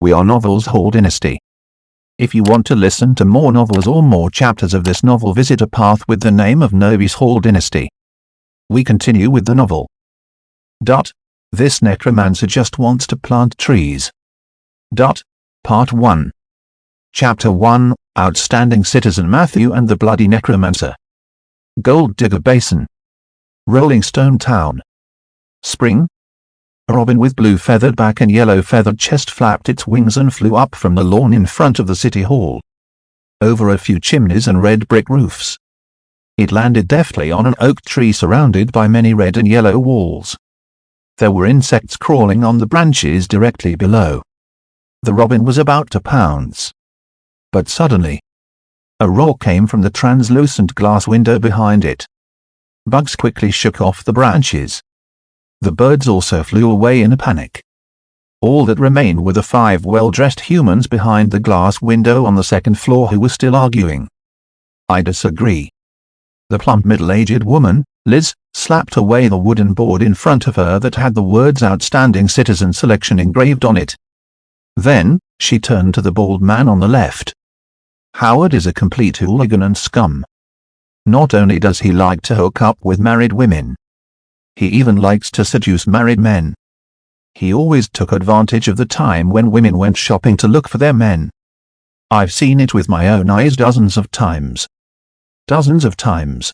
We are Novels Hall Dynasty. If you want to listen to more novels or more chapters of this novel, visit a path with the name of Novels Hall Dynasty. We continue with the novel. This necromancer just wants to plant trees. Part 1. Chapter 1, Outstanding Citizen Matthew and the Bloody Necromancer. Gold Digger Basin. Rolling Stone Town. Spring. A robin with blue feathered back and yellow feathered chest flapped its wings and flew up from the lawn in front of the city hall, over a few chimneys and red brick roofs. It landed deftly on an oak tree surrounded by many red and yellow walls. There were insects crawling on the branches directly below. The robin was about to pounce. But suddenly, a roar came from the translucent glass window behind it. Bugs quickly shook off the branches. The birds also flew away in a panic. All that remained were the 5 well-dressed humans behind the glass window on the second floor who were still arguing. I disagree. The plump middle-aged woman, Liz, slapped away the wooden board in front of her that had the words Outstanding Citizen Selection engraved on it. Then, she turned to the bald man on the left. Howard is a complete hooligan and scum. Not only does he like to hook up with married women, he even likes to seduce married men. He always took advantage of the time when women went shopping to look for their men. I've seen it with my own eyes dozens of times. Dozens of times.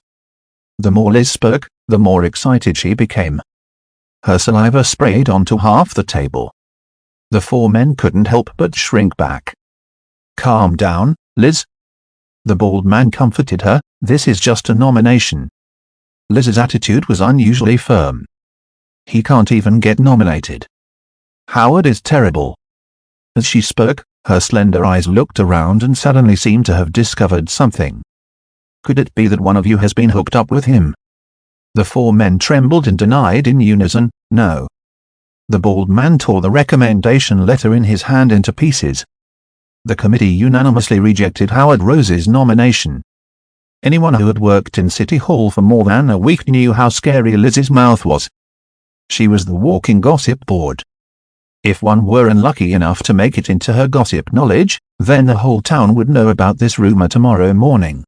The more Liz spoke, the more excited she became. Her saliva sprayed onto half the table. The 4 men couldn't help but shrink back. Calm down, Liz. The bald man comforted her. This is just a nomination. Liz's attitude was unusually firm. He can't even get nominated. Howard is terrible. As she spoke, her slender eyes looked around and suddenly seemed to have discovered something. Could it be that one of you has been hooked up with him? The 4 men trembled and denied in unison, no. The bald man tore the recommendation letter in his hand into pieces. The committee unanimously rejected Howard Rose's nomination. Anyone who had worked in City Hall for more than a week knew how scary Liz's mouth was. She was the walking gossip board. If one were unlucky enough to make it into her gossip knowledge, then the whole town would know about this rumor tomorrow morning.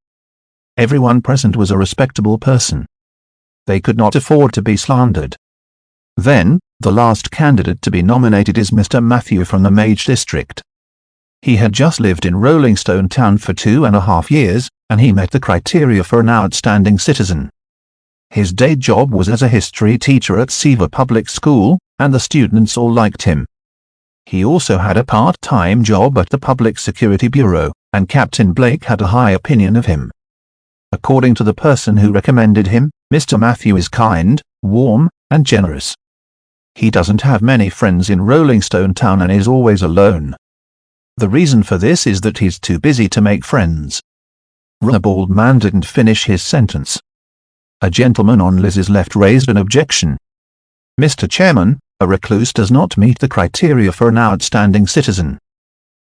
Everyone present was a respectable person. They could not afford to be slandered. Then, the last candidate to be nominated is Mr. Matthew from the Mage District. He had just lived in Rolling Stone Town for 2.5 years, and he met the criteria for an outstanding citizen. His day job was as a history teacher at Seaver Public School, and the students all liked him. He also had a part-time job at the Public Security Bureau, and Captain Blake had a high opinion of him. According to the person who recommended him, Mr. Matthew is kind, warm, and generous. He doesn't have many friends in Rolling Stone Town and is always alone. The reason for this is that he's too busy to make friends. The bald man didn't finish his sentence. A gentleman on Liz's left raised an objection. Mr. Chairman, a recluse does not meet the criteria for an outstanding citizen.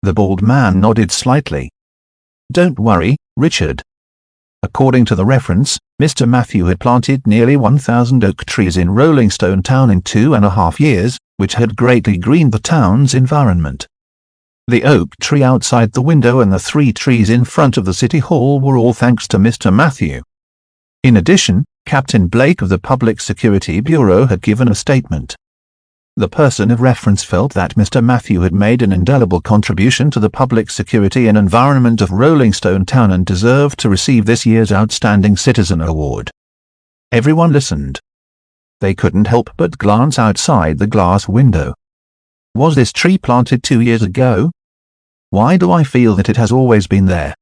The bald man nodded slightly. Don't worry, Richard. According to the reference, Mr. Matthew had planted nearly 1,000 oak trees in Rolling Stone Town in 2.5 years, which had greatly greened the town's environment. The oak tree outside the window and the 3 trees in front of the City Hall were all thanks to Mr. Matthew. In addition, Captain Blake of the Public Security Bureau had given a statement. The person of reference felt that Mr. Matthew had made an indelible contribution to the public security and environment of Rolling Stone Town and deserved to receive this year's Outstanding Citizen Award. Everyone listened. They couldn't help but glance outside the glass window. Was this tree planted 2 years ago? Why do I feel that it has always been there?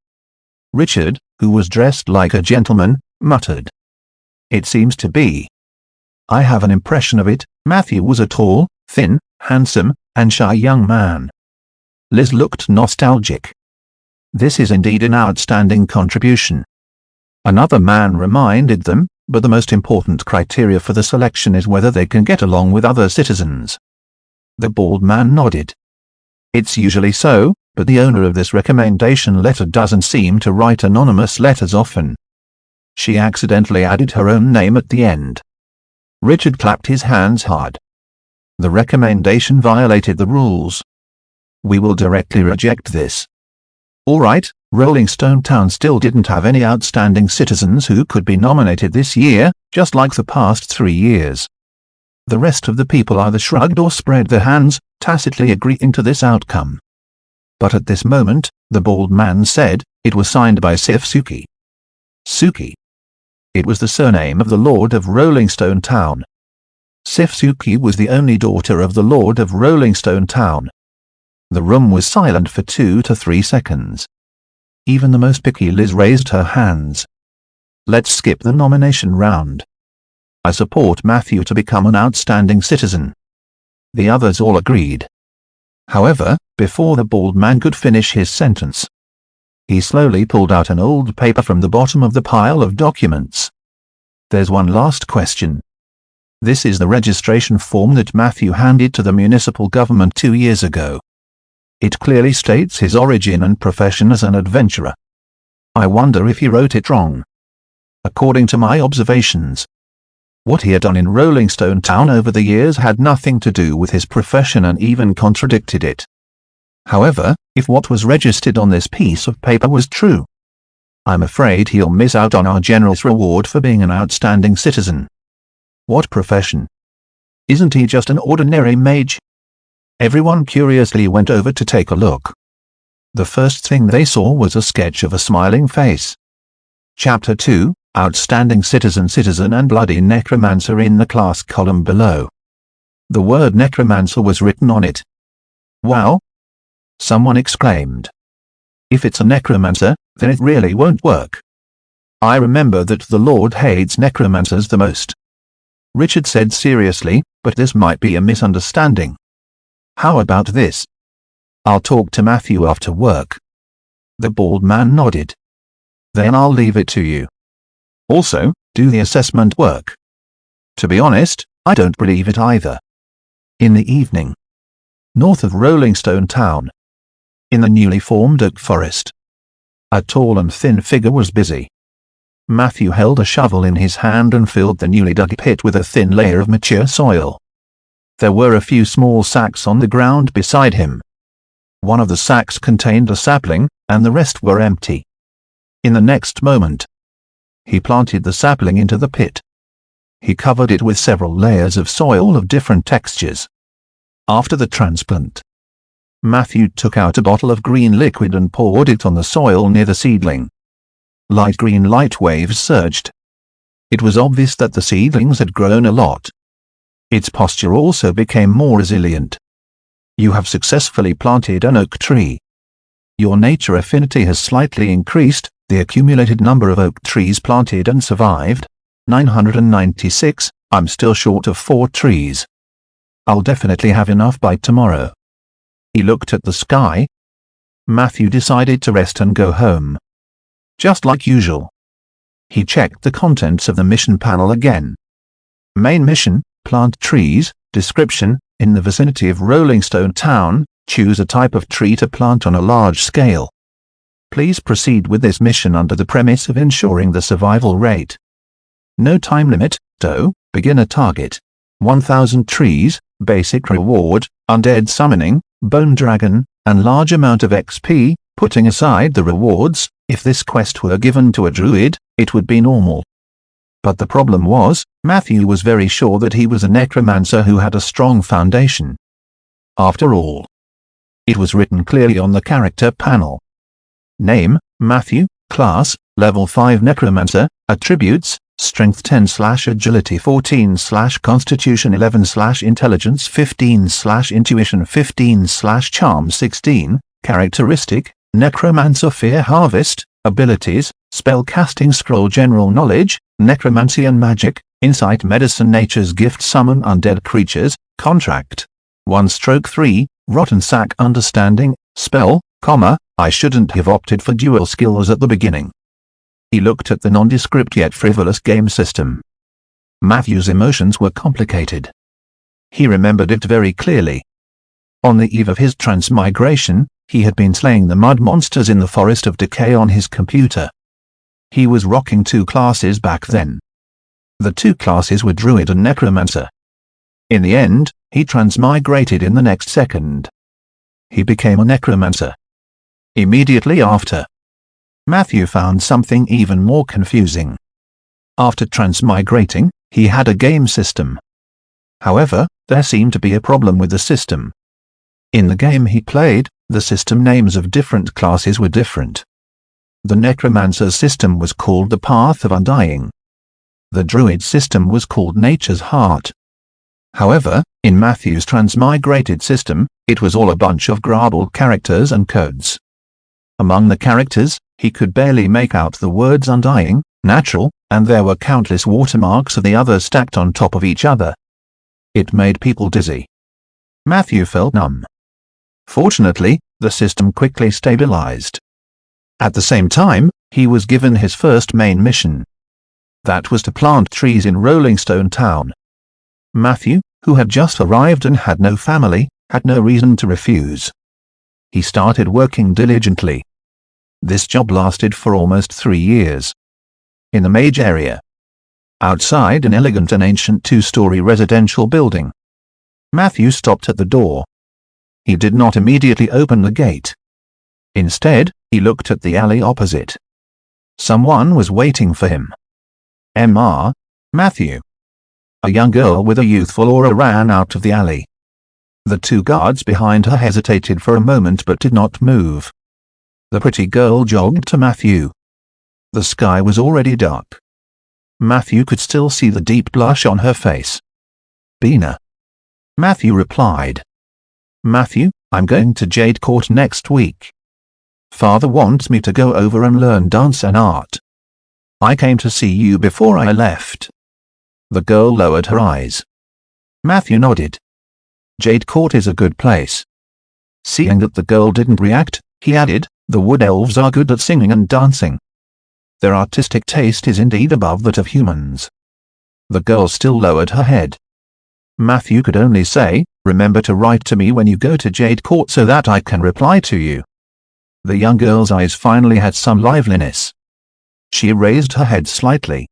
Richard, who was dressed like a gentleman, muttered. It seems to be. I have an impression of it. Matthew was a tall, thin, handsome, and shy young man. Liz looked nostalgic. This is indeed an outstanding contribution. Another man reminded them, but the most important criteria for the selection is whether they can get along with other citizens. The bald man nodded. It's usually so, but the owner of this recommendation letter doesn't seem to write anonymous letters often. She accidentally added her own name at the end. Richard clapped his hands hard. The recommendation violated the rules. We will directly reject this. Alright, Rolling Stone Town still didn't have any outstanding citizens who could be nominated this year, just like the past 3 years. The rest of the people either shrugged or spread their hands, tacitly agreeing to this outcome. But at this moment, the bald man said, it was signed by Sifsuki. Suki. It was the surname of the Lord of Rolling Stone Town. Sifsuki was the only daughter of the Lord of Rolling Stone Town. The room was silent for 2 to 3 seconds. Even the most picky Liz raised her hands. Let's skip the nomination round. I support Matthew to become an outstanding citizen. The others all agreed. However, before the bald man could finish his sentence, he slowly pulled out an old paper from the bottom of the pile of documents. There's one last question. This is the registration form that Matthew handed to the municipal government 2 years ago. It clearly states his origin and profession as an adventurer. I wonder if he wrote it wrong. According to my observations, what he had done in Rolling Stone Town over the years had nothing to do with his profession and even contradicted it. However, if what was registered on this piece of paper was true, I'm afraid he'll miss out on our generous reward for being an outstanding citizen. What profession? Isn't he just an ordinary mage? Everyone curiously went over to take a look. The first thing they saw was a sketch of a smiling face. Chapter 2, Outstanding Citizen, Citizen and Bloody Necromancer in the class column below. The word Necromancer was written on it. Wow! Someone exclaimed. If it's a necromancer, then it really won't work. I remember that the Lord hates necromancers the most. Richard said seriously, but this might be a misunderstanding. How about this? I'll talk to Matthew after work. The bald man nodded. Then I'll leave it to you. Also, do the assessment work. To be honest, I don't believe it either. In the evening, north of Rolling Stone Town, in the newly formed oak forest, a tall and thin figure was busy. Matthew held a shovel in his hand and filled the newly dug pit with a thin layer of mature soil. There were a few small sacks on the ground beside him. One of the sacks contained a sapling, and the rest were empty. In the next moment, he planted the sapling into the pit. He covered it with several layers of soil of different textures. After the transplant, Matthew took out a bottle of green liquid and poured it on the soil near the seedling. Light green light waves surged. It was obvious that the seedlings had grown a lot. Its posture also became more resilient. You have successfully planted an oak tree. Your nature affinity has slightly increased. The accumulated number of oak trees planted and survived, 996, I'm still short of 4 trees. I'll definitely have enough by tomorrow. He looked at the sky. Matthew decided to rest and go home. Just like usual. He checked the contents of the mission panel again. Main mission, plant trees, description, in the vicinity of Rolling Stone Town, choose a type of tree to plant on a large scale. Please proceed with this mission under the premise of ensuring the survival rate. No time limit, though, beginner target. 1000 trees, basic reward, undead summoning, bone dragon, and large amount of XP, putting aside the rewards, if this quest were given to a druid, it would be normal. But the problem was, Matthew was very sure that he was a necromancer who had a strong foundation. After all, it was written clearly on the character panel. Name, Matthew, class, level 5 necromancer, attributes, strength 10/agility 14/constitution 11/intelligence 15/intuition 15/charm 16, characteristic, necromancer fear harvest, abilities, spell casting scroll general knowledge, necromancy and magic, insight medicine nature's gift summon undead creatures, contract. 1/3, rotten sack understanding, spell, I shouldn't have opted for dual skills at the beginning. He looked at the nondescript yet frivolous game system. Matthew's emotions were complicated. He remembered it very clearly. On the eve of his transmigration, he had been slaying the mud monsters in the Forest of Decay on his computer. He was rocking 2 classes back then. The 2 classes were Druid and Necromancer. In the end, he transmigrated in the next second. he became a necromancer. Immediately after, Matthew found something even more confusing. After transmigrating, he had a game system. However, there seemed to be a problem with the system. In the game he played, the system names of different classes were different. The Necromancer's system was called the Path of Undying. The Druid system was called Nature's Heart. However, in Matthew's transmigrated system, it was all a bunch of garbled characters and codes. Among the characters, he could barely make out the words undying, natural, and there were countless watermarks of the others stacked on top of each other. It made people dizzy. Matthew felt numb. Fortunately, the system quickly stabilized. At the same time, he was given his first main mission. That was to plant trees in Rolling Stone Town. Matthew, who had just arrived and had no family, had no reason to refuse. He started working diligently. This job lasted for almost 3 years. In the Mage area, outside an elegant and ancient 2-story residential building, Matthew stopped at the door. He did not immediately open the gate. Instead, he looked at the alley opposite. Someone was waiting for him. Mr. Matthew. A young girl with a youthful aura ran out of the alley. The 2 guards behind her hesitated for a moment but did not move. The pretty girl jogged to Matthew. The sky was already dark. Matthew could still see the deep blush on her face. Bina. Matthew replied. Matthew, I'm going to Jade Court next week. Father wants me to go over and learn dance and art. I came to see you before I left. The girl lowered her eyes. Matthew nodded. Jade Court is a good place. Seeing that the girl didn't react, he added, the wood elves are good at singing and dancing. Their artistic taste is indeed above that of humans. The girl still lowered her head. Matthew could only say, remember to write to me when you go to Jade Court so that I can reply to you. The young girl's eyes finally had some liveliness. She raised her head slightly.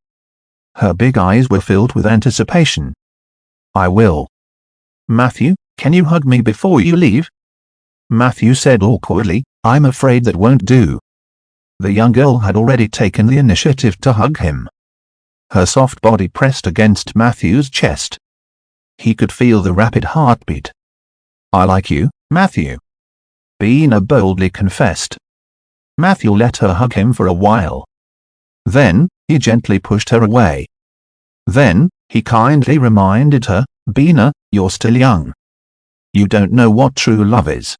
Her big eyes were filled with anticipation. I will. Matthew, can you hug me before you leave? Matthew said awkwardly, I'm afraid that won't do. The young girl had already taken the initiative to hug him. Her soft body pressed against Matthew's chest. He could feel the rapid heartbeat. I like you, Matthew. Bina boldly confessed. Matthew let her hug him for a while. Then, he gently pushed her away. Then, he kindly reminded her, Bina, you're still young. You don't know what true love is.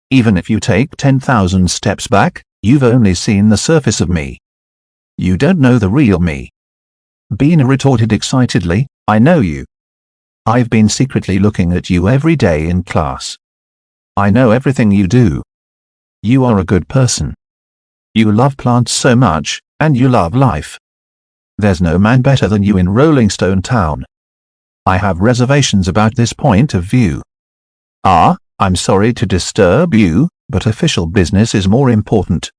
Even if you take 10,000 steps back, you've only seen the surface of me. You don't know the real me. Bina retorted excitedly, I know you. I've been secretly looking at you every day in class. I know everything you do. You are a good person. You love plants so much, and you love life. There's no man better than you in Rolling Stone Town. I have reservations about this point of view. I'm sorry to disturb you, but official business is more important.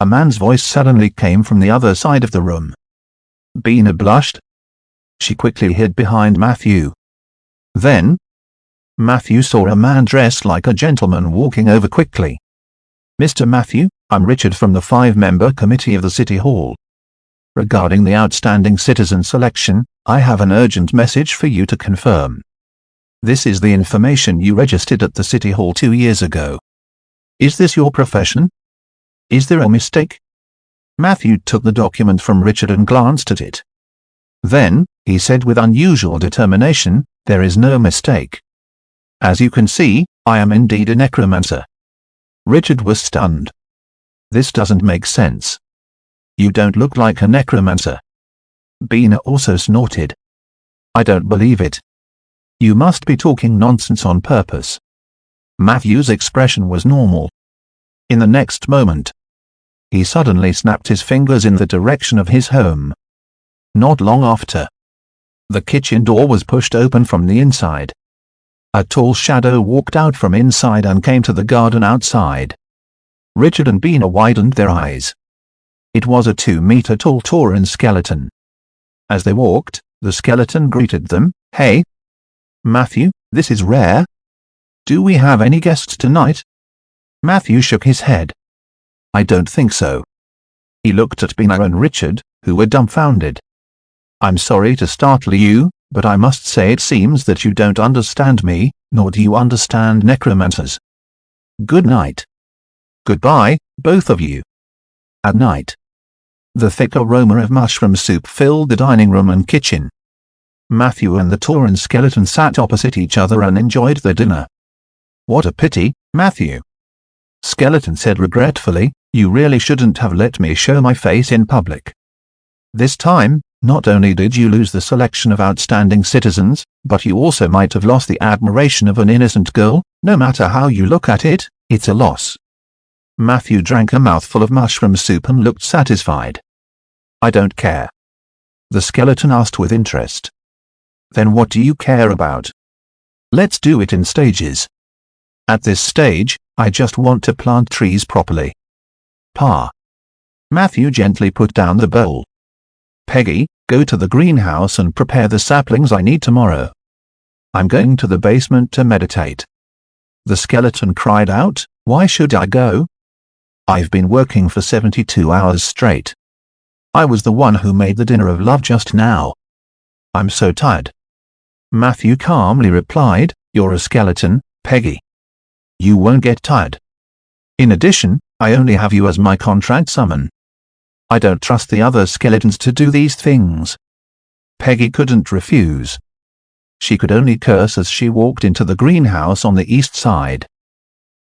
A man's voice suddenly came from the other side of the room. Bina blushed. She quickly hid behind Matthew. Then, Matthew saw a man dressed like a gentleman walking over quickly. Mr. Matthew, I'm Richard from the 5-member committee of the City Hall. Regarding the outstanding citizen selection, I have an urgent message for you to confirm. This is the information you registered at the City Hall 2 years ago. Is this your profession? Is there a mistake? Matthew took the document from Richard and glanced at it. Then, he said with unusual determination, there is no mistake. As you can see, I am indeed a necromancer. Richard was stunned. This doesn't make sense. You don't look like a necromancer. Bina also snorted. I don't believe it. You must be talking nonsense on purpose. Matthew's expression was normal. In the next moment, he suddenly snapped his fingers in the direction of his home. Not long after, the kitchen door was pushed open from the inside. A tall shadow walked out from inside and came to the garden outside. Richard and Bina widened their eyes. It was a 2-meter-tall tauren skeleton. As they walked, the skeleton greeted them, Hey, Matthew, this is rare. Do we have any guests tonight? Matthew shook his head. I don't think so. He looked at Bina and Richard, who were dumbfounded. I'm sorry to startle you, but I must say it seems that you don't understand me, nor do you understand necromancers. Good night. Goodbye, both of you. At night. The thick aroma of mushroom soup filled the dining room and kitchen. Matthew and the Tauren skeleton sat opposite each other and enjoyed their dinner. What a pity, Matthew. Skeleton said regretfully, you really shouldn't have let me show my face in public. This time, not only did you lose the selection of outstanding citizens, but you also might have lost the admiration of an innocent girl. No matter how you look at it, it's a loss. Matthew drank a mouthful of mushroom soup and looked satisfied. I don't care. The skeleton asked with interest. Then what do you care about? Let's do it in stages. At this stage, I just want to plant trees properly. Pa. Matthew gently put down the bowl. Peggy, go to the greenhouse and prepare the saplings I need tomorrow. I'm going to the basement to meditate. The skeleton cried out, why should I go? I've been working for 72 hours straight. I was the one who made the dinner of love just now. I'm so tired. Matthew calmly replied, you're a skeleton, Peggy. You won't get tired. In addition, I only have you as my contract summon. I don't trust the other skeletons to do these things. Peggy couldn't refuse. She could only curse as she walked into the greenhouse on the east side.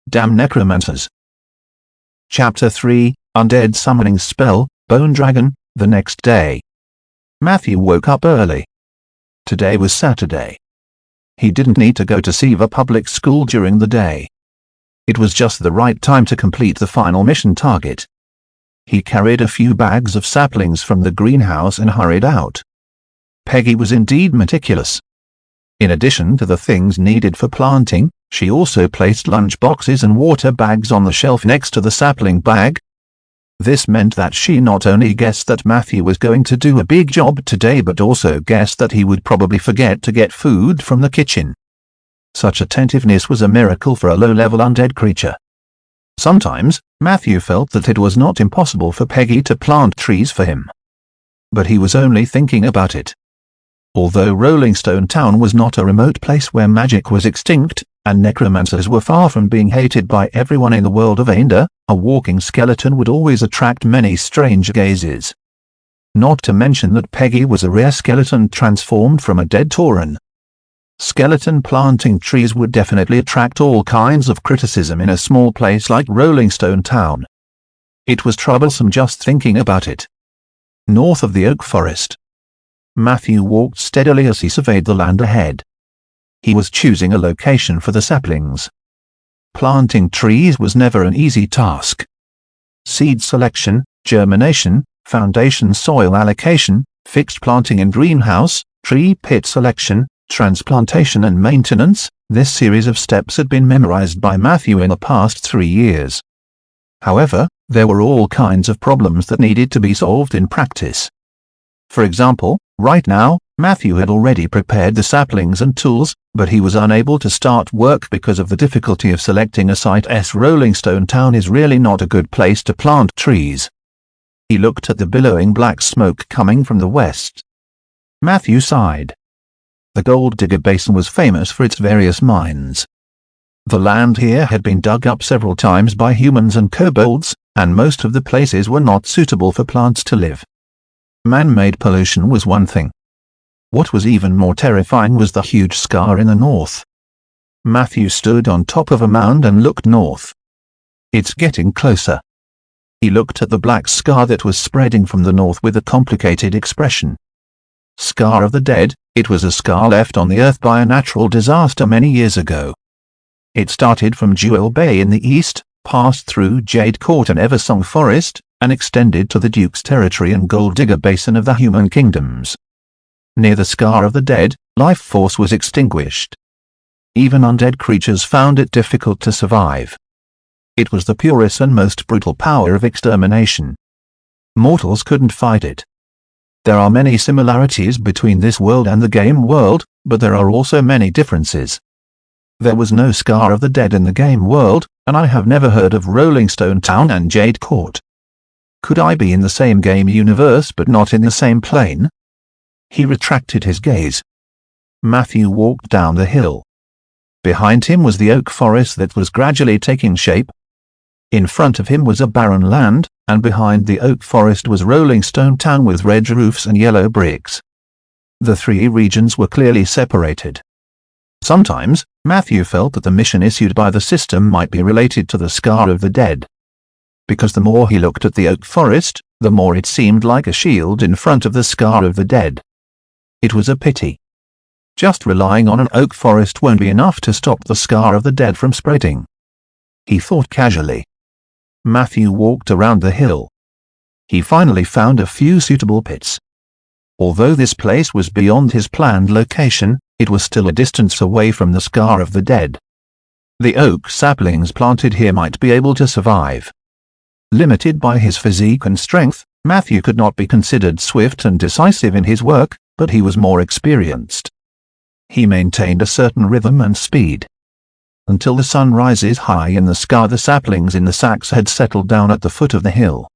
Damn necromancers. Chapter 3, Undead Summoning Spell, Bone Dragon. The next day. Matthew woke up early. Today was Saturday. He didn't need to go to Siva Public School during the day. It was just the right time to complete the final mission target. He carried a few bags of saplings from the greenhouse and hurried out. Peggy was indeed meticulous. In addition to the things needed for planting, she also placed lunch boxes and water bags on the shelf next to the sapling bag. This meant that she not only guessed that Matthew was going to do a big job today but also guessed that he would probably forget to get food from the kitchen. Such attentiveness was a miracle for a low-level undead creature. Sometimes, Matthew felt that it was not impossible for Peggy to plant trees for him. But he was only thinking about it. Although Rolling Stone Town was not a remote place where magic was extinct, and necromancers were far from being hated by everyone in the world of Aenda, a walking skeleton would always attract many strange gazes. Not to mention that Peggy was a rare skeleton transformed from a dead Tauren. Skeleton planting trees would definitely attract all kinds of criticism in a small place like Rolling Stone Town. It was troublesome just thinking about it. North of the oak forest. Matthew walked steadily as he surveyed the land ahead. He was choosing a location for the saplings. Planting trees was never an easy task. Seed selection, germination, foundation soil allocation, fixed planting in greenhouse, tree pit selection, transplantation and maintenance, this series of steps had been memorized by Matthew in the past 3 years. However, there were all kinds of problems that needed to be solved in practice. For example, right now, Matthew had already prepared the saplings and tools, but he was unable to start work because of the difficulty of selecting a site. Rolling Stone Town is really not a good place to plant trees. He looked at the billowing black smoke coming from the west. Matthew sighed. The Gold Digger Basin was famous for its various mines. The land here had been dug up several times by humans and kobolds, and most of the places were not suitable for plants to live. Man-made pollution was one thing. What was even more terrifying was the huge scar in the north. Matthew stood on top of a mound and looked north. It's getting closer. He looked at the black scar that was spreading from the north with a complicated expression. Scar of the dead, it was a scar left on the earth by a natural disaster many years ago. It started from Jewel Bay in the east, passed through Jade Court and Eversong Forest, and extended to the Duke's Territory and Gold Digger Basin of the Human Kingdoms. Near the Scar of the Dead, life force was extinguished. Even undead creatures found it difficult to survive. It was the purest and most brutal power of extermination. Mortals couldn't fight it. There are many similarities between this world and the game world, but there are also many differences. There was no Scar of the Dead in the game world, and I have never heard of Rolling Stone Town and Jade Court. Could I be in the same game universe but not in the same plane? He retracted his gaze. Matthew walked down the hill. Behind him was the oak forest that was gradually taking shape. In front of him was a barren land, and behind the oak forest was Rolling Stone Town with red roofs and yellow bricks. The three regions were clearly separated. Sometimes, Matthew felt that the mission issued by the system might be related to the Scar of the Dead. Because the more he looked at the oak forest, the more it seemed like a shield in front of the Scar of the Dead. It was a pity. Just relying on an oak forest won't be enough to stop the Scar of the Dead from spreading. He thought casually. Matthew walked around the hill. He finally found a few suitable pits. Although this place was beyond his planned location, it was still a distance away from the Scar of the Dead. The oak saplings planted here might be able to survive. Limited by his physique and strength, Matthew could not be considered swift and decisive in his work, but he was more experienced. He maintained a certain rhythm and speed. Until the sun rises high in the sky, the saplings in the sacks had settled down at the foot of the hill.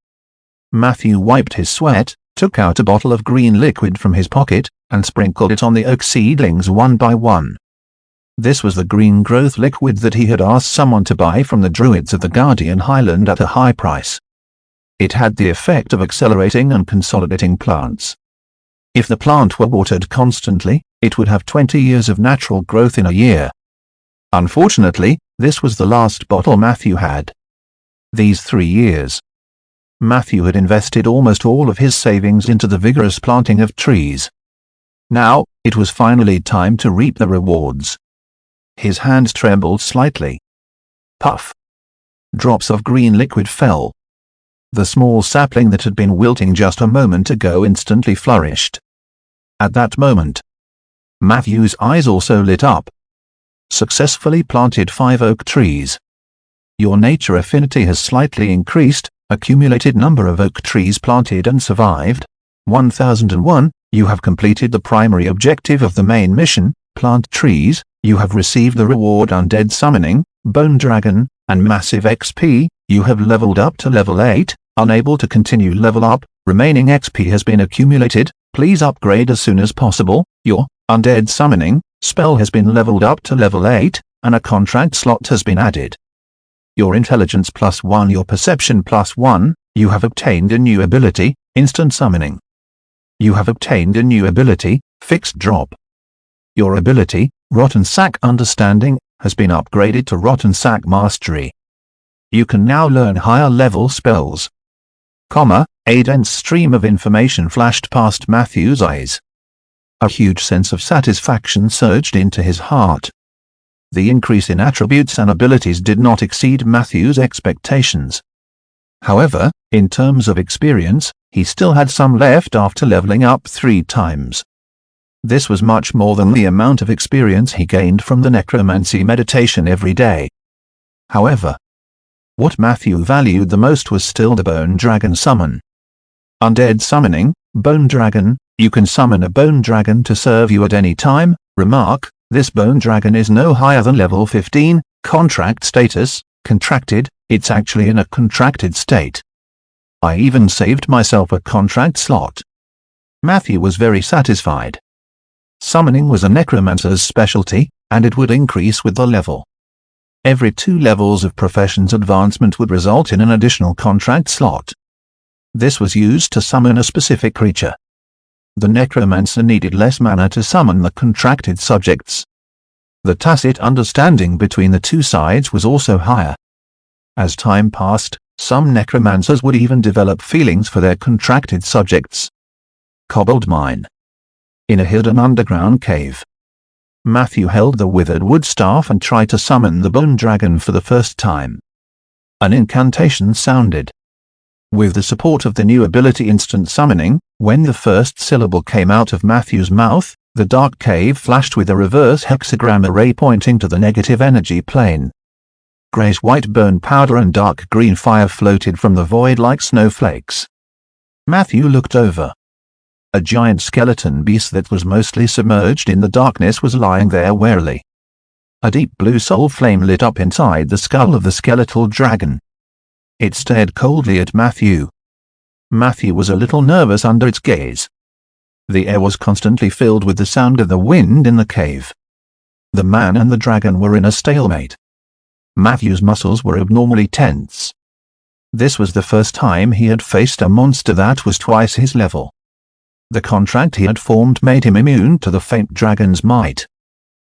Matthew wiped his sweat, took out a bottle of green liquid from his pocket, and sprinkled it on the oak seedlings one by one. This was the green growth liquid that he had asked someone to buy from the druids of the Guardian Highland at a high price. It had the effect of accelerating and consolidating plants. If the plant were watered constantly, it would have 20 years of natural growth in a year. Unfortunately, this was the last bottle Matthew had. These 3 years. Matthew had invested almost all of his savings into the vigorous planting of trees. Now, it was finally time to reap the rewards. His hands trembled slightly. Puff. Drops of green liquid fell. The small sapling that had been wilting just a moment ago instantly flourished. At that moment, Matthew's eyes also lit up. Successfully planted 5 oak trees. Your nature affinity has slightly increased. Accumulated number of oak trees planted and survived. 1001. You have completed the primary objective of the main mission, plant trees. You have received the reward Undead Summoning, Bone Dragon, and Massive XP. You have leveled up to level 8, unable to continue level up. Remaining XP has been accumulated. Please upgrade as soon as possible. Your Undead Summoning spell has been leveled up to level 8, and a contract slot has been added. Your intelligence +1, your perception +1, you have obtained a new ability, Instant Summoning. You have obtained a new ability, Fixed Drop. Your ability, Rotten Sack Understanding, has been upgraded to Rotten Sack Mastery. You can now learn higher level spells. A dense stream of information flashed past Matthew's eyes. A huge sense of satisfaction surged into his heart. The increase in attributes and abilities did not exceed Matthew's expectations. However, in terms of experience, he still had some left after leveling up 3 times. This was much more than the amount of experience he gained from the necromancy meditation every day. However, what Matthew valued the most was still the Bone Dragon summon. Undead Summoning, Bone Dragon, you can summon a Bone Dragon to serve you at any time. Remark, this Bone Dragon is no higher than level 15, contract status, contracted, it's actually in a contracted state. I even saved myself a contract slot. Matthew was very satisfied. Summoning was a necromancer's specialty, and it would increase with the level. Every 2 levels of profession's advancement would result in an additional contract slot. This was used to summon a specific creature. The necromancer needed less mana to summon the contracted subjects. The tacit understanding between the 2 sides was also higher. As time passed, some necromancers would even develop feelings for their contracted subjects. Cobbled Mine. In a hidden underground cave, Matthew held the withered wood staff and tried to summon the Bone Dragon for the first time. An incantation sounded. With the support of the new ability Instant Summoning, when the first syllable came out of Matthew's mouth, the dark cave flashed with a reverse hexagram array pointing to the negative energy plane. Grayish-white burn powder and dark green fire floated from the void like snowflakes. Matthew looked over. A giant skeleton beast that was mostly submerged in the darkness was lying there warily. A deep blue soul flame lit up inside the skull of the skeletal dragon. It stared coldly at Matthew. Matthew was a little nervous under its gaze. The air was constantly filled with the sound of the wind in the cave. The man and the dragon were in a stalemate. Matthew's muscles were abnormally tense. This was the first time he had faced a monster that was twice his level. The contract he had formed made him immune to the faint dragon's might.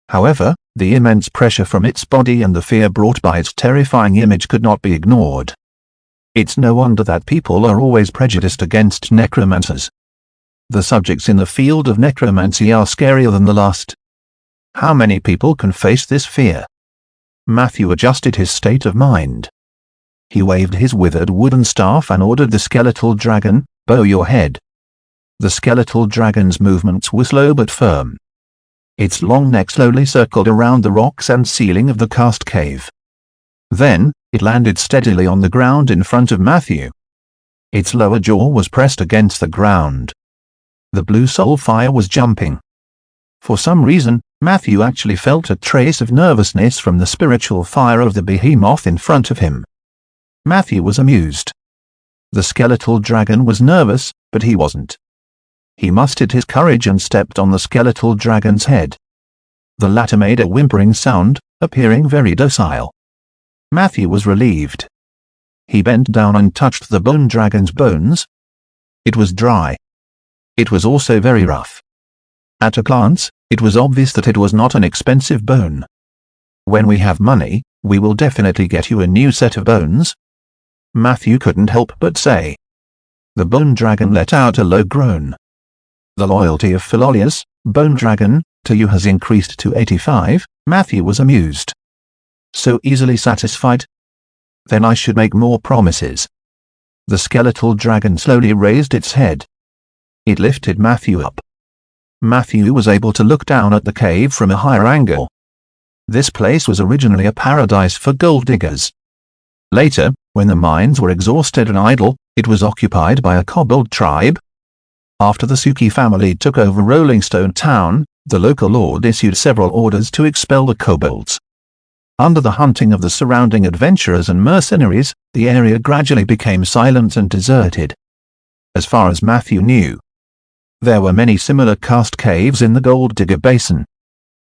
However, the immense pressure from its body and the fear brought by its terrifying image could not be ignored. It's no wonder that people are always prejudiced against necromancers. The subjects in the field of necromancy are scarier than the last. How many people can face this fear? Matthew adjusted his state of mind. He waved his withered wooden staff and ordered the skeletal dragon, "Bow your head." The skeletal dragon's movements were slow but firm. Its long neck slowly circled around the rocks and ceiling of the cast cave. Then, it landed steadily on the ground in front of Matthew. Its lower jaw was pressed against the ground. The blue soul fire was jumping. For some reason, Matthew actually felt a trace of nervousness from the spiritual fire of the behemoth in front of him. Matthew was amused. The skeletal dragon was nervous, but he wasn't. He mustered his courage and stepped on the skeletal dragon's head. The latter made a whimpering sound, appearing very docile. Matthew was relieved. He bent down and touched the bone dragon's bones. It was dry. It was also very rough. At a glance, it was obvious that it was not an expensive bone. "When we have money, we will definitely get you a new set of bones," Matthew couldn't help but say. The bone dragon let out a low groan. The loyalty of Philolius, bone dragon, to you has increased to 85, Matthew was amused. So easily satisfied? Then I should make more promises. The skeletal dragon slowly raised its head. It lifted Matthew up. Matthew was able to look down at the cave from a higher angle. This place was originally a paradise for gold diggers. Later, when the mines were exhausted and idle, it was occupied by a kobold tribe. After the Suki family took over Rolling Stone Town, the local lord issued several orders to expel the kobolds. Under the hunting of the surrounding adventurers and mercenaries, the area gradually became silent and deserted. As far as Matthew knew, there were many similar cast caves in the Gold Digger Basin.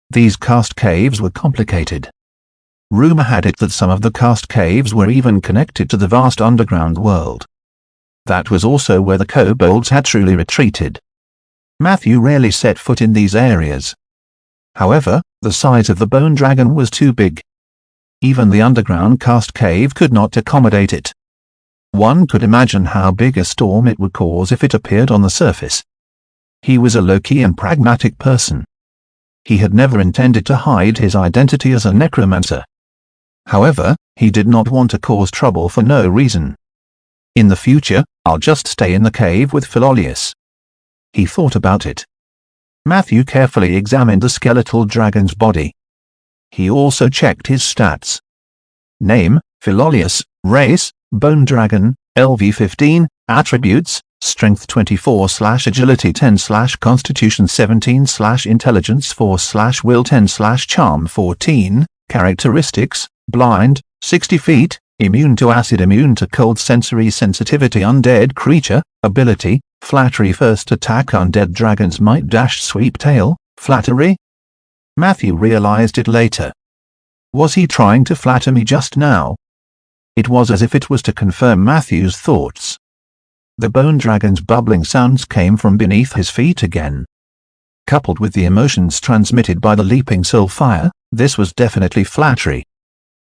These cast caves were complicated. Rumor had it that some of the cast caves were even connected to the vast underground world. That was also where the kobolds had truly retreated. Matthew rarely set foot in these areas. However, the size of the bone dragon was too big. Even the underground cast cave could not accommodate it. One could imagine how big a storm it would cause if it appeared on the surface. He was a low-key and pragmatic person. He had never intended to hide his identity as a necromancer. However, he did not want to cause trouble for no reason. In the future, I'll just stay in the cave with Philolius. He thought about it. Matthew carefully examined the skeletal dragon's body. He also checked his stats. Name, Philolius, race, bone dragon, LV 15, attributes, strength 24/agility 10/constitution 17/intelligence 4/will 10/charm 14, characteristics, blind, 60 feet, immune to acid, immune to cold, sensory sensitivity, undead creature, ability, flattery, first attack, undead dragon's might, sweep tail, flattery. Matthew realized it later. Was he trying to flatter me just now? It was as if it was to confirm Matthew's thoughts. The bone dragon's bubbling sounds came from beneath his feet again. Coupled with the emotions transmitted by the leaping soul fire, this was definitely flattery.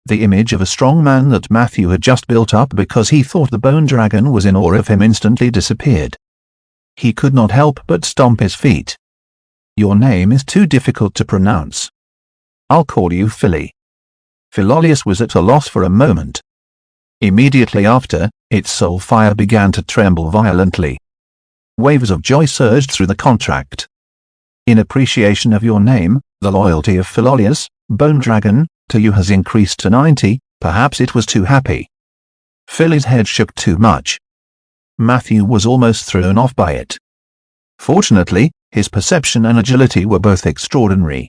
The image of a strong man that Matthew had just built up because he thought the bone dragon was in awe of him instantly disappeared. He could not help but stomp his feet. "Your name is too difficult to pronounce. I'll call you Philly." Philolius was at a loss for a moment. Immediately after, its soul fire began to tremble violently. Waves of joy surged through the contract. "In appreciation of your name, the loyalty of Philolius, bone dragon, to you has increased to 90, perhaps it was too happy." Philly's head shook too much. Matthew was almost thrown off by it. Fortunately, his perception and agility were both extraordinary.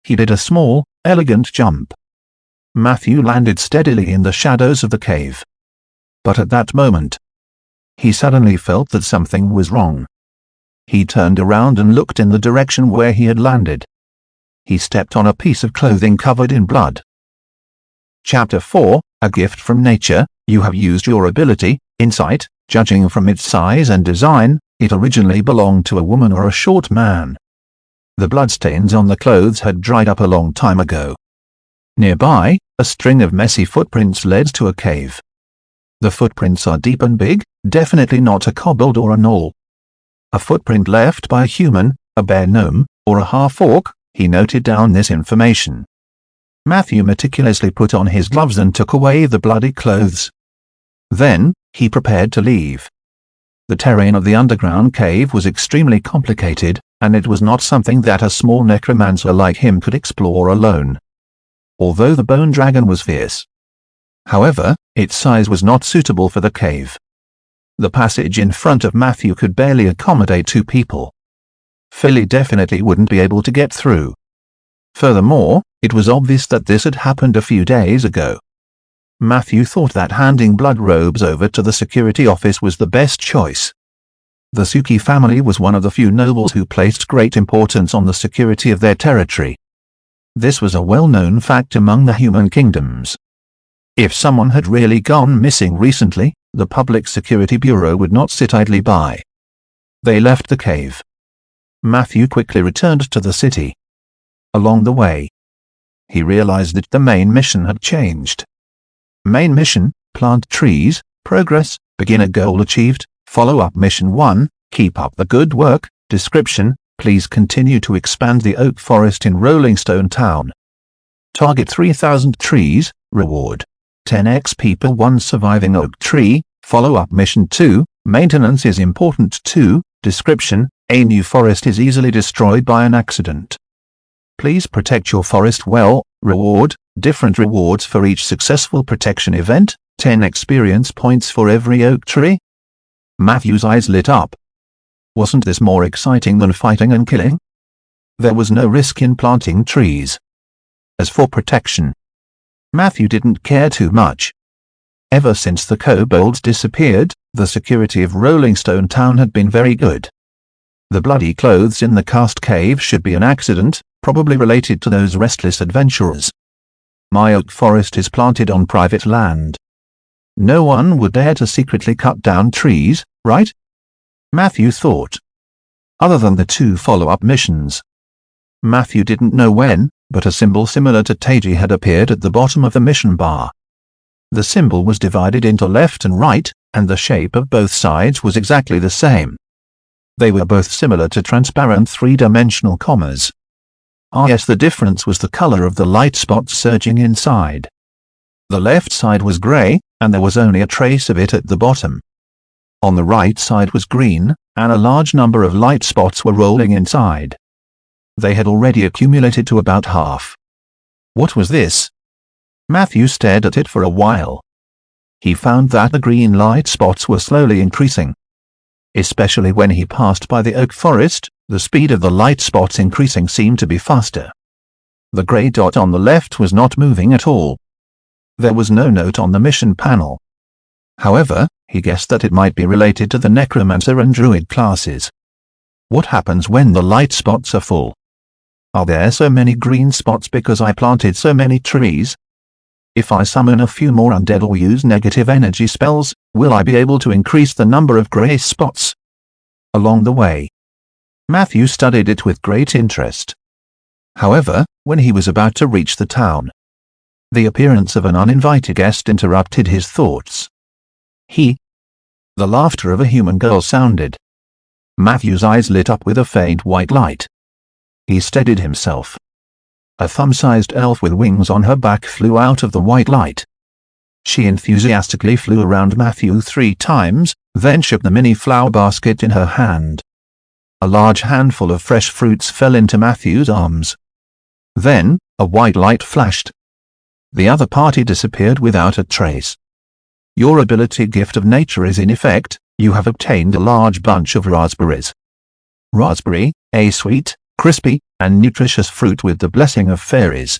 He did a small, elegant jump. Matthew landed steadily in the shadows of the cave. But at that moment, he suddenly felt that something was wrong. He turned around and looked in the direction where he had landed. He stepped on a piece of clothing covered in blood. Chapter 4, A Gift from Nature. You have used your ability, insight. Judging from its size and design, it originally belonged to a woman or a short man. The bloodstains on the clothes had dried up a long time ago. Nearby, a string of messy footprints led to a cave. The footprints are deep and big, definitely not a kobold or a gnoll. A footprint left by a human, a bear gnome, or a half-orc. He noted down this information. Matthew meticulously put on his gloves and took away the bloody clothes. Then, he prepared to leave. The terrain of the underground cave was extremely complicated, and it was not something that a small necromancer like him could explore alone. Although the bone dragon was fierce. However, its size was not suitable for the cave. The passage in front of Matthew could barely accommodate 2 people. Philly definitely wouldn't be able to get through. Furthermore, it was obvious that this had happened a few days ago. Matthew thought that handing blood robes over to the security office was the best choice. The Suki family was one of the few nobles who placed great importance on the security of their territory. This was a well-known fact among the human kingdoms. If someone had really gone missing recently, the Public Security Bureau would not sit idly by. They left the cave. Matthew quickly returned to the city. Along the way, he realized that the main mission had changed. Main mission, plant trees, progress, beginner goal achieved, follow-up mission 1, keep up the good work, description, please continue to expand the oak forest in Rolling Stone Town. Target 3,000 trees, reward 10 XP per 1 surviving oak tree, follow-up mission 2, maintenance is important too, description, a new forest is easily destroyed by an accident. Please protect your forest well, reward, different rewards for each successful protection event, 10 experience points for every oak tree. Matthew's eyes lit up. Wasn't this more exciting than fighting and killing? There was no risk in planting trees. As for protection, Matthew didn't care too much. Ever since the kobolds disappeared, the security of Rolling Stone Town had been very good. The bloody clothes in the cast cave should be an accident, probably related to those restless adventurers. My oak forest is planted on private land. No one would dare to secretly cut down trees, right? Matthew thought. Other than the 2 follow-up missions. Matthew didn't know when, but a symbol similar to Taiji had appeared at the bottom of the mission bar. The symbol was divided into left and right, and the shape of both sides was exactly the same. They were both similar to transparent 3-dimensional commas. Ah yes, the difference was the color of the light spots surging inside. The left side was gray, and there was only a trace of it at the bottom. On the right side was green, and a large number of light spots were rolling inside. They had already accumulated to about half. What was this? Matthew stared at it for a while. He found that the green light spots were slowly increasing. Especially when he passed by the oak forest, the speed of the light spots increasing seemed to be faster. The grey dot on the left was not moving at all. There was no note on the mission panel. However, he guessed that it might be related to the Necromancer and Druid classes. What happens when the light spots are full? Are there so many green spots because I planted so many trees? If I summon a few more undead or use negative energy spells, will I be able to increase the number of grey spots? Along the way, Matthew studied it with great interest. However, when he was about to reach the town, the appearance of an uninvited guest interrupted his thoughts. The laughter of a human girl sounded. Matthew's eyes lit up with a faint white light. He steadied himself. A thumb-sized elf with wings on her back flew out of the white light. She enthusiastically flew around Matthew 3 times, then shook the mini flower basket in her hand. A large handful of fresh fruits fell into Matthew's arms. Then, a white light flashed. The other party disappeared without a trace. Your ability Gift of Nature is in effect. You have obtained a large bunch of raspberries. Raspberry, a sweet, crispy, and nutritious fruit with the blessing of fairies.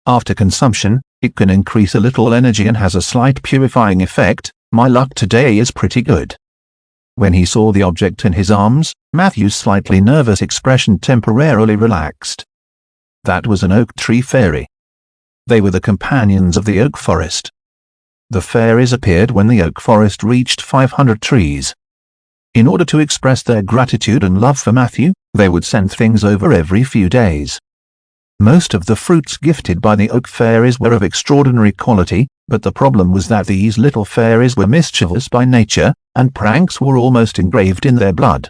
After consumption, it can increase a little energy and has a slight purifying effect. My luck today is pretty good." When he saw the object in his arms, Matthew's slightly nervous expression temporarily relaxed. That was an oak tree fairy. They were the companions of the oak forest. The fairies appeared when the oak forest reached 500 trees. In order to express their gratitude and love for Matthew, they would send things over every few days. Most of the fruits gifted by the oak fairies were of extraordinary quality, but the problem was that these little fairies were mischievous by nature, and pranks were almost engraved in their blood.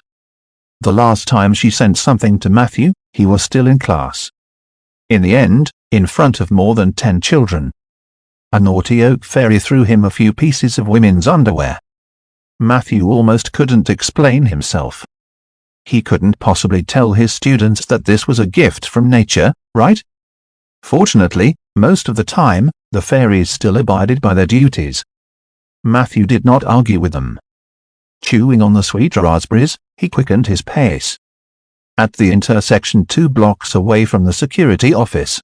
The last time she sent something to Matthew, he was still in class. In the end, in front of more than 10 children, a naughty oak fairy threw him a few pieces of women's underwear. Matthew almost couldn't explain himself. He couldn't possibly tell his students that this was a gift from nature, right? Fortunately, most of the time, the fairies still abided by their duties. Matthew did not argue with them. Chewing on the sweet raspberries, he quickened his pace. At the intersection 2 blocks away from the security office,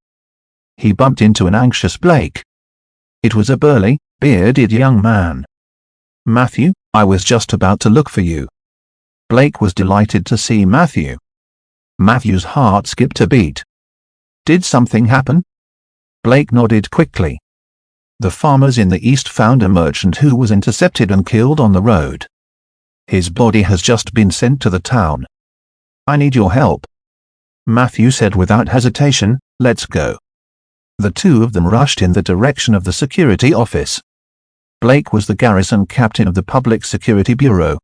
he bumped into an anxious Blake. It was a burly, bearded young man. "Matthew, I was just about to look for you." Blake was delighted to see Matthew. Matthew's heart skipped a beat. "Did something happen?" Blake nodded quickly. "The farmers in the east found a merchant who was intercepted and killed on the road. His body has just been sent to the town. I need your help." Matthew said without hesitation, "Let's go." The two of them rushed in the direction of the security office. Blake was the garrison captain of the Public Security Bureau.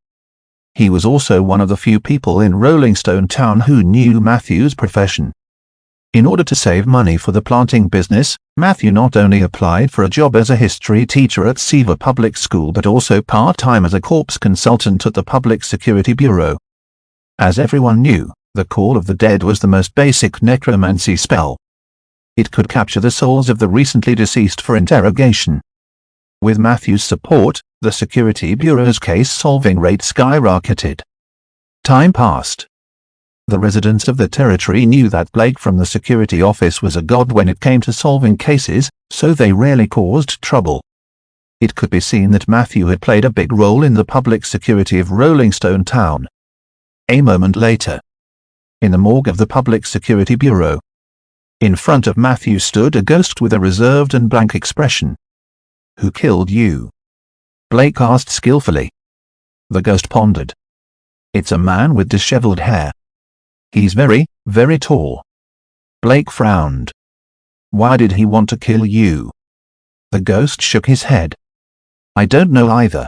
He was also one of the few people in Rolling Stone Town who knew Matthew's profession. In order to save money for the planting business, Matthew not only applied for a job as a history teacher at Seaver Public School but also part-time as a corpse consultant at the Public Security Bureau. As everyone knew, the Call of the Dead was the most basic necromancy spell. It could capture the souls of the recently deceased for interrogation. With Matthew's support, the Security Bureau's case-solving rate skyrocketed. Time passed. The residents of the territory knew that Blake from the security office was a god when it came to solving cases, so they rarely caused trouble. It could be seen that Matthew had played a big role in the public security of Rolling Stone Town. A moment later, in the morgue of the Public Security Bureau, in front of Matthew stood a ghost with a reserved and blank expression. "Who killed you?" Blake asked skillfully. The ghost pondered. "It's a man with disheveled hair. He's very, very tall." Blake frowned. "Why did he want to kill you?" The ghost shook his head. "I don't know either.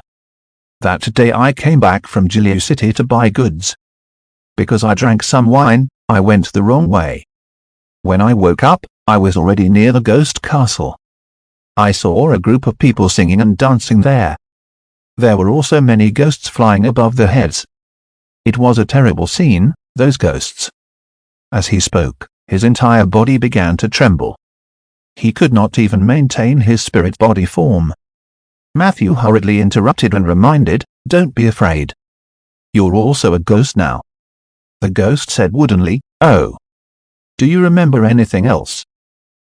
That day I came back from Gileo City to buy goods. Because I drank some wine, I went the wrong way. When I woke up, I was already near the ghost castle. I saw a group of people singing and dancing there. There were also many ghosts flying above their heads. It was a terrible scene, those ghosts." As he spoke, his entire body began to tremble. He could not even maintain his spirit body form. Matthew hurriedly interrupted and reminded, "Don't be afraid. You're also a ghost now." The ghost said woodenly, "Oh. Do you remember anything else?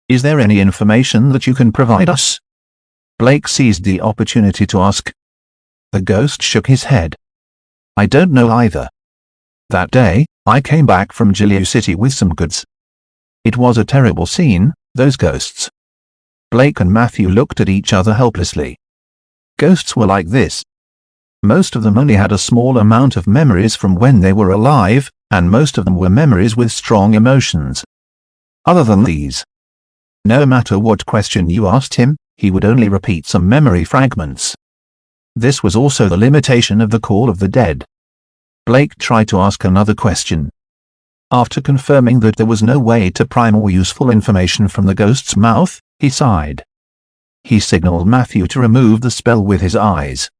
Is there any information that you can provide us?" Blake seized the opportunity to ask. The ghost shook his head. "I don't know either. That day, I came back from Gileo City with some goods. It was a terrible scene, those ghosts." Blake and Matthew looked at each other helplessly. Ghosts were like this. Most of them only had a small amount of memories from when they were alive, and most of them were memories with strong emotions. Other than these, no matter what question you asked him, he would only repeat some memory fragments. This was also the limitation of the Call of the Dead. Blake tried to ask another question. After confirming that there was no way to pry more useful information from the ghost's mouth, he sighed. He signaled Matthew to remove the spell with his eyes.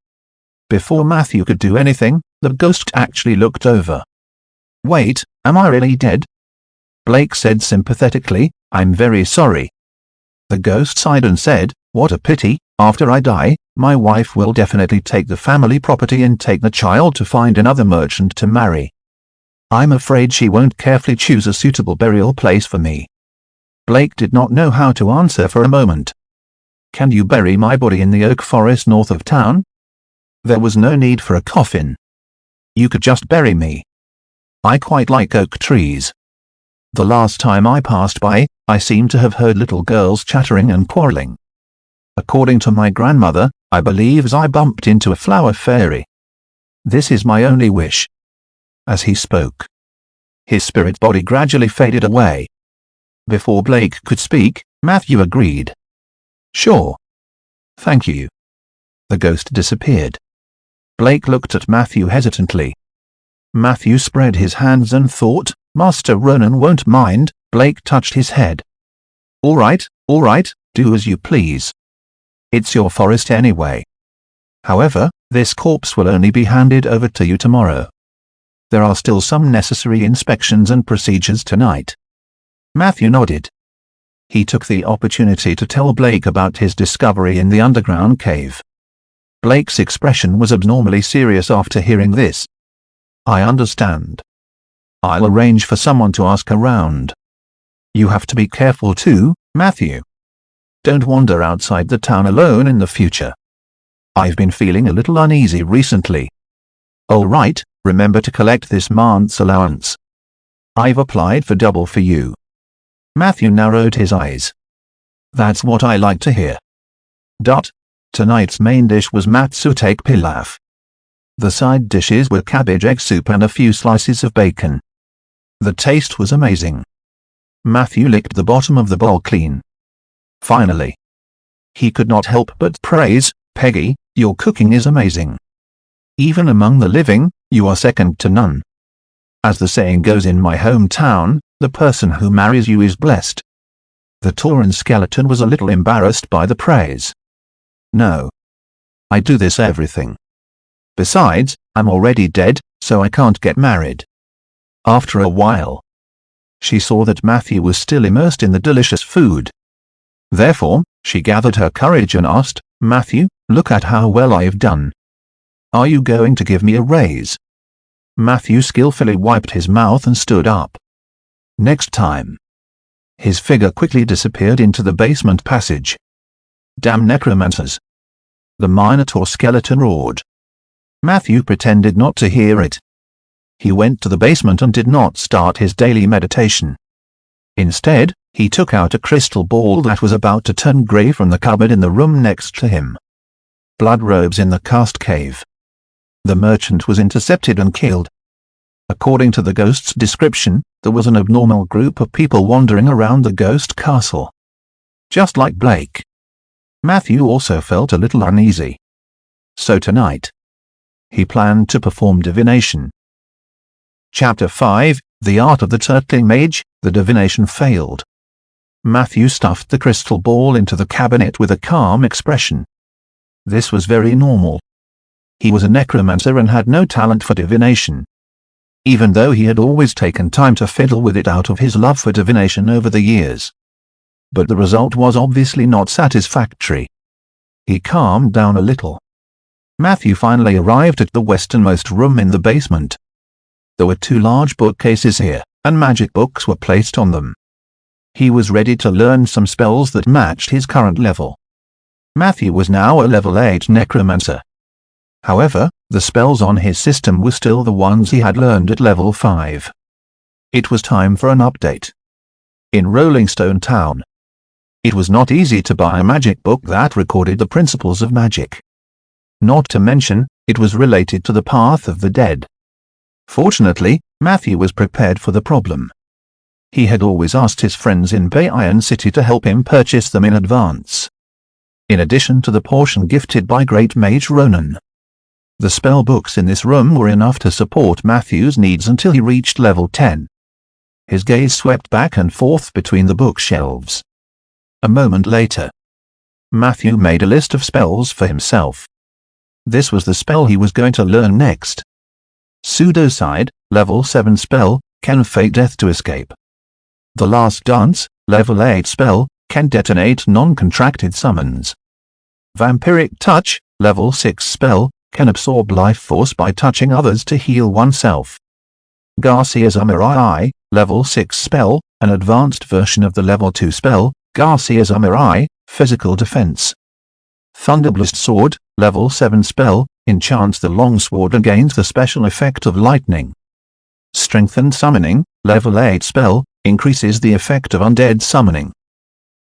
Before Matthew could do anything, the ghost actually looked over. "Wait, am I really dead?" Blake said sympathetically, "I'm very sorry." The ghost sighed and said, "What a pity, after I die, my wife will definitely take the family property and take the child to find another merchant to marry. I'm afraid she won't carefully choose a suitable burial place for me." Blake did not know how to answer for a moment. Can you bury my body in the oak forest north of town? There was no need for a coffin. You could just bury me. I quite like oak trees. The last time I passed by, I seemed to have heard little girls chattering and quarreling. According to my grandmother, I believe I bumped into a flower fairy. This is my only wish. As he spoke, his spirit body gradually faded away. Before Blake could speak, Matthew agreed. Sure. Thank you. The ghost disappeared. Blake looked at Matthew hesitantly. Matthew spread his hands and thought, Master Ronan won't mind. Blake touched his head. All right, do as you please. It's your forest anyway. However, this corpse will only be handed over to you tomorrow. There are still some necessary inspections and procedures tonight. Matthew nodded. He took the opportunity to tell Blake about his discovery in the underground cave. Blake's expression was abnormally serious after hearing this. I understand. I'll arrange for someone to ask around. You have to be careful too, Matthew. Don't wander outside the town alone in the future. I've been feeling a little uneasy recently. All right, remember to collect this month's allowance. I've applied for double for you. Matthew narrowed his eyes. That's what I like to hear. Tonight's main dish was matsutek pilaf. The side dishes were cabbage egg soup and a few slices of bacon. The taste was amazing. Matthew licked the bottom of the bowl clean. Finally, he could not help but praise, Peggy, your cooking is amazing. Even among the living, you are second to none. As the saying goes in my hometown, the person who marries you is blessed. The Tauran skeleton was a little embarrassed by the praise. No. I do this everything. Besides, I'm already dead, so I can't get married. After a while, she saw that Matthew was still immersed in the delicious food. Therefore, she gathered her courage and asked, Matthew, look at how well I have done. Are you going to give me a raise? Matthew skillfully wiped his mouth and stood up. Next time. His figure quickly disappeared into the basement passage. Damn necromancers! The Minotaur skeleton roared. Matthew pretended not to hear it. He went to the basement and did not start his daily meditation. Instead, he took out a crystal ball that was about to turn grey from the cupboard in the room next to him. Blood robes in the cast cave. The merchant was intercepted and killed. According to the ghost's description, there was an abnormal group of people wandering around the ghost castle. Just like Blake. Matthew also felt a little uneasy. So tonight, he planned to perform divination. Chapter 5, The Art of the Turtling Mage. The divination failed. Matthew stuffed the crystal ball into the cabinet with a calm expression. This was very normal. He was a necromancer and had no talent for divination. Even though he had always taken time to fiddle with it out of his love for divination over the years. But the result was obviously not satisfactory. He calmed down a little. Matthew finally arrived at the westernmost room in the basement. There were 2 large bookcases here, and magic books were placed on them. He was ready to learn some spells that matched his current level. Matthew was now a level 8 necromancer. However, the spells on his system were still the ones he had learned at level 5. It was time for an update. In Rolling Stone Town, it was not easy to buy a magic book that recorded the principles of magic. Not to mention, it was related to the path of the dead. Fortunately, Matthew was prepared for the problem. He had always asked his friends in Bayon City to help him purchase them in advance. In addition to the portion gifted by Great Mage Ronan. The spell books in this room were enough to support Matthew's needs until he reached level 10. His gaze swept back and forth between the bookshelves. A moment later, Matthew made a list of spells for himself. This was the spell he was going to learn next. Pseudocide, level 7 spell, can fake death to escape. The Last Dance, level 8 spell, can detonate non-contracted summons. Vampiric Touch, level 6 spell, can absorb life force by touching others to heal oneself. Garcia's Eye, level 6 spell, an advanced version of the level 2 spell, Garcia's Samurai, physical defense. Thunderblast Sword, level 7 spell, enchants the longsword and gains the special effect of lightning. Strengthened Summoning, level 8 spell, increases the effect of undead summoning.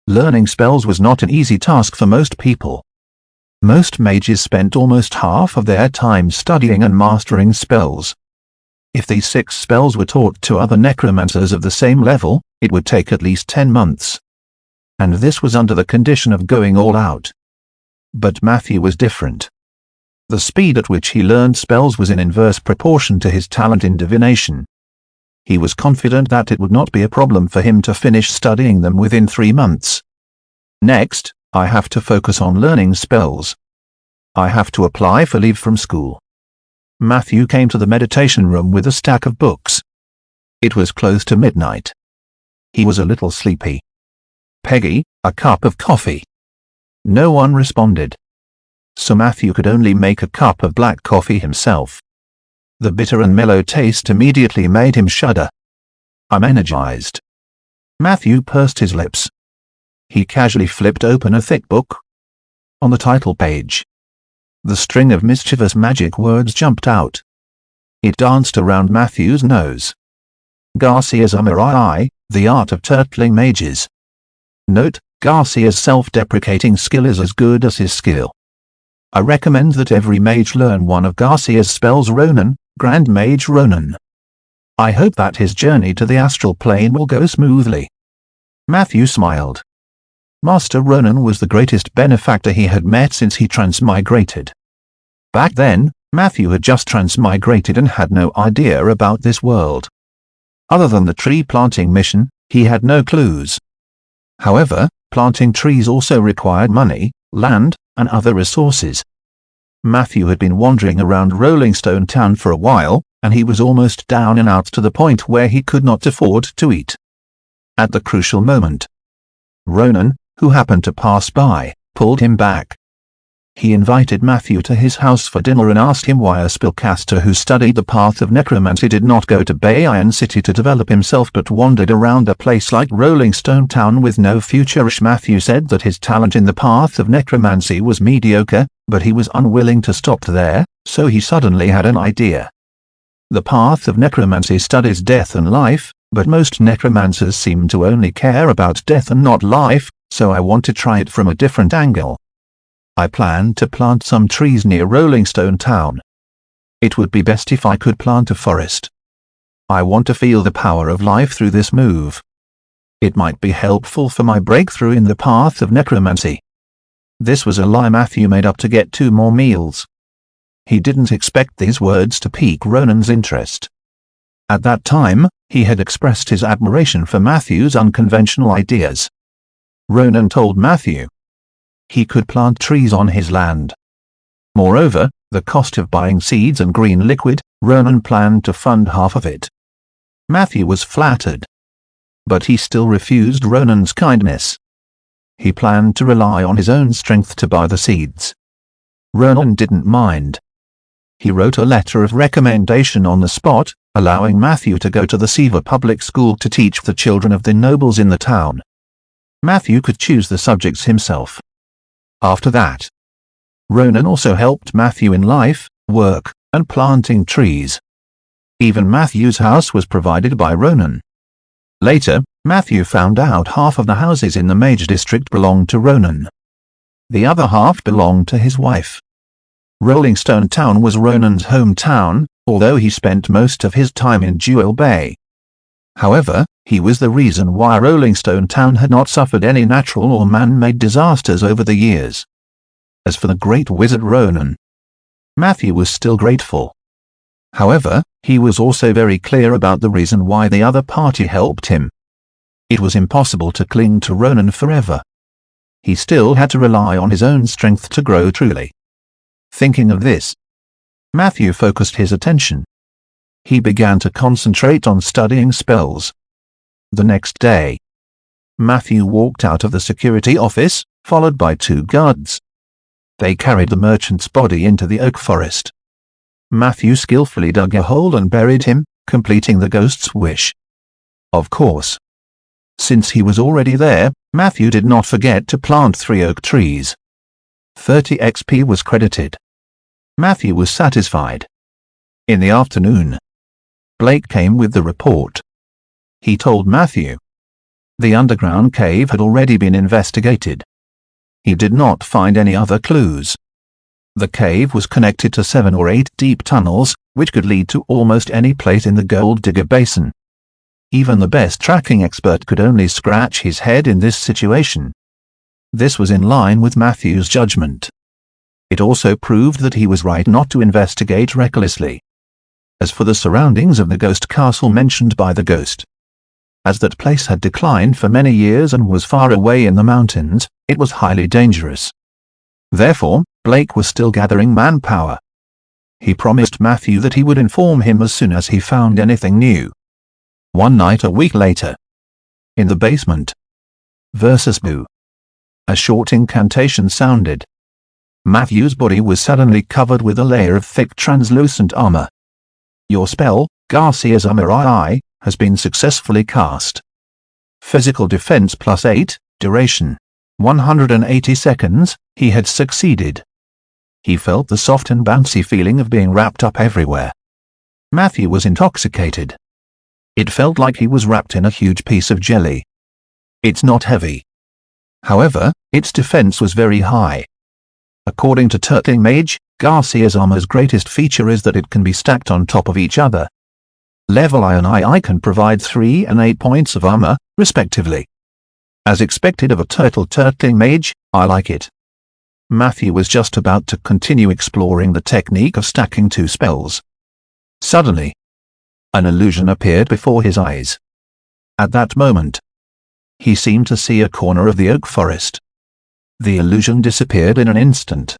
Learning spells was not an easy task for most people. Most mages spent almost half of their time studying and mastering spells. If these 6 spells were taught to other necromancers of the same level, it would take at least 10 months. And this was under the condition of going all out. But Matthew was different. The speed at which he learned spells was in inverse proportion to his talent in divination. He was confident that it would not be a problem for him to finish studying them within 3 months. Next, I have to focus on learning spells. I have to apply for leave from school. Matthew came to the meditation room with a stack of books. It was close to midnight. He was a little sleepy. Peggy, a cup of coffee. No one responded. So Matthew could only make a cup of black coffee himself. The bitter and mellow taste immediately made him shudder. I'm energized. Matthew pursed his lips. He casually flipped open a thick book. On the title page, the string of mischievous magic words jumped out. It danced around Matthew's nose. Garcia's Samurai, the art of turtling mages. Note, Garcia's self-deprecating skill is as good as his skill. I recommend that every mage learn one of Garcia's spells. Ronan, Grand Mage Ronan. I hope that his journey to the astral plane will go smoothly. Matthew smiled. Master Ronan was the greatest benefactor he had met since he transmigrated. Back then, Matthew had just transmigrated and had no idea about this world. Other than the tree planting mission, he had no clues. However, planting trees also required money, land, and other resources. Matthew had been wandering around Rolling Stone Town for a while, and he was almost down and out to the point where he could not afford to eat. At the crucial moment, Ronan, who happened to pass by, pulled him back. He invited Matthew to his house for dinner and asked him why a spellcaster who studied the path of necromancy did not go to Bayan City to develop himself but wandered around a place like Rolling Stone Town with no future. Matthew said that his talent in the path of necromancy was mediocre, but he was unwilling to stop there, so he suddenly had an idea. The path of necromancy studies death and life, but most necromancers seem to only care about death and not life, so I want to try it from a different angle. I plan to plant some trees near Rolling Stone Town. It would be best if I could plant a forest. I want to feel the power of life through this move. It might be helpful for my breakthrough in the path of necromancy. This was a lie Matthew made up to get 2 more meals. He didn't expect these words to pique Ronan's interest. At that time, he had expressed his admiration for Matthew's unconventional ideas. Ronan told Matthew he could plant trees on his land. Moreover, the cost of buying seeds and green liquid, Ronan planned to fund half of it. Matthew was flattered. But he still refused Ronan's kindness. He planned to rely on his own strength to buy the seeds. Ronan didn't mind. He wrote a letter of recommendation on the spot, allowing Matthew to go to the Siva public school to teach the children of the nobles in the town. Matthew could choose the subjects himself. After that, Ronan also helped Matthew in life, work, and planting trees. Even Matthew's house was provided by Ronan. Later, Matthew found out half of the houses in the Mage district belonged to Ronan. The other half belonged to his wife. Rolling Stone Town was Ronan's hometown, although he spent most of his time in Jewel Bay. However, he was the reason why Rolling Stone Town had not suffered any natural or man-made disasters over the years. As for the great wizard Ronan, Matthew was still grateful. However, he was also very clear about the reason why the other party helped him. It was impossible to cling to Ronan forever. He still had to rely on his own strength to grow truly. Thinking of this, Matthew focused his attention. He began to concentrate on studying spells. The next day, Matthew walked out of the security office, followed by 2 guards. They carried the merchant's body into the oak forest. Matthew skillfully dug a hole and buried him, completing the ghost's wish. Of course, Since he was already there, Matthew did not forget to plant 3 oak trees. 30 XP was credited. Matthew was satisfied. In the afternoon, Blake came with the report. He told Matthew the underground cave had already been investigated. He did not find any other clues. The cave was connected to 7 or 8 deep tunnels, which could lead to almost any place in the Gold Digger Basin. Even the best tracking expert could only scratch his head in this situation. This was in line with Matthew's judgment. It also proved that he was right not to investigate recklessly. As for the surroundings of the ghost castle mentioned by the ghost, as that place had declined for many years and was far away in the mountains, it was highly dangerous. Therefore, Blake was still gathering manpower. He promised Matthew that he would inform him as soon as he found anything new. One night a week later, in the basement, FACEBOKK. A short incantation sounded. Matthew's body was suddenly covered with a layer of thick translucent armor. Your spell, Garcia's Armor II, has been successfully cast. Physical defense +8, duration 180 seconds, he had succeeded. He felt the soft and bouncy feeling of being wrapped up everywhere. Matthew was intoxicated. It felt like he was wrapped in a huge piece of jelly. It's not heavy. However, its defense was very high. According to Turtling Mage, Garcia's armor's greatest feature is that it can be stacked on top of each other. Level I and II can provide 3 and 8 points of armor, respectively. As expected of a Turtling Mage, I like it. Matthew was just about to continue exploring the technique of stacking 2 spells. Suddenly, an illusion appeared before his eyes. At that moment, he seemed to see a corner of the oak forest. The illusion disappeared in an instant.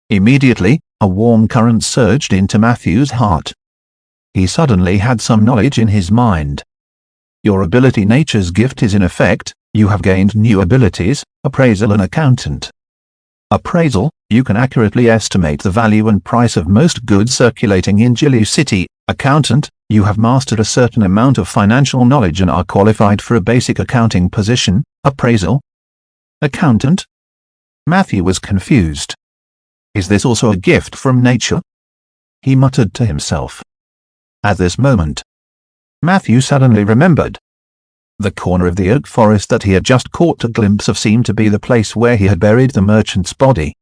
Immediately, a warm current surged into Matthew's heart. He suddenly had some knowledge in his mind. Your ability Nature's Gift is in effect. You have gained new abilities, Appraisal and Accountant. Appraisal, you can accurately estimate the value and price of most goods circulating in Jilly City. Accountant, you have mastered a certain amount of financial knowledge and are qualified for a basic accounting position. Appraisal. Accountant. Matthew was confused. Is this also a gift from nature? He muttered to himself. At this moment, Matthew suddenly remembered. The corner of the oak forest that he had just caught a glimpse of seemed to be the place where he had buried the merchant's body.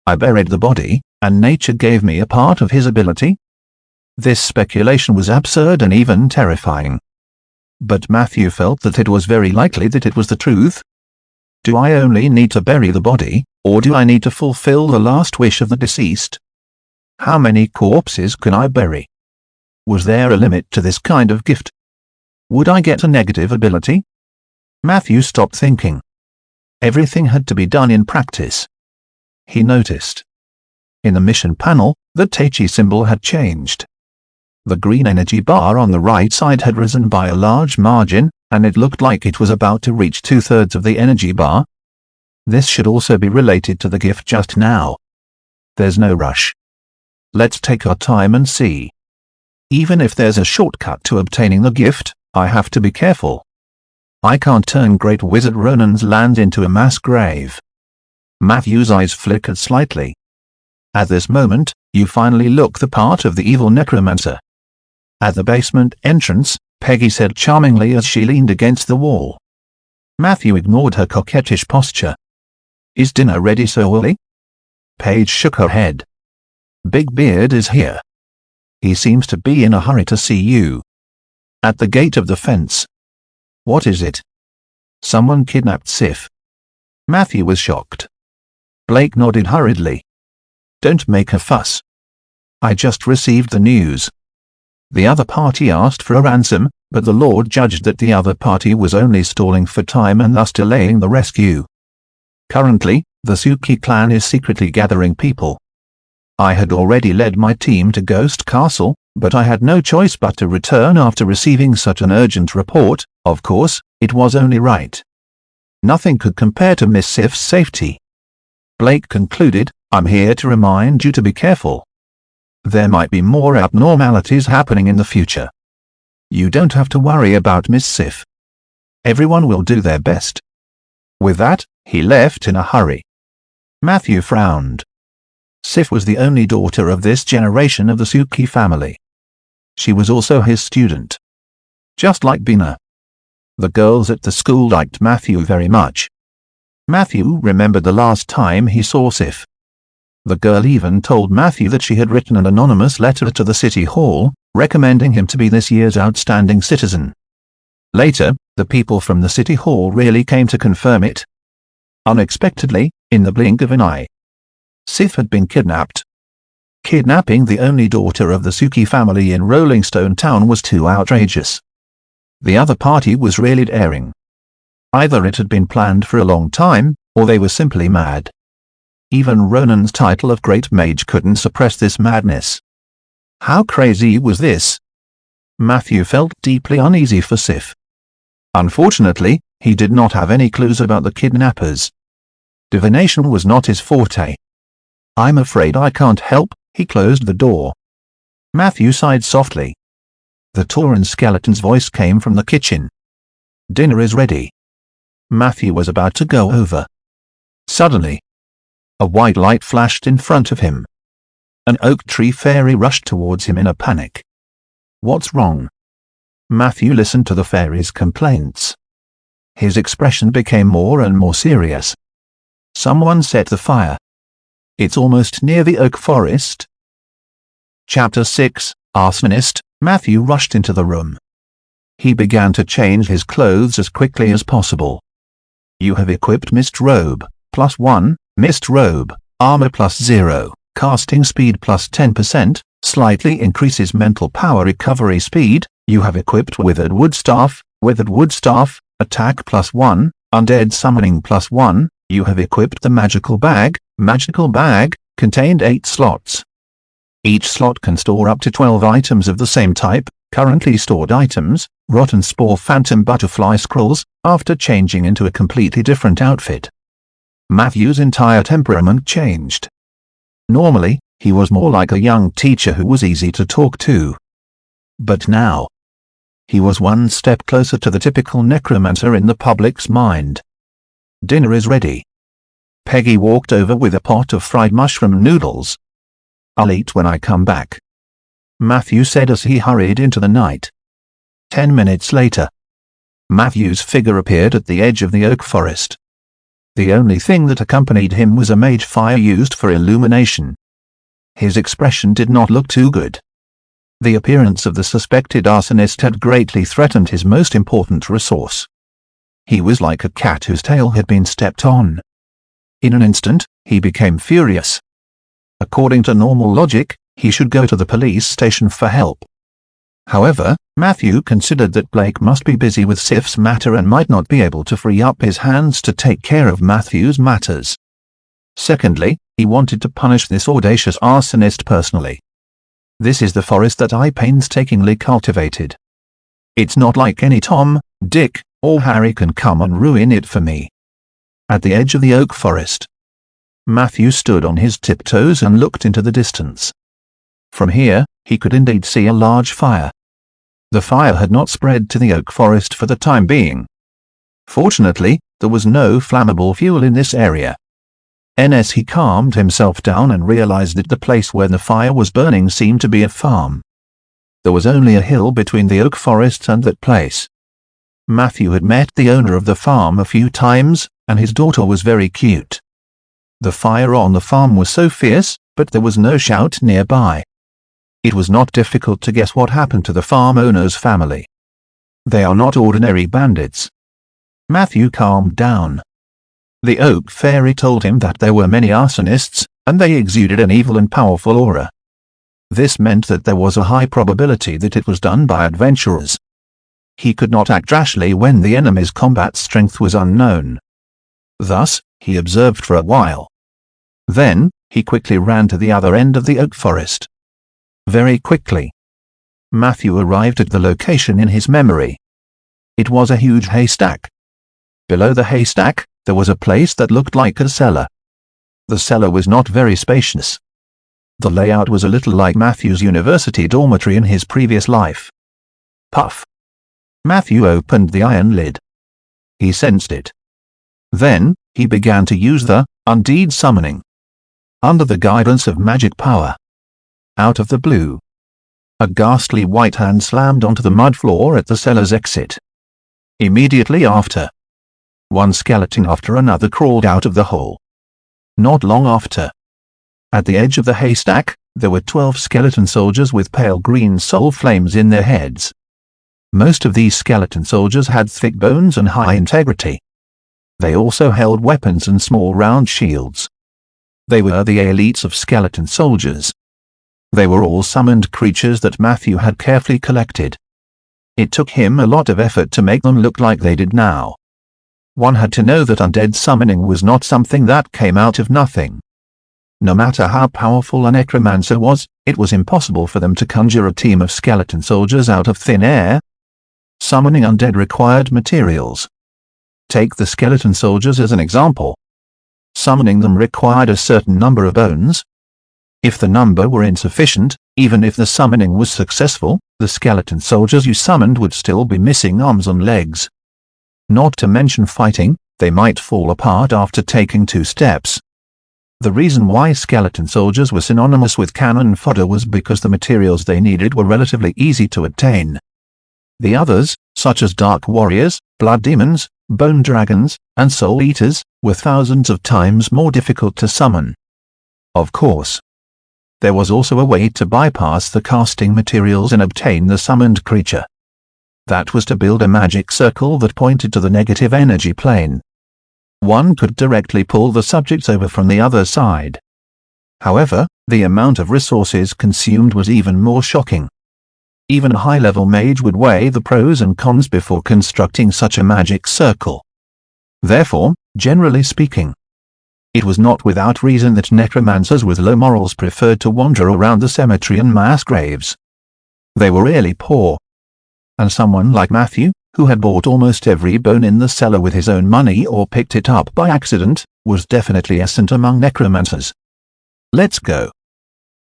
I buried the body, and nature gave me a part of his ability? This speculation was absurd and even terrifying. But Matthew felt that it was very likely that it was the truth. Do I only need to bury the body, or do I need to fulfill the last wish of the deceased? How many corpses can I bury? Was there a limit to this kind of gift? Would I get a negative ability? Matthew stopped thinking. Everything had to be done in practice. He noticed. In the mission panel, the Taichi symbol had changed. The green energy bar on the right side had risen by a large margin, and it looked like it was about to reach 2/3 of the energy bar. This should also be related to the gift just now. There's no rush. Let's take our time and see. Even if there's a shortcut to obtaining the gift, I have to be careful. I can't turn Great Wizard Ronan's land into a mass grave. Matthew's eyes flickered slightly. At this moment, you finally look the part of the evil Necromancer. At the basement entrance, Peggy said charmingly as she leaned against the wall. Matthew ignored her coquettish posture. Is dinner ready so early? Paige shook her head. Big Beard is here. He seems to be in a hurry to see you. At the gate of the fence. What is it? Someone kidnapped Sif. Matthew was shocked. Blake nodded hurriedly. Don't make a fuss. I just received the news. The other party asked for a ransom, but the Lord judged that the other party was only stalling for time and thus delaying the rescue. Currently, the Suki clan is secretly gathering people. I had already led my team to Ghost Castle, but I had no choice but to return after receiving such an urgent report. Of course, it was only right. Nothing could compare to Miss Sif's safety. Blake concluded, I'm here to remind you to be careful. There might be more abnormalities happening in the future. You don't have to worry about Miss Sif. Everyone will do their best." With that, he left in a hurry. Matthew frowned. Sif was the only daughter of this generation of the Suki family. She was also his student. Just like Bina. The girls at the school liked Matthew very much. Matthew remembered the last time he saw Sif. The girl even told Matthew that she had written an anonymous letter to the city hall, recommending him to be this year's outstanding citizen. Later, the people from the city hall really came to confirm it. Unexpectedly, in the blink of an eye, Sif had been kidnapped. Kidnapping the only daughter of the Suki family in Rolling Stone Town was too outrageous. The other party was really daring. Either it had been planned for a long time, or they were simply mad. Even Ronan's title of Great Mage couldn't suppress this madness. How crazy was this? Matthew felt deeply uneasy for Sif. Unfortunately, he did not have any clues about the kidnappers. Divination was not his forte. "I'm afraid I can't help," he closed the door. Matthew sighed softly. The Tauren skeleton's voice came from the kitchen. "Dinner is ready." Matthew was about to go over. Suddenly, a white light flashed in front of him. An oak tree fairy rushed towards him in a panic. "What's wrong?" Matthew listened to the fairy's complaints. His expression became more and more serious. "Someone set the fire. It's almost near the oak forest." Chapter 6, Arsonist. Matthew rushed into the room. He began to change his clothes as quickly as possible. "You have equipped Mist Robe, +1, Mist Robe, Armor +0, Casting Speed +10%, slightly increases mental power recovery speed. You have equipped Withered Woodstaff, Attack +1, Undead Summoning +1, you have equipped the Magical Bag, contained 8 slots. Each slot can store up to 12 items of the same type, currently stored items, Rotten Spore Phantom Butterfly Scrolls, after changing into a completely different outfit. Matthew's entire temperament changed. Normally, he was more like a young teacher who was easy to talk to. But now, he was one step closer to the typical necromancer in the public's mind. "Dinner is ready." Peggy walked over with a pot of fried mushroom noodles. "I'll eat when I come back," Matthew said as he hurried into the night. 10 minutes later, Matthew's figure appeared at the edge of the oak forest. The only thing that accompanied him was a mage fire used for illumination. His expression did not look too good. The appearance of the suspected arsonist had greatly threatened his most important resource. He was like a cat whose tail had been stepped on. In an instant, he became furious. According to normal logic, he should go to the police station for help. However, Matthew considered that Blake must be busy with Sif's matter and might not be able to free up his hands to take care of Matthew's matters. Secondly, he wanted to punish this audacious arsonist personally. This is the forest that I painstakingly cultivated. It's not like any Tom, Dick, or Harry can come and ruin it for me. At the edge of the oak forest, Matthew stood on his tiptoes and looked into the distance. From here, he could indeed see a large fire. The fire had not spread to the oak forest for the time being. Fortunately, there was no flammable fuel in this area. He calmed himself down and realized that the place where the fire was burning seemed to be a farm. There was only a hill between the oak forest and that place. Matthew had met the owner of the farm a few times, and his daughter was very cute. The fire on the farm was so fierce, but there was no shout nearby. It was not difficult to guess what happened to the farm owner's family. They are not ordinary bandits. Matthew calmed down. The oak fairy told him that there were many arsonists, and they exuded an evil and powerful aura. This meant that there was a high probability that it was done by adventurers. He could not act rashly when the enemy's combat strength was unknown. Thus, he observed for a while. Then, he quickly ran to the other end of the oak forest. Very quickly, Matthew arrived at the location in his memory. It was a huge haystack. Below the haystack, there was a place that looked like a cellar. The cellar was not very spacious. The layout was a little like Matthew's university dormitory in his previous life. Puff! Matthew opened the iron lid. He sensed it. Then, he began to use the undead summoning. Under the guidance of magic power. Out of the blue, a ghastly white hand slammed onto the mud floor at the cellar's exit. Immediately after, one skeleton after another crawled out of the hole. Not long after, at the edge of the haystack, there were 12 skeleton soldiers with pale green soul flames in their heads. Most of these skeleton soldiers had thick bones and high integrity. They also held weapons and small round shields. They were the elites of skeleton soldiers. They were all summoned creatures that Matthew had carefully collected. It took him a lot of effort to make them look like they did now. One had to know that undead summoning was not something that came out of nothing. No matter how powerful a necromancer was, it was impossible for them to conjure a team of skeleton soldiers out of thin air. Summoning undead required materials. Take the skeleton soldiers as an example. Summoning them required a certain number of bones. If the number were insufficient, even if the summoning was successful, the skeleton soldiers you summoned would still be missing arms and legs. Not to mention fighting, they might fall apart after taking 2 steps. The reason why skeleton soldiers were synonymous with cannon fodder was because the materials they needed were relatively easy to obtain. The others, such as dark warriors, blood demons, bone dragons, and soul eaters, were thousands of times more difficult to summon. Of course, there was also a way to bypass the casting materials and obtain the summoned creature. That was to build a magic circle that pointed to the negative energy plane. One could directly pull the subjects over from the other side. However, the amount of resources consumed was even more shocking. Even a high-level mage would weigh the pros and cons before constructing such a magic circle. Therefore, generally speaking, it was not without reason that necromancers with low morals preferred to wander around the cemetery and mass graves. They were really poor. And someone like Matthew, who had bought almost every bone in the cellar with his own money or picked it up by accident, was definitely a saint among necromancers. "Let's go,"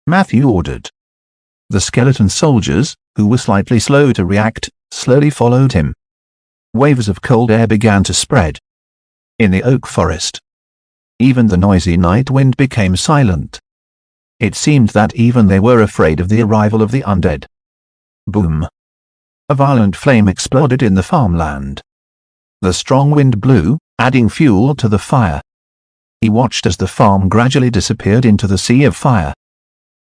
Matthew ordered. The skeleton soldiers, who were slightly slow to react, slowly followed him. Waves of cold air began to spread. In the oak forest, even the noisy night wind became silent. It seemed that even they were afraid of the arrival of the undead. Boom! A violent flame exploded in the farmland. The strong wind blew, adding fuel to the fire. He watched as the farm gradually disappeared into the sea of fire.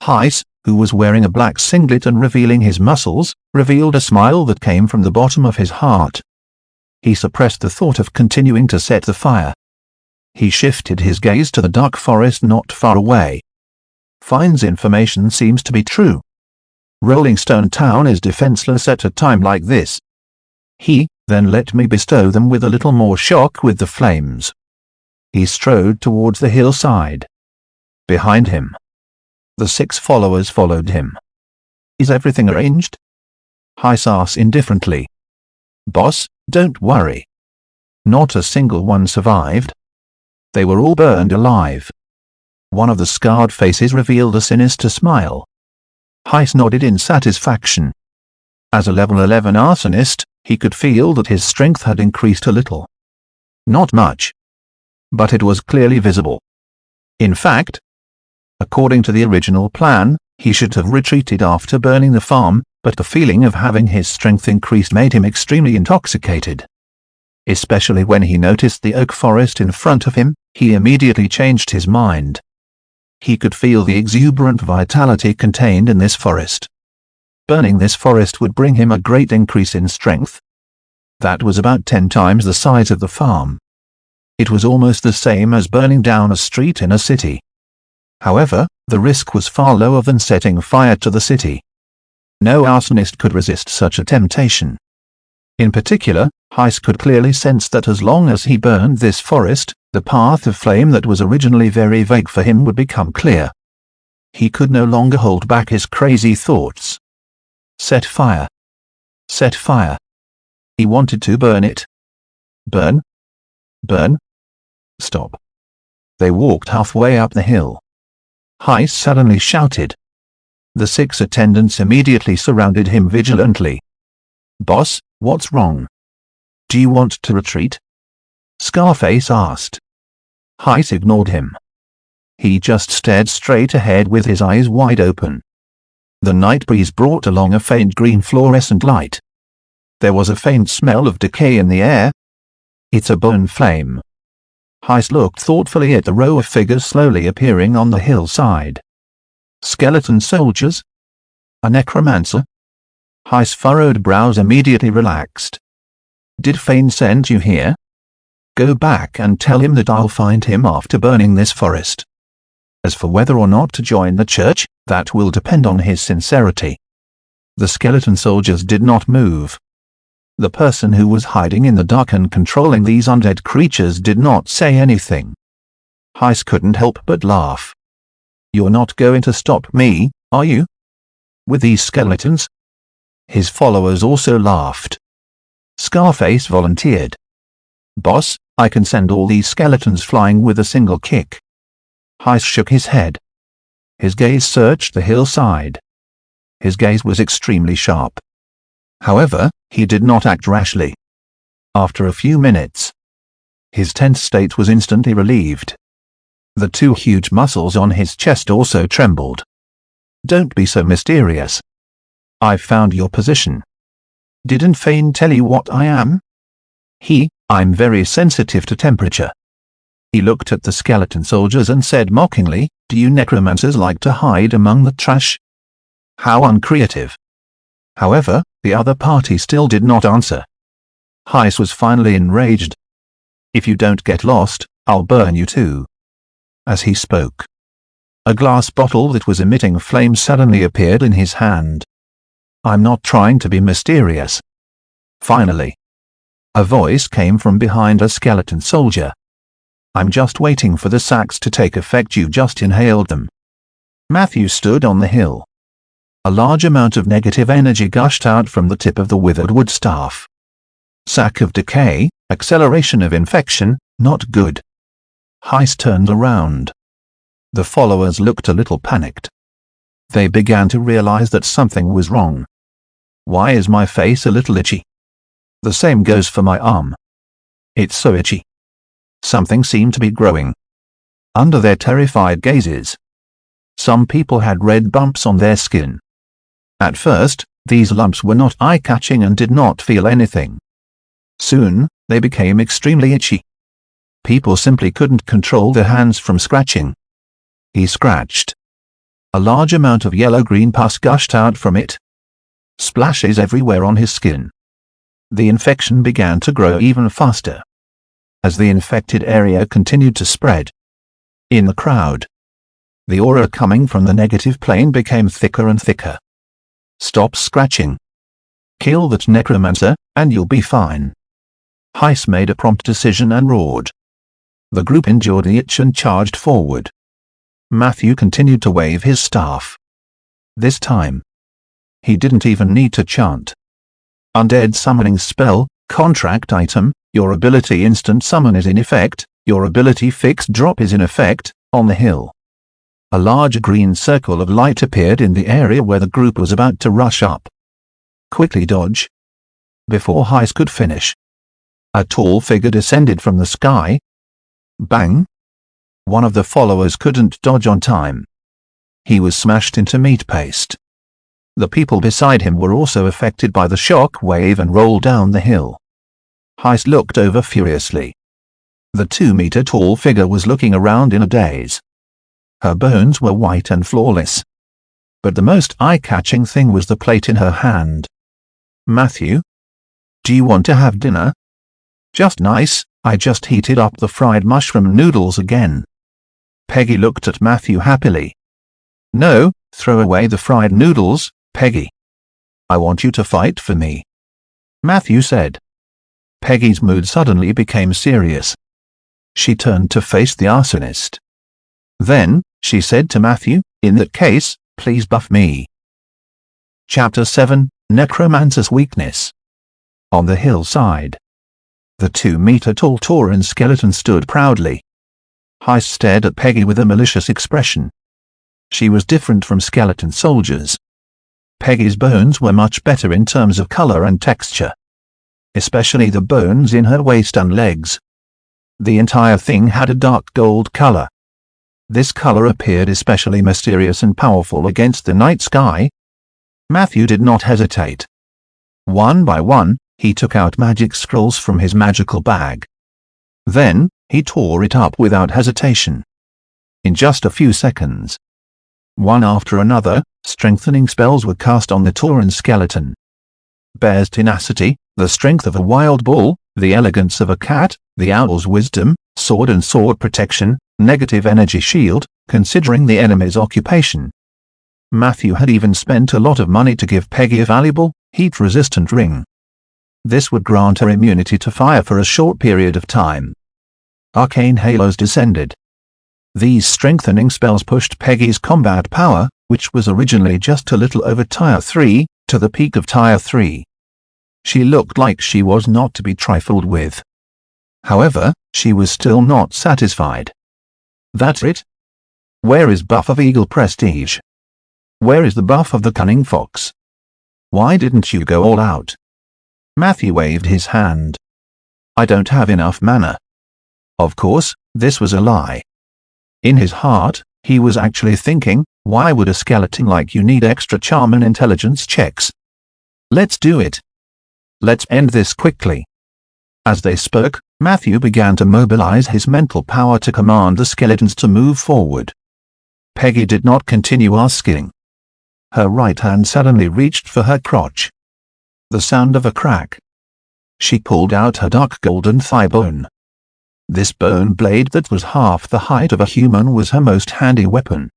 Heiss, who was wearing a black singlet and revealing his muscles, revealed a smile that came from the bottom of his heart. He suppressed the thought of continuing to set the fire. He shifted his gaze to the dark forest not far away. Fine's information seems to be true. Rolling Stone Town is defenseless at a time like this. Then let me bestow them with a little more shock with the flames. He strode towards the hillside. Behind him, the 6 followers followed him. "Is everything arranged?" Heiss asked indifferently. "Boss, don't worry. Not a single one survived. They were all burned alive." One of the scarred faces revealed a sinister smile. Heiss nodded in satisfaction. As a level 11 arsonist, he could feel that his strength had increased a little. Not much, but it was clearly visible. In fact, according to the original plan, he should have retreated after burning the farm, but the feeling of having his strength increased made him extremely intoxicated. Especially when he noticed the oak forest in front of him, he immediately changed his mind. He could feel the exuberant vitality contained in this forest. Burning this forest would bring him a great increase in strength. That was about 10 times the size of the farm. It was almost the same as burning down a street in a city. However, the risk was far lower than setting fire to the city. No arsonist could resist such a temptation. In particular, Heiss could clearly sense that as long as he burned this forest, the path of flame that was originally very vague for him would become clear. He could no longer hold back his crazy thoughts. Set fire. Set fire. He wanted to burn it. Burn. Burn. Stop. They walked halfway up the hill. Heiss suddenly shouted. The 6 attendants immediately surrounded him vigilantly. "Boss, what's wrong? Do you want to retreat?" Scarface asked. Heiss ignored him. He just stared straight ahead with his eyes wide open. The night breeze brought along a faint green fluorescent light. There was a faint smell of decay in the air. It's a bone flame. Heiss looked thoughtfully at the row of figures slowly appearing on the hillside. Skeleton soldiers? A necromancer? Heiss' furrowed brows immediately relaxed. Did Fane send you here? Go back and tell him that I'll find him after burning this forest. As for whether or not to join the church, that will depend on his sincerity. The skeleton soldiers did not move. The person who was hiding in the dark and controlling these undead creatures did not say anything. Heiss couldn't help but laugh. You're not going to stop me, are you? With these skeletons? His followers also laughed. Scarface volunteered. Boss, I can send all these skeletons flying with a single kick. Heiss shook his head. His gaze searched the hillside. His gaze was extremely sharp. However, he did not act rashly. After a few minutes, his tense state was instantly relieved. The two huge muscles on his chest also trembled. Don't be so mysterious. I've found your position. Didn't Fane tell you what I am? I'm very sensitive to temperature. He looked at the skeleton soldiers and said mockingly, do you necromancers like to hide among the trash? How uncreative. However, the other party still did not answer. Heiss was finally enraged. If you don't get lost, I'll burn you too. As he spoke, a glass bottle that was emitting flame suddenly appeared in his hand. I'm not trying to be mysterious. Finally, a voice came from behind a skeleton soldier. I'm just waiting for the sacks to take effect. You just inhaled them. Matthew stood on the hill. A large amount of negative energy gushed out from the tip of the withered wood staff. Sack of decay, acceleration of infection, not good. Heiss turned around. The followers looked a little panicked. They began to realize that something was wrong. Why is my face a little itchy? The same goes for my arm. It's so itchy. Something seemed to be growing under their terrified gazes. Some people had red bumps on their skin. At first, these lumps were not eye-catching and did not feel anything. Soon, they became extremely itchy. People simply couldn't control their hands from scratching. He scratched. A large amount of yellow-green pus gushed out from it. Splashes everywhere on his skin. The infection began to grow even faster as the infected area continued to spread. In the crowd, the aura coming from the negative plane became thicker and thicker. Stop scratching. Kill that necromancer, and you'll be fine. Heiss made a prompt decision and roared. The group endured the itch and charged forward. Matthew continued to wave his staff. This time, he didn't even need to chant. Undead summoning spell, contract item, your ability instant summon is in effect, your ability fixed drop is in effect, on the hill. A large green circle of light appeared in the area where the group was about to rush up. Quickly dodge. Before Heiss could finish, a tall figure descended from the sky. Bang! One of the followers couldn't dodge on time. He was smashed into meat paste. The people beside him were also affected by the shock wave and rolled down the hill. Heiss looked over furiously. The 2-meter-tall figure was looking around in a daze. Her bones were white and flawless. But the most eye-catching thing was the plate in her hand. Matthew? Do you want to have dinner? Just nice, I just heated up the fried mushroom noodles again. Peggy looked at Matthew happily. No, throw away the fried noodles, Peggy. I want you to fight for me. Matthew said. Peggy's mood suddenly became serious. She turned to face the arsonist. Then, she said to Matthew, in that case, please buff me. Chapter 7, Necromancer's Weakness. On the hillside, the 2-meter-tall Tauran skeleton stood proudly. Heiss stared at Peggy with a malicious expression. She was different from skeleton soldiers. Peggy's bones were much better in terms of color and texture, especially the bones in her waist and legs. The entire thing had a dark gold color. This color appeared especially mysterious and powerful against the night sky. Matthew did not hesitate. One by one, he took out magic scrolls from his magical bag. Then, he tore it up without hesitation. In just a few seconds, one after another, strengthening spells were cast on the Tauren skeleton. Bear's tenacity, the strength of a wild bull, the elegance of a cat, the owl's wisdom, sword and sword protection, negative energy shield, considering the enemy's occupation. Matthew had even spent a lot of money to give Peggy a valuable, heat-resistant ring. This would grant her immunity to fire for a short period of time. Arcane halos descended. These strengthening spells pushed Peggy's combat power, which was originally just a little over Tier 3, to the peak of Tier 3. She looked like she was not to be trifled with. However, she was still not satisfied. That's it? Where is buff of Eagle Prestige? Where is the buff of the Cunning Fox? Why didn't you go all out? Matthew waved his hand. I don't have enough mana. Of course, this was a lie. In his heart, he was actually thinking, why would a skeleton like you need extra charm and intelligence checks? Let's do it. Let's end this quickly. As they spoke, Matthew began to mobilize his mental power to command the skeletons to move forward. Peggy did not continue asking. Her right hand suddenly reached for her crotch. The sound of a crack. She pulled out her dark golden thigh bone. This bone blade that was half the height of a human was her most handy weapon.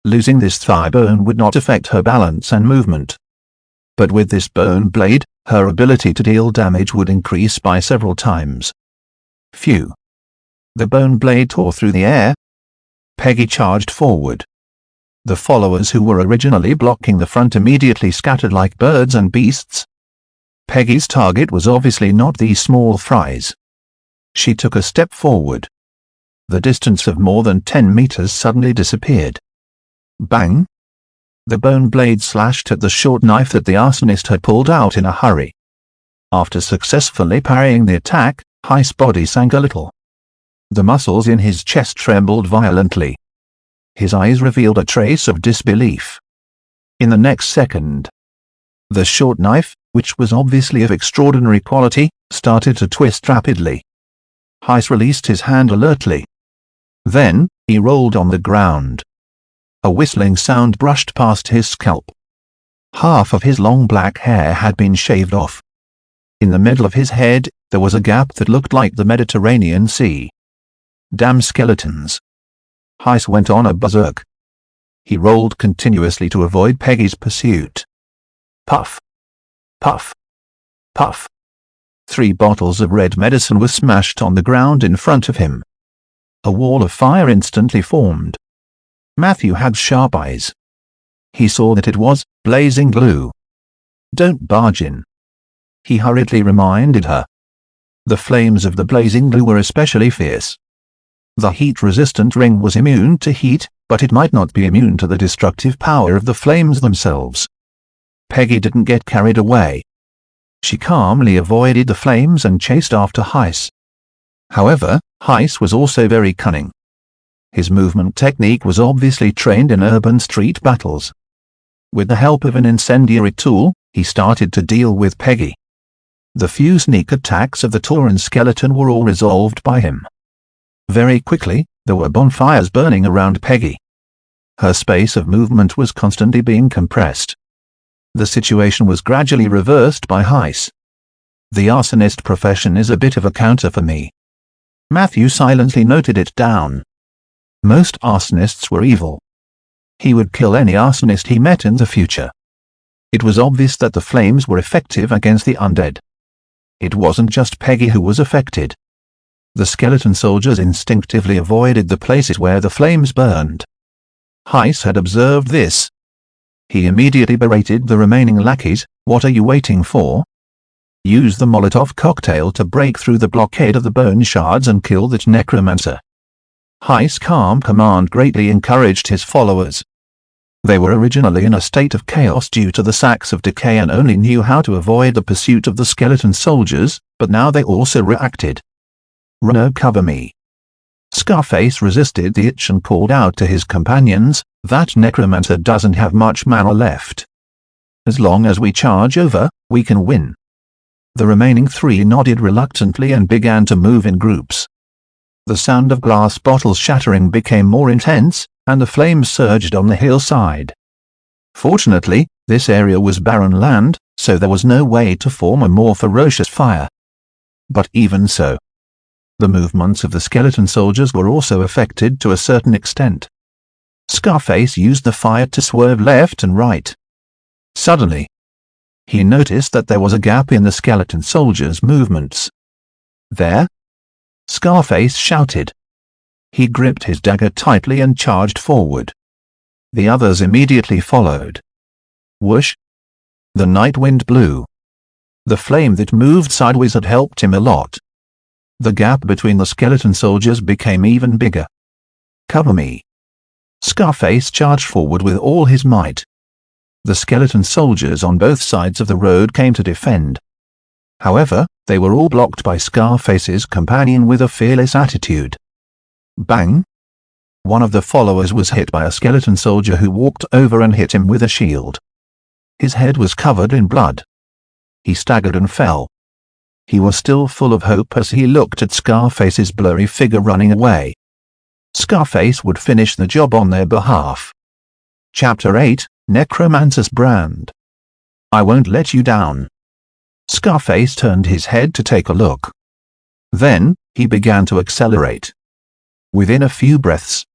Losing this thigh bone would not affect her balance and movement. But with this bone blade, her ability to deal damage would increase by several times. Phew. The bone blade tore through the air. Peggy charged forward. The followers who were originally blocking the front immediately scattered like birds and beasts. Peggy's target was obviously not these small fries. She took a step forward. The distance of more than 10 meters suddenly disappeared. Bang! The bone blade slashed at the short knife that the arsonist had pulled out in a hurry. After successfully parrying the attack, Heist's body sank a little. The muscles in his chest trembled violently. His eyes revealed a trace of disbelief. In the next second, the short knife, which was obviously of extraordinary quality, started to twist rapidly. Heist released his hand alertly. Then, he rolled on the ground. A whistling sound brushed past his scalp. Half of his long black hair had been shaved off. In the middle of his head, there was a gap that looked like the Mediterranean Sea. Damn skeletons. Heist went on a berserk. He rolled continuously to avoid Peggy's pursuit. Puff. Puff. Puff. 3 bottles of red medicine were smashed on the ground in front of him. A wall of fire instantly formed. Matthew had sharp eyes. He saw that it was blazing glue. Don't barge in. He hurriedly reminded her. The flames of the blazing glue were especially fierce. The heat-resistant ring was immune to heat, but it might not be immune to the destructive power of the flames themselves. Peggy didn't get carried away. She calmly avoided the flames and chased after Heist. However, Heist was also very cunning. His movement technique was obviously trained in urban street battles. With the help of an incendiary tool, he started to deal with Peggy. The few sneak attacks of the Tauren skeleton were all resolved by him. Very quickly, there were bonfires burning around Peggy. Her space of movement was constantly being compressed. The situation was gradually reversed by Heist. The arsonist profession is a bit of a counter for me. Matthew silently noted it down. Most arsonists were evil. He would kill any arsonist he met in the future. It was obvious that the flames were effective against the undead. It wasn't just Peggy who was affected. The skeleton soldiers instinctively avoided the places where the flames burned. Heist had observed this. He immediately berated the remaining lackeys. What are you waiting for? Use the Molotov cocktail to break through the blockade of the bone shards and kill that necromancer. Heist's calm command greatly encouraged his followers. They were originally in a state of chaos due to the sacks of decay and only knew how to avoid the pursuit of the skeleton soldiers, but now they also reacted. "Run, cover me." Scarface resisted the itch and called out to his companions, "That necromancer doesn't have much mana left. As long as we charge over, we can win." The remaining three nodded reluctantly and began to move in groups. The sound of glass bottles shattering became more intense, and the flames surged on the hillside. Fortunately, this area was barren land, so there was no way to form a more ferocious fire. But even so, the movements of the skeleton soldiers were also affected to a certain extent. Scarface used the fire to swerve left and right. Suddenly, he noticed that there was a gap in the skeleton soldiers' movements. "There!" Scarface shouted. He gripped his dagger tightly and charged forward. The others immediately followed. Whoosh! The night wind blew. The flame that moved sideways had helped him a lot. The gap between the skeleton soldiers became even bigger. "Cover me!" Scarface charged forward with all his might. The skeleton soldiers on both sides of the road came to defend. However, they were all blocked by Scarface's companion with a fearless attitude. Bang! One of the followers was hit by a skeleton soldier who walked over and hit him with a shield. His head was covered in blood. He staggered and fell. He was still full of hope as he looked at Scarface's blurry figure running away. Scarface would finish the job on their behalf. Chapter 8, Necromancer's Brand. "I won't let you down." Scarface turned his head to take a look. Then, he began to accelerate. Within a few breaths,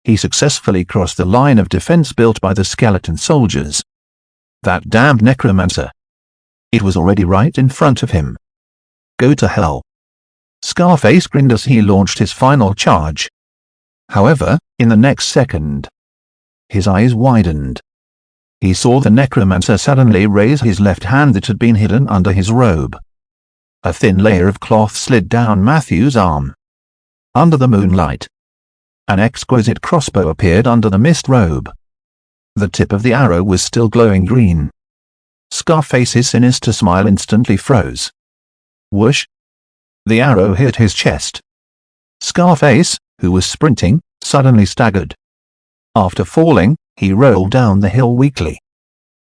he successfully crossed the line of defense built by the skeleton soldiers. That damned necromancer! It was already right in front of him. Go to hell! Scarface grinned as he launched his final charge. However, in the next second, his eyes widened. He saw the necromancer suddenly raise his left hand that had been hidden under his robe. A thin layer of cloth slid down Matthew's arm. Under the moonlight, an exquisite crossbow appeared under the mist robe. The tip of the arrow was still glowing green. Scarface's sinister smile instantly froze. Whoosh! The arrow hit his chest. Scarface, who was sprinting, suddenly staggered. After falling, he rolled down the hill weakly.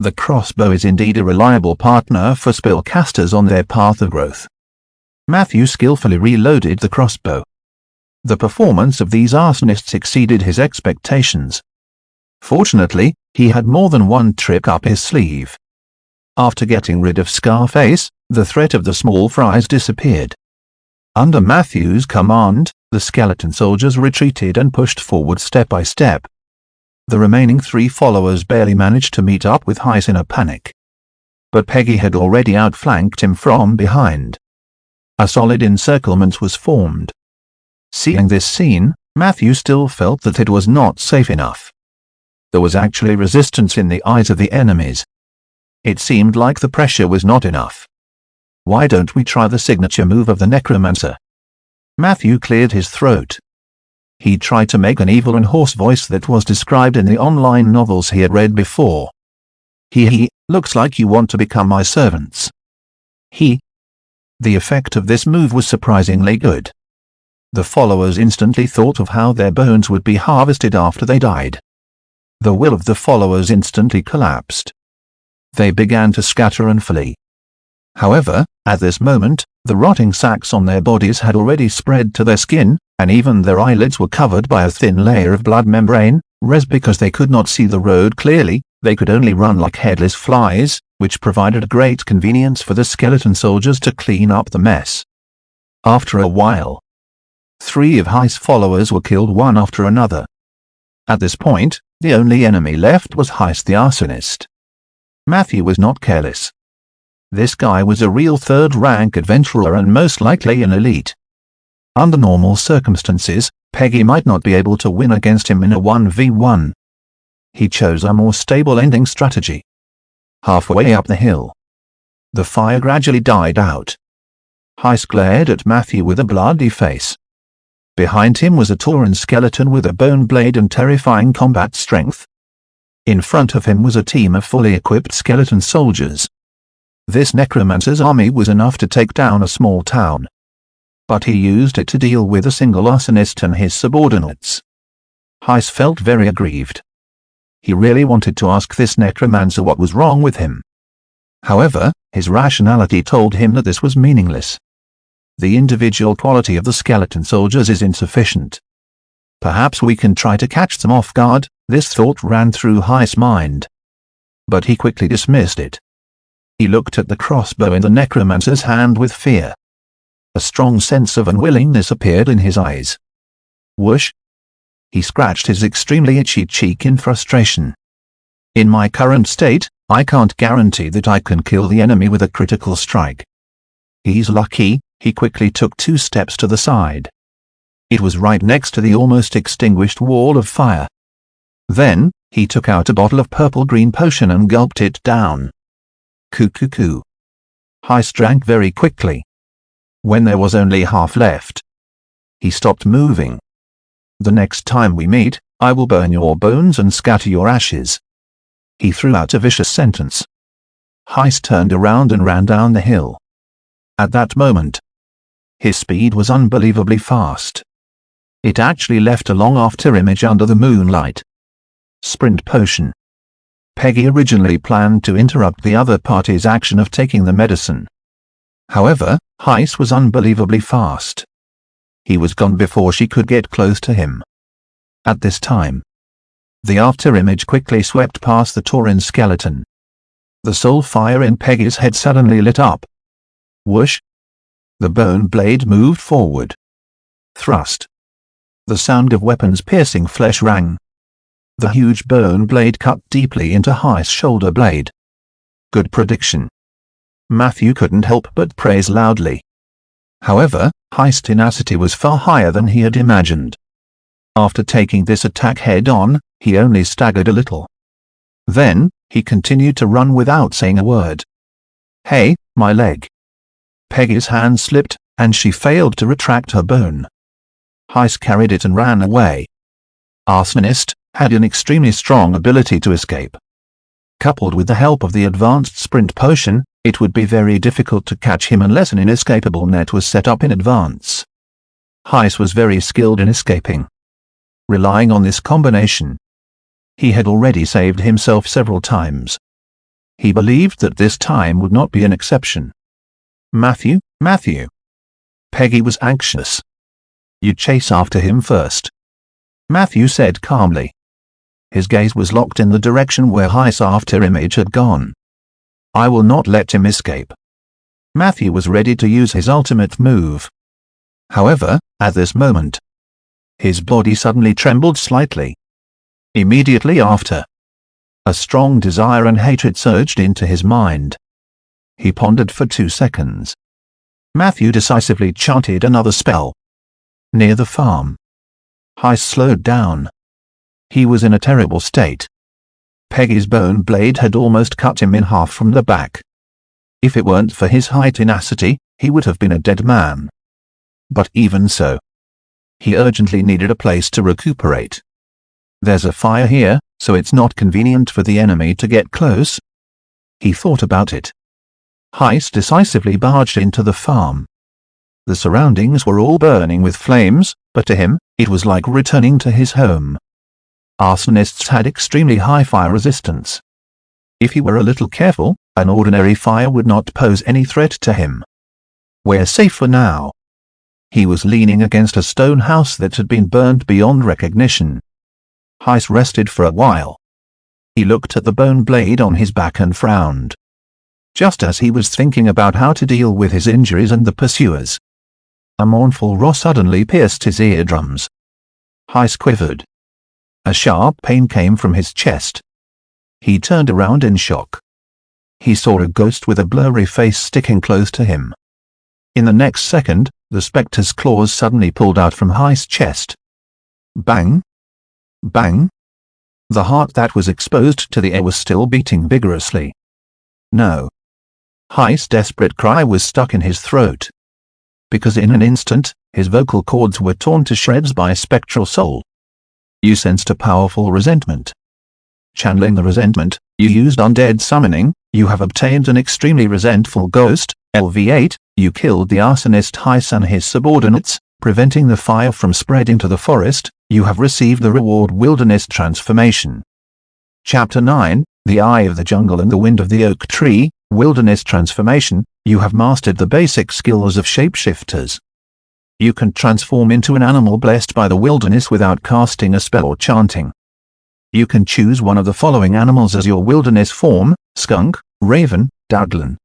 The crossbow is indeed a reliable partner for spellcasters on their path of growth. Matthew skillfully reloaded the crossbow. The performance of these arsonists exceeded his expectations. Fortunately, he had more than one trick up his sleeve. After getting rid of Scarface, the threat of the small fries disappeared. Under Matthew's command, the skeleton soldiers retreated and pushed forward step by step. The remaining three followers barely managed to meet up with Heis in a panic. But Peggy had already outflanked him from behind. A solid encirclement was formed. Seeing this scene, Matthew still felt that it was not safe enough. There was actually resistance in the eyes of the enemies. It seemed like the pressure was not enough. "Why don't we try the signature move of the Necromancer?" Matthew cleared his throat. He tried to make an evil and hoarse voice that was described in the online novels he had read before. He, looks like you want to become my servants." The effect of this move was surprisingly good. The followers instantly thought of how their bones would be harvested after they died. The will of the followers instantly collapsed. They began to scatter and flee. However, at this moment, the rotting sacs on their bodies had already spread to their skin, and even their eyelids were covered by a thin layer of blood membrane, because they could not see the road clearly, they could only run like headless flies, which provided a great convenience for the skeleton soldiers to clean up the mess. After a while, 3 of Heis' followers were killed one after another. At this point, the only enemy left was Heis the arsonist. Matthew was not careless. This guy was a real third-rank adventurer and most likely an elite. Under normal circumstances, Peggy might not be able to win against him in a 1v1. He chose a more stable ending strategy. Halfway up the hill, the fire gradually died out. Heis glared at Matthew with a bloody face. Behind him was a tauren skeleton with a bone blade and terrifying combat strength. In front of him was a team of fully equipped skeleton soldiers. This necromancer's army was enough to take down a small town. but he used it to deal with a single arsonist and his subordinates. Heist felt very aggrieved. He really wanted to ask this necromancer what was wrong with him. However, his rationality told him that this was meaningless. The individual quality of the skeleton soldiers is insufficient. Perhaps we can try to catch them off guard, this thought ran through Heist's mind. But he quickly dismissed it. He looked at the crossbow in the necromancer's hand with fear. A strong sense of unwillingness appeared in his eyes. Whoosh! He scratched his extremely itchy cheek in frustration. In my current state, I can't guarantee that I can kill the enemy with a critical strike. He's lucky. He quickly took 2 steps to the side. It was right next to the almost extinguished wall of fire. Then, he took out a bottle of purple-green potion and gulped it down. Coo. Heist drank very quickly. When there was only half left, he stopped moving. The next time we meet, I will burn your bones and scatter your ashes. He threw out a vicious sentence. Heist turned around and ran down the hill. At that moment, his speed was unbelievably fast. It actually left a long afterimage under the moonlight. Sprint potion. Peggy originally planned to interrupt the other party's action of taking the medicine. However, Heist was unbelievably fast. He was gone before she could get close to him. At this time, the afterimage quickly swept past the Tauren skeleton. The soul fire in Peggy's head suddenly lit up. Whoosh! The bone blade moved forward. Thrust. The sound of weapons piercing flesh rang. The huge bone blade cut deeply into Heist's shoulder blade. Good prediction. Matthew couldn't help but praise loudly. However, Heist's tenacity was far higher than he had imagined. After taking this attack head-on, he only staggered a little. Then, he continued to run without saying a word. Hey, my leg. Peggy's hand slipped, and she failed to retract her bone. Heist carried it and ran away. Arsonist had an extremely strong ability to escape. Coupled with the help of the advanced sprint potion, it would be very difficult to catch him unless an inescapable net was set up in advance. Heist was very skilled in escaping. Relying on this combination, he had already saved himself several times. He believed that this time would not be an exception. Matthew. Peggy was anxious. You chase after him first, Matthew said calmly. His gaze was locked in the direction where Heist's afterimage had gone. I will not let him escape. Matthew was ready to use his ultimate move. However, at this moment, his body suddenly trembled slightly. Immediately after, a strong desire and hatred surged into his mind. He pondered for 2 seconds. Matthew decisively chanted another spell. Near the farm, Heist slowed down. He was in a terrible state. Peggy's bone blade had almost cut him in half from the back. If it weren't for his high tenacity, he would have been a dead man. But even so, he urgently needed a place to recuperate. There's a fire here, so it's not convenient for the enemy to get close. He thought about it. Heist decisively barged into the farm. The surroundings were all burning with flames, but to him, it was like returning to his home. Arsonists had extremely high fire resistance. If he were a little careful, an ordinary fire would not pose any threat to him. We're safe for now. He was leaning against a stone house that had been burned beyond recognition. Heist rested for a while. He looked at the bone blade on his back and frowned. Just as he was thinking about how to deal with his injuries and the pursuers, a mournful roar suddenly pierced his eardrums. Heist quivered. A sharp pain came from his chest. He turned around in shock. He saw a ghost with a blurry face sticking close to him. In the next second, the spectre's claws suddenly pulled out from Heist's chest. Bang! Bang! The heart that was exposed to the air was still beating vigorously. No! Heist's desperate cry was stuck in his throat. Because in an instant, his vocal cords were torn to shreds by a spectral soul. You sensed a powerful resentment. Channeling the resentment, you used undead summoning. You have obtained an extremely resentful ghost, LV8, you killed the arsonist Heiss and his subordinates, preventing the fire from spreading to the forest. You have received the reward Wilderness Transformation. Chapter 9, The Eye of the Jungle and the Wind of the Oak Tree, Wilderness Transformation. You have mastered the basic skills of shapeshifters. You can transform into an animal blessed by the wilderness without casting a spell or chanting. You can choose one of the following animals as your wilderness form: skunk, raven, dowdlin.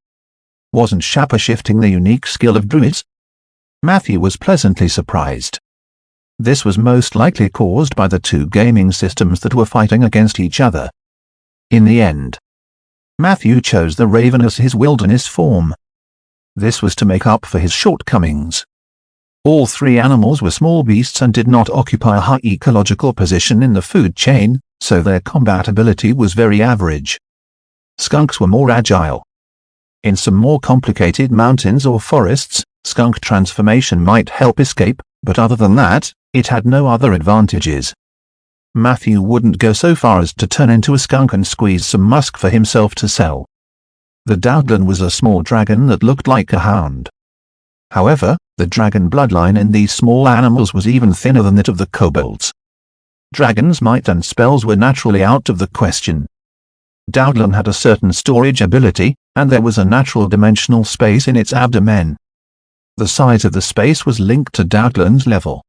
Wasn't shapeshifting the unique skill of druids? Matthew was pleasantly surprised. This was most likely caused by the two gaming systems that were fighting against each other. In the end, Matthew chose the raven as his wilderness form. This was to make up for his shortcomings. All three animals were small beasts and did not occupy a high ecological position in the food chain, so their combat ability was very average. Skunks were more agile. In some more complicated mountains or forests, skunk transformation might help escape, but other than that, it had no other advantages. Matthew wouldn't go so far as to turn into a skunk and squeeze some musk for himself to sell. The dowdlin was a small dragon that looked like a hound. However, the dragon bloodline in these small animals was even thinner than that of the kobolds. Dragon's might and spells were naturally out of the question. Dowdlin had a certain storage ability, and there was a natural dimensional space in its abdomen. The size of the space was linked to Dowdlin's level.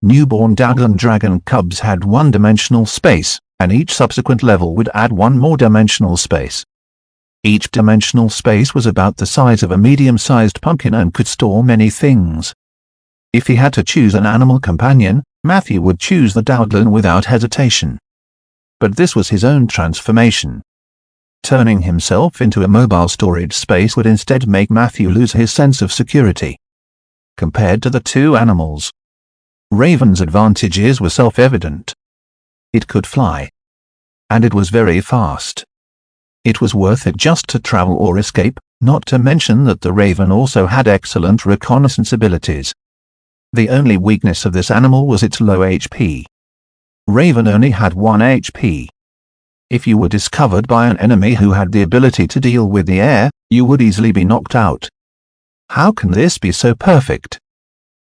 Newborn Dowdlin dragon cubs had one-dimensional space, and each subsequent level would add one more dimensional space. Each dimensional space was about the size of a medium-sized pumpkin and could store many things. If he had to choose an animal companion, Matthew would choose the dowdlin without hesitation. But this was his own transformation. Turning himself into a mobile storage space would instead make Matthew lose his sense of security. Compared to the two animals, Raven's advantages were self-evident. It could fly. And it was very fast. It was worth it just to travel or escape, not to mention that the raven also had excellent reconnaissance abilities. The only weakness of this animal was its low HP. Raven only had 1 HP. If you were discovered by an enemy who had the ability to deal with the air, you would easily be knocked out. How can this be so perfect?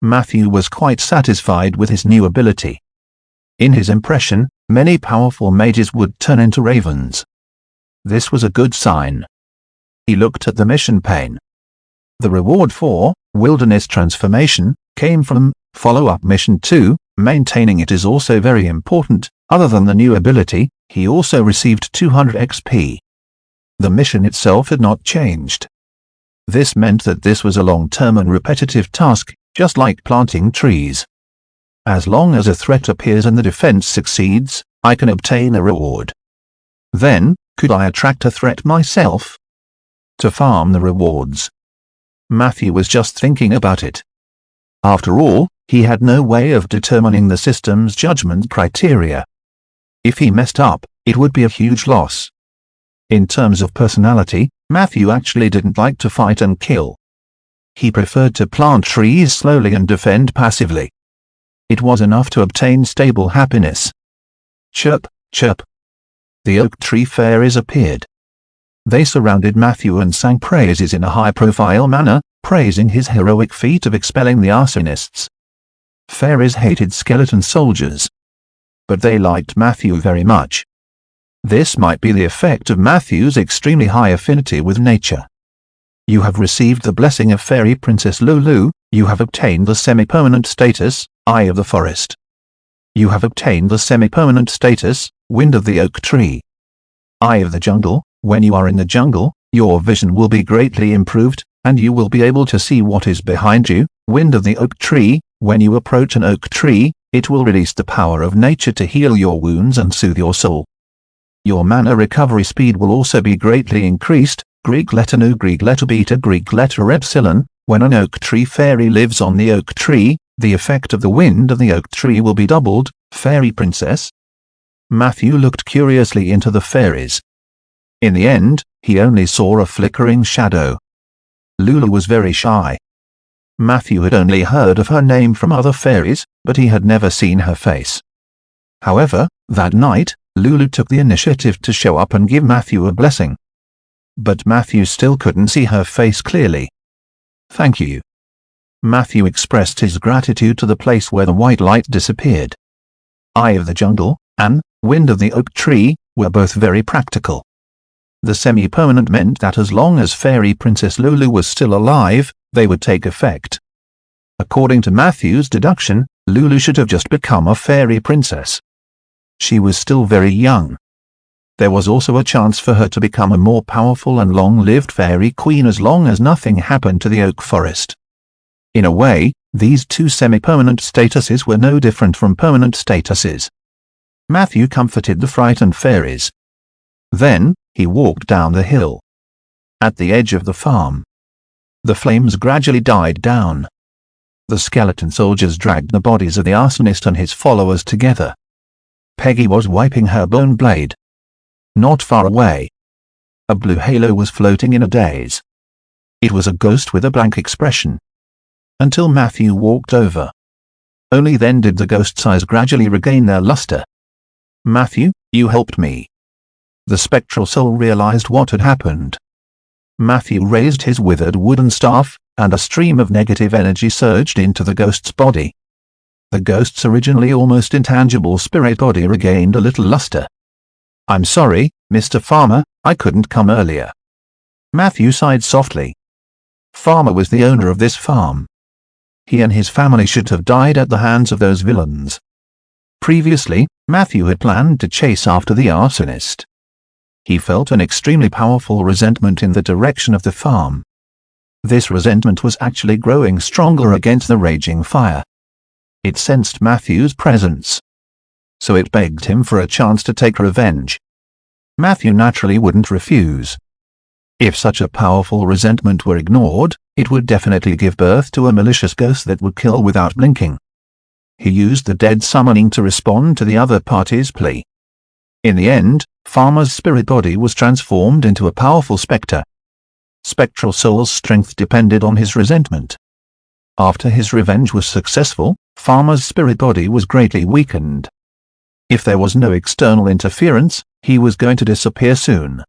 Matthew was quite satisfied with his new ability. In his impression, many powerful mages would turn into ravens. This was a good sign. He looked at the mission pane. The reward for Wilderness Transformation came from Follow-up Mission 2. Maintaining it is also very important. Other than the new ability, he also received 200 XP. The mission itself had not changed. This meant that this was a long-term and repetitive task, just like planting trees. As long as a threat appears and the defense succeeds, I can obtain a reward. Then, could I attract a threat myself? To farm the rewards. Matthew was just thinking about it. After all, he had no way of determining the system's judgment criteria. If he messed up, it would be a huge loss. In terms of personality, Matthew actually didn't like to fight and kill. He preferred to plant trees slowly and defend passively. It was enough to obtain stable happiness. Chirp, chirp. The oak tree fairies appeared. They surrounded Matthew and sang praises in a high-profile manner, praising his heroic feat of expelling the arsonists. Fairies hated skeleton soldiers. But they liked Matthew very much. This might be the effect of Matthew's extremely high affinity with nature. You have received the blessing of Fairy Princess Lulu. You have obtained the semi-permanent status, Eye of the Forest. You have obtained the semi-permanent status, Wind of the Oak Tree. Eye of the Jungle. When you are in the jungle, your vision will be greatly improved, and you will be able to see what is behind you. Wind of the Oak Tree. When you approach an oak tree, it will release the power of nature to heal your wounds and soothe your soul. Your mana recovery speed will also be greatly increased. Greek letter Nu, Greek letter Beta, Greek letter Epsilon. When an oak tree fairy lives on the oak tree, the effect of the wind of the oak tree will be doubled. Fairy Princess. Matthew looked curiously into the fairies. In the end, he only saw a flickering shadow. Lulu was very shy. Matthew had only heard of her name from other fairies, but he had never seen her face. However, that night, Lulu took the initiative to show up and give Matthew a blessing. but Matthew still couldn't see her face clearly. "Thank you." Matthew expressed his gratitude to the place where the white light disappeared. Eye of the jungle and wind of the oak tree were both very practical. The semi-permanent meant that as long as Fairy Princess Lulu was still alive, they would take effect. According to Matthew's deduction, Lulu should have just become a fairy princess. She was still very young. There was also a chance for her to become a more powerful and long-lived fairy queen as long as nothing happened to the oak forest. In a way, these two semi-permanent statuses were no different from permanent statuses. Matthew comforted the frightened fairies. Then, he walked down the hill. At the edge of the farm, the flames gradually died down. The skeleton soldiers dragged the bodies of the arsonist and his followers together. Peggy was wiping her bone blade. Not far away, a blue halo was floating in a daze. It was a ghost with a blank expression. Until Matthew walked over. Only then did the ghost's eyes gradually regain their luster. "Matthew, you helped me." The spectral soul realized what had happened. Matthew raised his withered wooden staff, and a stream of negative energy surged into the ghost's body. The ghost's originally almost intangible spirit body regained a little luster. "I'm sorry, Mr. Farmer, I couldn't come earlier." Matthew sighed softly. Farmer was the owner of this farm. He and his family should have died at the hands of those villains. Previously, Matthew had planned to chase after the arsonist. He felt an extremely powerful resentment in the direction of the farm. This resentment was actually growing stronger against the raging fire. It sensed Matthew's presence, so it begged him for a chance to take revenge. Matthew naturally wouldn't refuse. If such a powerful resentment were ignored, it would definitely give birth to a malicious ghost that would kill without blinking. He used the dead summoning to respond to the other party's plea. In the end, Farmer's spirit body was transformed into a powerful spectre. Spectral soul's strength depended on his resentment. After his revenge was successful, Farmer's spirit body was greatly weakened. If there was no external interference, he was going to disappear soon.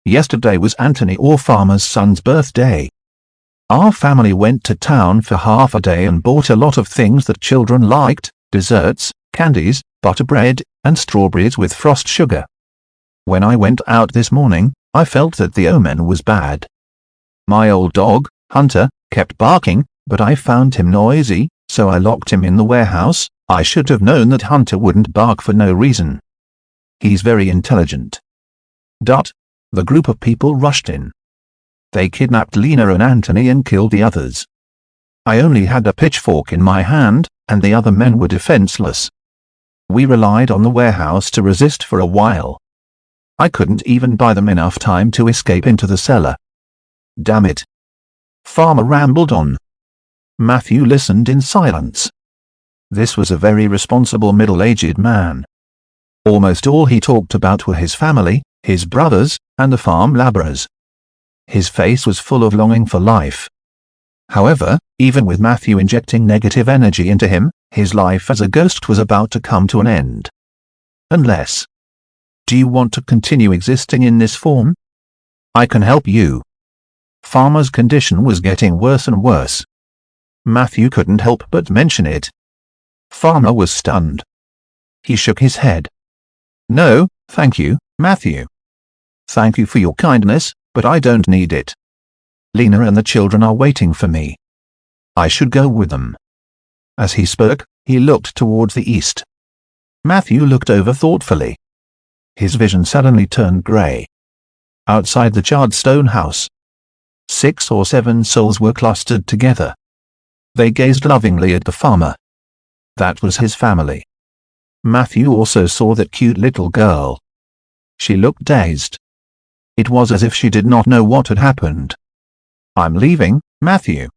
Yesterday was Anthony or Farmer's son's birthday. Our family went to town for half a day and bought a lot of things that children liked: desserts, candies, butter bread, and strawberries with frost sugar. When I went out this morning, I felt that the omen was bad. My old dog, Hunter, kept barking, but I found him noisy, so I locked him in the warehouse. I should have known that Hunter wouldn't bark for no reason. He's very intelligent. The group of people rushed in. They kidnapped Lena and Anthony and killed the others. I only had a pitchfork in my hand, and the other men were defenseless. We relied on the warehouse to resist for a while. I couldn't even buy them enough time to escape into the cellar. Damn it. Farmer rambled on. Matthew listened in silence. This was a very responsible middle-aged man. Almost all he talked about were his family, his brothers, and the farm laborers. His face was full of longing for life. However, even with Matthew injecting negative energy into him, his life as a ghost was about to come to an end. Unless... Do you want to continue existing in this form? I can help you. Farmer's condition was getting worse and worse. Matthew couldn't help but mention it. Farmer was stunned. He shook his head. No, thank you, Matthew. Thank you for your kindness, but I don't need it. Lena and the children are waiting for me. I should go with them. As he spoke, he looked towards the east. Matthew looked over thoughtfully. His vision suddenly turned grey. Outside the charred stone house, 6 or 7 souls were clustered together. They gazed lovingly at the farmer. That was his family. Matthew also saw that cute little girl. She looked dazed. It was as if she did not know what had happened. I'm leaving, Matthew.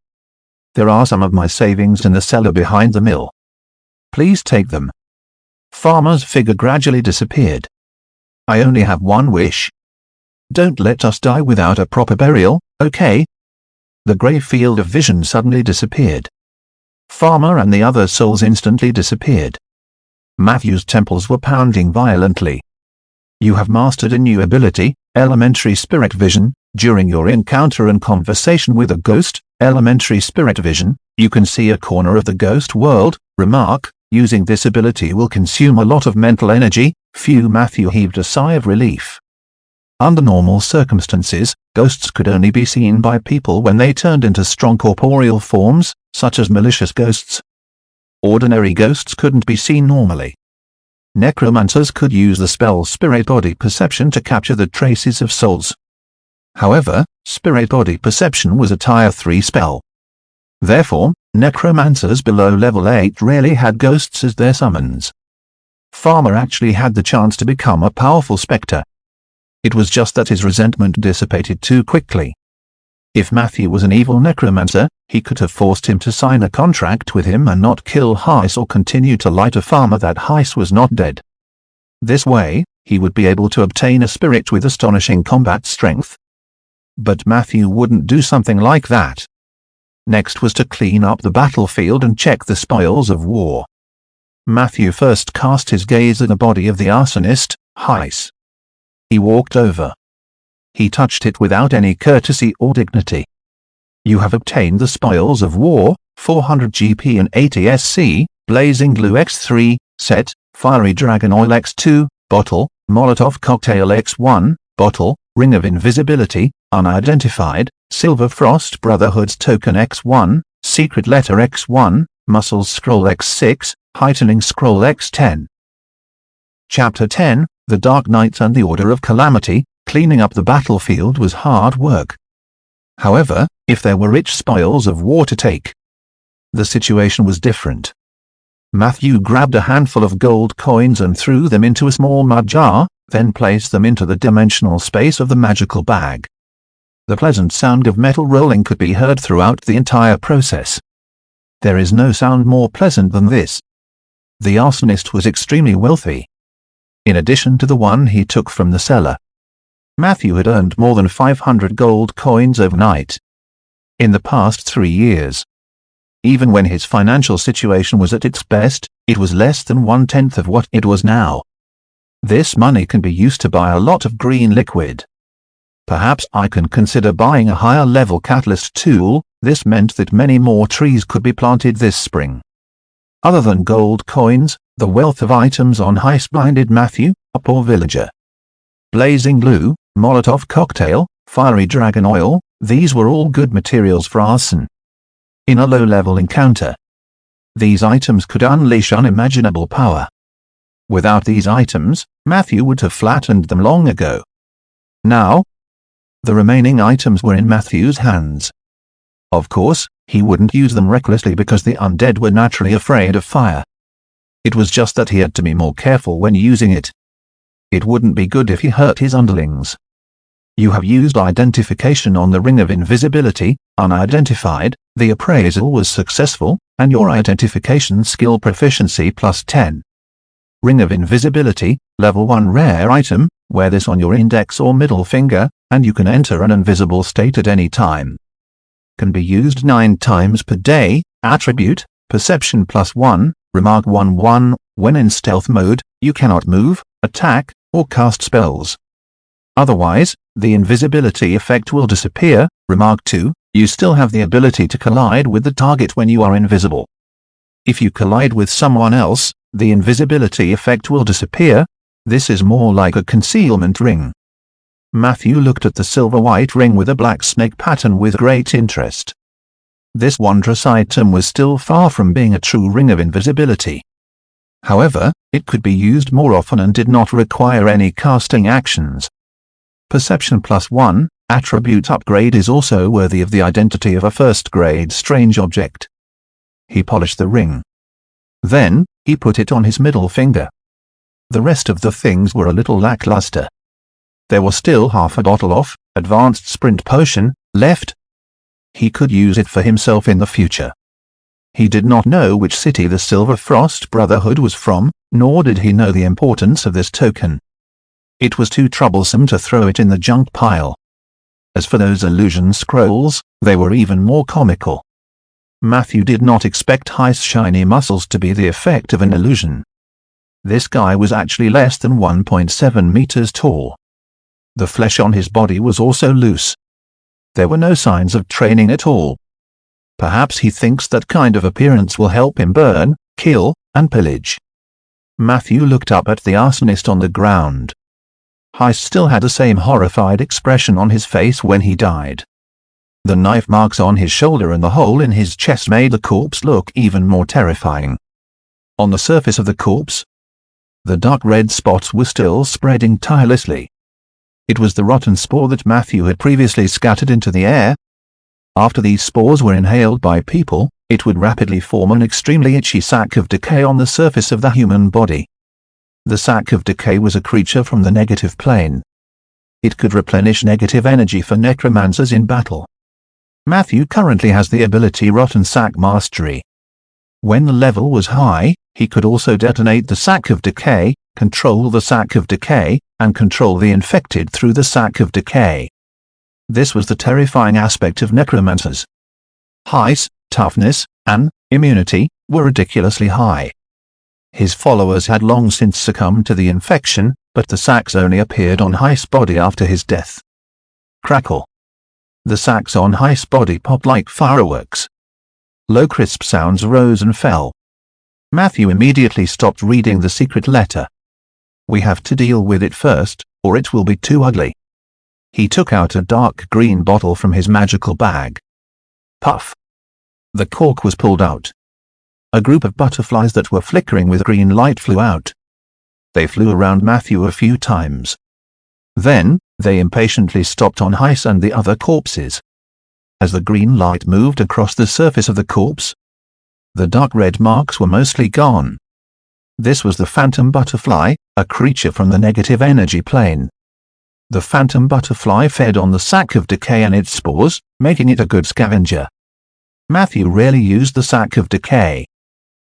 There are some of my savings in the cellar behind the mill. Please take them. Farmer's figure gradually disappeared. I only have one wish. Don't let us die without a proper burial, okay? The grey field of vision suddenly disappeared. Farmer and the other souls instantly disappeared. Matthew's temples were pounding violently. You have mastered a new ability, Elementary Spirit Vision. During your encounter and conversation with a ghost, Elementary Spirit Vision, you can see a corner of the ghost world. Remark: using this ability will consume a lot of mental energy. Phew! Matthew heaved a sigh of relief. Under normal circumstances, ghosts could only be seen by people when they turned into strong corporeal forms, such as malicious ghosts. Ordinary ghosts couldn't be seen normally. Necromancers could use the spell Spirit Body Perception to capture the traces of souls. However, Spirit Body Perception was a Tier 3 spell. Therefore, necromancers below level 8 rarely had ghosts as their summons. Farmer actually had the chance to become a powerful spectre. It was just that his resentment dissipated too quickly. If Matthew was an evil necromancer, he could have forced him to sign a contract with him and not kill Heiss or continue to lie to Farmer that Heiss was not dead. This way, he would be able to obtain a spirit with astonishing combat strength. But Matthew wouldn't do something like that. Next was to clean up the battlefield and check the spoils of war. Matthew first cast his gaze at the body of the arsonist, Heiss. He walked over. He touched it without any courtesy or dignity. You have obtained the spoils of war, 400 GP and 80 SC, Blazing Glue X3, set, Fiery Dragon Oil X2, bottle, Molotov Cocktail X1, bottle, Ring of Invisibility, unidentified, Silver Frost Brotherhood's Token X1, Secret Letter X1, Muscles Scroll X6, Heightening Scroll X10. Chapter 10, The Dark Knights and the Order of Calamity. Cleaning up the battlefield was hard work. However, if there were rich spoils of war to take, the situation was different. Matthew grabbed a handful of gold coins and threw them into a small mud jar, then placed them into the dimensional space of the magical bag. The pleasant sound of metal rolling could be heard throughout the entire process. There is no sound more pleasant than this. The arsonist was extremely wealthy. In addition to the one he took from the cellar, Matthew had earned more than 500 gold coins overnight in the past 3 years. Even when his financial situation was at its best, it was less than 1/10 of what it was now. This money can be used to buy a lot of green liquid. Perhaps I can consider buying a higher level catalyst tool. This meant that many more trees could be planted this spring. Other than gold coins, the wealth of items on Heiss blinded Matthew, a poor villager. Blazing Glue, Molotov Cocktail, Fiery Dragon Oil, these were all good materials for arson. In a low-level encounter, these items could unleash unimaginable power. Without these items, Matthew would have flattened them long ago. Now, the remaining items were in Matthew's hands. Of course, he wouldn't use them recklessly because the undead were naturally afraid of fire. It was just that he had to be more careful when using it. It wouldn't be good if he hurt his underlings. You have used identification on the Ring of Invisibility, unidentified. The appraisal was successful, and your identification skill proficiency +10. Ring of Invisibility, level 1 rare item, wear this on your index or middle finger, and you can enter an invisible state at any time. Can be used 9 times per day. Attribute, Perception +1, Remark 1-1, when in stealth mode, you cannot move, attack, or cast spells. Otherwise, the invisibility effect will disappear. Remark 2, you still have the ability to collide with the target when you are invisible. If you collide with someone else, the invisibility effect will disappear. This is more like a concealment ring. Matthew looked at the silver-white ring with a black snake pattern with great interest. This wondrous item was still far from being a true ring of invisibility. However, it could be used more often and did not require any casting actions. Perception +1, attribute upgrade is also worthy of the identity of a first-grade strange object. He polished the ring. Then, he put it on his middle finger. The rest of the things were a little lackluster. There was still half a bottle of advanced sprint potion left. He could use it for himself in the future. He did not know which city the Silver Frost Brotherhood was from, nor did he know the importance of this token. It was too troublesome to throw it in the junk pile. As for those illusion scrolls, they were even more comical. Matthew did not expect Heiss' shiny muscles to be the effect of an illusion. This guy was actually less than 1.7 meters tall. The flesh on his body was also loose. There were no signs of training at all. Perhaps he thinks that kind of appearance will help him burn, kill, and pillage. Matthew looked up at the arsonist on the ground. Heist still had the same horrified expression on his face when he died. The knife marks on his shoulder and the hole in his chest made the corpse look even more terrifying. On the surface of the corpse, the dark red spots were still spreading tirelessly. It was the rotten spore that Matthew had previously scattered into the air. After these spores were inhaled by people, it would rapidly form an extremely itchy sac of decay on the surface of the human body. The sac of decay was a creature from the negative plane. It could replenish negative energy for necromancers in battle. Matthew currently has the ability Rotten Sac Mastery. When the level was high, he could also detonate the sac of decay, control the sac of decay, and control the infected through the sac of decay. This was the terrifying aspect of necromancers. Height, toughness, and immunity were ridiculously high. His followers had long since succumbed to the infection, but the sacs only appeared on Heist's body after his death. Crackle. The sacs on Heist's body popped like fireworks. Low crisp sounds rose and fell. Matthew immediately stopped reading the secret letter. We have to deal with it first, or it will be too ugly. He took out a dark green bottle from his magical bag. Puff. The cork was pulled out. A group of butterflies that were flickering with green light flew out. They flew around Matthew a few times. Then, they impatiently stopped on Heist and the other corpses. As the green light moved across the surface of the corpse, the dark red marks were mostly gone. This was the phantom butterfly, a creature from the negative energy plane. The phantom butterfly fed on the sac of decay and its spores, making it a good scavenger. Matthew rarely used the sac of decay.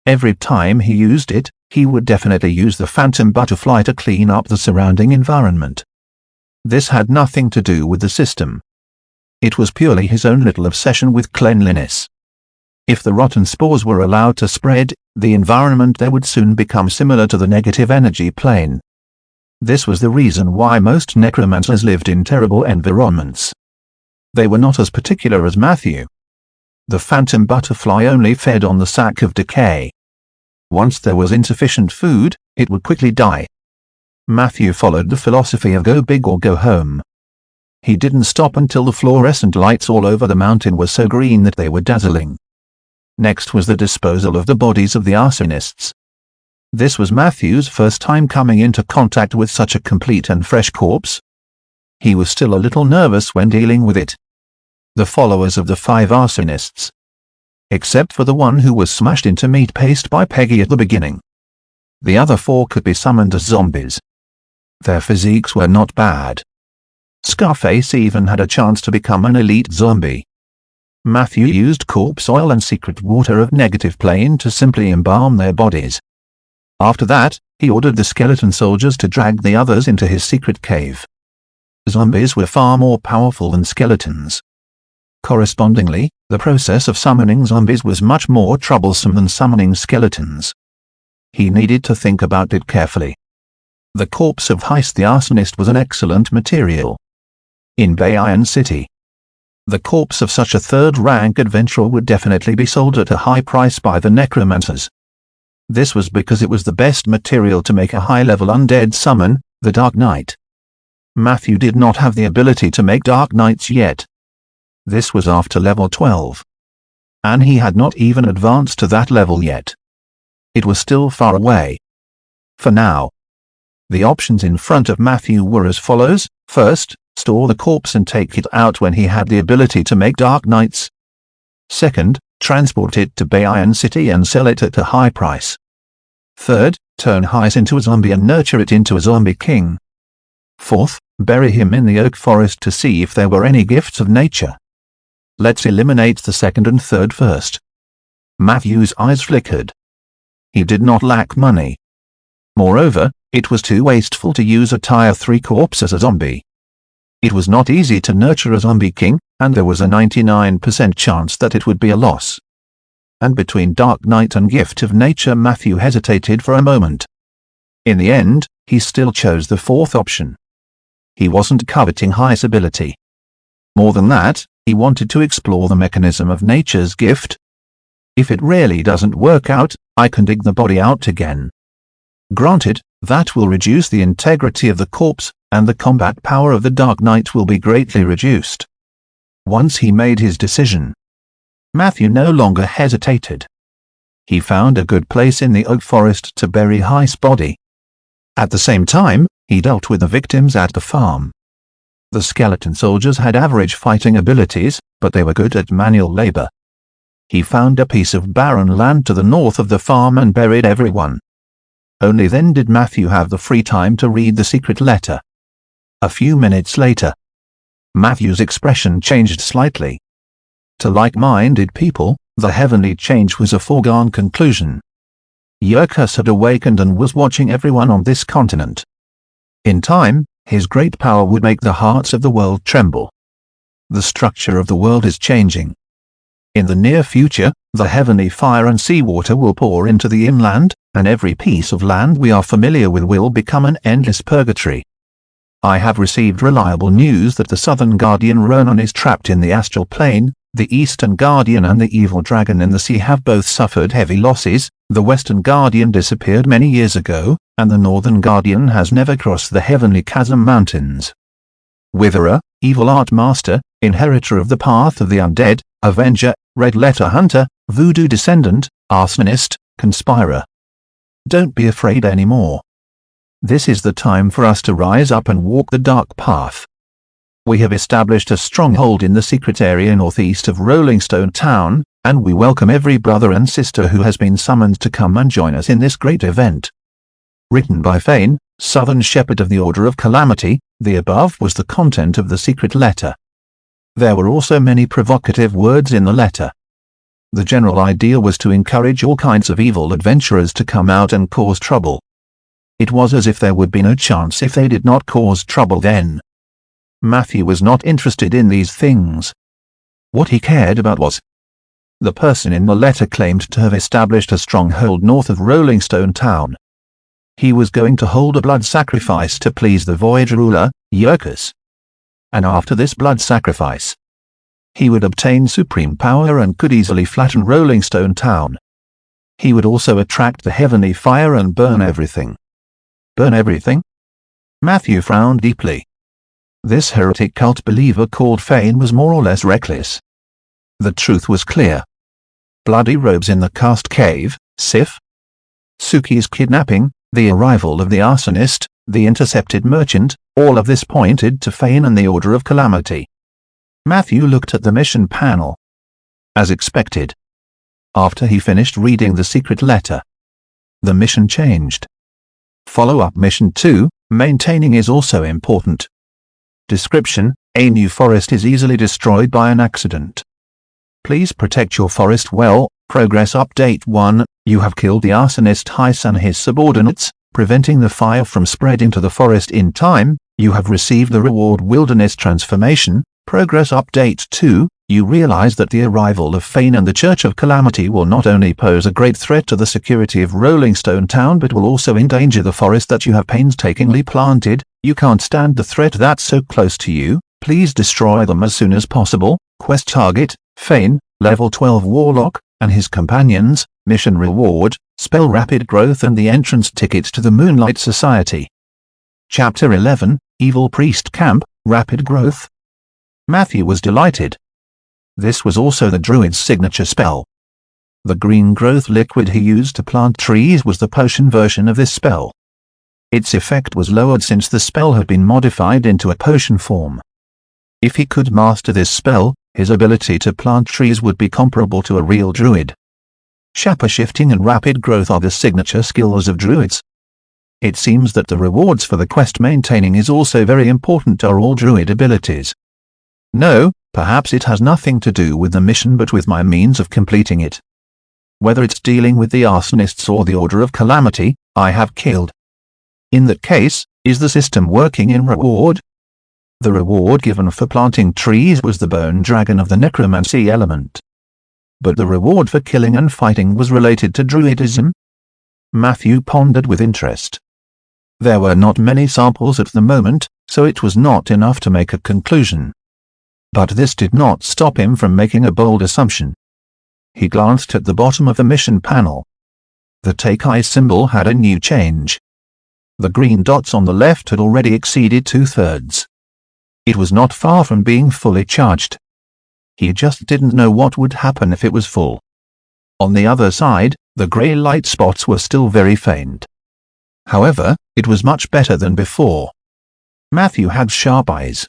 Every time he used it, he would definitely use the phantom butterfly to clean up the surrounding environment. This had nothing to do with the system. It was purely his own little obsession with cleanliness. If the rotten spores were allowed to spread, the environment there would soon become similar to the negative energy plane. This was the reason why most necromancers lived in terrible environments. They were not as particular as Matthew. The phantom butterfly only fed on the sac of decay. Once there was insufficient food, it would quickly die. Matthew followed the philosophy of go big or go home. He didn't stop until the fluorescent lights all over the mountain were so green that they were dazzling. Next was the disposal of the bodies of the arsonists. This was Matthew's first time coming into contact with such a complete and fresh corpse. He was still a little nervous when dealing with it. The followers of the 5 arsonists. Except for the one who was smashed into meat paste by Peggy at the beginning. The other 4 could be summoned as zombies. Their physiques were not bad. Scarface even had a chance to become an elite zombie. Matthew used corpse oil and secret water of negative plane to simply embalm their bodies. After that, he ordered the skeleton soldiers to drag the others into his secret cave. Zombies were far more powerful than skeletons. Correspondingly, the process of summoning zombies was much more troublesome than summoning skeletons. He needed to think about it carefully. The corpse of Heist the arsonist was an excellent material. In Bayan City, the corpse of such a third-rank adventurer would definitely be sold at a high price by the necromancers. This was because it was the best material to make a high-level undead summon, the Dark Knight. Matthew did not have the ability to make Dark Knights yet. This was after level 12. And he had not even advanced to that level yet. It was still far away. For now, the options in front of Matthew were as follows. First, store the corpse and take it out when he had the ability to make Dark Knights. Second, transport it to Bayan City and sell it at a high price. Third, turn Heist into a zombie and nurture it into a zombie king. Fourth, bury him in the oak forest to see if there were any gifts of nature. Let's eliminate the second and third first. Matthew's eyes flickered. He did not lack money. Moreover, it was too wasteful to use a tier 3 corpse as a zombie. It was not easy to nurture a zombie king, and there was a 99% chance that it would be a loss. And between Dark Knight and Gift of Nature, Matthew hesitated for a moment. In the end, he still chose the fourth option. He wasn't coveting high ability. More than that, he wanted to explore the mechanism of nature's gift. If it really doesn't work out, I can dig the body out again. Granted, that will reduce the integrity of the corpse, and the combat power of the Dark Knight will be greatly reduced. Once he made his decision, Matthew no longer hesitated. He found a good place in the oak forest to bury Heist's body. At the same time, he dealt with the victims at the farm. The skeleton soldiers had average fighting abilities, but they were good at manual labor. He found a piece of barren land to the north of the farm and buried everyone. Only then did Matthew have the free time to read the secret letter. A few minutes later, Matthew's expression changed slightly. To like-minded people, the heavenly change was a foregone conclusion. Yerkes had awakened and was watching everyone on this continent. In time, his great power would make the hearts of the world tremble. The structure of the world is changing. In the near future, the heavenly fire and seawater will pour into the inland, and every piece of land we are familiar with will become an endless purgatory. I have received reliable news that the Southern Guardian Ronan is trapped in the astral plane. The Eastern Guardian and the Evil Dragon in the sea have both suffered heavy losses. The Western Guardian disappeared many years ago, and the Northern Guardian has never crossed the Heavenly Chasm Mountains. Witherer, Evil Art Master, Inheritor of the Path of the Undead, Avenger, Red Letter Hunter, Voodoo Descendant, Arsonist, Conspirer. Don't be afraid anymore. This is the time for us to rise up and walk the dark path. We have established a stronghold in the secret area northeast of Rolling Stone Town, and we welcome every brother and sister who has been summoned to come and join us in this great event. Written by Fane, Southern Shepherd of the Order of Calamity, the above was the content of the secret letter. There were also many provocative words in the letter. The general idea was to encourage all kinds of evil adventurers to come out and cause trouble. It was as if there would be no chance if they did not cause trouble then. Matthew was not interested in these things. What he cared about was the person in the letter claimed to have established a stronghold north of Rolling Stone Town. He was going to hold a blood sacrifice to please the Void ruler, Yerkes. And after this blood sacrifice, he would obtain supreme power and could easily flatten Rolling Stone Town. He would also attract the heavenly fire and burn everything. Burn everything? Matthew frowned deeply. This heretic cult believer called Fane was more or less reckless. The truth was clear. Bloody robes in the cast cave, Sif, Suki's kidnapping, the arrival of the arsonist, the intercepted merchant, all of this pointed to Fane and the Order of Calamity. Matthew looked at the mission panel. As expected. After he finished reading the secret letter, the mission changed. Follow-up mission 2, maintaining is also important. Description: a new forest is easily destroyed by an accident. Please protect your forest well. Progress update 1, you have killed the arsonist Heist and his subordinates, preventing the fire from spreading to the forest in time. You have received the reward Wilderness Transformation. Progress update 2, you realize that the arrival of Fane and the Church of Calamity will not only pose a great threat to the security of Rolling Stone Town but will also endanger the forest that you have painstakingly planted. You can't stand the threat that's so close to you. Please destroy them as soon as possible. Quest target: Fane, level 12 Warlock, and his companions. Mission reward: spell rapid growth and the entrance tickets to the Moonlight Society. Chapter 11, Evil Priest Camp, Rapid Growth. Matthew was delighted. This was also the druid's signature spell. The green growth liquid he used to plant trees was the potion version of this spell. Its effect was lowered since the spell had been modified into a potion form. If he could master this spell, his ability to plant trees would be comparable to a real druid. Shaper shifting and rapid growth are the signature skills of druids. It seems that the rewards for the quest maintaining is also very important to all druid abilities. No, perhaps it has nothing to do with the mission but with my means of completing it. Whether it's dealing with the arsonists or the Order of Calamity, I have killed. In that case, is the system working in reward? The reward given for planting trees was the bone dragon of the necromancy element. But the reward for killing and fighting was related to druidism? Matthew pondered with interest. There were not many samples at the moment, so it was not enough to make a conclusion. But this did not stop him from making a bold assumption. He glanced at the bottom of the mission panel. The take-eye symbol had a new change. The green dots on the left had already exceeded 2/3. It was not far from being fully charged. He just didn't know what would happen if it was full. On the other side, the grey light spots were still very faint. However, it was much better than before. Matthew had sharp eyes.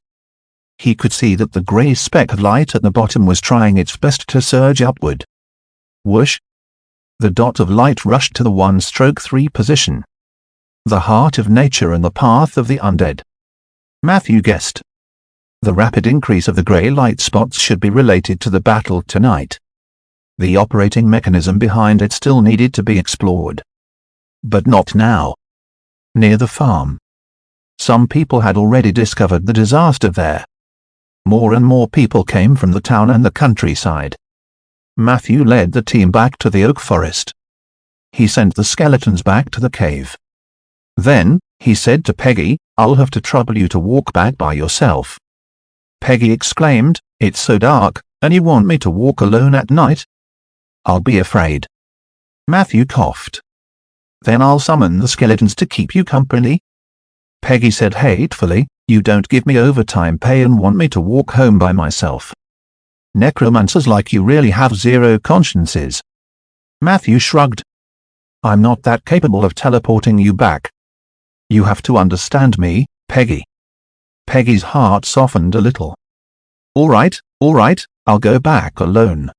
He could see that the grey speck of light at the bottom was trying its best to surge upward. Whoosh! The dot of light rushed to the 1/3 position. The heart of nature and the path of the undead. Matthew guessed. The rapid increase of the grey light spots should be related to the battle tonight. The operating mechanism behind it still needed to be explored. But not now. Near the farm. Some people had already discovered the disaster there. More and more people came from the town and the countryside. Matthew led the team back to the oak forest. He sent the skeletons back to the cave. Then, he said to Peggy, "I'll have to trouble you to walk back by yourself." Peggy exclaimed, "It's so dark, and you want me to walk alone at night? I'll be afraid." Matthew coughed. "Then I'll summon the skeletons to keep you company." Peggy said hatefully, "You don't give me overtime pay and want me to walk home by myself. Necromancers like you really have zero consciences." Matthew shrugged. "I'm not that capable of teleporting you back. You have to understand me, Peggy." Peggy's heart softened a little. All right, I'll go back alone.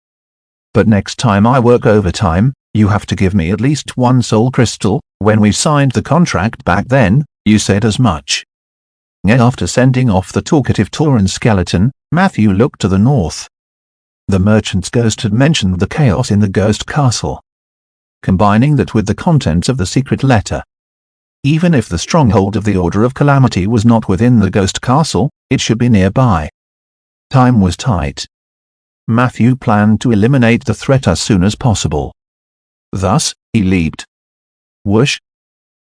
But next time I work overtime, you have to give me at least one soul crystal. When we signed the contract back then, you said as much." After sending off the talkative Tauran skeleton, Matthew looked to the north. The merchant's ghost had mentioned the chaos in the ghost castle. Combining that with the contents of the secret letter. Even if the stronghold of the Order of Calamity was not within the ghost castle, it should be nearby. Time was tight. Matthew planned to eliminate the threat as soon as possible. Thus, he leaped. Whoosh!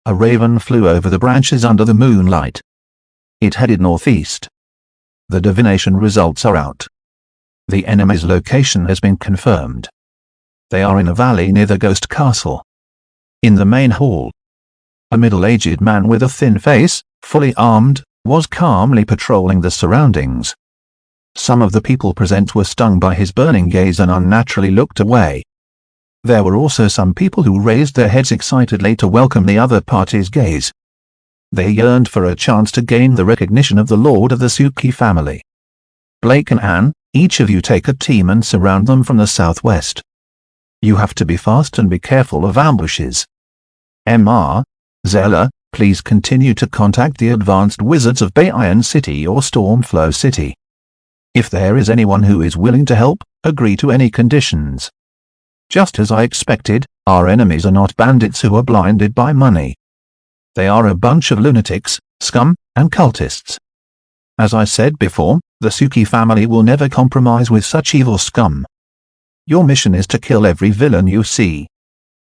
A raven flew over the branches under the moonlight. It headed northeast. The divination results are out. The enemy's location has been confirmed. They are in a valley near the ghost castle. In the main hall, a middle-aged man with a thin face, fully armed, was calmly patrolling the surroundings. Some of the people present were stung by his burning gaze and unnaturally looked away. There were also some people who raised their heads excitedly to welcome the other party's gaze. They yearned for a chance to gain the recognition of the Lord of the Suki family. Blake and Anne, each of you take a team and surround them from the southwest. You have to be fast and be careful of ambushes. Mr. Zeller, please continue to contact the advanced wizards of Bay Iron City or Stormflow City. If there is anyone who is willing to help, agree to any conditions. Just as I expected, our enemies are not bandits who are blinded by money. They are a bunch of lunatics, scum, and cultists. As I said before, the Suki family will never compromise with such evil scum. Your mission is to kill every villain you see.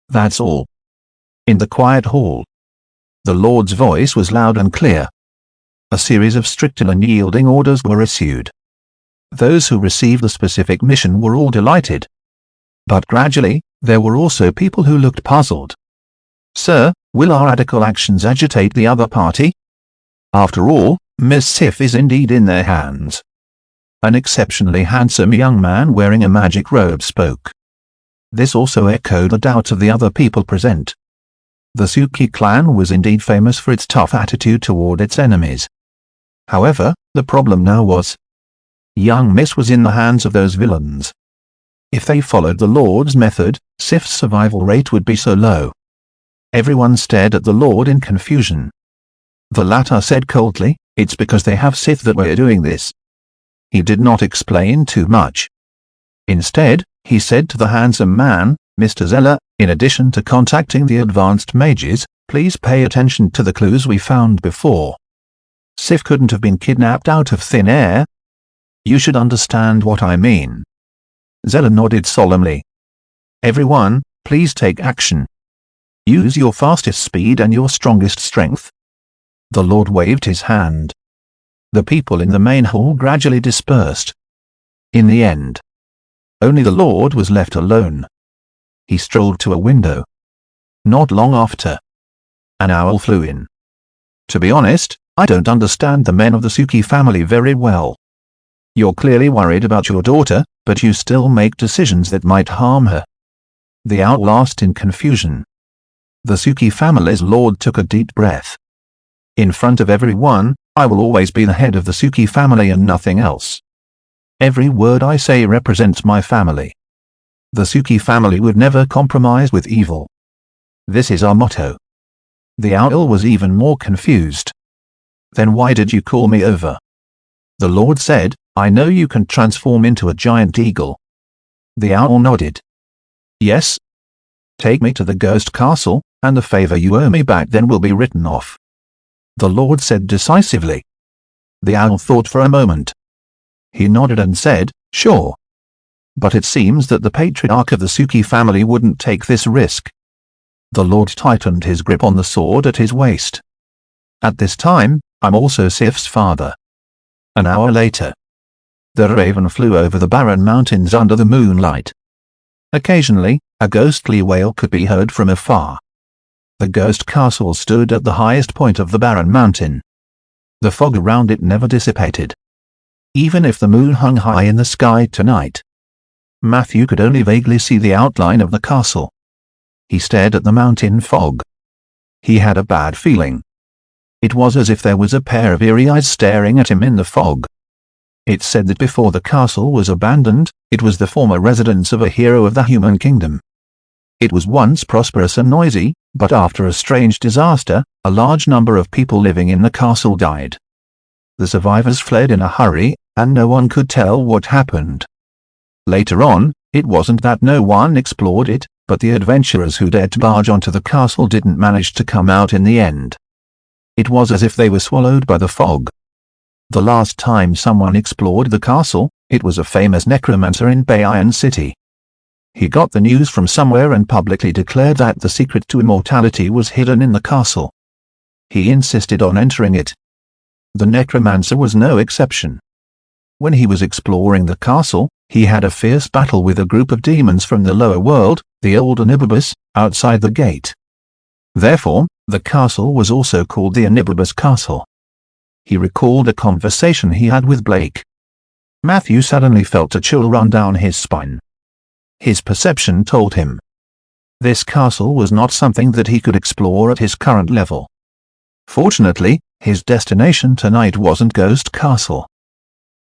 That's all. In the quiet hall, the Lord's voice was loud and clear. A series of strict and unyielding orders were issued. Those who received the specific mission were all delighted. But gradually, there were also people who looked puzzled. Sir, will our radical actions agitate the other party? After all, Miss Sif is indeed in their hands. An exceptionally handsome young man wearing a magic robe spoke. This also echoed the doubts of the other people present. The Suki clan was indeed famous for its tough attitude toward its enemies. However, the problem now was, young Miss was in the hands of those villains. If they followed the Lord's method, Sif's survival rate would be so low. Everyone stared at the Lord in confusion. The latter said coldly, "It's because they have Sith that we're doing this." He did not explain too much. Instead, he said to the handsome man, "Mr. Zeller, in addition to contacting the advanced mages, please pay attention to the clues we found before. Sif couldn't have been kidnapped out of thin air. You should understand what I mean." Zeller nodded solemnly. "Everyone, please take action. Use your fastest speed and your strongest strength." The Lord waved his hand. The people in the main hall gradually dispersed. In the end, only the Lord was left alone. He strolled to a window. Not long after, an owl flew in. "To be honest, I don't understand the men of the Suki family very well. You're clearly worried about your daughter, but you still make decisions that might harm her." The owl asked in confusion. The Suki family's lord took a deep breath. "In front of everyone, I will always be the head of the Suki family and nothing else. Every word I say represents my family. The Suki family would never compromise with evil. This is our motto." The owl was even more confused. "Then why did you call me over?" The Lord said, "I know you can transform into a giant eagle." The owl nodded. "Yes. Take me to the ghost castle, and the favor you owe me back then will be written off," the Lord said decisively. The owl thought for a moment. He nodded and said, "Sure. But it seems that the patriarch of the Suki family wouldn't take this risk." The Lord tightened his grip on the sword at his waist. "At this time, I'm also Sif's father." An hour later, the raven flew over the barren mountains under the moonlight. Occasionally, a ghostly wail could be heard from afar. The ghost castle stood at the highest point of the barren mountain. The fog around it never dissipated. Even if the moon hung high in the sky tonight, Matthew could only vaguely see the outline of the castle. He stared at the mountain fog. He had a bad feeling. It was as if there was a pair of eerie eyes staring at him in the fog. It said that before the castle was abandoned, it was the former residence of a hero of the human kingdom. It was once prosperous and noisy, but after a strange disaster, a large number of people living in the castle died. The survivors fled in a hurry, and no one could tell what happened. Later on, it wasn't that no one explored it, but the adventurers who dared to barge onto the castle didn't manage to come out in the end. It was as if they were swallowed by the fog. The last time someone explored the castle, it was a famous necromancer in Bayan City. He got the news from somewhere and publicly declared that the secret to immortality was hidden in the castle. He insisted on entering it. The necromancer was no exception. When he was exploring the castle, he had a fierce battle with a group of demons from the lower world, the old Anibabus, outside the gate. Therefore, the castle was also called the Anibabus Castle. He recalled a conversation he had with Blake. Matthew suddenly felt a chill run down his spine. His perception told him this castle was not something that he could explore at his current level. Fortunately, his destination tonight wasn't Ghost Castle.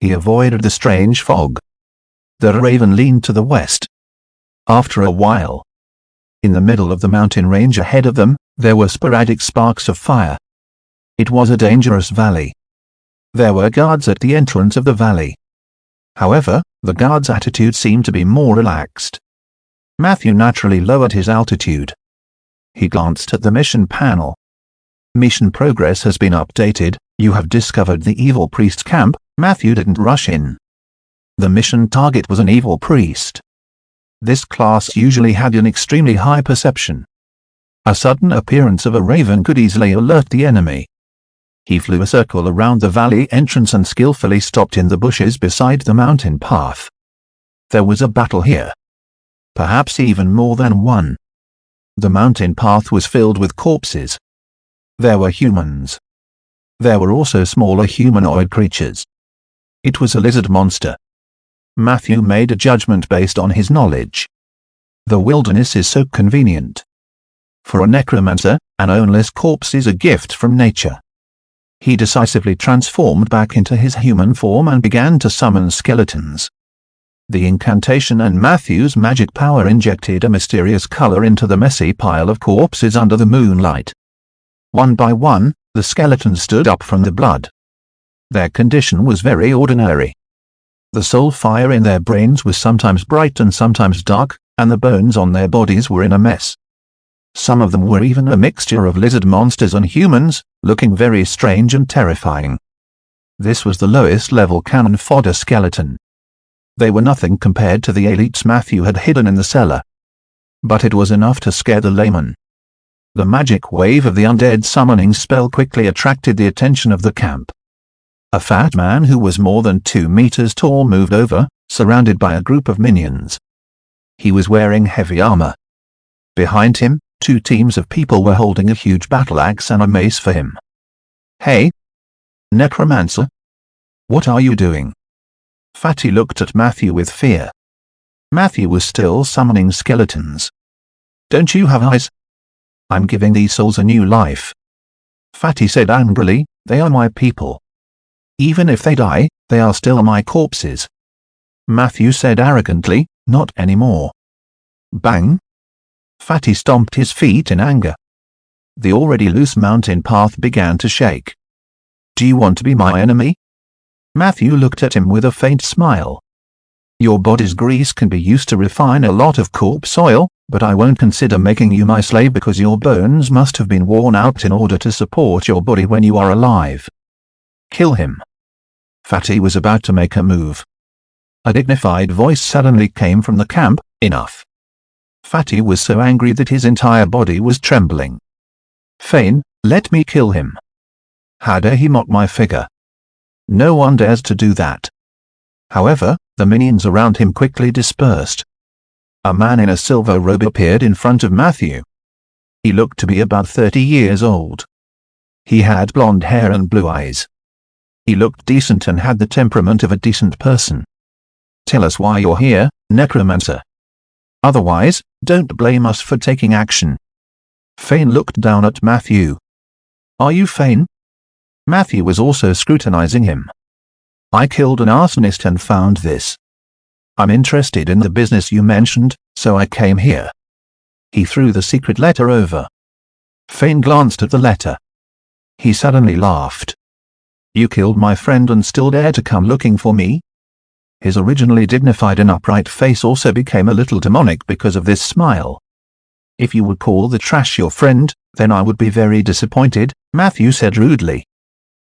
He avoided the strange fog. The raven leaned to the west. After a while, in the middle of the mountain range ahead of them, there were sporadic sparks of fire. It was a dangerous valley. There were guards at the entrance of the valley. However, the guards' attitude seemed to be more relaxed. Matthew naturally lowered his altitude. He glanced at the mission panel. "Mission progress has been updated. You have discovered the evil priest camp." Matthew didn't rush in. The mission target was an evil priest. This class usually had an extremely high perception. A sudden appearance of a raven could easily alert the enemy. He flew a circle around the valley entrance and skillfully stopped in the bushes beside the mountain path. There was a battle here. Perhaps even more than one. The mountain path was filled with corpses. There were humans. There were also smaller humanoid creatures. It was a lizard monster. Matthew made a judgment based on his knowledge. The wilderness is so convenient. For a necromancer, an ownless corpse is a gift from nature. He decisively transformed back into his human form and began to summon skeletons. The incantation and Matthew's magic power injected a mysterious color into the messy pile of corpses under the moonlight. One by one, the skeletons stood up from the blood. Their condition was very ordinary. The soul fire in their brains was sometimes bright and sometimes dark, and the bones on their bodies were in a mess. Some of them were even a mixture of lizard monsters and humans, looking very strange and terrifying. This was the lowest level cannon fodder skeleton. They were nothing compared to the elites Matthew had hidden in the cellar. But it was enough to scare the layman. The magic wave of the undead summoning spell quickly attracted the attention of the camp. A fat man who was more than 2 meters tall moved over, surrounded by a group of minions. He was wearing heavy armor. Behind him, 2 teams of people were holding a huge battle axe and a mace for him. "Hey, Necromancer! What are you doing?" Fatty looked at Matthew with fear. Matthew was still summoning skeletons. "Don't you have eyes? I'm giving these souls a new life." Fatty said angrily, "They are my people. Even if they die, they are still my corpses." Matthew said arrogantly, "Not anymore." Bang! Fatty stomped his feet in anger. The already loose mountain path began to shake. "Do you want to be my enemy?" Matthew looked at him with a faint smile. "Your body's grease can be used to refine a lot of corpse oil, but I won't consider making you my slave because your bones must have been worn out in order to support your body when you are alive. Kill him." Fatty was about to make a move. A dignified voice suddenly came from the camp, "Enough." Fatty was so angry that his entire body was trembling. "Fane, let me kill him. How dare he mock my figure? No one dares to do that." However, the minions around him quickly dispersed. A man in a silver robe appeared in front of Matthew. He looked to be about 30 years old. He had blonde hair and blue eyes. He looked decent and had the temperament of a decent person. "Tell us why you're here, Necromancer. Otherwise, don't blame us for taking action." Fane looked down at Matthew. "Are you Fane?" Matthew was also scrutinizing him. "I killed an arsonist and found this. I'm interested in the business you mentioned, so I came here." He threw the secret letter over. Fane glanced at the letter. He suddenly laughed. "You killed my friend and still dare to come looking for me?" His originally dignified and upright face also became a little demonic because of this smile. "If you would call the trash your friend, then I would be very disappointed," Matthew said rudely.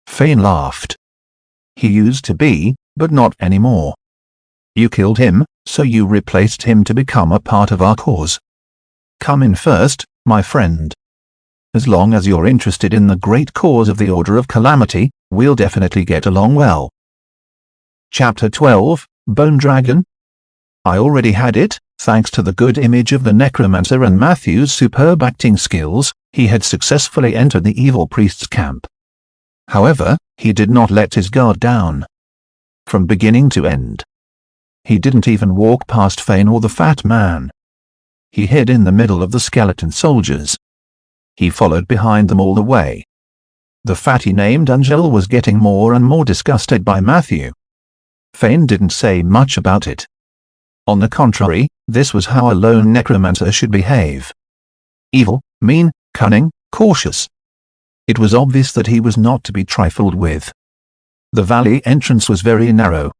Fane laughed. "He used to be, but not anymore. You killed him, so you replaced him to become a part of our cause. Come in first, my friend. As long as you're interested in the great cause of the Order of Calamity, we'll definitely get along well." Chapter 12, Bone Dragon. I already had it, thanks to the good image of the Necromancer and Matthew's superb acting skills. He had successfully entered the evil priest's camp. However, he did not let his guard down. From beginning to end. He didn't even walk past Fane or the fat man. He hid in the middle of the skeleton soldiers. He followed behind them all the way. The fatty named Angel was getting more and more disgusted by Matthew. Fane didn't say much about it. On the contrary, this was how a lone necromancer should behave. Evil, mean, cunning, cautious. It was obvious that he was not to be trifled with. The valley entrance was very narrow.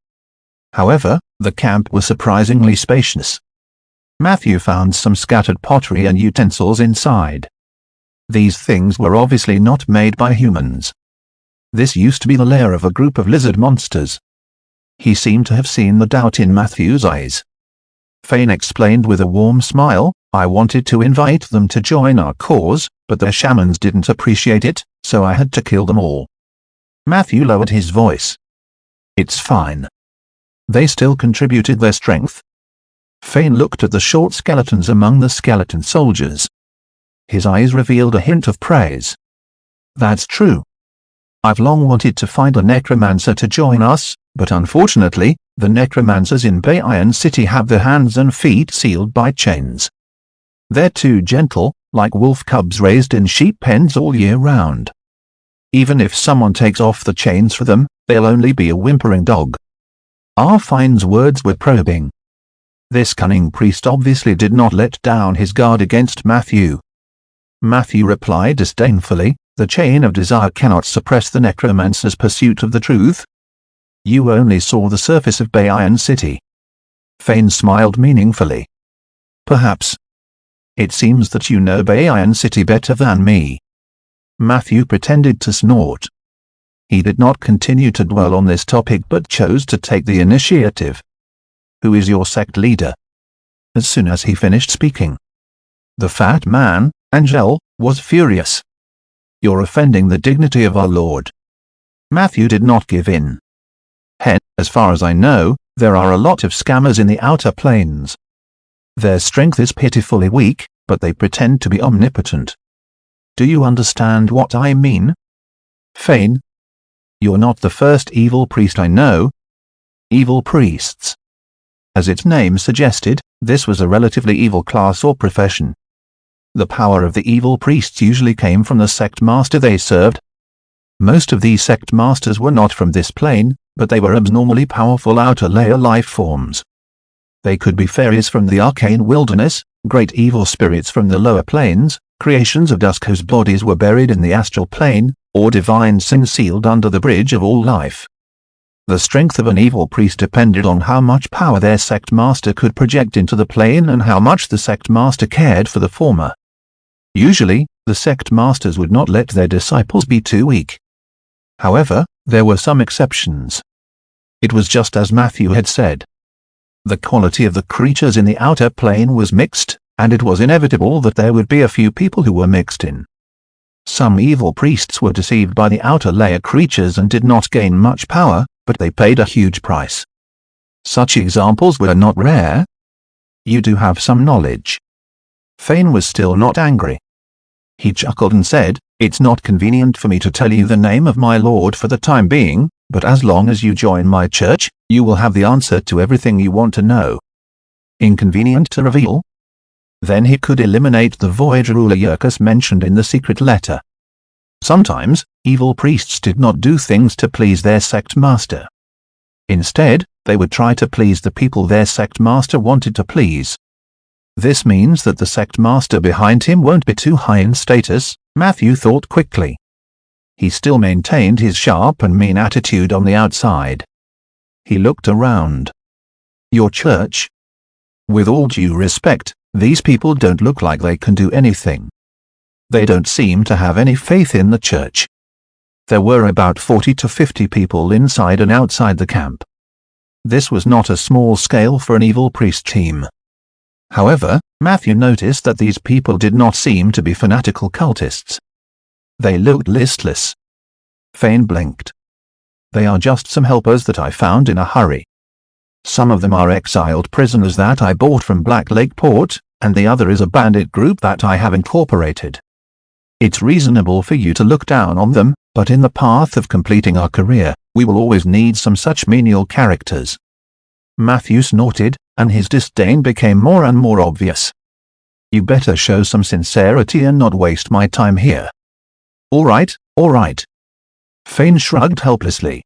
However, the camp was surprisingly spacious. Matthew found some scattered pottery and utensils inside. These things were obviously not made by humans. This used to be the lair of a group of lizard monsters. He seemed to have seen the doubt in Matthew's eyes. Fane explained with a warm smile, "I wanted to invite them to join our cause, but the shamans didn't appreciate it, so I had to kill them all." Matthew lowered his voice. "It's fine. They still contributed their strength." Fane looked at the short skeletons among the skeleton soldiers. His eyes revealed a hint of praise. "That's true. I've long wanted to find a necromancer to join us, but unfortunately, the necromancers in Bay Iron City have their hands and feet sealed by chains. They're too gentle, like wolf cubs raised in sheep pens all year round. Even if someone takes off the chains for them, they'll only be a whimpering dog." Fine's words were probing. This cunning priest obviously did not let down his guard against Matthew. Matthew replied disdainfully, "The chain of desire cannot suppress the necromancer's pursuit of the truth. You only saw the surface of Bay Iron City." Fane smiled meaningfully. "Perhaps. It seems that you know Bay Iron City better than me." Matthew pretended to snort. He did not continue to dwell on this topic but chose to take the initiative. "Who is your sect leader?" As soon as he finished speaking. The fat man, Angel was furious. "You're offending the dignity of our Lord." Matthew did not give in. As far as I know, there are a lot of scammers in the outer planes. Their strength is pitifully weak, but they pretend to be omnipotent. Do you understand what I mean? Fane, you're not the first evil priest I know. Evil priests. As its name suggested, this was a relatively evil class or profession. The power of the evil priests usually came from the sect master they served. Most of these sect masters were not from this plane, but they were abnormally powerful outer layer life forms. They could be fairies from the arcane wilderness, great evil spirits from the lower planes, creations of dusk whose bodies were buried in the astral plane, or divine sin sealed under the bridge of all life. The strength of an evil priest depended on how much power their sect master could project into the plane and how much the sect master cared for the former. Usually, the sect masters would not let their disciples be too weak. However, there were some exceptions. It was just as Matthew had said. The quality of the creatures in the outer plane was mixed, and it was inevitable that there would be a few people who were mixed in. Some evil priests were deceived by the outer layer creatures and did not gain much power, but they paid a huge price. Such examples were not rare. You do have some knowledge. Fane was still not angry. He chuckled and said, "It's not convenient for me to tell you the name of my Lord for the time being, but as long as you join my church, you will have the answer to everything you want to know." Inconvenient to reveal? Then he could eliminate the void ruler Yerkus mentioned in the secret letter. Sometimes, evil priests did not do things to please their sect master. Instead, they would try to please the people their sect master wanted to please. This means that the sect master behind him won't be too high in status, Matthew thought quickly. He still maintained his sharp and mean attitude on the outside. He looked around. Your church? With all due respect, these people don't look like they can do anything. They don't seem to have any faith in the church. There were about 40 to 50 people inside and outside the camp. This was not a small scale for an evil priest team. However, Matthew noticed that these people did not seem to be fanatical cultists. They looked listless. Fane blinked. They are just some helpers that I found in a hurry. Some of them are exiled prisoners that I bought from Black Lake Port, and the other is a bandit group that I have incorporated. It's reasonable for you to look down on them, but in the path of completing our career, we will always need some such menial characters. Matthew snorted, and his disdain became more and more obvious. You better show some sincerity and not waste my time here. All right, all right. Fane shrugged helplessly.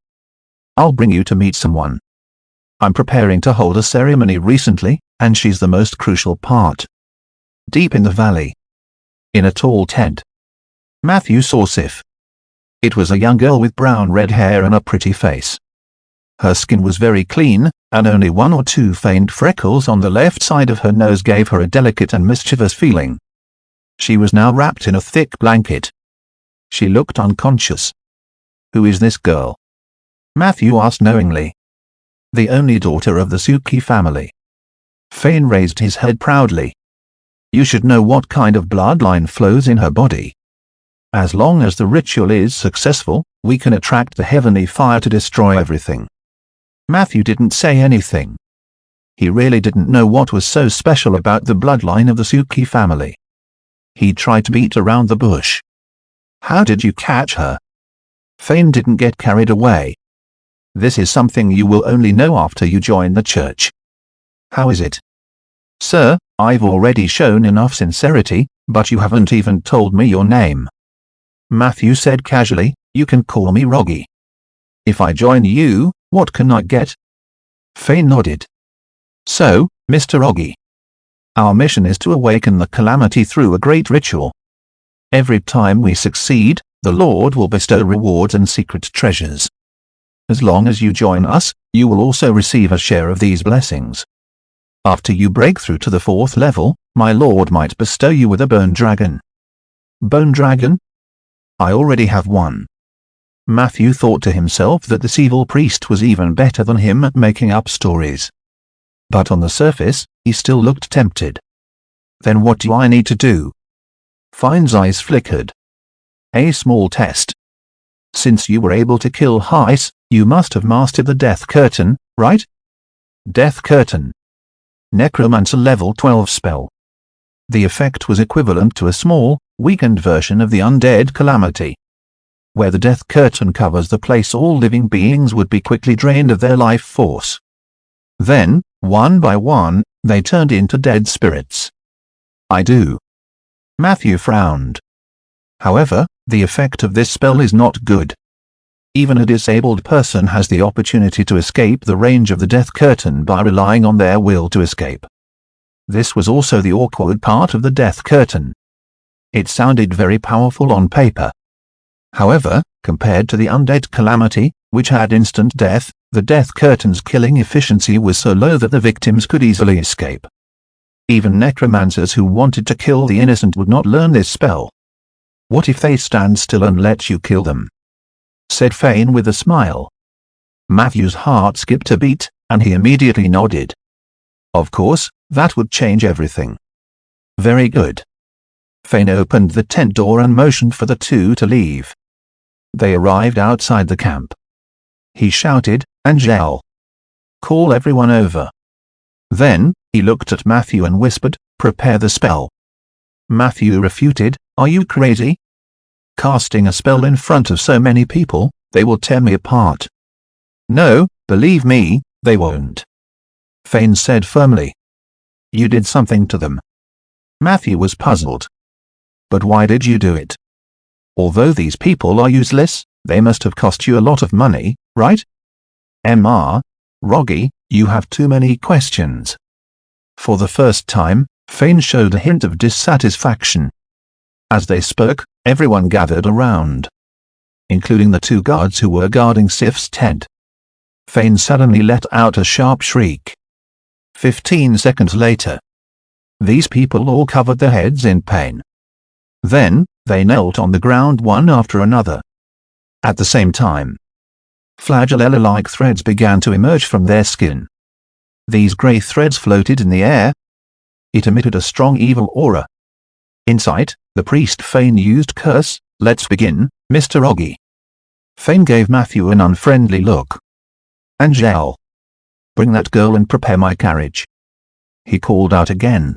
I'll bring you to meet someone. I'm preparing to hold a ceremony recently, and she's the most crucial part. Deep in the valley. In a tall tent. Matthew saw Sif. It was a young girl with brown red hair and a pretty face. Her skin was very clean, and only one or two faint freckles on the left side of her nose gave her a delicate and mischievous feeling. She was now wrapped in a thick blanket. She looked unconscious. Who is this girl? Matthew asked knowingly. The only daughter of the Suki family. Fane raised his head proudly. You should know what kind of bloodline flows in her body. As long as the ritual is successful, we can attract the heavenly fire to destroy everything. Matthew didn't say anything. He really didn't know what was so special about the bloodline of the Suki family. He tried to beat around the bush. How did you catch her? Fane didn't get carried away. This is something you will only know after you join the church. How is it? Sir, I've already shown enough sincerity, but you haven't even told me your name. Matthew said casually, you can call me Roggy. If I join you, what can I get? Fane nodded. So, Mr. Roggy. Our mission is to awaken the calamity through a great ritual. Every time we succeed, the Lord will bestow rewards and secret treasures. As long as you join us, you will also receive a share of these blessings. After you break through to the 4th level, my Lord might bestow you with a bone dragon. Bone dragon? I already have one. Matthew thought to himself that this evil priest was even better than him at making up stories. But on the surface, he still looked tempted. Then what do I need to do? Fine's eyes flickered. A small test. Since you were able to kill Heis, you must have mastered the Death Curtain, right? Death Curtain. Necromancer level 12 spell. The effect was equivalent to a small, weakened version of the Undead Calamity. Where the Death Curtain covers the place, all living beings would be quickly drained of their life force. Then, one by one, they turned into dead spirits. I do. Matthew frowned. However, the effect of this spell is not good. Even a disabled person has the opportunity to escape the range of the Death Curtain by relying on their will to escape. This was also the awkward part of the Death Curtain. It sounded very powerful on paper. However, compared to the Undead Calamity, which had instant death, the Death Curtain's killing efficiency was so low that the victims could easily escape. Even necromancers who wanted to kill the innocent would not learn this spell. What if they stand still and let you kill them? Said Fane with a smile. Matthew's heart skipped a beat, and he immediately nodded. Of course, that would change everything. Very good. Fane opened the tent door and motioned for the two to leave. They arrived outside the camp. He shouted, "Angel! Call everyone over." Then, he looked at Matthew and whispered, "Prepare the spell." Matthew refuted, "Are you crazy? Casting a spell in front of so many people, they will tear me apart." "No, believe me, they won't," Fane said firmly. "You did something to them." Matthew was puzzled. "But why did you do it? Although these people are useless, they must have cost you a lot of money, right?" Roggy, you have too many questions." For the first time, Fane showed a hint of dissatisfaction. As they spoke, everyone gathered around, including the two guards who were guarding Sif's tent. Fane suddenly let out a sharp shriek. 15 seconds later, these people all covered their heads in pain. Then, they knelt on the ground one after another. At the same time, flagella-like threads began to emerge from their skin. These grey threads floated in the air. It emitted a strong evil aura. Insight, the priest Fane used curse. "Let's begin, Mr. Roggy." Fane gave Matthew an unfriendly look. "Angel, bring that girl and prepare my carriage," he called out again.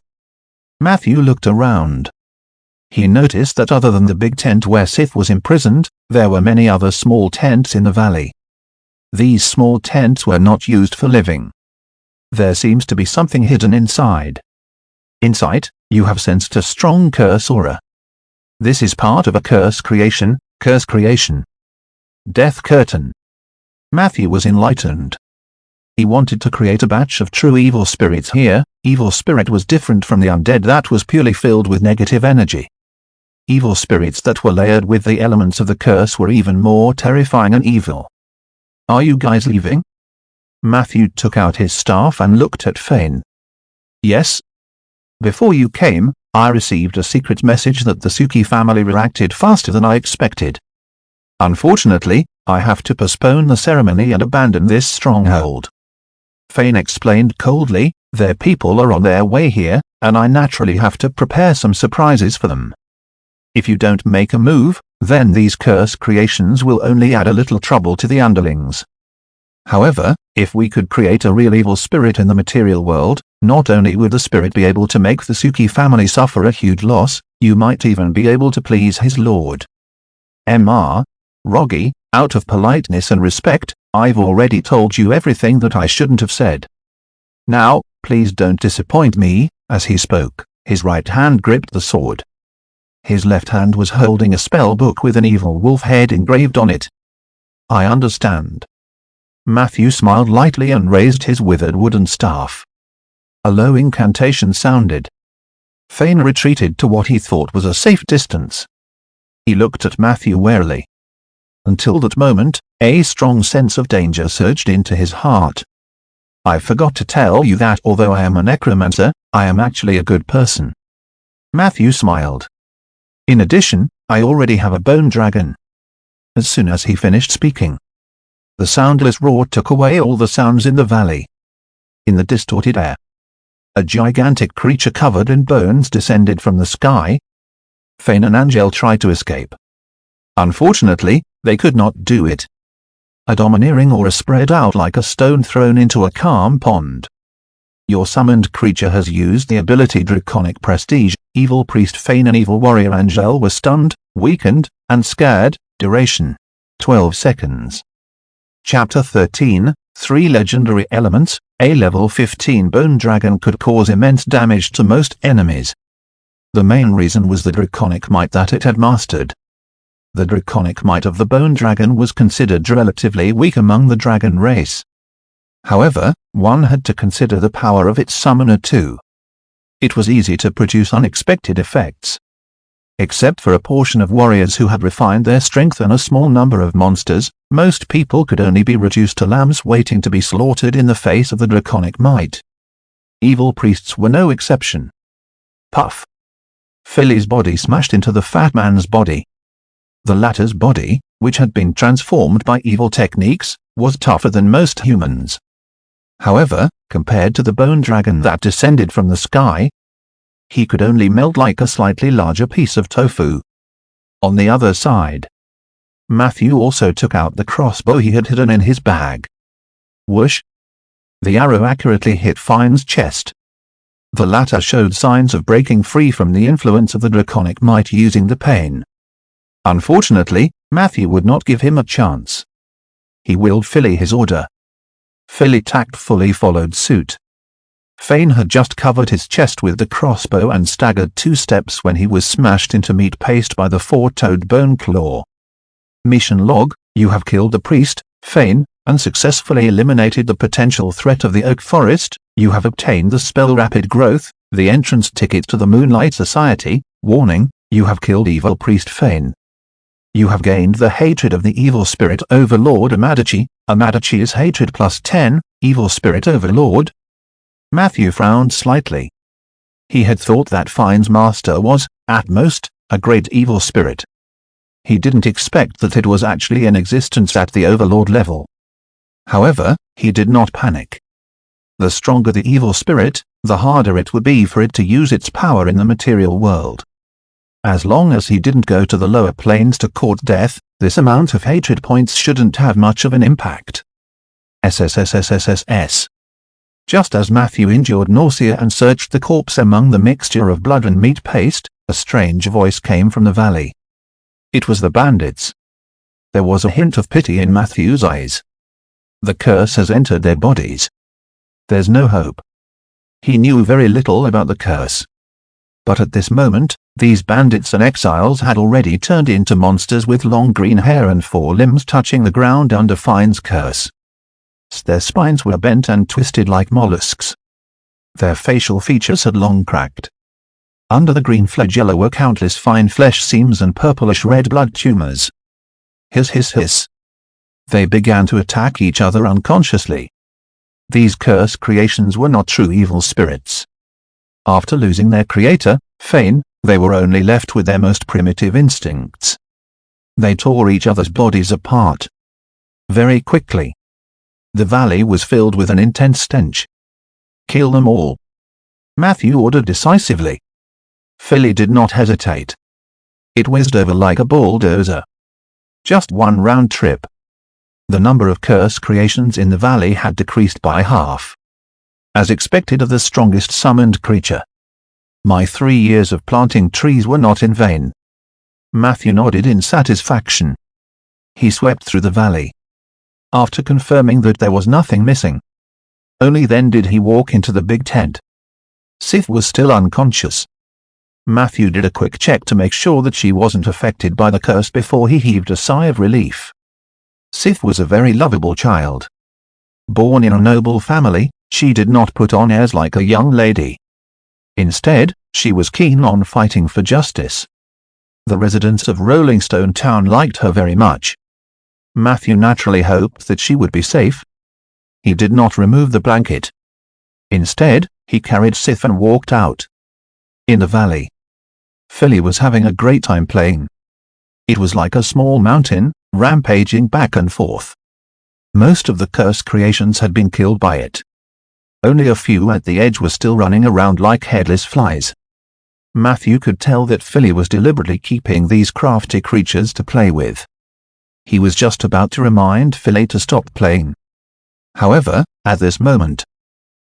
Matthew looked around. He noticed that other than the big tent where Sif was imprisoned, there were many other small tents in the valley. These small tents were not used for living. There seems to be something hidden inside. Insight, you have sensed a strong curse aura. This is part of a curse creation. Death Curtain. Matthew was enlightened. He wanted to create a batch of true evil spirits here. Evil spirit was different from the undead that was purely filled with negative energy. Evil spirits that were layered with the elements of the curse were even more terrifying and evil. "Are you guys leaving?" Matthew took out his staff and looked at Fane. "Yes. Before you came, I received a secret message that the Suki family reacted faster than I expected. Unfortunately, I have to postpone the ceremony and abandon this stronghold." Fane explained coldly, "Their people are on their way here, and I naturally have to prepare some surprises for them. If you don't make a move, then these curse creations will only add a little trouble to the underlings. However, if we could create a real evil spirit in the material world, not only would the spirit be able to make the Suki family suffer a huge loss, you might even be able to please his lord." Roggy, out of politeness and respect, I've already told you everything that I shouldn't have said. Now, please don't disappoint me." As he spoke, his right hand gripped the sword. His left hand was holding a spell book with an evil wolf head engraved on it. "I understand." Matthew smiled lightly and raised his withered wooden staff. A low incantation sounded. Fane retreated to what he thought was a safe distance. He looked at Matthew warily. Until that moment, a strong sense of danger surged into his heart. "I forgot to tell you that although I am a necromancer, I am actually a good person." Matthew smiled. "In addition, I already have a bone dragon." As soon as he finished speaking, the soundless roar took away all the sounds in the valley. In the distorted air, a gigantic creature covered in bones descended from the sky. Fane and Angel tried to escape. Unfortunately, they could not do it. A domineering aura spread out like a stone thrown into a calm pond. Your summoned creature has used the ability Draconic Prestige. Evil Priest Fane and Evil Warrior Angel were stunned, weakened, and scared. Duration: 12 seconds. Chapter 13, 3 Legendary Elements. A level 15 Bone Dragon could cause immense damage to most enemies. The main reason was the Draconic Might that it had mastered. The Draconic Might of the Bone Dragon was considered relatively weak among the dragon race. However, one had to consider the power of its summoner too. It was easy to produce unexpected effects. Except for a portion of warriors who had refined their strength and a small number of monsters, most people could only be reduced to lambs waiting to be slaughtered in the face of the Draconic Might. Evil priests were no exception. Puff! Philly's body smashed into the fat man's body. The latter's body, which had been transformed by evil techniques, was tougher than most humans. However, compared to the bone dragon that descended from the sky, he could only melt like a slightly larger piece of tofu. On the other side, Matthew also took out the crossbow he had hidden in his bag. Whoosh! The arrow accurately hit Fine's chest. The latter showed signs of breaking free from the influence of the Draconic Might using the pain. Unfortunately, Matthew would not give him a chance. He willed Philly his order. Philly tactfully followed suit. Fane had just covered his chest with the crossbow and staggered 2 steps when he was smashed into meat paste by the 4-toed bone claw. Mission log: you have killed the priest, Fane, and successfully eliminated the potential threat of the oak forest. You have obtained the spell Rapid Growth, the entrance ticket to the Moonlight Society. Warning: you have killed evil priest Fane. You have gained the hatred of the evil spirit overlord Amadachi. Amadachi is hatred plus 10, evil spirit overlord. Matthew frowned slightly. He had thought that Fine's master was, at most, a great evil spirit. He didn't expect that it was actually in existence at the overlord level. However, he did not panic. The stronger the evil spirit, the harder it would be for it to use its power in the material world. As long as he didn't go to the lower planes to court death, this amount of hatred points shouldn't have much of an impact. SSSSSSS. Just as Matthew endured nausea and searched the corpse among the mixture of blood and meat paste, a strange voice came from the valley. It was the bandits. There was a hint of pity in Matthew's eyes. The curse has entered their bodies. There's no hope. He knew very little about the curse. But at this moment, these bandits and exiles had already turned into monsters with long green hair and 4 limbs touching the ground under Fine's curse. Their spines were bent and twisted like mollusks. Their facial features had long cracked. Under the green flagella were countless fine flesh seams and purplish red blood tumors. Hiss hiss hiss. They began to attack each other unconsciously. These curse creations were not true evil spirits. After losing their creator, Fane, they were only left with their most primitive instincts. They tore each other's bodies apart. Very quickly. The valley was filled with an intense stench. Kill them all. Matthew ordered decisively. Philly did not hesitate. It whizzed over like a bulldozer. Just one round trip. The number of curse creations in the valley had decreased by half. As expected of the strongest summoned creature. My 3 years of planting trees were not in vain. Matthew nodded in satisfaction. He swept through the valley. After confirming that there was nothing missing. Only then did he walk into the big tent. Sith was still unconscious. Matthew did a quick check to make sure that she wasn't affected by the curse before he heaved a sigh of relief. Sith was a very lovable child. Born in a noble family, she did not put on airs like a young lady. Instead, she was keen on fighting for justice. The residents of Rolling Stone Town liked her very much. Matthew naturally hoped that she would be safe. He did not remove the blanket. Instead, he carried Sith and walked out. In the valley, Philly was having a great time playing. It was like a small mountain, rampaging back and forth. Most of the curse creations had been killed by it. Only a few at the edge were still running around like headless flies. Matthew could tell that Philly was deliberately keeping these crafty creatures to play with. He was just about to remind Philly to stop playing. However, at this moment,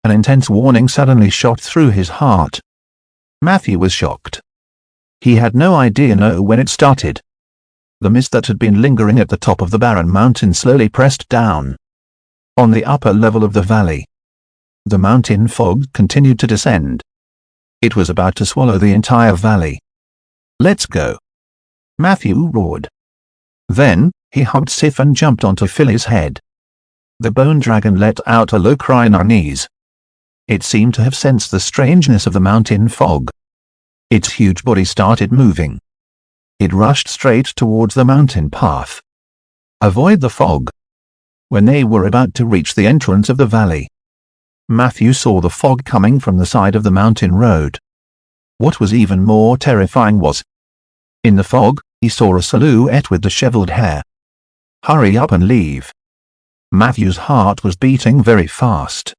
an intense warning suddenly shot through his heart. Matthew was shocked. He had no idea when it started. The mist that had been lingering at the top of the barren mountain slowly pressed down on the upper level of the valley. The mountain fog continued to descend. It was about to swallow the entire valley. "Let's go!" Matthew roared. Then, he hugged Sif and jumped onto Philly's head. The bone dragon let out a low cry on unease. It seemed to have sensed the strangeness of the mountain fog. Its huge body started moving. It rushed straight towards the mountain path. Avoid the fog. When they were about to reach the entrance of the valley, Matthew saw the fog coming from the side of the mountain road. What was even more terrifying was, in the fog, he saw a silhouette with disheveled hair. "Hurry up and leave." Matthew's heart was beating very fast.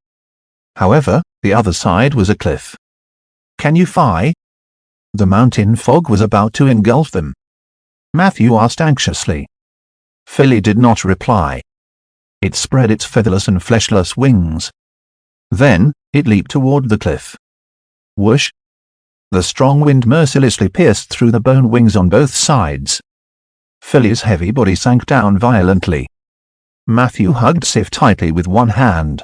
However, the other side was a cliff. "Can you fly?" The mountain fog was about to engulf them. Matthew asked anxiously. Philly did not reply. It spread its featherless and fleshless wings. Then, it leaped toward the cliff. Whoosh! The strong wind mercilessly pierced through the bone wings on both sides. Philly's heavy body sank down violently. Matthew hugged Sif tightly with one hand.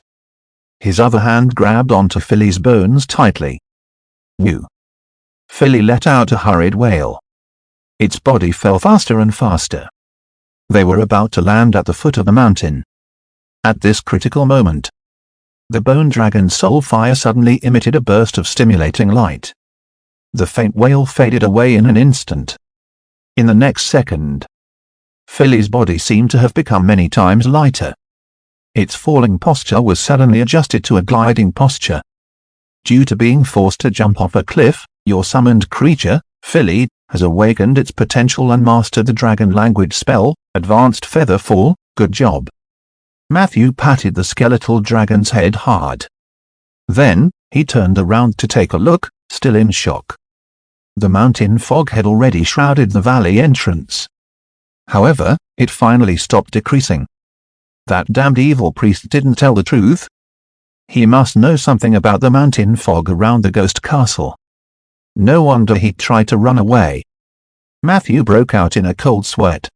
His other hand grabbed onto Philly's bones tightly. "Whew!" Philly let out a hurried wail. Its body fell faster and faster. They were about to land at the foot of the mountain. At this critical moment, the bone dragon's soul fire suddenly emitted a burst of stimulating light. The faint wail faded away in an instant. In the next second, Philly's body seemed to have become many times lighter. Its falling posture was suddenly adjusted to a gliding posture. Due to being forced to jump off a cliff, your summoned creature, Philly, has awakened its potential and mastered the dragon language spell, Advanced Feather Fall. Good job. Matthew patted the skeletal dragon's head hard. Then, he turned around to take a look, still in shock. The mountain fog had already shrouded the valley entrance. However, it finally stopped decreasing. That damned evil priest didn't tell the truth. He must know something about the mountain fog around the ghost castle. No wonder he tried to run away. Matthew broke out in a cold sweat.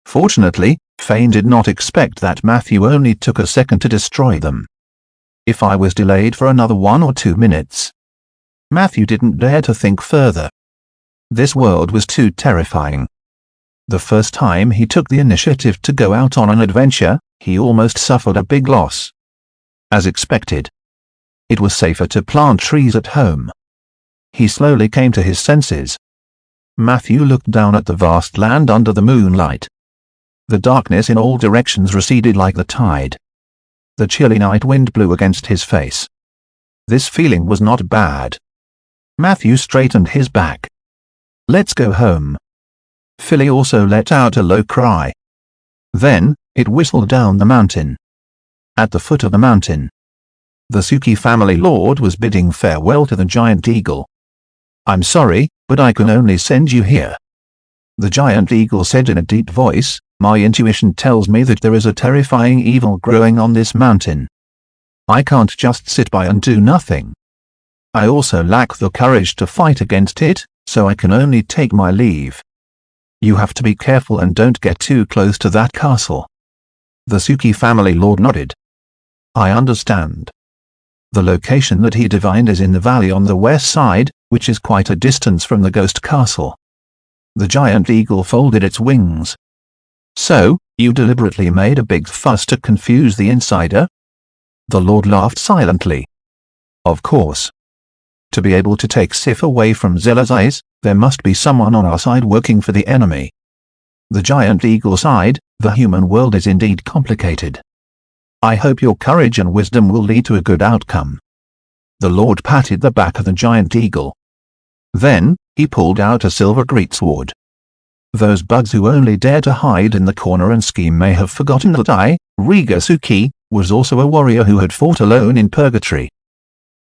Fortunately, Fane did not expect that Matthew only took a second to destroy them. If I was delayed for another 1 or 2 minutes. Matthew didn't dare to think further. This world was too terrifying. The first time he took the initiative to go out on an adventure, he almost suffered a big loss. As expected, it was safer to plant trees at home. He slowly came to his senses. Matthew looked down at the vast land under the moonlight. The darkness in all directions receded like the tide. The chilly night wind blew against his face. This feeling was not bad. Matthew straightened his back. "Let's go home." Philly also let out a low cry. Then, it whistled down the mountain. At the foot of the mountain, the Suki family lord was bidding farewell to the giant eagle. "I'm sorry, but I can only send you here," the giant eagle said in a deep voice. "My intuition tells me that there is a terrifying evil growing on this mountain. I can't just sit by and do nothing. I also lack the courage to fight against it, so I can only take my leave. You have to be careful and don't get too close to that castle." The Suki family lord nodded. "I understand." The location that he divined is in the valley on the west side, which is quite a distance from the ghost castle. The giant eagle folded its wings. "So, you deliberately made a big fuss to confuse the insider?" The lord laughed silently. "Of course. To be able to take Sif away from Zilla's eyes, there must be someone on our side working for the enemy." The giant eagle sighed. "The human world is indeed complicated. I hope your courage and wisdom will lead to a good outcome." The lord patted the back of the giant eagle. Then, he pulled out a silver greatsword. Those bugs who only dare to hide in the corner and scheme may have forgotten that I, Riga Suki, was also a warrior who had fought alone in purgatory.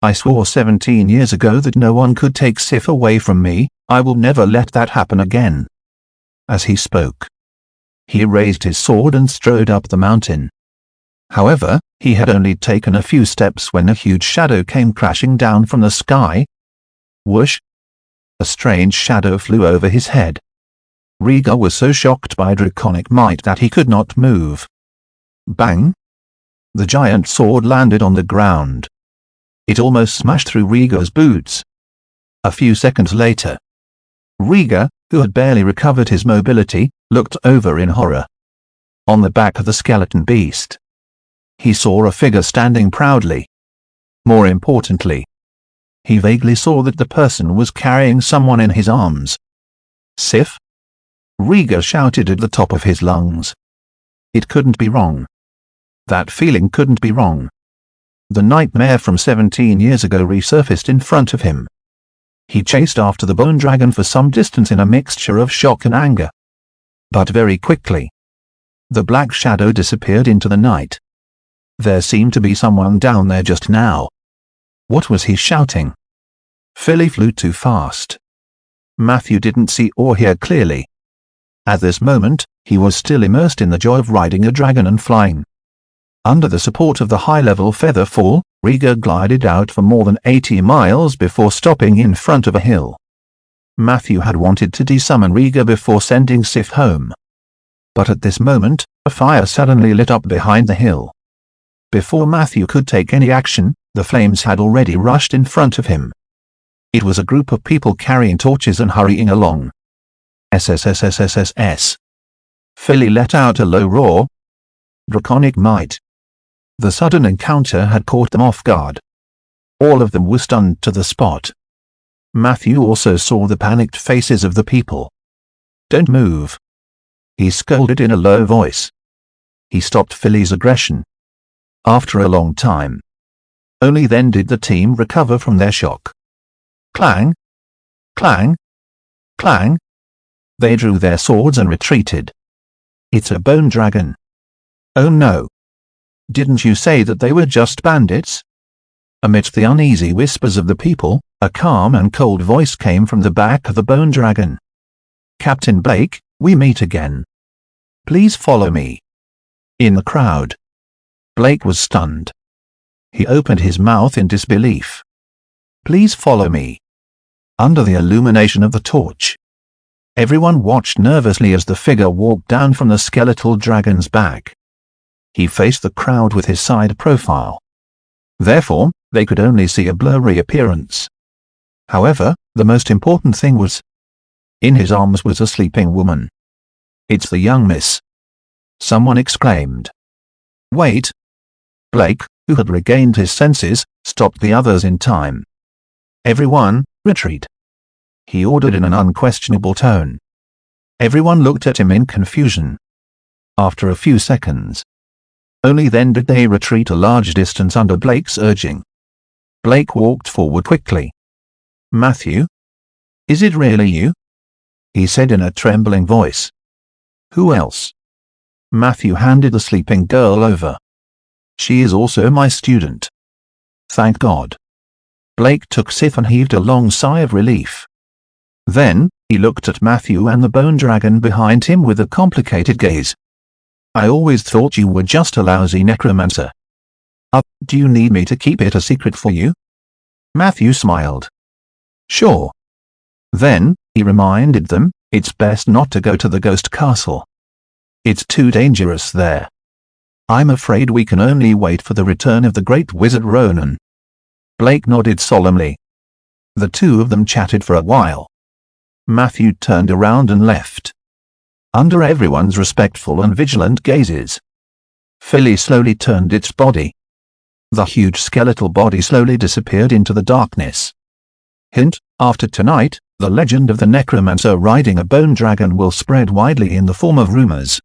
I swore 17 years ago that no one could take Sif away from me. I will never let that happen again." As he spoke, he raised his sword and strode up the mountain. However, he had only taken a few steps when a huge shadow came crashing down from the sky. Whoosh! A strange shadow flew over his head. Riga was so shocked by draconic might that he could not move. Bang! The giant sword landed on the ground. It almost smashed through Riga's boots. A few seconds later, Riga, who had barely recovered his mobility, looked over in horror. On the back of the skeleton beast, he saw a figure standing proudly. More importantly, he vaguely saw that the person was carrying someone in his arms. "Sif?" Riga shouted at the top of his lungs. It couldn't be wrong. That feeling couldn't be wrong. The nightmare from 17 years ago resurfaced in front of him. He chased after the bone dragon for some distance in a mixture of shock and anger. But very quickly, the black shadow disappeared into the night. There seemed to be someone down there just now. What was he shouting? Philly flew too fast. Matthew didn't see or hear clearly. At this moment, he was still immersed in the joy of riding a dragon and flying. Under the support of the high-level feather fall, Riga glided out for more than 80 miles before stopping in front of a hill. Matthew had wanted to desummon Riga before sending Sif home. But at this moment, a fire suddenly lit up behind the hill. Before Matthew could take any action, the flames had already rushed in front of him. It was a group of people carrying torches and hurrying along. SSSSSSS. Philly let out a low roar. Draconic might. The sudden encounter had caught them off guard. All of them were stunned to the spot. Matthew also saw the panicked faces of the people. "Don't move," he scolded in a low voice. He stopped Philly's aggression. After a long time. Only then did the team recover from their shock. Clang! Clang! Clang! They drew their swords and retreated. "It's a bone dragon." "Oh no! Didn't you say that they were just bandits?" Amidst the uneasy whispers of the people, a calm and cold voice came from the back of the bone dragon. "Captain Blake, we meet again. Please follow me." In the crowd, Blake was stunned. He opened his mouth in disbelief. "Please follow me." Under the illumination of the torch, everyone watched nervously as the figure walked down from the skeletal dragon's back. He faced the crowd with his side profile. Therefore, they could only see a blurry appearance. However, the most important thing was, in his arms was a sleeping woman. "It's the young miss," someone exclaimed. "Wait." Blake, who had regained his senses, stopped the others in time. "Everyone, retreat," he ordered in an unquestionable tone. Everyone looked at him in confusion. After a few seconds, only then did they retreat a large distance under Blake's urging. Blake walked forward quickly. "Matthew? Is it really you?" he said in a trembling voice. "Who else?" Matthew handed the sleeping girl over. "She is also my student." "Thank God." Blake took Sif and heaved a long sigh of relief. Then, he looked at Matthew and the bone dragon behind him with a complicated gaze. "I always thought you were just a lousy necromancer. Do you need me to keep it a secret for you?" Matthew smiled. "Sure." Then, he reminded them, "It's best not to go to the ghost castle. It's too dangerous there. I'm afraid we can only wait for the return of the great wizard Ronan." Blake nodded solemnly. The two of them chatted for a while. Matthew turned around and left. Under everyone's respectful and vigilant gazes, Philly slowly turned its body. The huge skeletal body slowly disappeared into the darkness. Hint: after tonight, the legend of the Necromancer riding a bone dragon will spread widely in the form of rumors.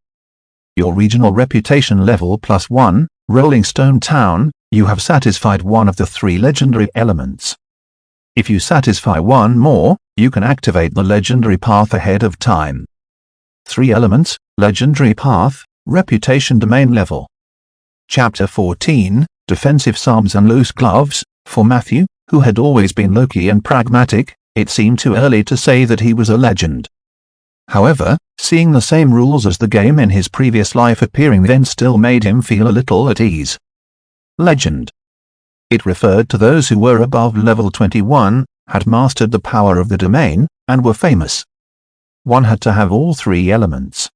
Your regional reputation level +1, Rolling Stone Town, you have satisfied one of the 3 legendary elements. If you satisfy one more, you can activate the legendary path ahead of time. 3 elements, legendary path, reputation domain level. Chapter 14, Defensive Subs and Loose Gloves, For Matthew, who had always been low-key and pragmatic, it seemed too early to say that he was a legend. However, seeing the same rules as the game in his previous life appearing then still made him feel a little at ease. Legend. It referred to those who were above level 21, had mastered the power of the domain, and were famous. One had to have all three elements.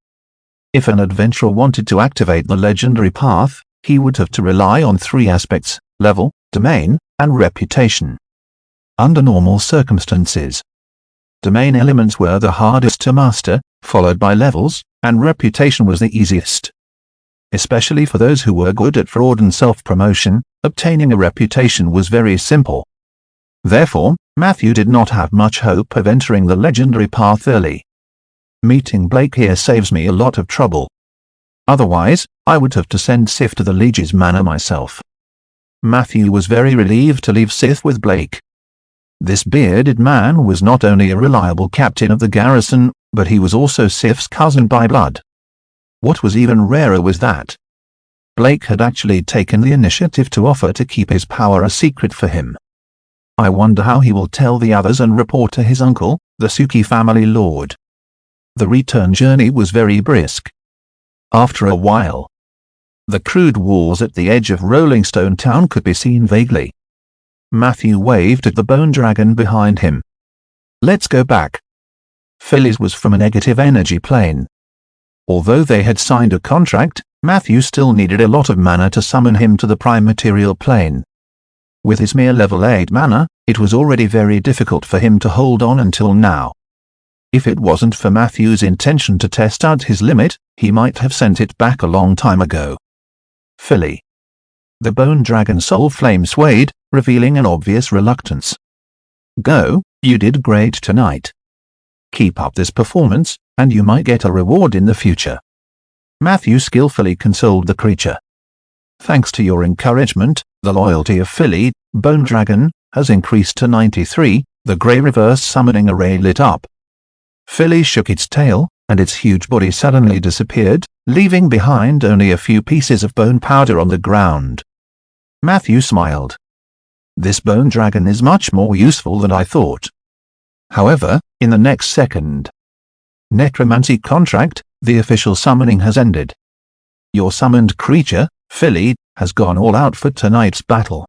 If an adventurer wanted to activate the legendary path, he would have to rely on three aspects: level, domain, and reputation. Under normal circumstances, domain elements were the hardest to master, followed by levels, and reputation was the easiest. Especially for those who were good at fraud and self-promotion, obtaining a reputation was very simple. Therefore, Matthew did not have much hope of entering the legendary path early. Meeting Blake here saves me a lot of trouble. Otherwise, I would have to send Sif to the Liege's Manor myself. Matthew was very relieved to leave Sif with Blake. This bearded man was not only a reliable captain of the garrison, but he was also Sif's cousin by blood. What was even rarer was that Blake had actually taken the initiative to offer to keep his power a secret for him. I wonder how he will tell the others and report to his uncle, the Suki family lord. The return journey was very brisk. After a while, the crude walls at the edge of Rolling Stone Town could be seen vaguely. Matthew waved at the bone dragon behind him. Let's go back. Philly's was from a negative energy plane. Although they had signed a contract, Matthew still needed a lot of mana to summon him to the prime material plane. With his mere level 8 mana, it was already very difficult for him to hold on until now. If it wasn't for Matthew's intention to test out his limit, he might have sent it back a long time ago. Philly. The bone dragon's soul flame swayed, revealing an obvious reluctance. Go, you did great tonight. Keep up this performance, and you might get a reward in the future. Matthew skillfully consoled the creature. Thanks to your encouragement, the loyalty of Philly, Bone Dragon, has increased to 93, the grey reverse summoning array lit up. Philly shook its tail, and its huge body suddenly disappeared, leaving behind only a few pieces of bone powder on the ground. Matthew smiled. This bone dragon is much more useful than I thought. However, in the next second, Necromancy contract, the official summoning has ended. Your summoned creature, Philly, has gone all out for tonight's battle.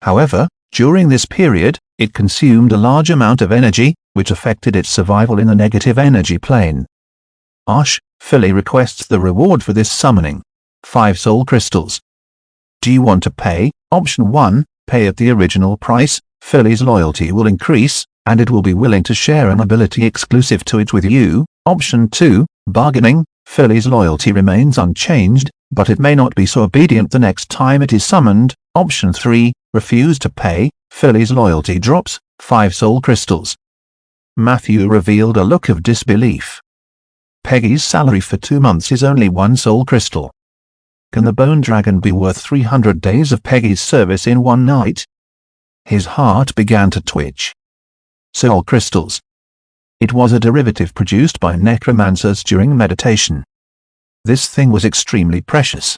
However, during this period, it consumed a large amount of energy, which affected its survival in the negative energy plane. Philly requests the reward for this summoning. 5 soul crystals. Do you want to pay? Option 1, pay at the original price. Philly's loyalty will increase, and it will be willing to share an ability exclusive to it with you. Option 2, bargaining. Philly's loyalty remains unchanged, but it may not be so obedient the next time it is summoned. Option 3, refuse to pay. Philly's loyalty drops. 5 soul crystals. Matthew revealed a look of disbelief. Peggy's salary for 2 months is only 1 soul crystal. Can the bone dragon be worth 300 days of Peggy's service in one night? His heart began to twitch. Soul crystals. It was a derivative produced by necromancers during meditation. This thing was extremely precious.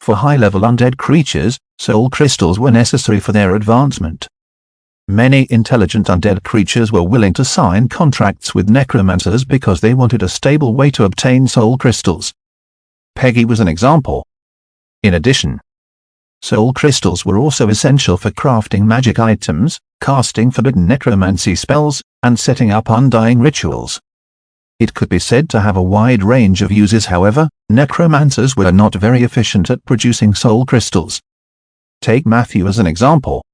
For high-level undead creatures, soul crystals were necessary for their advancement. Many intelligent undead creatures were willing to sign contracts with necromancers because they wanted a stable way to obtain soul crystals. Peggy was an example. In addition, soul crystals were also essential for crafting magic items, casting forbidden necromancy spells, and setting up undying rituals. It could be said to have a wide range of uses. However, necromancers were not very efficient at producing soul crystals. Take Matthew as an example.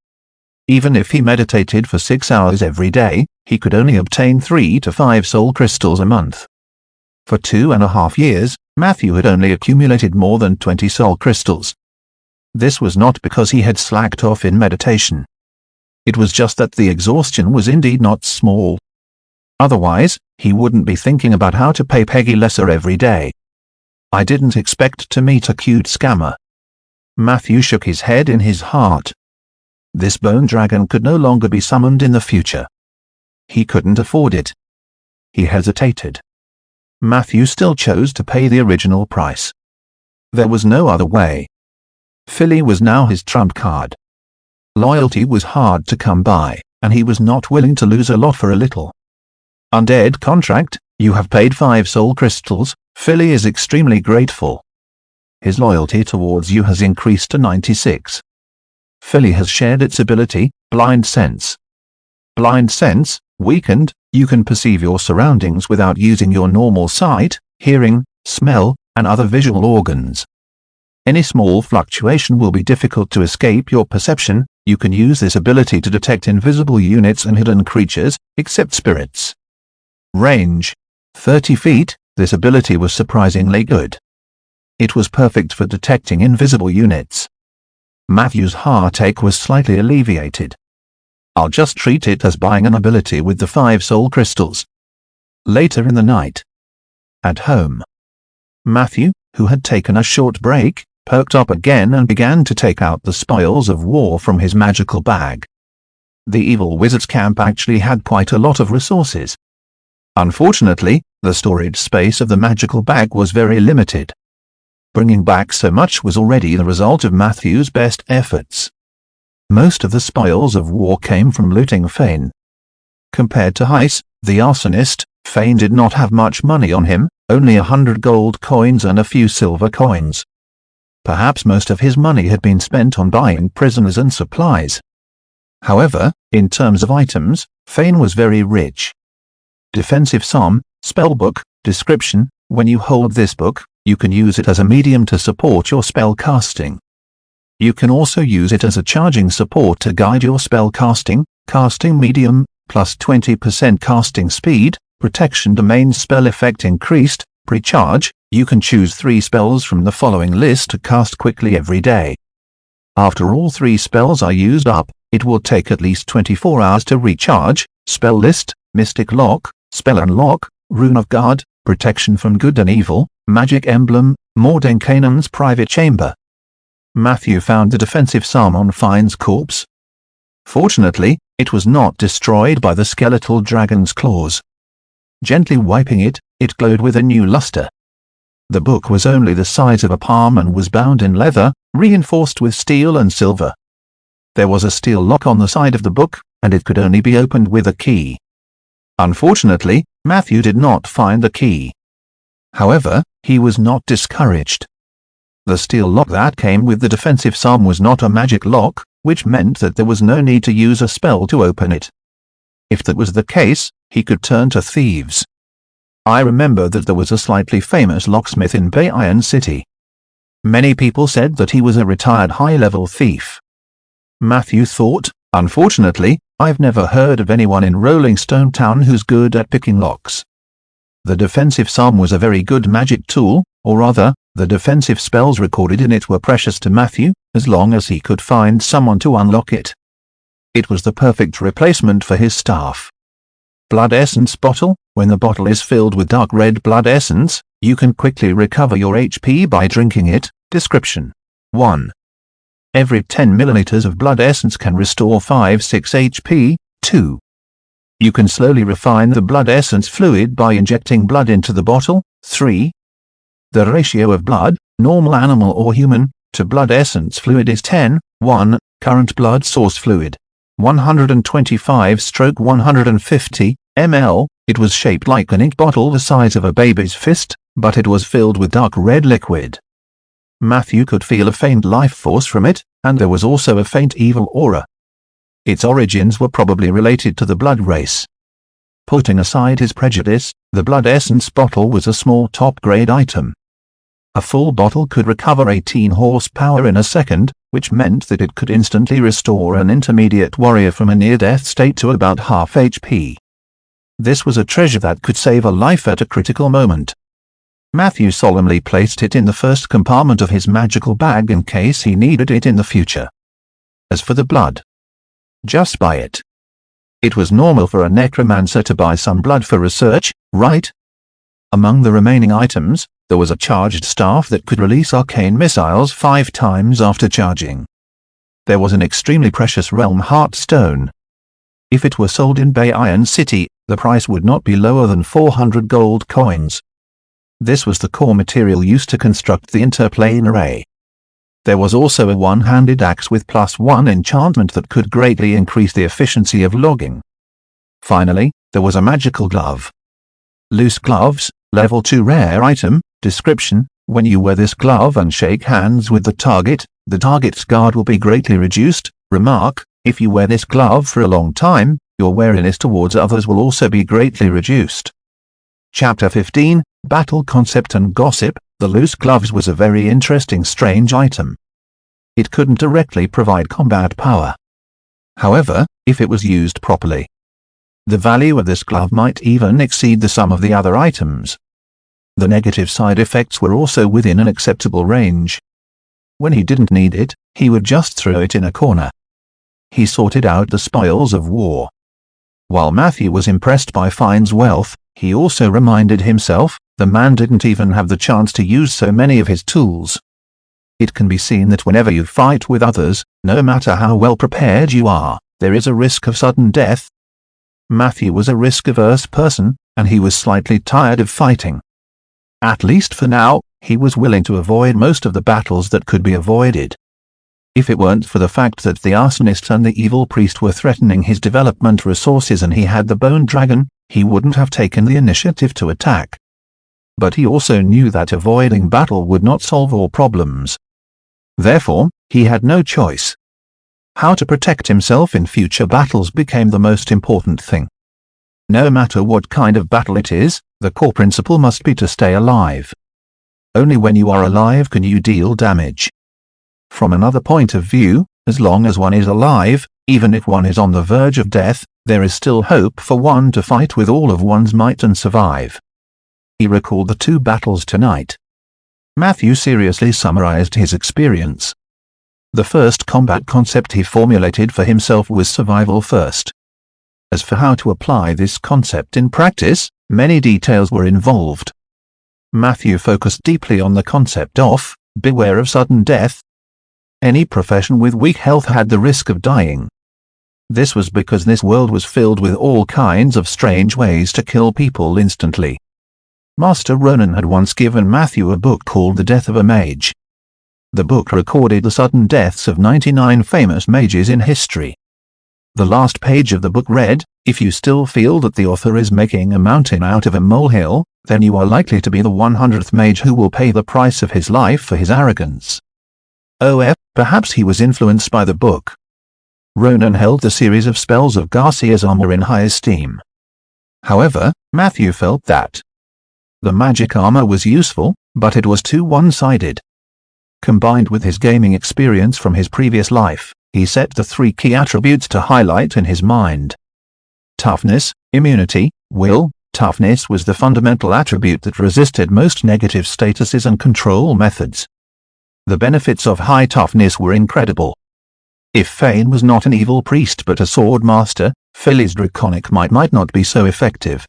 Even if he meditated for 6 hours every day, he could only obtain 3 to 5 soul crystals a month. For 2.5 years, Matthew had only accumulated more than 20 soul crystals. This was not because he had slacked off in meditation. It was just that the exhaustion was indeed not small. Otherwise, he wouldn't be thinking about how to pay Peggy lesser every day. I didn't expect to meet a cute scammer. Matthew shook his head in his heart. This bone dragon could no longer be summoned in the future. He couldn't afford it. He hesitated. Matthew still chose to pay the original price. There was no other way. Philly was now his trump card. Loyalty was hard to come by, and he was not willing to lose a lot for a little. Undead contract, you have paid 5 soul crystals. Philly is extremely grateful. His loyalty towards you has increased to 96. Philly has shared its ability, Blind Sense. Blind Sense, weakened, you can perceive your surroundings without using your normal sight, hearing, smell, and other visual organs. Any small fluctuation will be difficult to escape your perception. You can use this ability to detect invisible units and hidden creatures, except spirits. Range: 30 feet, this ability was surprisingly good. It was perfect for detecting invisible units. Matthew's heartache was slightly alleviated. I'll just treat it as buying an ability with the 5 soul crystals. Later in the night. At home. Matthew, who had taken a short break, perked up again and began to take out the spoils of war from his magical bag. The evil wizard's camp actually had quite a lot of resources. Unfortunately, the storage space of the magical bag was very limited. Bringing back so much was already the result of Matthew's best efforts. Most of the spoils of war came from looting Fane. Compared to Heiss, the arsonist, Fane did not have much money on him, only 100 gold coins and a few silver coins. Perhaps most of his money had been spent on buying prisoners and supplies. However, in terms of items, Fane was very rich. Defensive Psalm, Spellbook, Description: when you hold this book, you can use it as a medium to support your spell casting. You can also use it as a charging support to guide your spell casting. Casting medium, plus 20% casting speed, protection domain spell effect increased, pre-charge, you can choose 3 spells from the following list to cast quickly every day. After all 3 spells are used up, it will take at least 24 hours to recharge. Spell list: Mystic Lock, Spell Unlock, Rune of Guard, Protection from Good and Evil, Magic Emblem, Mordenkainen's Private Chamber. Matthew found the defensive psalm on Fine's corpse. Fortunately, it was not destroyed by the skeletal dragon's claws. Gently wiping it, it glowed with a new luster. The book was only the size of a palm and was bound in leather, reinforced with steel and silver. There was a steel lock on the side of the book, and it could only be opened with a key. Unfortunately, Matthew did not find the key. However, he was not discouraged. The steel lock that came with the defensive psalm was not a magic lock, which meant that there was no need to use a spell to open it. If that was the case, he could turn to thieves. I remember that there was a slightly famous locksmith in Bay Iron City. Many people said that he was a retired high-level thief. Matthew thought, unfortunately, I've never heard of anyone in Rolling Stone Town who's good at picking locks. The defensive psalm was a very good magic tool, or rather, the defensive spells recorded in it were precious to Matthew, as long as he could find someone to unlock it. It was the perfect replacement for his staff. Blood Essence Bottle: when the bottle is filled with dark red blood essence, you can quickly recover your HP by drinking it. Description: 1. Every 10 milliliters of blood essence can restore 5-6 HP. 2. You can slowly refine the blood essence fluid by injecting blood into the bottle. 3. The ratio of blood, normal animal or human, to blood essence fluid is 10:1. Current blood source fluid: 125/150 ml. It was shaped like an ink bottle the size of a baby's fist, but it was filled with dark red liquid. Matthew could feel a faint life force from it, and there was also a faint evil aura. Its origins were probably related to the blood race. Putting aside his prejudice, the blood essence bottle was a small top-grade item. A full bottle could recover 18 horsepower in a second, which meant that it could instantly restore an intermediate warrior from a near-death state to about half HP. This was a treasure that could save a life at a critical moment. Matthew solemnly placed it in the first compartment of his magical bag in case he needed it in the future. As for the blood, just buy it. It was normal for a necromancer to buy some blood for research, right? Among the remaining items, there was a charged staff that could release arcane missiles 5 times after charging. There was an extremely precious realm heart stone. If it were sold in Bay Iron City, the price would not be lower than 400 gold coins. This was the core material used to construct the interplane array. There was also a one-handed axe with +1 enchantment that could greatly increase the efficiency of logging. Finally, there was a magical glove. Loose gloves, level 2 rare item. Description: when you wear this glove and shake hands with the target's guard will be greatly reduced. Remark: if you wear this glove for a long time, your wariness towards others will also be greatly reduced. Chapter 15, Battle Concept and Gossip. The loose gloves was a very interesting strange item. It couldn't directly provide combat power. However, if it was used properly, the value of this glove might even exceed the sum of the other items. The negative side effects were also within an acceptable range. When he didn't need it, he would just throw it in a corner. He sorted out the spoils of war. While Matthew was impressed by Fine's wealth, he also reminded himself, the man didn't even have the chance to use so many of his tools. It can be seen that whenever you fight with others, no matter how well prepared you are, there is a risk of sudden death. Matthew was a risk-averse person, and he was slightly tired of fighting. At least for now, he was willing to avoid most of the battles that could be avoided. If it weren't for the fact that the arsonist and the evil priest were threatening his development resources and he had the bone dragon, he wouldn't have taken the initiative to attack. But he also knew that avoiding battle would not solve all problems. Therefore, he had no choice. How to protect himself in future battles became the most important thing. No matter what kind of battle it is, the core principle must be to stay alive. Only when you are alive can you deal damage. From another point of view, as long as one is alive, even if one is on the verge of death, there is still hope for one to fight with all of one's might and survive. He recalled the 2 battles tonight. Matthew seriously summarized his experience. The first combat concept he formulated for himself was survival first. As for how to apply this concept in practice, many details were involved. Matthew focused deeply on the concept of, beware of sudden death. Any profession with weak health had the risk of dying. This was because this world was filled with all kinds of strange ways to kill people instantly. Master Ronan had once given Matthew a book called The Death of a Mage. The book recorded the sudden deaths of 99 famous mages in history. The last page of the book read, "If you still feel that the author is making a mountain out of a molehill, then you are likely to be the 100th mage who will pay the price of his life for his arrogance." Perhaps he was influenced by the book. Ronan held the series of spells of Garcia's armor in high esteem. However, Matthew felt that the magic armor was useful, but it was too one-sided. Combined with his gaming experience from his previous life, he set the 3 key attributes to highlight in his mind. Toughness, immunity, will. Toughness was the fundamental attribute that resisted most negative statuses and control methods. The benefits of high toughness were incredible. If Fane was not an evil priest but a sword master, Philly's draconic might not be so effective.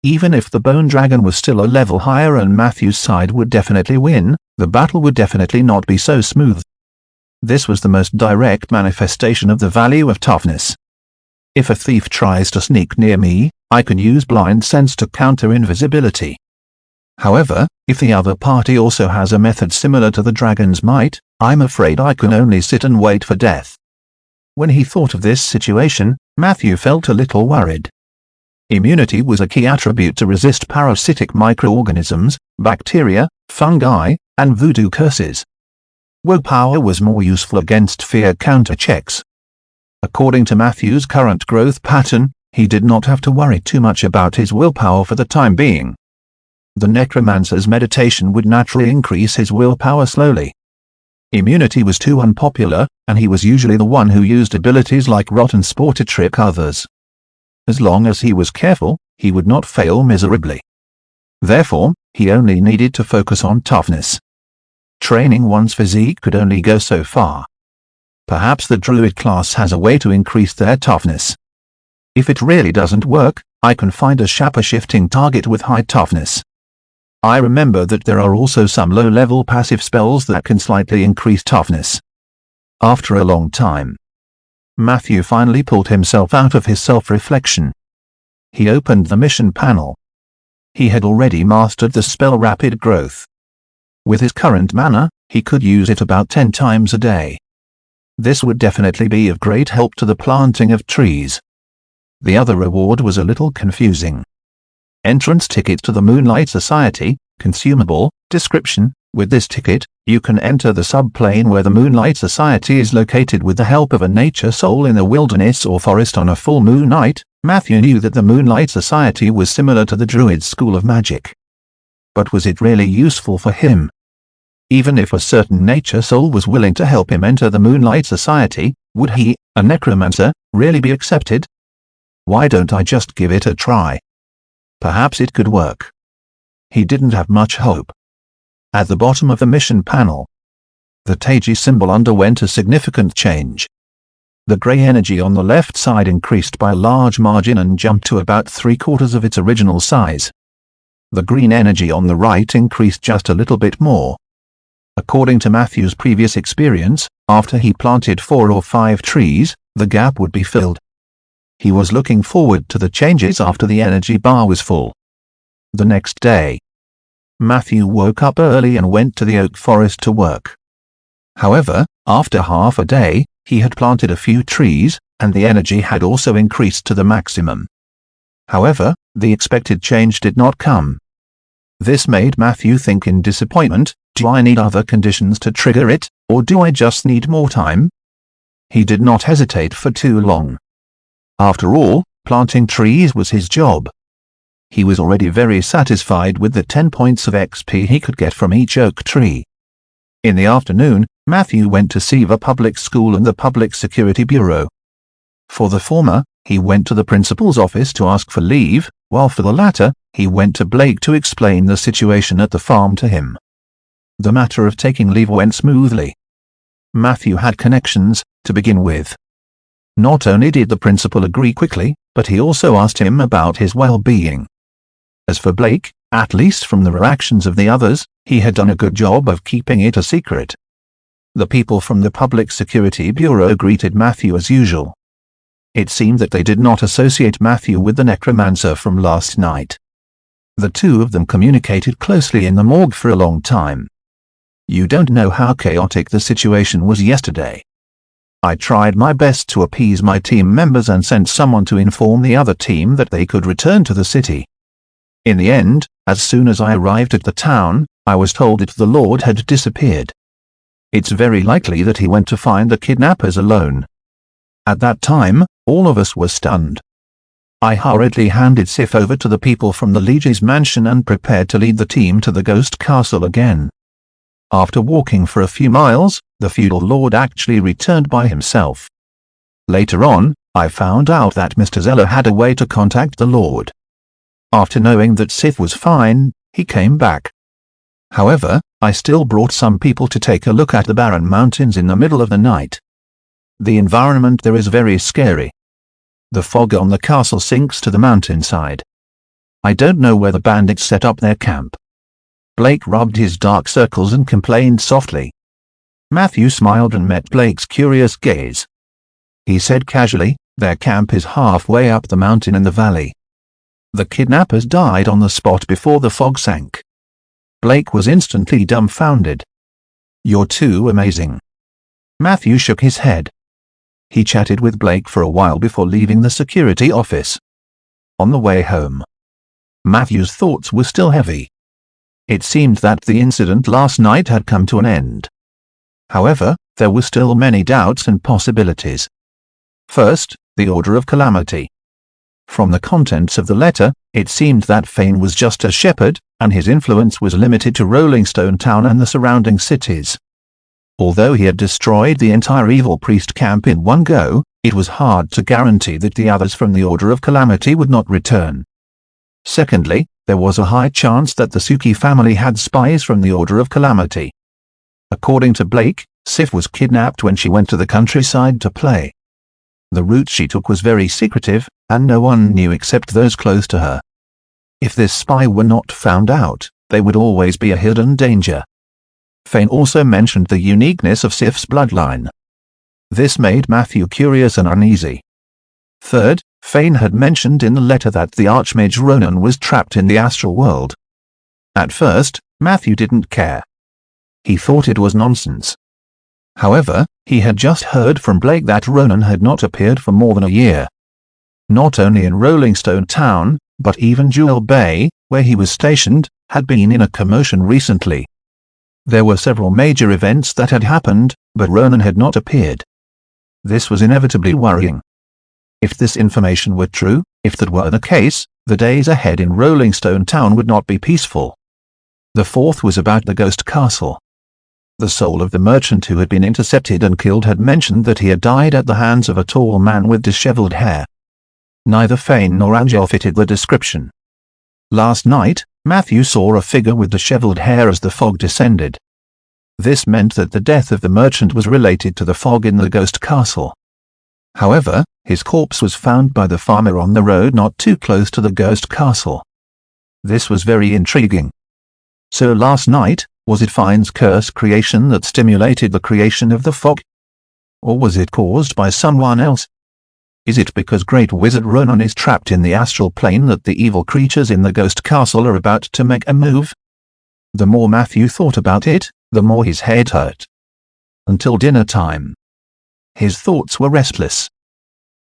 Even if the bone dragon was still a level higher and Matthew's side would definitely win, the battle would definitely not be so smooth. This was the most direct manifestation of the value of toughness. If a thief tries to sneak near me, I can use blind sense to counter invisibility. However, if the other party also has a method similar to the dragon's might, I'm afraid I can only sit and wait for death. When he thought of this situation, Matthew felt a little worried. Immunity was a key attribute to resist parasitic microorganisms, bacteria, fungi, and voodoo curses. Willpower was more useful against fear counter-checks. According to Matthew's current growth pattern, he did not have to worry too much about his willpower for the time being. The Necromancer's meditation would naturally increase his willpower slowly. Immunity was too unpopular, and he was usually the one who used abilities like Rotten Spore to trick others. As long as he was careful, he would not fail miserably. Therefore, he only needed to focus on toughness. Training one's physique could only go so far. Perhaps the druid class has a way to increase their toughness. If it really doesn't work, I can find a shaper-shifting target with high toughness. I remember that there are also some low-level passive spells that can slightly increase toughness. After a long time, Matthew finally pulled himself out of his self-reflection. He opened the mission panel. He had already mastered the spell Rapid Growth. With his current mana, He could use it about 10 times a day. This would definitely be of great help to the planting of trees. The other reward was a little confusing. Entrance ticket to the Moonlight Society, consumable, description: with this ticket, you can enter the subplane where the Moonlight Society is located with the help of a nature soul in the wilderness or forest on a full moon night. Matthew knew that the Moonlight Society was similar to the Druid's school of magic. But was it really useful for him? Even if a certain nature soul was willing to help him enter the Moonlight Society, would he, a necromancer, really be accepted? Why don't I just give it a try? Perhaps it could work. He didn't have much hope. At the bottom of the mission panel, the Taiji symbol underwent a significant change. The grey energy on the left side increased by a large margin and jumped to about 3/4 of its original size. The green energy on the right increased just a little bit more. According to Matthew's previous experience, after he planted 4 or 5 trees, the gap would be filled. He was looking forward to the changes after the energy bar was full. The next day, Matthew woke up early and went to the oak forest to work. However, after half a day, he had planted a few trees, and the energy had also increased to the maximum. However, the expected change did not come. This made Matthew think in disappointment, do I need other conditions to trigger it, or do I just need more time? He did not hesitate for too long. After all, planting trees was his job. He was already very satisfied with the 10 points of XP he could get from each oak tree. In the afternoon, Matthew went to see the public school and the Public Security Bureau. For the former, he went to the principal's office to ask for leave, while for the latter, he went to Blake to explain the situation at the farm to him. The matter of taking leave went smoothly. Matthew had connections, to begin with. Not only did the principal agree quickly, but he also asked him about his well-being. As for Blake, at least from the reactions of the others, he had done a good job of keeping it a secret. The people from the Public Security Bureau greeted Matthew as usual. It seemed that they did not associate Matthew with the Necromancer from last night. The two of them communicated closely in the morgue for a long time. You don't know how chaotic the situation was yesterday. I tried my best to appease my team members and sent someone to inform the other team that they could return to the city. In the end, as soon as I arrived at the town, I was told that the Lord had disappeared. It's very likely that he went to find the kidnappers alone. At that time, all of us were stunned. I hurriedly handed Sif over to the people from the Liege's mansion and prepared to lead the team to the ghost castle again. After walking for a few miles, the feudal lord actually returned by himself. Later on, I found out that Mr. Zeller had a way to contact the lord. After knowing that Sif was fine, he came back. However, I still brought some people to take a look at the barren mountains in the middle of the night. The environment there is very scary. The fog on the castle sinks to the mountainside. I don't know where the bandits set up their camp. Blake rubbed his dark circles and complained softly. Matthew smiled and met Blake's curious gaze. He said casually, their camp is halfway up the mountain in the valley. The kidnappers died on the spot before the fog sank. Blake was instantly dumbfounded. You're too amazing. Matthew shook his head. He chatted with Blake for a while before leaving the security office. On the way home, Matthew's thoughts were still heavy. It seemed that the incident last night had come to an end. However, there were still many doubts and possibilities. First, the Order of Calamity. From the contents of the letter, it seemed that Fane was just a shepherd, and his influence was limited to Rolling Stone Town and the surrounding cities. Although he had destroyed the entire evil priest camp in one go, it was hard to guarantee that the others from the Order of Calamity would not return. Secondly, there was a high chance that the Suki family had spies from the Order of Calamity. According to Blake, Sif was kidnapped when she went to the countryside to play. The route she took was very secretive, and no one knew except those close to her. If this spy were not found out, they would always be a hidden danger. Fane also mentioned the uniqueness of Sif's bloodline. This made Matthew curious and uneasy. Third, Fane had mentioned in the letter that the Archmage Ronan was trapped in the astral world. At first, Matthew didn't care. He thought it was nonsense. However, he had just heard from Blake that Ronan had not appeared for more than a year. Not only in Rolling Stone Town, but even Jewel Bay, where he was stationed, had been in a commotion recently. There were several major events that had happened, but Ronan had not appeared. This was inevitably worrying. If this information were true, if that were the case, the days ahead in Rolling Stone Town would not be peaceful. The fourth was about the ghost castle. The soul of the merchant who had been intercepted and killed had mentioned that he had died at the hands of a tall man with disheveled hair. Neither Fane nor Angel fitted the description. Last night, Matthew saw a figure with disheveled hair as the fog descended. This meant that the death of the merchant was related to the fog in the ghost castle. However, his corpse was found by the farmer on the road not too close to the ghost castle. This was very intriguing. So last night, was it Fine's curse creation that stimulated the creation of the fog? Or was it caused by someone else? Is it because Great Wizard Ronan is trapped in the astral plane that the evil creatures in the ghost castle are about to make a move? The more Matthew thought about it, the more his head hurt. Until dinner time. His thoughts were restless.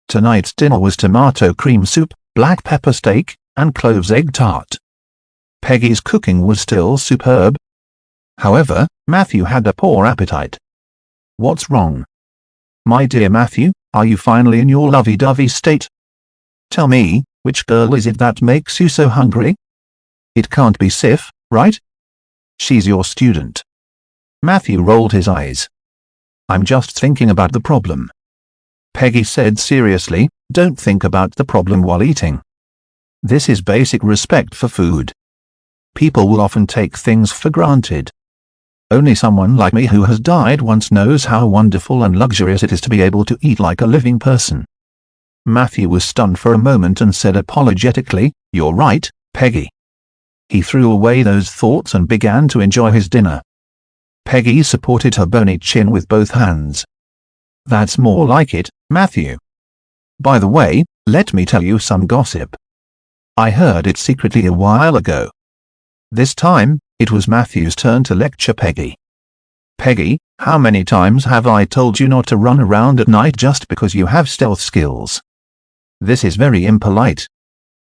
Tonight's dinner was tomato cream soup, black pepper steak, and cloves egg tart. Peggy's cooking was still superb. However, Matthew had a poor appetite. What's wrong? My dear Matthew, are you finally in your lovey-dovey state? Tell me, which girl is it that makes you so hungry? It can't be Sif, right? She's your student. Matthew rolled his eyes. I'm just thinking about the problem. Peggy said seriously, don't think about the problem while eating. This is basic respect for food. People will often take things for granted. Only someone like me who has died once knows how wonderful and luxurious it is to be able to eat like a living person. Matthew was stunned for a moment and said apologetically, You're right, Peggy. He threw away those thoughts and began to enjoy his dinner. Peggy supported her bony chin with both hands. That's more like it, Matthew. By the way, let me tell you some gossip. I heard it secretly a while ago. This time, it was Matthew's turn to lecture Peggy. Peggy, how many times have I told you not to run around at night just because you have stealth skills? This is very impolite.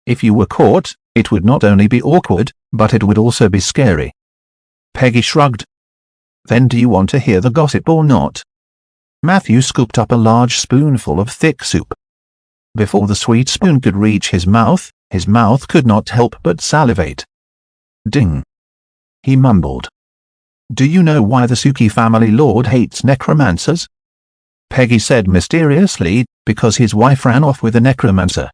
If you were caught, it would not only be awkward, but it would also be scary. Peggy shrugged. Then do you want to hear the gossip or not? Matthew scooped up a large spoonful of thick soup. Before the sweet spoon could reach his mouth could not help but salivate. Ding. He mumbled. Do you know why the Suki family lord hates necromancers? Peggy said mysteriously, because his wife ran off with a necromancer.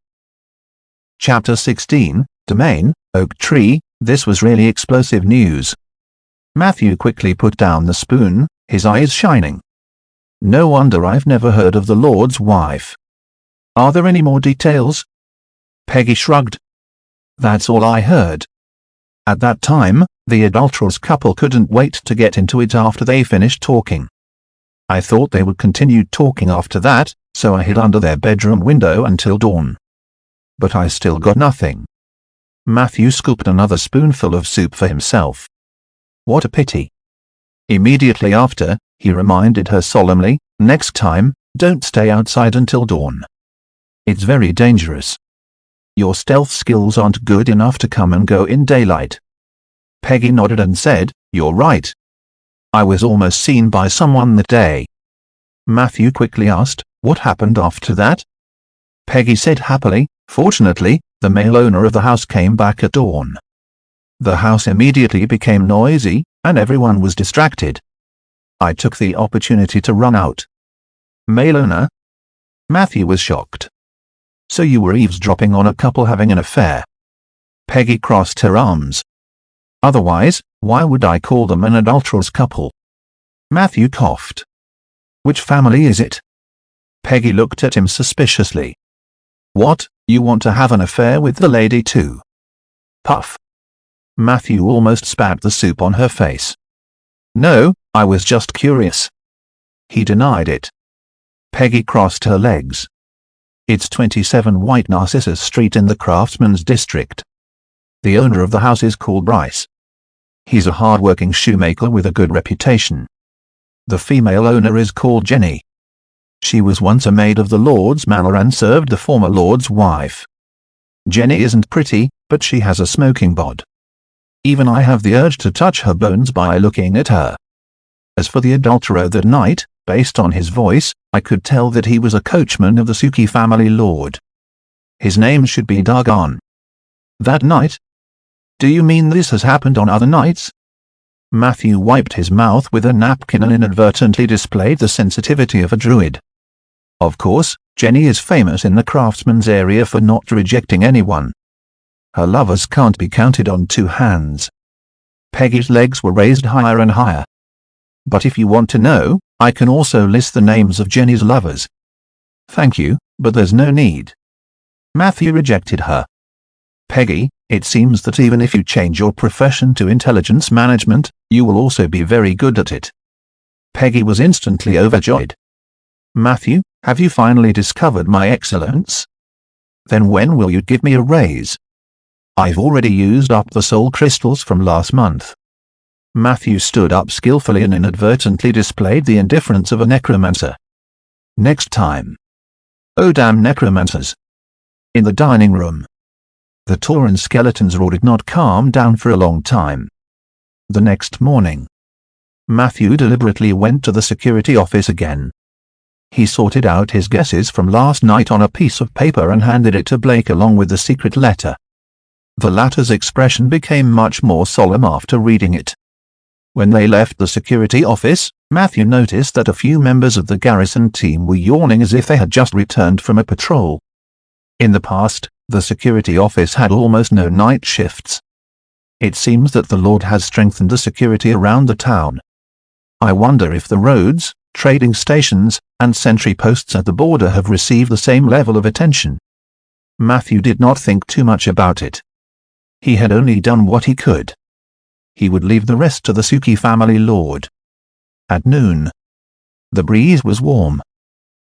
Chapter 16, Domain, Oak Tree. This was really explosive news. Matthew quickly put down the spoon, his eyes shining. No wonder I've never heard of the Lord's wife. Are there any more details? Peggy shrugged. That's all I heard. At that time, the adulterous couple couldn't wait to get into it after they finished talking. I thought they would continue talking after that, so I hid under their bedroom window until dawn. But I still got nothing. Matthew scooped another spoonful of soup for himself. What a pity. Immediately after, he reminded her solemnly, next time, don't stay outside until dawn. It's very dangerous. Your stealth skills aren't good enough to come and go in daylight. Peggy nodded and said, You're right. I was almost seen by someone that day. Matthew quickly asked, What happened after that? Peggy said happily, Fortunately, the male owner of the house came back at dawn. The house immediately became noisy, and everyone was distracted. I took the opportunity to run out. Male owner? Matthew was shocked. So you were eavesdropping on a couple having an affair? Peggy crossed her arms. Otherwise, why would I call them an adulterous couple? Matthew coughed. Which family is it? Peggy looked at him suspiciously. What, you want to have an affair with the lady too? Puff. Matthew almost spat the soup on her face. No, I was just curious. He denied it. Peggy crossed her legs. It's 27 White Narcissus Street in the Craftsman's District. The owner of the house is called Bryce. He's a hard-working shoemaker with a good reputation. The female owner is called Jenny. She was once a maid of the Lord's manor and served the former Lord's wife. Jenny isn't pretty, but she has a smoking bod. Even I have the urge to touch her bones by looking at her. As for the adulterer that night, based on his voice, I could tell that he was a coachman of the Suki family lord. His name should be Dagon. That night? Do you mean this has happened on other nights? Matthew wiped his mouth with a napkin and inadvertently displayed the sensitivity of a druid. Of course, Jenny is famous in the craftsman's area for not rejecting anyone. Her lovers can't be counted on two hands. Peggy's legs were raised higher and higher. But if you want to know, I can also list the names of Jenny's lovers. Thank you, but there's no need. Matthew rejected her. Peggy, it seems that even if you change your profession to intelligence management, you will also be very good at it. Peggy was instantly overjoyed. Matthew, have you finally discovered my excellence? Then when will you give me a raise? I've already used up the soul crystals from last month. Matthew stood up skillfully and inadvertently displayed the indifference of a necromancer. Next time. Oh damn necromancers. In the dining room. The Tauran skeleton's roar did not calm down for a long time. The next morning, Matthew deliberately went to the security office again. He sorted out his guesses from last night on a piece of paper and handed it to Blake along with the secret letter. The latter's expression became much more solemn after reading it. When they left the security office, Matthew noticed that a few members of the garrison team were yawning as if they had just returned from a patrol. In the past, the security office had almost no night shifts. It seems that the Lord has strengthened the security around the town. I wonder if the roads, trading stations, and sentry posts at the border have received the same level of attention. Matthew did not think too much about it. He had only done what he could. He would leave the rest to the Suki family lord. At noon, the breeze was warm.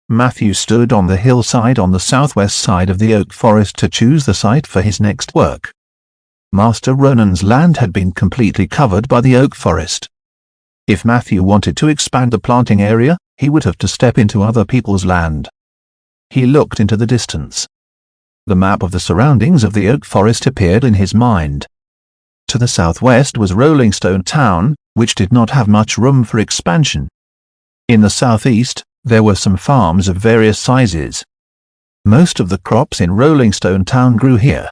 Matthew stood on the hillside on the southwest side of the oak forest to choose the site for his next work. Master Ronan's land had been completely covered by the oak forest. If Matthew wanted to expand the planting area, he would have to step into other people's land. He looked into the distance. The map of the surroundings of the oak forest appeared in his mind. To the southwest was Rolling Stone Town, which did not have much room for expansion. In the southeast, there were some farms of various sizes. Most of the crops in Rolling Stone Town grew here.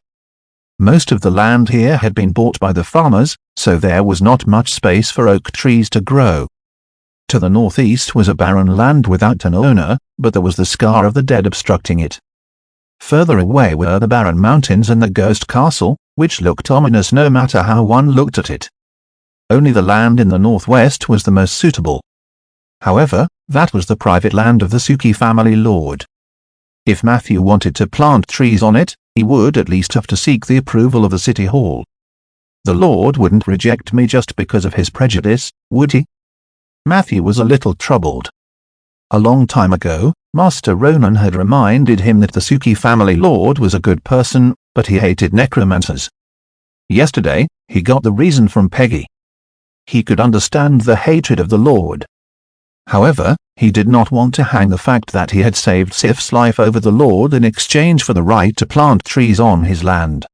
Most of the land here had been bought by the farmers, so there was not much space for oak trees to grow. To the northeast was a barren land without an owner, but there was the scar of the dead obstructing it. Further away were the barren mountains and the ghost castle, which looked ominous no matter how one looked at it. Only the land in the northwest was the most suitable. However, that was the private land of the Suki family lord. If Matthew wanted to plant trees on it, he would at least have to seek the approval of the city hall. The lord wouldn't reject me just because of his prejudice, would he? Matthew was a little troubled. A long time ago, Master Ronan had reminded him that the Suki family lord was a good person, but he hated necromancers. Yesterday, he got the reason from Peggy. He could understand the hatred of the lord. However, he did not want to hang the fact that he had saved Sif's life over the lord in exchange for the right to plant trees on his land.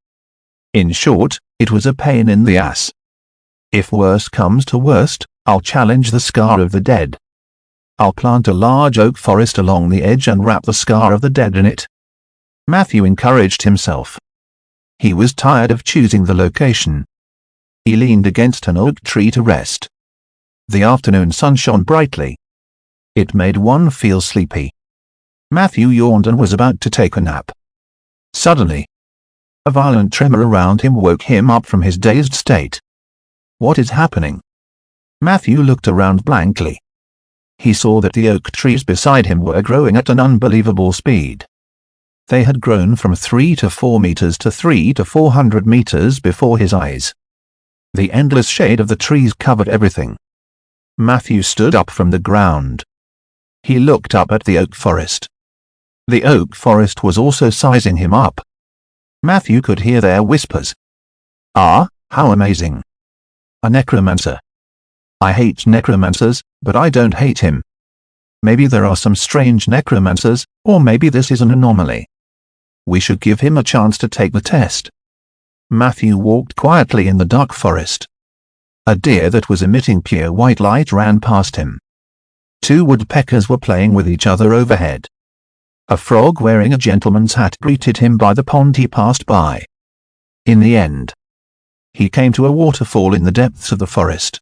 In short, it was a pain in the ass. If worst comes to worst, I'll challenge the scar of the dead. I'll plant a large oak forest along the edge and wrap the scar of the dead in it. Matthew encouraged himself. He was tired of choosing the location. He leaned against an oak tree to rest. The afternoon sun shone brightly. It made one feel sleepy. Matthew yawned and was about to take a nap. Suddenly, a violent tremor around him woke him up from his dazed state. What is happening? Matthew looked around blankly. He saw that the oak trees beside him were growing at an unbelievable speed. They had grown from 3 to 4 meters to 3 to 400 meters before his eyes. The endless shade of the trees covered everything. Matthew stood up from the ground. He looked up at the oak forest. The oak forest was also sizing him up. Matthew could hear their whispers. Ah, how amazing! A necromancer. I hate necromancers, but I don't hate him. Maybe there are some strange necromancers, or maybe this is an anomaly. We should give him a chance to take the test. Matthew walked quietly in the dark forest. A deer that was emitting pure white light ran past him. 2 woodpeckers were playing with each other overhead. A frog wearing a gentleman's hat greeted him by the pond he passed by. In the end, he came to a waterfall in the depths of the forest.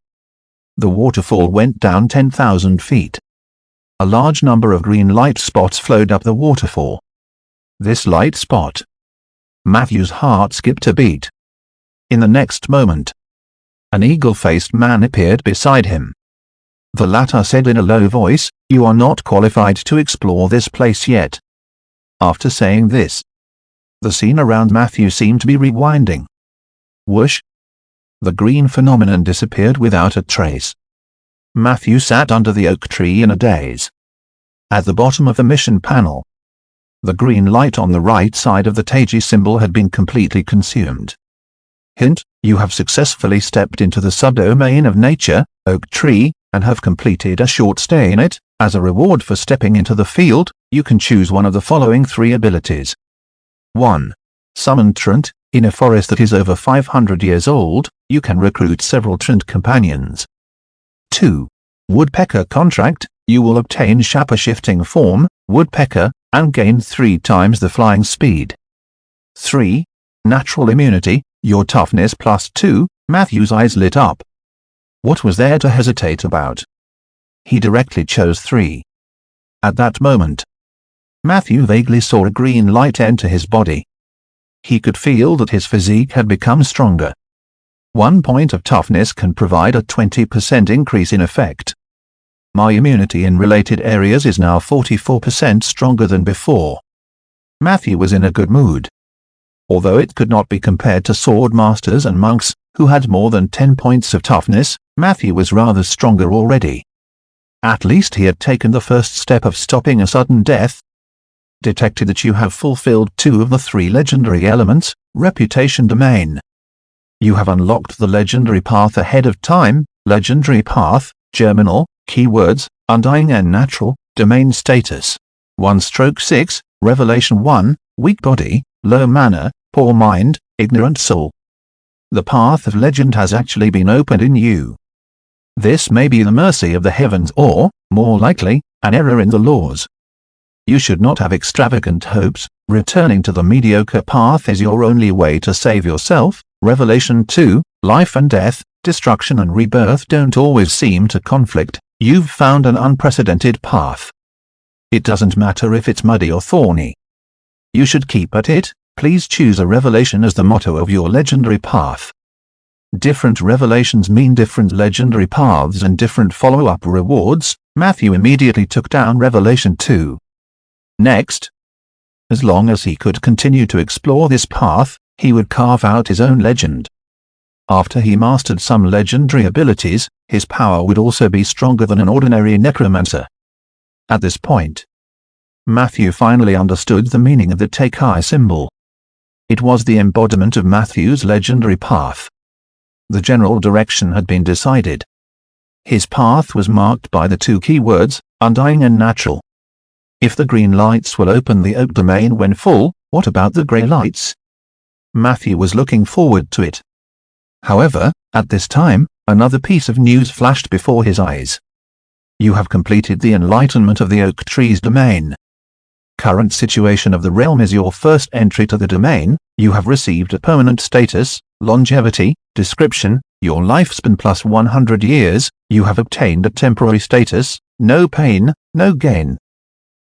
The waterfall went down 10,000 feet. A large number of green light spots flowed up the waterfall. This light spot. Matthew's heart skipped a beat. In the next moment, an eagle-faced man appeared beside him. The latter said in a low voice, "You are not qualified to explore this place yet." After saying this, the scene around Matthew seemed to be rewinding. Whoosh! The green phenomenon disappeared without a trace. Matthew sat under the oak tree in a daze. At the bottom of the mission panel, the green light on the right side of the Taiji symbol had been completely consumed. Hint: you have successfully stepped into the subdomain of nature, oak tree, and have completed a short stay in it. As a reward for stepping into the field, you can choose one of the following 3 abilities. 1. Summon Trent. In a forest that is over 500 years old, you can recruit several Trent companions. 2. Woodpecker Contract. You will obtain shape-shifting form, woodpecker, and gain 3 times the flying speed. 3. Natural Immunity. Your toughness +2. Matthew's eyes lit up. What was there to hesitate about? He directly chose 3. At that moment, Matthew vaguely saw a green light enter his body. He could feel that his physique had become stronger. 1 point of toughness can provide a 20% increase in effect. My immunity in related areas is now 44% stronger than before. Matthew was in a good mood. Although it could not be compared to sword masters and monks, who had more than 10 points of toughness, Matthew was rather stronger already. At least he had taken the first step of stopping a sudden death. Detected that you have fulfilled 2 of the 3 legendary elements, reputation domain. You have unlocked the legendary path ahead of time, legendary path, germinal, keywords, undying and natural, domain status. 1/6, revelation 1, weak body, low mana, poor mind, ignorant soul. The path of legend has actually been opened in you. This may be the mercy of the heavens or, more likely, an error in the laws. You should not have extravagant hopes. Returning to the mediocre path is your only way to save yourself. Revelation 2, life and death, destruction and rebirth don't always seem to conflict. You've found an unprecedented path. It doesn't matter if it's muddy or thorny. You should keep at it. Please choose a revelation as the motto of your legendary path. Different revelations mean different legendary paths and different follow-up rewards. Matthew immediately took down Revelation 2. Next, as long as he could continue to explore this path, he would carve out his own legend. After he mastered some legendary abilities, his power would also be stronger than an ordinary necromancer. At this point, Matthew finally understood the meaning of the Taiji symbol. It was the embodiment of Matthew's legendary path. The general direction had been decided. His path was marked by the 2 keywords, undying and natural. If the green lights will open the oak domain when full, what about the grey lights? Matthew was looking forward to it. However, at this time, another piece of news flashed before his eyes. You have completed the enlightenment of the oak tree's domain. Current situation of the realm is your first entry to the domain. You have received a permanent status, longevity, description, your lifespan plus 100 years. You have obtained a temporary status, no pain, no gain.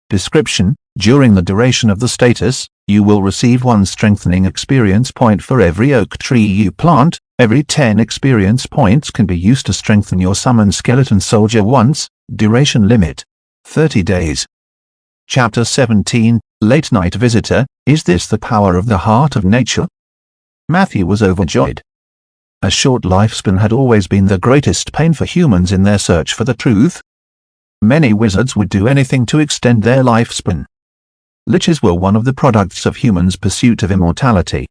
Description: during the duration of the status, you will receive 1 strengthening experience point for every oak tree you plant. Every 10 experience points can be used to strengthen your summoned skeleton soldier once. Duration limit: 30 days. Chapter 17, Late Night Visitor. Is this the power of the heart of nature? Matthew was overjoyed. A short lifespan had always been the greatest pain for humans in their search for the truth. Many wizards would do anything to extend their lifespan. Liches were one of the products of humans' pursuit of immortality.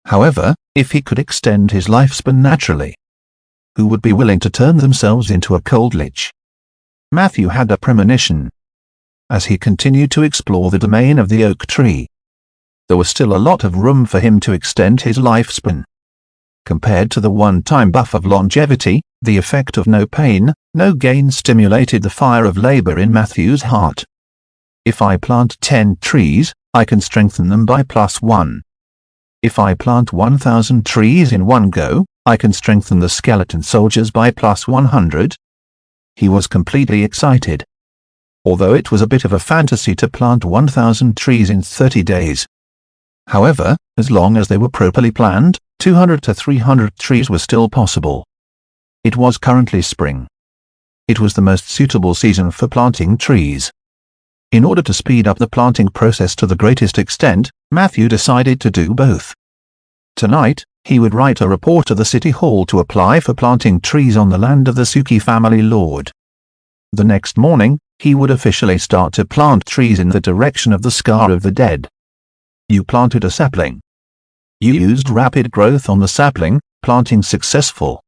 However, if he could extend his lifespan naturally, who would be willing to turn themselves into a cold lich. Matthew had a premonition. As he continued to explore the domain of the oak tree, there was still a lot of room for him to extend his lifespan. Compared to the one-time buff of longevity, the effect of no pain, no gain stimulated the fire of labor in Matthew's heart. If I plant 10 trees, I can strengthen them by +1. If I plant 1,000 trees in one go, I can strengthen the skeleton soldiers by +100. He was completely excited. Although it was a bit of a fantasy to plant 1,000 trees in 30 days. However, as long as they were properly planned, 200 to 300 trees were still possible. It was currently spring. It was the most suitable season for planting trees. In order to speed up the planting process to the greatest extent, Matthew decided to do both. Tonight, he would write a report to the city hall to apply for planting trees on the land of the Suki family lord. The next morning, he would officially start to plant trees in the direction of the Scar of the Dead. You planted a sapling. You used rapid growth on the sapling, planting successful.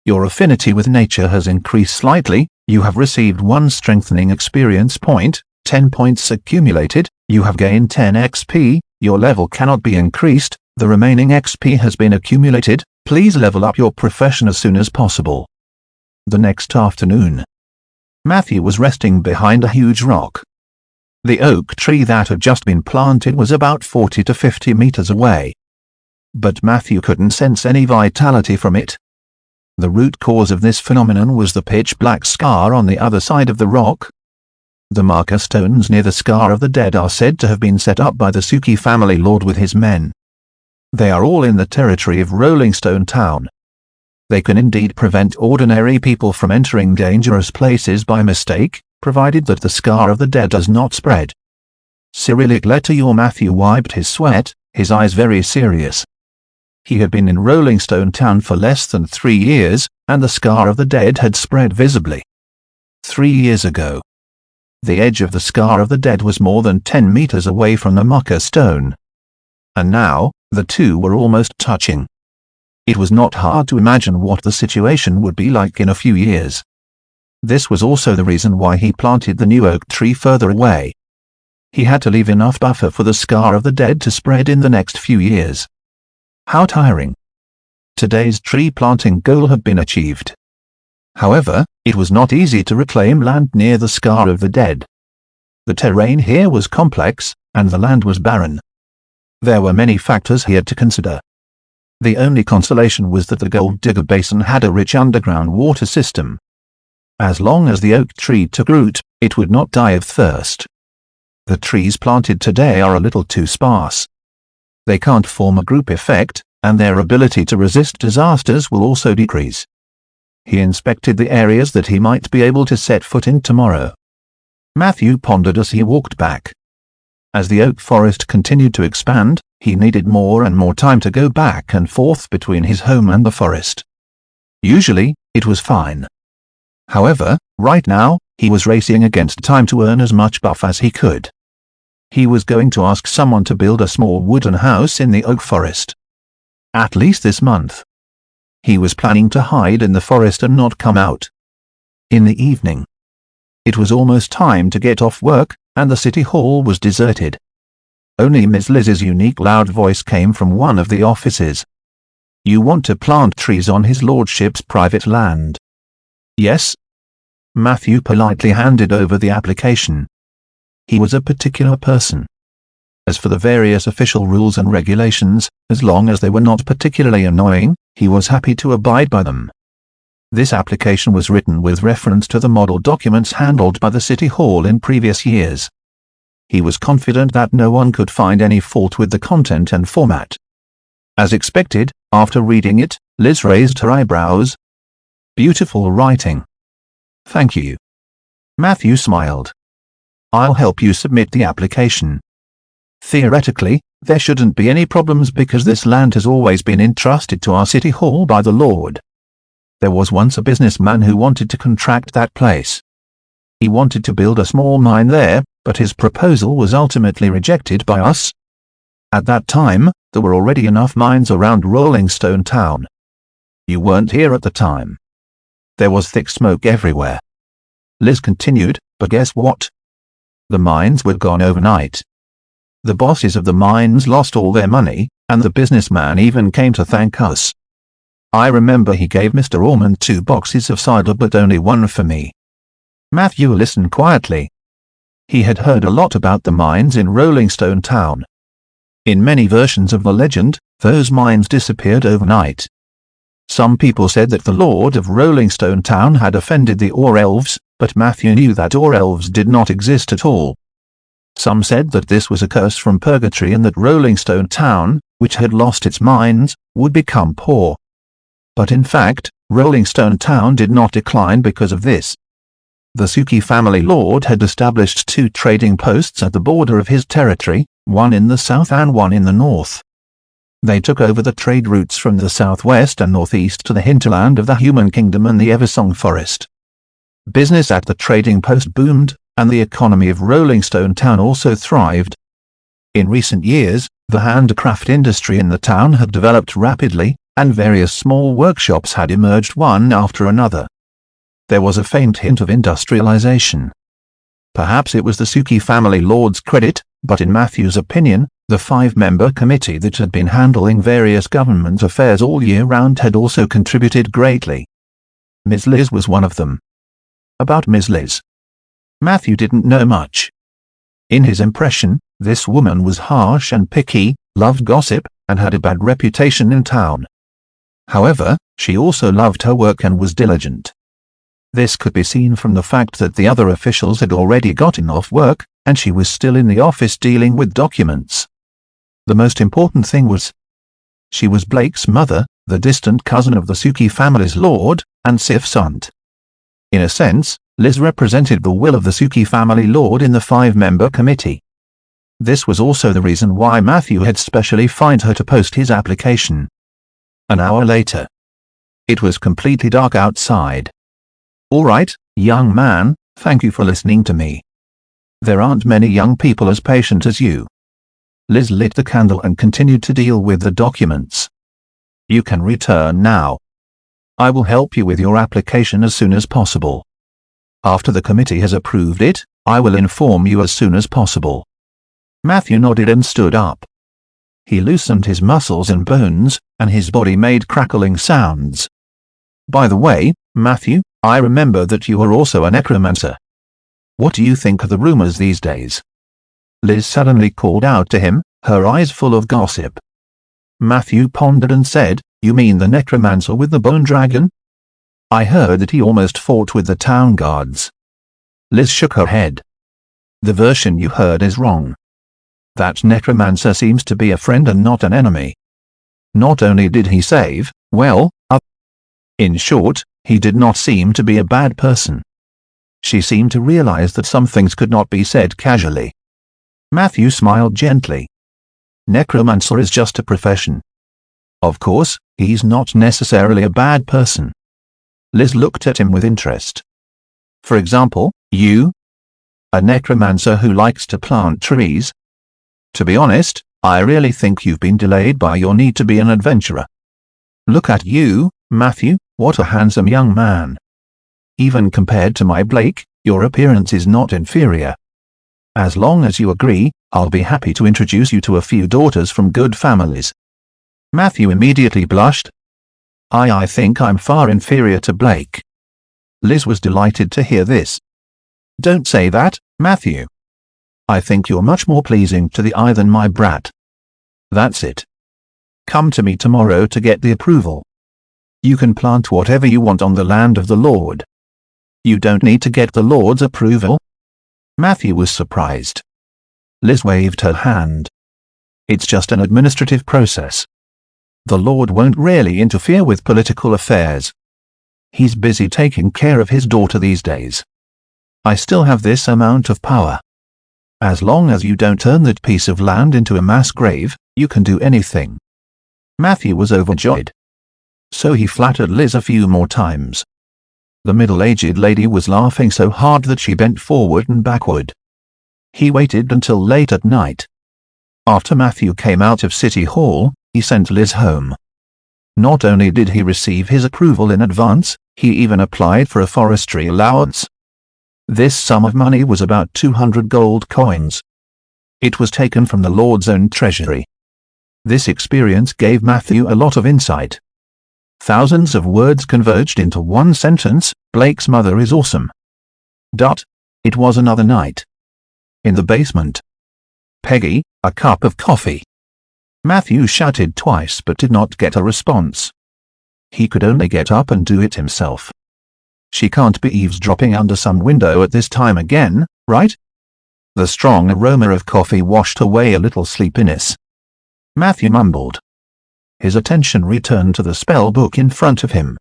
Your affinity with nature has increased slightly, you have received 1 strengthening experience point, 10 points accumulated, you have gained 10 XP, your level cannot be increased, the remaining XP has been accumulated, please level up your profession as soon as possible. The next afternoon, Matthew was resting behind a huge rock. The oak tree that had just been planted was about 40 to 50 meters away. But Matthew couldn't sense any vitality from it. The root cause of this phenomenon was the pitch-black scar on the other side of the rock. The marker stones near the Scar of the Dead are said to have been set up by the Suki family lord with his men. They are all in the territory of Rolling Stone Town. They can indeed prevent ordinary people from entering dangerous places by mistake, provided that the Scar of the Dead does not spread. Cyrillic letter your Matthew wiped his sweat, his eyes very serious. He had been in Rolling Stone Town for less than 3 years, and the Scar of the Dead had spread visibly. 3 years ago, the edge of the Scar of the Dead was more than 10 meters away from the marker stone. And now, the two were almost touching. It was not hard to imagine what the situation would be like in a few years. This was also the reason why he planted the new oak tree further away. He had to leave enough buffer for the Scar of the Dead to spread in the next few years. How tiring. Today's tree planting goal had been achieved. However, it was not easy to reclaim land near the Scar of the Dead. The terrain here was complex, and the land was barren. There were many factors he had to consider. The only consolation was that the Gold Digger Basin had a rich underground water system. As long as the oak tree took root, it would not die of thirst. The trees planted today are a little too sparse. They can't form a group effect, and their ability to resist disasters will also decrease. He inspected the areas that he might be able to set foot in tomorrow. Matthew pondered as he walked back. As the oak forest continued to expand, he needed more and more time to go back and forth between his home and the forest. Usually, it was fine. However, right now, he was racing against time to earn as much buff as he could. He was going to ask someone to build a small wooden house in the oak forest. At least this month. He was planning to hide in the forest and not come out. In the evening, it was almost time to get off work, and the city hall was deserted. Only Miss Liz's unique loud voice came from one of the offices. You want to plant trees on his lordship's private land? Yes. Matthew politely handed over the application. He was a particular person. As for the various official rules and regulations, as long as they were not particularly annoying, he was happy to abide by them. This application was written with reference to the model documents handled by the City Hall in previous years. He was confident that no one could find any fault with the content and format. As expected, after reading it, Liz raised her eyebrows. Beautiful writing. Thank you. Matthew smiled. I'll help you submit the application. Theoretically, there shouldn't be any problems because this land has always been entrusted to our City Hall by the Lord. There was once a businessman who wanted to contract that place. He wanted to build a small mine there, but his proposal was ultimately rejected by us. At that time, there were already enough mines around Rolling Stone Town. You weren't here at the time. There was thick smoke everywhere. Liz continued, but guess what? The mines were gone overnight. The bosses of the mines lost all their money, and the businessman even came to thank us. I remember he gave Mr. Ormond 2 boxes of cider but only 1 for me. Matthew listened quietly. He had heard a lot about the mines in Rolling Stone Town. In many versions of the legend, those mines disappeared overnight. Some people said that the Lord of Rolling Stone Town had offended the Or-Elves, but Matthew knew that Or-Elves did not exist at all. Some said that this was a curse from purgatory and that Rolling Stone Town, which had lost its mines, would become poor. But in fact, Rolling Stone Town did not decline because of this. The Suki family lord had established 2 trading posts at the border of his territory, one in the south and one in the north. They took over the trade routes from the southwest and northeast to the hinterland of the Human Kingdom and the Eversong Forest. Business at the trading post boomed, and the economy of Rolling Stone Town also thrived. In recent years, the handicraft industry in the town had developed rapidly, and various small workshops had emerged one after another. There was a faint hint of industrialization. Perhaps it was the Suki family lord's credit, but in Matthew's opinion, the 5-member committee that had been handling various government affairs all year round had also contributed greatly. Ms. Liz was one of them. About Ms. Liz, Matthew didn't know much. In his impression, this woman was harsh and picky, loved gossip, and had a bad reputation in town. However, she also loved her work and was diligent. This could be seen from the fact that the other officials had already gotten off work, and she was still in the office dealing with documents. The most important thing was, she was Blake's mother, the distant cousin of the Suki family's lord, and Sif's aunt. In a sense, Liz represented the will of the Suki family lord in the 5-member committee. This was also the reason why Matthew had specially found her to post his application. An hour later. It was completely dark outside. All right, young man, thank you for listening to me. There aren't many young people as patient as you. Liz lit the candle and continued to deal with the documents. You can return now. I will help you with your application as soon as possible. After the committee has approved it, I will inform you as soon as possible. Matthew nodded and stood up. He loosened his muscles and bones, and his body made crackling sounds. By the way, Matthew, I remember that you are also a necromancer. What do you think of the rumors these days? Liz suddenly called out to him, her eyes full of gossip. Matthew pondered and said, You mean the necromancer with the bone dragon? I heard that he almost fought with the town guards. Liz shook her head. The version you heard is wrong. That necromancer seems to be a friend and not an enemy. Not only did he save, well, in short, he did not seem to be a bad person. She seemed to realize that some things could not be said casually. Matthew smiled gently. Necromancer is just a profession. Of course, he's not necessarily a bad person. Liz looked at him with interest. For example, you? A necromancer who likes to plant trees? To be honest, I really think you've been delayed by your need to be an adventurer. Look at you, Matthew, what a handsome young man. Even compared to my Blake, your appearance is not inferior. As long as you agree, I'll be happy to introduce you to a few daughters from good families. Matthew immediately blushed. I think I'm far inferior to Blake. Liz was delighted to hear this. Don't say that, Matthew. I think you're much more pleasing to the eye than my brat. That's it. Come to me tomorrow to get the approval. You can plant whatever you want on the land of the Lord. You don't need to get the Lord's approval. Matthew was surprised. Liz waved her hand. It's just an administrative process. The Lord won't really interfere with political affairs. He's busy taking care of his daughter these days. I still have this amount of power. As long as you don't turn that piece of land into a mass grave, you can do anything. Matthew was overjoyed. So he flattered Liz a few more times. The middle-aged lady was laughing so hard that she bent forward and backward. He waited until late at night. After Matthew came out of City Hall, he sent Liz home. Not only did he receive his approval in advance, he even applied for a forestry allowance. This sum of money was about 200 gold coins. It was taken from the Lord's own treasury. This experience gave Matthew a lot of insight. Thousands of words converged into one sentence: Blake's mother is awesome. It was another night. In the basement. Peggy, a cup of coffee. Matthew shouted twice but did not get a response. He could only get up and do it himself. She can't be eavesdropping under some window at this time again, right? The strong aroma of coffee washed away a little sleepiness. Matthew mumbled. His attention returned to the spell book in front of him.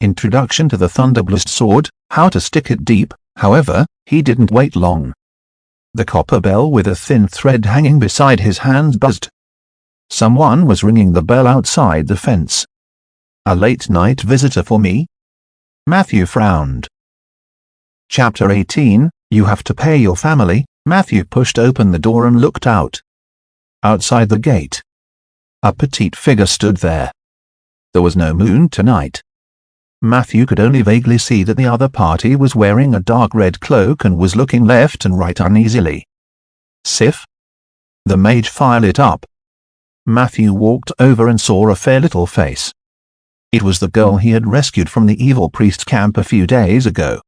Introduction to the Thunderblast Sword, how to stick it deep. However, he didn't wait long. The copper bell with a thin thread hanging beside his hand buzzed. Someone was ringing the bell outside the fence. A late-night visitor for me? Matthew frowned. Chapter 18, You Have to Pay Your Family. Matthew pushed open the door and looked out. Outside the gate, a petite figure stood there. There was no moon tonight. Matthew could only vaguely see that the other party was wearing a dark red cloak and was looking left and right uneasily. Sif? The mage fire lit up. Matthew walked over and saw a fair little face. It was the girl he had rescued from the evil priest's camp a few days ago.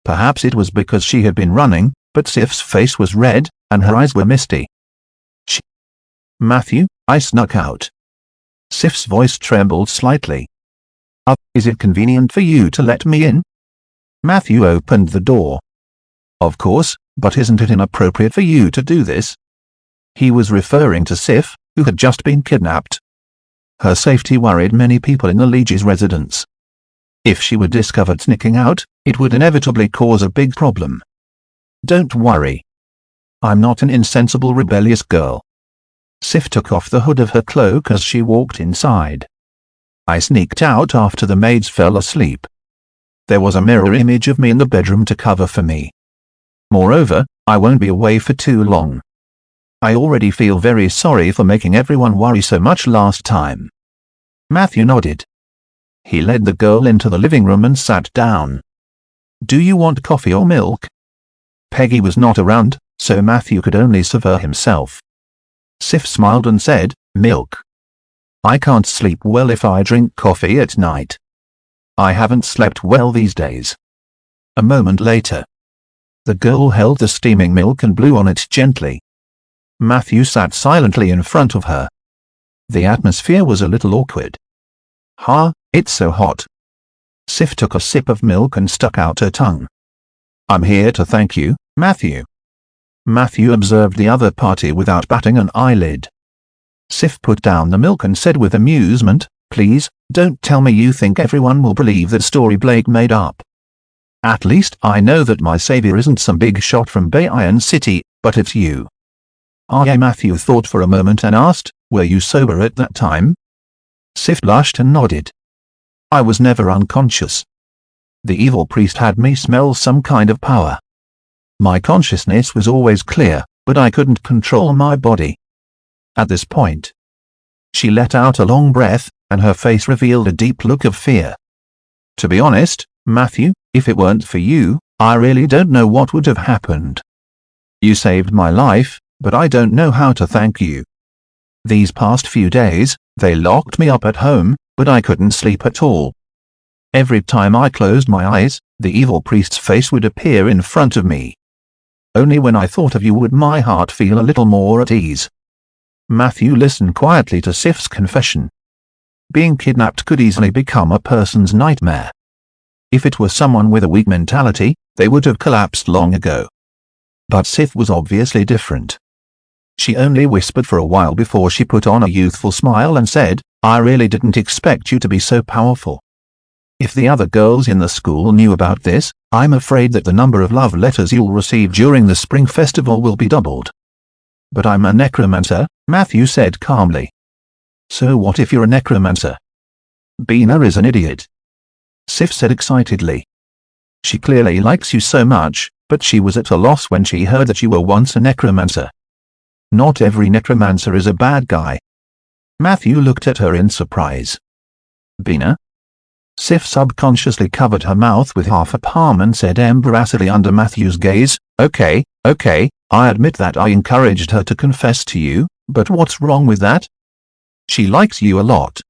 Perhaps it was because she had been running, but Sif's face was red, and her eyes were misty. Matthew, I snuck out. Sif's voice trembled slightly. Is it convenient for you to let me in? Matthew opened the door. Of course, but isn't it inappropriate for you to do this? He was referring to Sif, who had just been kidnapped. Her safety worried many people in the Liege's residence. If she were discovered sneaking out, it would inevitably cause a big problem. Don't worry. I'm not an insensible rebellious girl. Sif took off the hood of her cloak as she walked inside. I sneaked out after the maids fell asleep. There was a mirror image of me in the bedroom to cover for me. Moreover, I won't be away for too long. I already feel very sorry for making everyone worry so much last time. Matthew nodded. He led the girl into the living room and sat down. Do you want coffee or milk? Peggy was not around, so Matthew could only serve her himself. Sif smiled and said, milk. I can't sleep well if I drink coffee at night. I haven't slept well these days. A moment later, the girl held the steaming milk and blew on it gently. Matthew sat silently in front of her. The atmosphere was a little awkward. It's so hot. Sif took a sip of milk and stuck out her tongue. I'm here to thank you, Matthew. Matthew observed the other party without batting an eyelid. Sif put down the milk and said with amusement, please, don't tell me you think everyone will believe that story Blake made up. At least I know that my savior isn't some big shot from Bay Iron City, but it's you. Matthew thought for a moment and asked, were you sober at that time? Sif blushed and nodded. I was never unconscious. The evil priest had me smell some kind of power. My consciousness was always clear, but I couldn't control my body. At this point, she let out a long breath, and her face revealed a deep look of fear. To be honest, Matthew, if it weren't for you, I really don't know what would have happened. You saved my life, but I don't know how to thank you. These past few days, they locked me up at home, but I couldn't sleep at all. Every time I closed my eyes, the evil priest's face would appear in front of me. Only when I thought of you would my heart feel a little more at ease. Matthew listened quietly to Sif's confession. Being kidnapped could easily become a person's nightmare. If it were someone with a weak mentality, they would have collapsed long ago. But Sif was obviously different. She only whispered for a while before she put on a youthful smile and said, I really didn't expect you to be so powerful. If the other girls in the school knew about this, I'm afraid that the number of love letters you'll receive during the spring festival will be doubled. But I'm a necromancer, Matthew said calmly. So what if you're a necromancer? Bina is an idiot. Sif said excitedly. She clearly likes you so much, but she was at a loss when she heard that you were once a necromancer. Not every necromancer is a bad guy. Matthew looked at her in surprise. Bina? Sif subconsciously covered her mouth with half a palm and said embarrassedly under Matthew's gaze, okay, I admit that I encouraged her to confess to you, but what's wrong with that? She likes you a lot.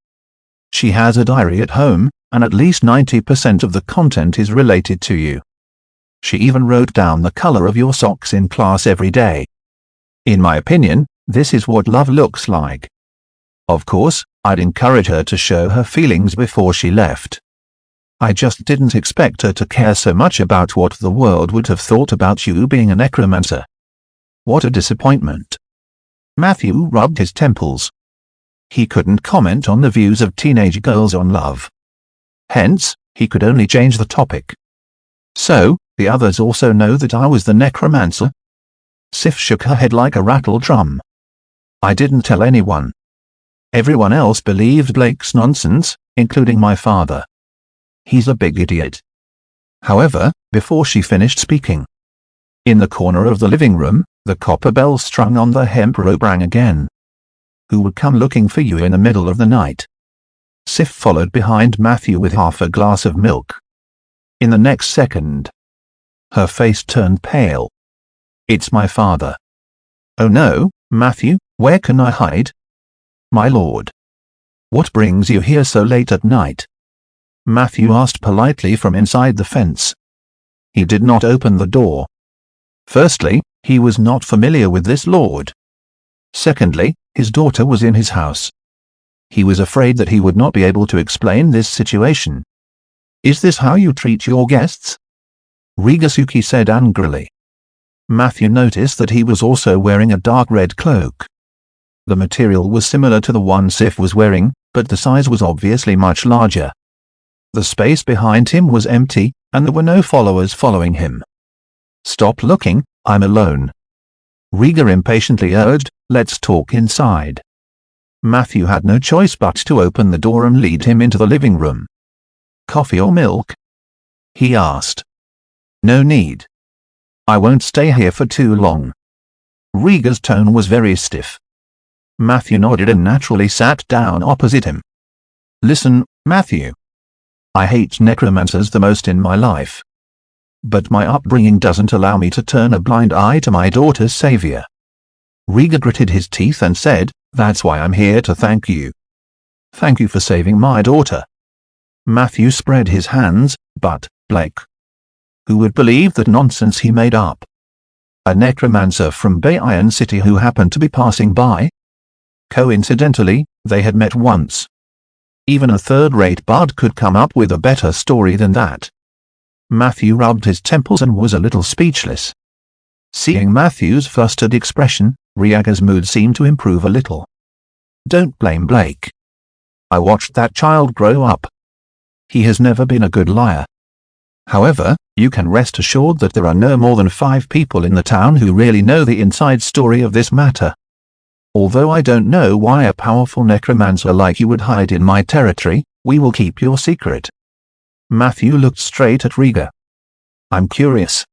She has a diary at home, and at least 90% of the content is related to you. She even wrote down the color of your socks in class every day. In my opinion, this is what love looks like. Of course, I'd encourage her to show her feelings before she left. I just didn't expect her to care so much about what the world would have thought about you being a necromancer. What a disappointment. Matthew rubbed his temples. He couldn't comment on the views of teenage girls on love. Hence, he could only change the topic. So, the others also know that I was the necromancer? Sif shook her head like a rattle drum. I didn't tell anyone. Everyone else believed Blake's nonsense, including my father. He's a big idiot. However, before she finished speaking, in the corner of the living room, the copper bell strung on the hemp rope rang again. Who would come looking for you in the middle of the night? Sif followed behind Matthew with half a glass of milk. In the next second, her face turned pale. It's my father. Oh no, Matthew, where can I hide? My lord. What brings you here so late at night? Matthew asked politely from inside the fence. He did not open the door. Firstly, he was not familiar with this lord. Secondly, his daughter was in his house. He was afraid that he would not be able to explain this situation. Is this how you treat your guests? Rigasuki said angrily. Matthew noticed that he was also wearing a dark red cloak. The material was similar to the one Sif was wearing, but the size was obviously much larger. The space behind him was empty, and there were no followers following him. Stop looking, I'm alone. Riga impatiently urged, let's talk inside. Matthew had no choice but to open the door and lead him into the living room. Coffee or milk? He asked. No need. I won't stay here for too long. Riga's tone was very stiff. Matthew nodded and naturally sat down opposite him. Listen, Matthew. I hate necromancers the most in my life. But my upbringing doesn't allow me to turn a blind eye to my daughter's savior. Riga gritted his teeth and said, that's why I'm here to thank you. Thank you for saving my daughter. Matthew spread his hands, but, Blake. Who would believe that nonsense he made up? A necromancer from Bay Iron City who happened to be passing by? Coincidentally, they had met once. Even a third-rate bard could come up with a better story than that. Matthew rubbed his temples and was a little speechless. Seeing Matthew's flustered expression, Riaga's mood seemed to improve a little. Don't blame Blake. I watched that child grow up. He has never been a good liar. However, you can rest assured that there are no more than 5 people in the town who really know the inside story of this matter. Although I don't know why a powerful necromancer like you would hide in my territory, we will keep your secret. Matthew looked straight at Riga. I'm curious.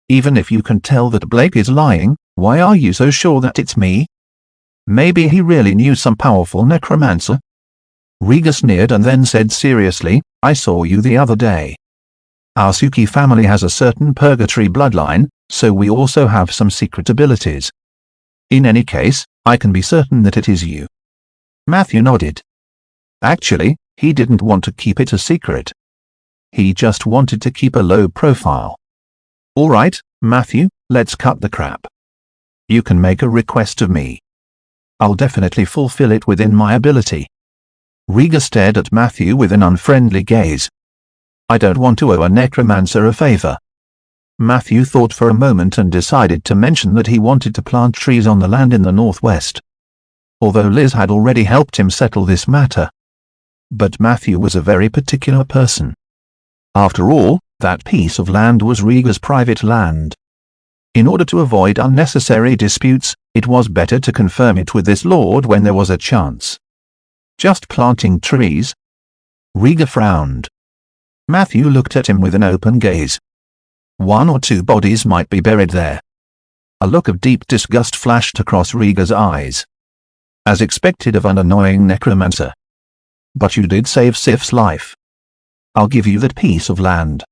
Even if you can tell that Blake is lying, why are you so sure that it's me? Maybe he really knew some powerful necromancer? Riga sneered and then said seriously, I saw you the other day. Our Suki family has a certain purgatory bloodline, so we also have some secret abilities. In any case, I can be certain that it is you. Matthew nodded. Actually, he didn't want to keep it a secret. He just wanted to keep a low profile. All right, Matthew, let's cut the crap. You can make a request of me. I'll definitely fulfill it within my ability. Riga stared at Matthew with an unfriendly gaze. I don't want to owe a necromancer a favor. Matthew thought for a moment and decided to mention that he wanted to plant trees on the land in the northwest. Although Liz had already helped him settle this matter. But Matthew was a very particular person. After all, that piece of land was Riga's private land. In order to avoid unnecessary disputes, it was better to confirm it with this lord when there was a chance. Just planting trees? Riga frowned. Matthew looked at him with an open gaze. 1 or 2 bodies might be buried there. A look of deep disgust flashed across Riga's eyes. As expected of an annoying necromancer. but you did save Sif's life. I'll give you that piece of land.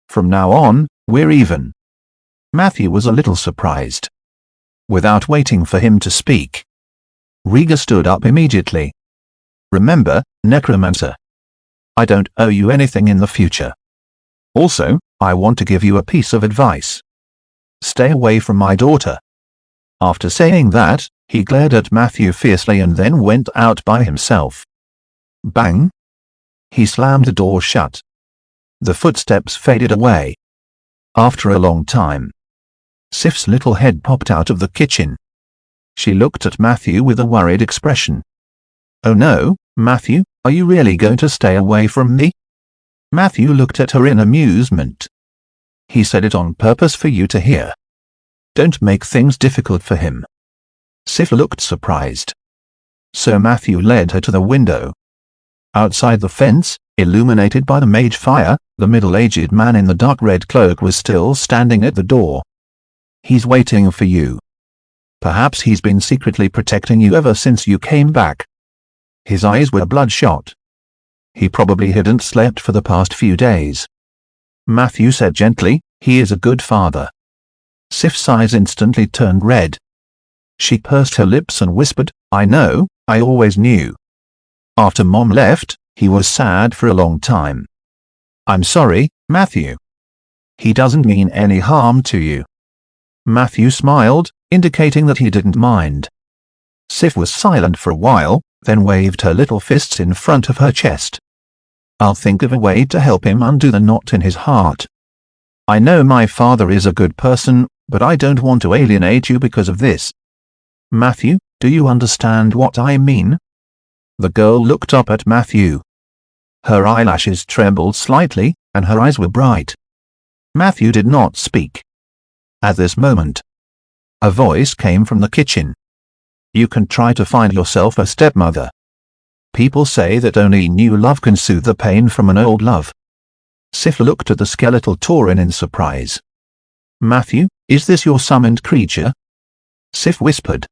From now on, we're even." Matthew was a little surprised. Without waiting for him to speak, Riga stood up immediately. "Remember, Necromancer, I don't owe you anything in the future. Also, I want to give you a piece of advice. Stay away from my daughter." After saying that, he glared at Matthew fiercely and then went out by himself. Bang! He slammed the door shut. The footsteps faded away. After a long time, Sif's little head popped out of the kitchen. She looked at Matthew with a worried expression. "Oh no, Matthew, are you really going to stay away from me?" Matthew looked at her in amusement. "He said it on purpose for you to hear. Don't make things difficult for him." Sif looked surprised. So Matthew led her to the window. Outside the fence, illuminated by the mage fire, the middle-aged man in the dark red cloak was still standing at the door. "He's waiting for you. Perhaps he's been secretly protecting you ever since you came back." His eyes were bloodshot. "He probably hadn't slept for the past few days." Matthew said gently, "He is a good father." Sif's eyes instantly turned red. She pursed her lips and whispered, "I know, I always knew. After Mom left, he was sad for a long time." "I'm sorry, Matthew. He doesn't mean any harm to you." Matthew smiled, indicating that he didn't mind. Sif was silent for a while, then waved her little fists in front of her chest. "I'll think of a way to help him undo the knot in his heart. I know my father is a good person, but I don't want to alienate you because of this. Matthew, do you understand what I mean?" The girl looked up at Matthew. Her eyelashes trembled slightly, and her eyes were bright. Matthew did not speak. At this moment, a voice came from the kitchen. "You can try to find yourself a stepmother. People say that only new love can soothe the pain from an old love." Sif looked at the skeletal tauren in surprise. "Matthew, is this your summoned creature?" Sif whispered.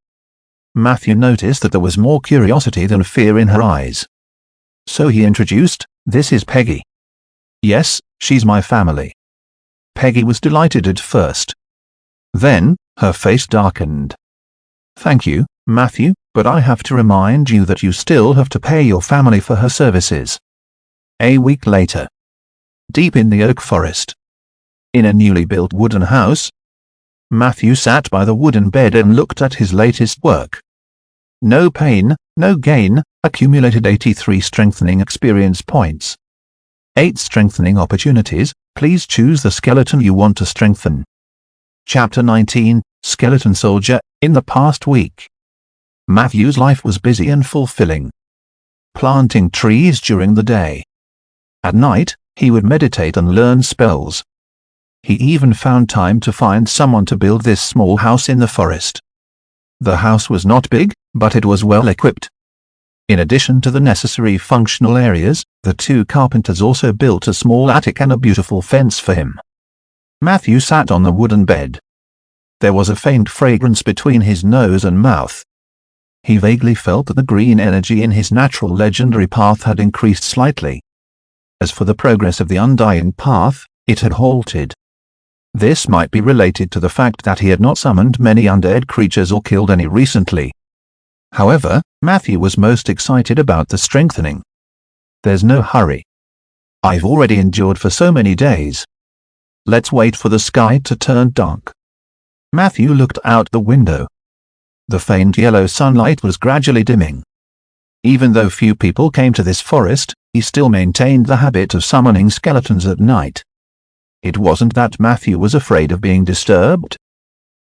Matthew noticed that there was more curiosity than fear in her eyes. So he introduced, "This is Peggy." "Yes, she's my family." Peggy was delighted at first. Then, her face darkened. "Thank you, Matthew, but I have to remind you that you still have to pay your family for her services." A week later, deep in the oak forest, in a newly built wooden house, Matthew sat by the wooden bed and looked at his latest work. No pain, no gain, accumulated 83 strengthening experience points. 8 strengthening opportunities, please choose the skeleton you want to strengthen. Chapter 19, Skeleton Soldier. In the past week, Matthew's life was busy and fulfilling. Planting trees during the day. At night, he would meditate and learn spells. He even found time to find someone to build this small house in the forest. The house was not big, but it was well equipped. In addition to the necessary functional areas, the 2 carpenters also built a small attic and a beautiful fence for him. Matthew sat on the wooden bed. There was a faint fragrance between his nose and mouth. He vaguely felt that the green energy in his natural legendary path had increased slightly. As for the progress of the undying path, it had halted. This might be related to the fact that he had not summoned many undead creatures or killed any recently. However, Matthew was most excited about the strengthening. "There's no hurry. I've already endured for so many days. Let's wait for the sky to turn dark." Matthew looked out the window. The faint yellow sunlight was gradually dimming. Even though few people came to this forest, he still maintained the habit of summoning skeletons at night. It wasn't that Matthew was afraid of being disturbed.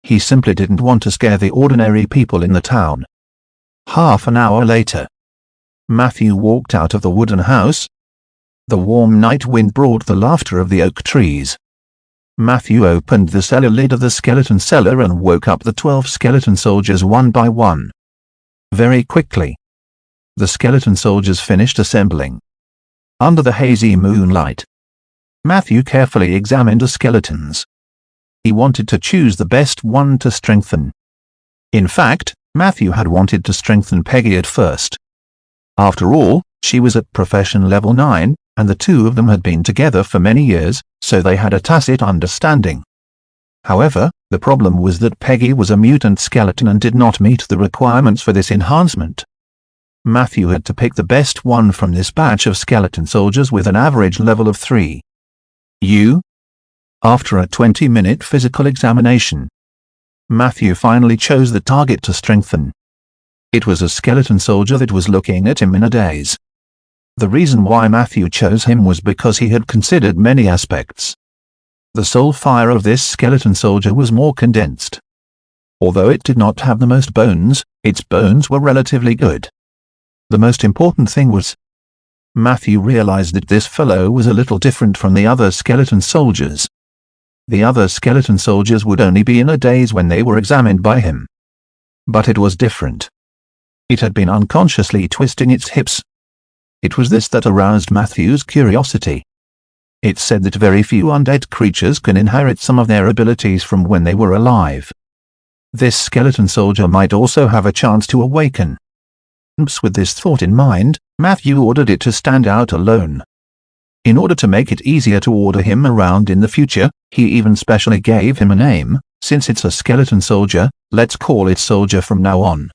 He simply didn't want to scare the ordinary people in the town. Half an hour later, Matthew walked out of the wooden house. The warm night wind brought the laughter of the oak trees. Matthew opened the cellar lid of the skeleton cellar and woke up the 12 skeleton soldiers one by one. Very quickly, the skeleton soldiers finished assembling. Under the hazy moonlight, Matthew carefully examined the skeletons. He wanted to choose the best one to strengthen. In fact, Matthew had wanted to strengthen Peggy at first. After all, She was at profession level 9, and the two of them had been together for many years, so they had a tacit understanding. However, the problem was that Peggy was a mutant skeleton and did not meet the requirements for this enhancement. Matthew had to pick the best one from this batch of skeleton soldiers with an average level of 3. After a 20-minute physical examination, Matthew finally chose the target to strengthen. It was a skeleton soldier that was looking at him in a daze. The reason why Matthew chose him was because he had considered many aspects. The soul fire of this skeleton soldier was more condensed. Although it did not have the most bones, its bones were relatively good. The most important thing was, Matthew realized that this fellow was a little different from the other skeleton soldiers. The other skeleton soldiers would only be in a daze when they were examined by him. But it was different. It had been unconsciously twisting its hips. It was this that aroused Matthew's curiosity. It said that very few undead creatures can inherit some of their abilities from when they were alive. This skeleton soldier might also have a chance to awaken. With this thought in mind, Matthew ordered it to stand out alone. In order to make it easier to order him around in the future, he even specially gave him a name. Since it's a skeleton soldier, let's call it Soldier from now on.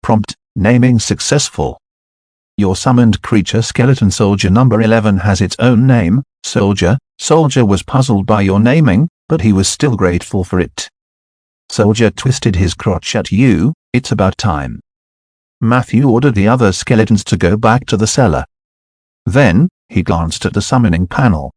Prompt: naming successful. Your summoned creature skeleton soldier number 11 has its own name, Soldier. Soldier was puzzled by your naming, but he was still grateful for it. Soldier twisted his crotch at you. It's about time. Matthew ordered the other skeletons to go back to the cellar. Then, he glanced at the summoning panel.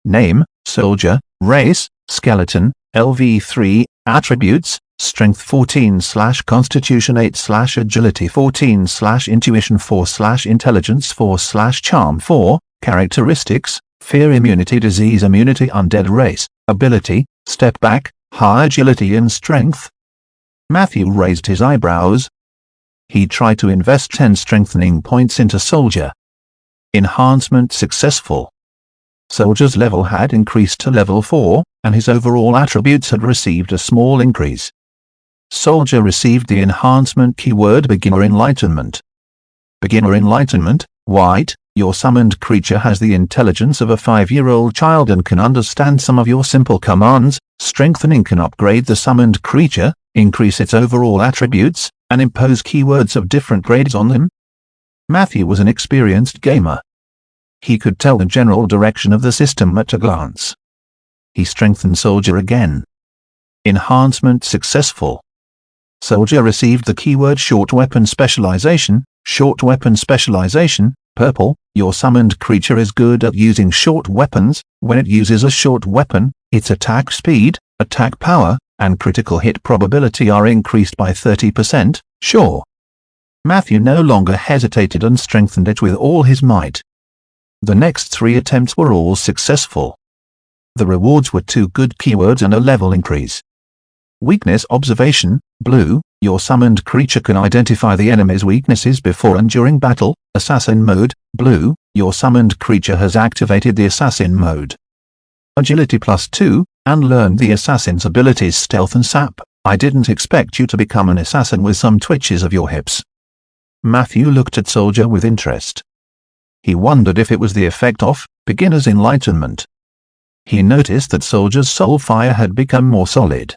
Name: Soldier. Race: Skeleton. LV3. Attributes: Strength 14/Constitution 8/Agility 14/Intuition 4/Intelligence 4/Charm 4. Characteristics: Fear, Immunity, Disease, Immunity, Undead Race. Ability: Step Back, High Agility and Strength. Matthew raised his eyebrows. He tried to invest 10 strengthening points into Soldier. Enhancement successful. Soldier's level had increased to level 4, and his overall attributes had received a small increase. Soldier received the enhancement keyword Beginner Enlightenment. Beginner Enlightenment: White. Your summoned creature has the intelligence of a 5-year-old child and can understand some of your simple commands. Strengthening can upgrade the summoned creature, increase its overall attributes, and impose keywords of different grades on them. Matthew was an experienced gamer. He could tell the general direction of the system at a glance. He strengthened Soldier again. Enhancement successful. Soldier received the keyword Short Weapon Specialization. Short Weapon Specialization: Purple. Your summoned creature is good at using short weapons. When it uses a short weapon, its attack speed, attack power, and critical hit probability are increased by 30%. Sure. Matthew no longer hesitated and strengthened it with all his might. The next 3 attempts were all successful. The rewards were 2 good keywords and a level increase. Weakness Observation: Blue. Your summoned creature can identify the enemy's weaknesses before and during battle. Assassin Mode: Blue. Your summoned creature has activated the Assassin Mode. Agility +2, and learned the Assassin's abilities Stealth and Sap. I didn't expect you to become an assassin with some twitches of your hips. Matthew looked at Soldier with interest. He wondered if it was the effect of Beginner's Enlightenment. He noticed that Soldier's soul fire had become more solid.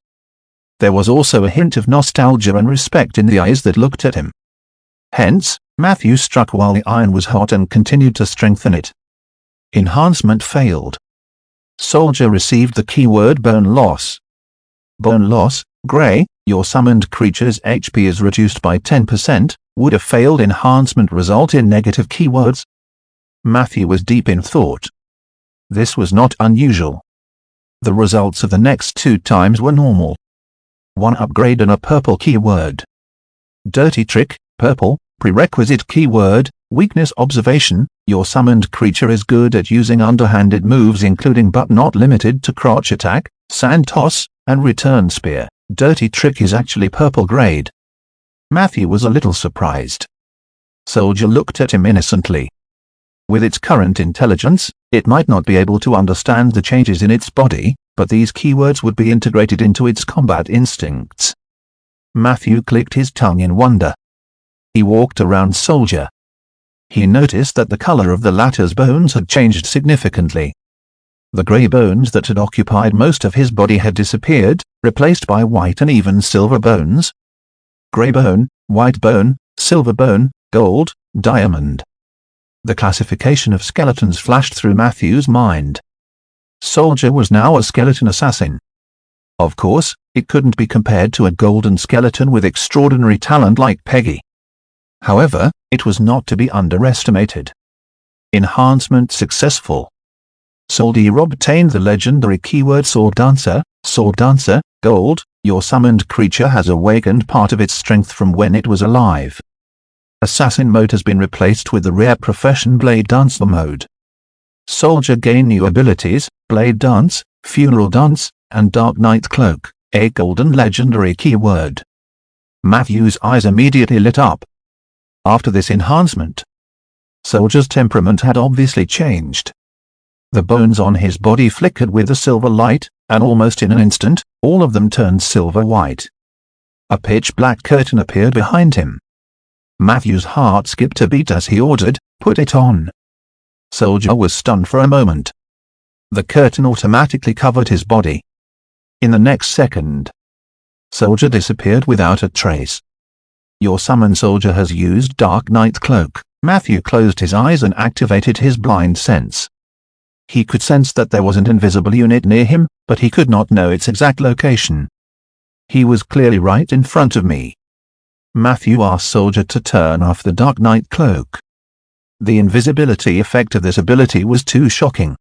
There was also a hint of nostalgia and respect in the eyes that looked at him. Hence, Matthew struck while the iron was hot and continued to strengthen it. Enhancement failed. Soldier received the keyword Bone Loss. Bone Loss: Grey. Your summoned creature's HP is reduced by 10%. Would a failed enhancement result in negative keywords? Matthew was deep in thought. This was not unusual. The results of the next 2 times were normal. 1 upgrade and a purple keyword. Dirty Trick: Purple. Prerequisite keyword: Weakness Observation. Your summoned creature is good at using underhanded moves including but not limited to crotch attack, sand toss, and return spear. Dirty Trick is actually purple grade. Matthew was a little surprised. Soldier looked at him innocently. With its current intelligence, it might not be able to understand the changes in its body, but these keywords would be integrated into its combat instincts. Matthew clicked his tongue in wonder. He walked around Soldier. he noticed that the color of the latter's bones had changed significantly. The gray bones that had occupied most of his body had disappeared, replaced by white and even silver bones. Gray bone, white bone, silver bone, gold, diamond. The classification of skeletons flashed through Matthew's mind. Soldier was now a skeleton assassin. Of course, it couldn't be compared to a golden skeleton with extraordinary talent like Peggy. However, it was not to be underestimated. Enhancement successful. Soldier obtained the legendary keyword Sword Dancer, gold. Your summoned creature has awakened part of its strength from when it was alive. Assassin mode has been replaced with the rare profession Blade Dancer mode. Soldier gain new abilities, Blade Dance, Funeral Dance, and Dark Knight Cloak, a golden legendary keyword. Matthew's eyes immediately lit up. After this enhancement, Soldier's temperament had obviously changed. The bones on his body flickered with a silver light, and almost in an instant, all of them turned silver white. A pitch-black curtain appeared behind him. Matthew's heart skipped a beat as he ordered, "Put it on." Soldier was stunned for a moment. The curtain automatically covered his body. In the next second, Soldier disappeared without a trace. Your summoned soldier has used Dark Knight Cloak. Matthew closed his eyes and activated his blind sense. He could sense that there was an invisible unit near him, but he could not know its exact location. He was clearly right in front of me. Matthew asked Soldier to turn off the Dark Knight Cloak. The invisibility effect of this ability was too shocking.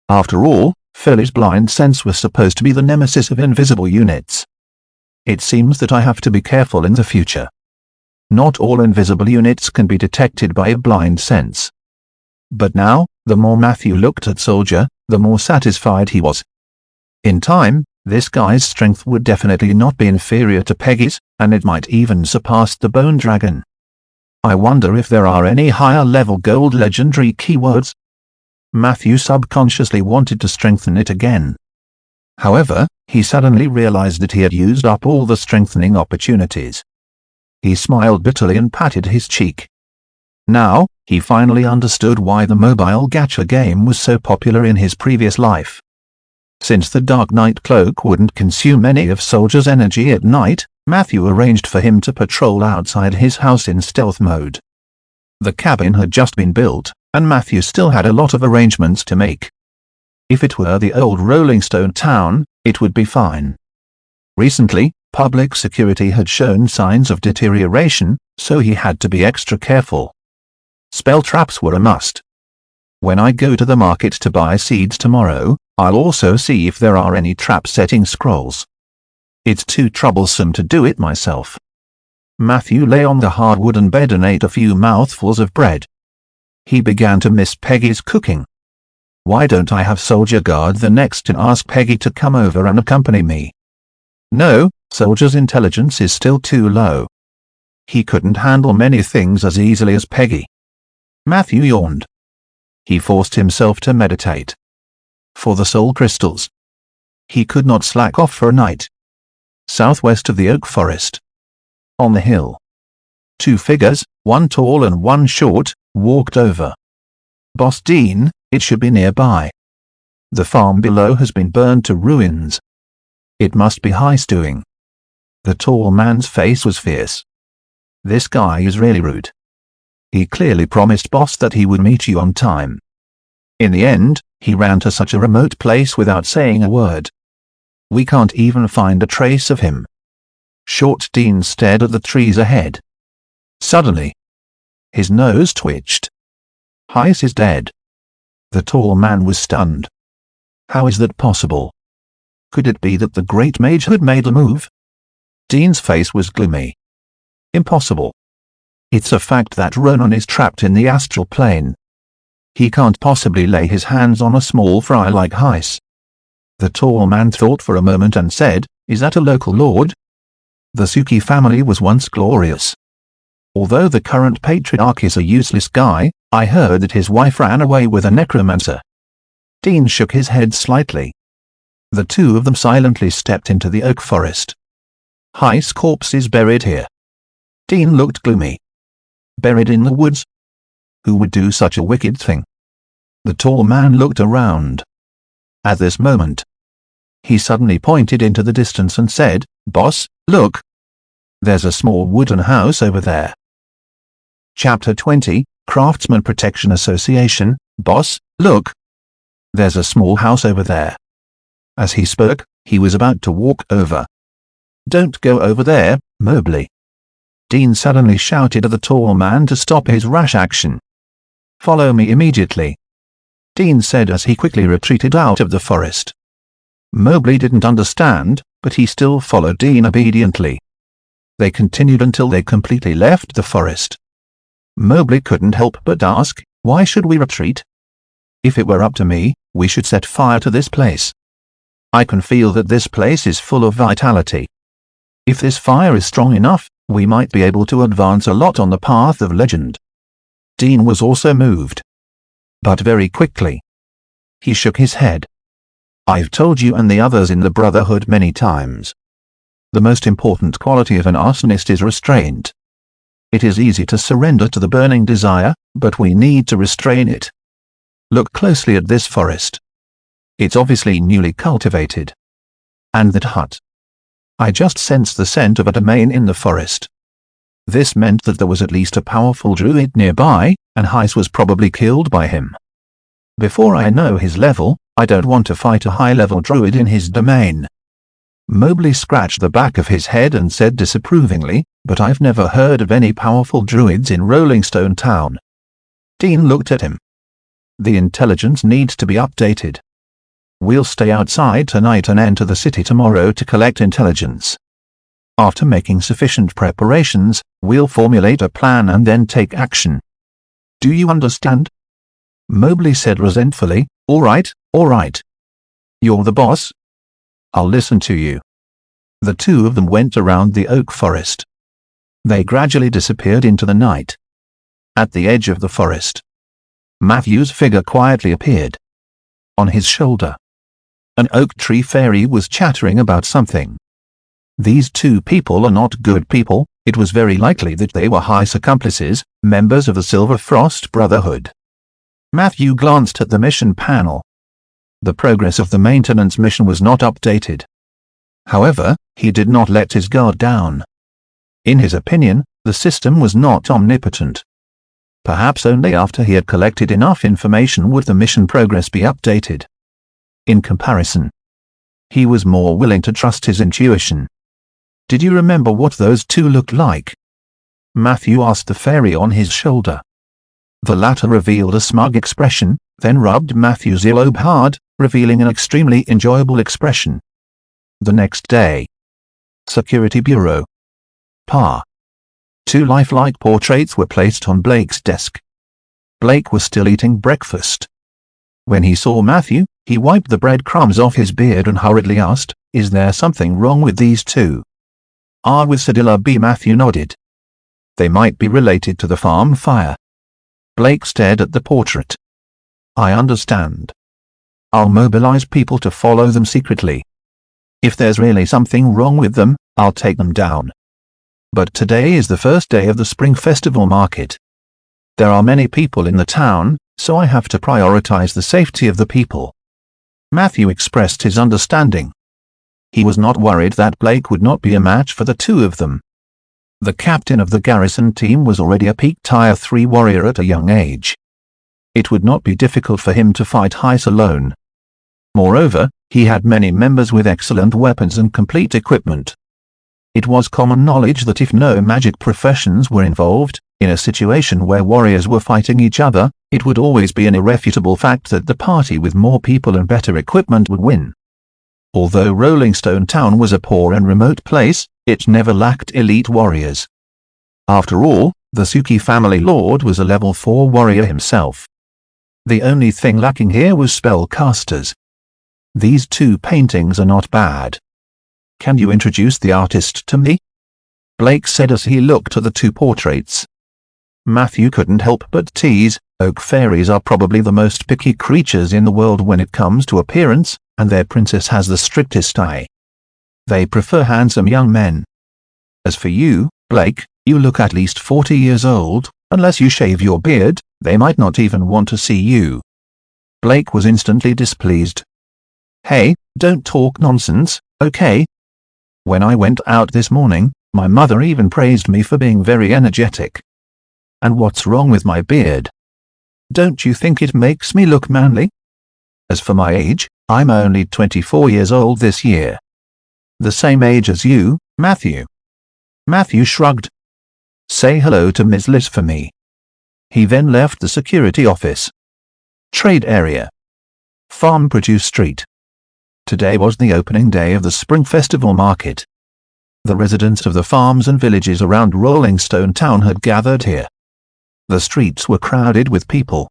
After all, Philly's blind sense was supposed to be the nemesis of invisible units. It seems that I have to be careful in the future. Not all invisible units can be detected by a blind sense. But now, the more Matthew looked at Soldier, the more satisfied he was. In time, this guy's strength would definitely not be inferior to Peggy's, and it might even surpass the Bone Dragon. I wonder if there are any higher-level gold legendary keywords. Matthew subconsciously wanted to strengthen it again. However, he suddenly realized that he had used up all the strengthening opportunities. He smiled bitterly and patted his cheek. Now, he finally understood why the mobile gacha game was so popular in his previous life. Since the Dark Knight Cloak wouldn't consume any of Soldier's energy at night, Matthew arranged for him to patrol outside his house in stealth mode. The cabin had just been built, and Matthew still had a lot of arrangements to make. If it were the old Rolling Stone town, it would be fine. Recently, public security had shown signs of deterioration, so he had to be extra careful. Spell traps were a must. When I go to the market to buy seeds tomorrow, I'll also see if there are any trap-setting scrolls. It's too troublesome to do it myself. Matthew lay on the hard wooden bed and ate a few mouthfuls of bread. He began to miss Peggy's cooking. Why don't I have Soldier guard the next and ask Peggy to come over and accompany me? No, Soldier's intelligence is still too low. He couldn't handle many things as easily as Peggy. Matthew yawned. He forced himself to meditate. For the soul crystals. He could not slack off for a night. Southwest of the oak forest. On the hill. Two figures, one tall and one short, walked over. Boss Dean, it should be nearby. The farm below has been burned to ruins. It must be Heist's doing. The tall man's face was fierce. This guy is really rude. He clearly promised Boss that he would meet you on time. In the end, he ran to such a remote place without saying a word. We can't even find a trace of him. Short Dean stared at the trees ahead. Suddenly, his nose twitched. Heist is dead. The tall man was stunned. How is that possible? Could it be that the great mage had made a move? Dean's face was gloomy. Impossible. It's a fact that Ronan is trapped in the astral plane. He can't possibly lay his hands on a small fry like Heist. The tall man thought for a moment and said, "Is that a local lord?" The Suki family was once glorious. Although the current patriarch is a useless guy, I heard that his wife ran away with a necromancer. Dean shook his head slightly. The two of them silently stepped into the oak forest. Heist's corpse is buried here. Dean looked gloomy. Buried in the woods? Who would do such a wicked thing? The tall man looked around. At this moment, he suddenly pointed into the distance and said, "Boss, look! There's a small wooden house over there." Chapter 20, Craftsman Protection Association. "Boss, look! There's a small house over there." As he spoke, he was about to walk over. "Don't go over there, Mobley." Dean suddenly shouted at the tall man to stop his rash action. "Follow me immediately," Dean said as he quickly retreated out of the forest. Mobley didn't understand, but he still followed Dean obediently. They continued until they completely left the forest. Mobley couldn't help but ask, "Why should we retreat? If it were up to me, we should set fire to this place. I can feel that this place is full of vitality. If this fire is strong enough, we might be able to advance a lot on the path of legend." Dean was also moved. But very quickly, he shook his head. "I've told you and the others in the Brotherhood many times. The most important quality of an arsonist is restraint. It is easy to surrender to the burning desire, but we need to restrain it. Look closely at this forest. It's obviously newly cultivated. And that hut. I just sensed the scent of a domain in the forest. This meant that there was at least a powerful druid nearby, and Heiss was probably killed by him. Before I know his level, I don't want to fight a high-level druid in his domain." Mobley scratched the back of his head and said disapprovingly, "But I've never heard of any powerful druids in Rolling Stone Town." Dean looked at him. "The intelligence needs to be updated. We'll stay outside tonight and enter the city tomorrow to collect intelligence. After making sufficient preparations, we'll formulate a plan and then take action. Do you understand?" Mobley said resentfully, all right. You're the boss. I'll listen to you." The two of them went around the oak forest. They gradually disappeared into the night. At the edge of the forest, Matthew's figure quietly appeared. On his shoulder, an oak tree fairy was chattering about something. These two people are not good people. It was very likely that they were Heiss accomplices, members of the Silver Frost Brotherhood. Matthew glanced at the mission panel. The progress of the maintenance mission was not updated. However, he did not let his guard down. In his opinion, the system was not omnipotent. Perhaps only after he had collected enough information would the mission progress be updated. In comparison, he was more willing to trust his intuition. "Did you remember what those two looked like?" Matthew asked the fairy on his shoulder. The latter revealed a smug expression, then rubbed Matthew's earlobe hard, revealing an extremely enjoyable expression. The next day. Security Bureau. Pa. Two lifelike portraits were placed on Blake's desk. Blake was still eating breakfast. When he saw Matthew, he wiped the breadcrumbs off his beard and hurriedly asked, "Is there something wrong with these two?" With Sedilla B. Matthew nodded. "They might be related to the farm fire." Blake stared at the portrait. "I understand. I'll mobilize people to follow them secretly. If there's really something wrong with them, I'll take them down. But today is the first day of the Spring Festival market. There are many people in the town, so I have to prioritize the safety of the people." Matthew expressed his understanding. He was not worried that Blake would not be a match for the two of them. The captain of the garrison team was already a peak Tier 3 warrior at a young age. It would not be difficult for him to fight Heiss alone. Moreover, he had many members with excellent weapons and complete equipment. It was common knowledge that if no magic professions were involved, in a situation where warriors were fighting each other, it would always be an irrefutable fact that the party with more people and better equipment would win. Although Rolling Stone Town was a poor and remote place, it never lacked elite warriors. After all, the Suki family lord was a level 4 warrior himself. The only thing lacking here was spellcasters. These two paintings are not bad. "Can you introduce the artist to me?" Blake said as he looked at the two portraits. Matthew couldn't help but tease, oak fairies are probably the most picky creatures in the world when it comes to appearance, and their princess has the strictest eye. They prefer handsome young men. As for you, Blake, you look at least 40 years old, unless you shave your beard, They might not even want to see you. Blake was instantly displeased. Hey, don't talk nonsense, okay? When I went out this morning, my mother even praised me for being very energetic. And what's wrong with my beard? Don't you think it makes me look manly? As for my age, I'm only 24 years old this year. The same age as you, Matthew. Matthew shrugged. Say hello to Ms. Liz for me. He then left the security office. Trade area. Farm Produce Street. Today was the opening day of the Spring Festival Market. The residents of the farms and villages around Rolling Stone Town had gathered here. The streets were crowded with people.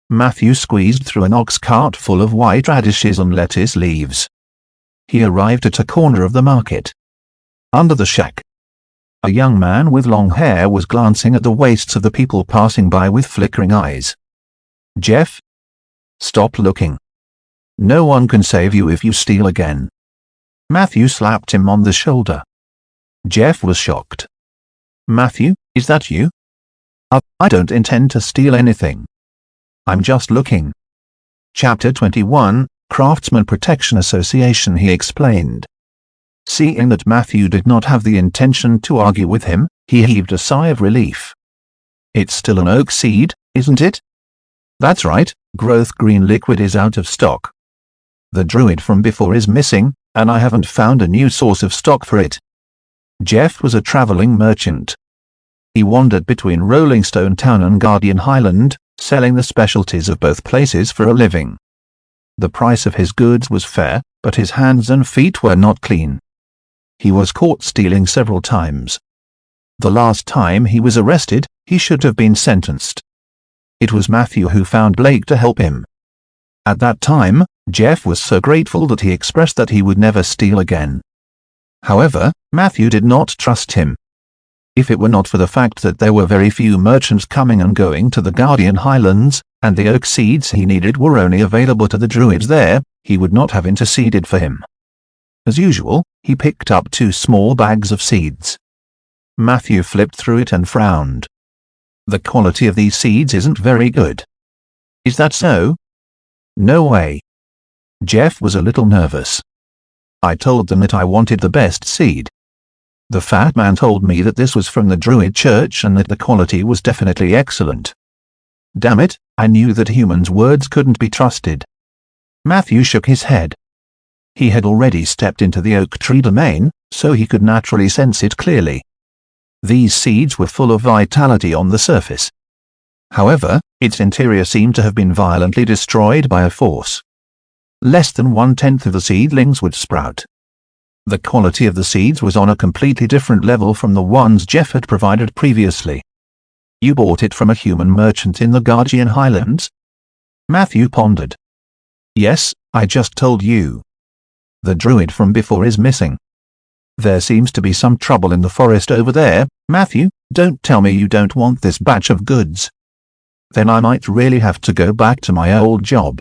Matthew squeezed through an ox cart full of white radishes and lettuce leaves. He arrived at a corner of the market. Under the shack, a young man with long hair was glancing at the waists of the people passing by with flickering eyes. Jeff? Stop looking. No one can save you if you steal again. Matthew slapped him on the shoulder. Jeff was shocked. Matthew, is that you? I don't intend to steal anything. I'm just looking. Chapter 21, Craftsman Protection Association, he explained. Seeing that Matthew did not have the intention to argue with him, he heaved a sigh of relief. It's still an oak seed, isn't it? That's right, growth green liquid is out of stock. The druid from before is missing, and I haven't found a new source of stock for it. Jeff was a traveling merchant. He wandered between Rolling Stone Town and Guardian Highland, selling the specialties of both places for a living. The price of his goods was fair, but his hands and feet were not clean. He was caught stealing several times. The last time he was arrested, he should have been sentenced. It was Matthew who found Blake to help him. At that time, Jeff was so grateful that he expressed that he would never steal again. However, Matthew did not trust him. If it were not for the fact that there were very few merchants coming and going to the Guardian Highlands, and the oak seeds he needed were only available to the druids there, he would not have interceded for him. As usual, he picked up 2 small bags of seeds. Matthew flipped through it and frowned. The quality of these seeds isn't very good. Is that so? No way. Jeff was a little nervous. I told them that I wanted the best seed. The fat man told me that this was from the Druid Church and that the quality was definitely excellent. Damn it, I knew that humans' words couldn't be trusted. Matthew shook his head. He had already stepped into the oak tree domain, so he could naturally sense it clearly. These seeds were full of vitality on the surface. However, its interior seemed to have been violently destroyed by a force. Less than 1/10 of the seedlings would sprout. The quality of the seeds was on a completely different level from the ones Jeff had provided previously. You bought it from a human merchant in the Guardian Highlands? Matthew pondered. Yes, I just told you. The druid from before is missing. There seems to be some trouble in the forest over there. Matthew, don't tell me you don't want this batch of goods. Then I might really have to go back to my old job.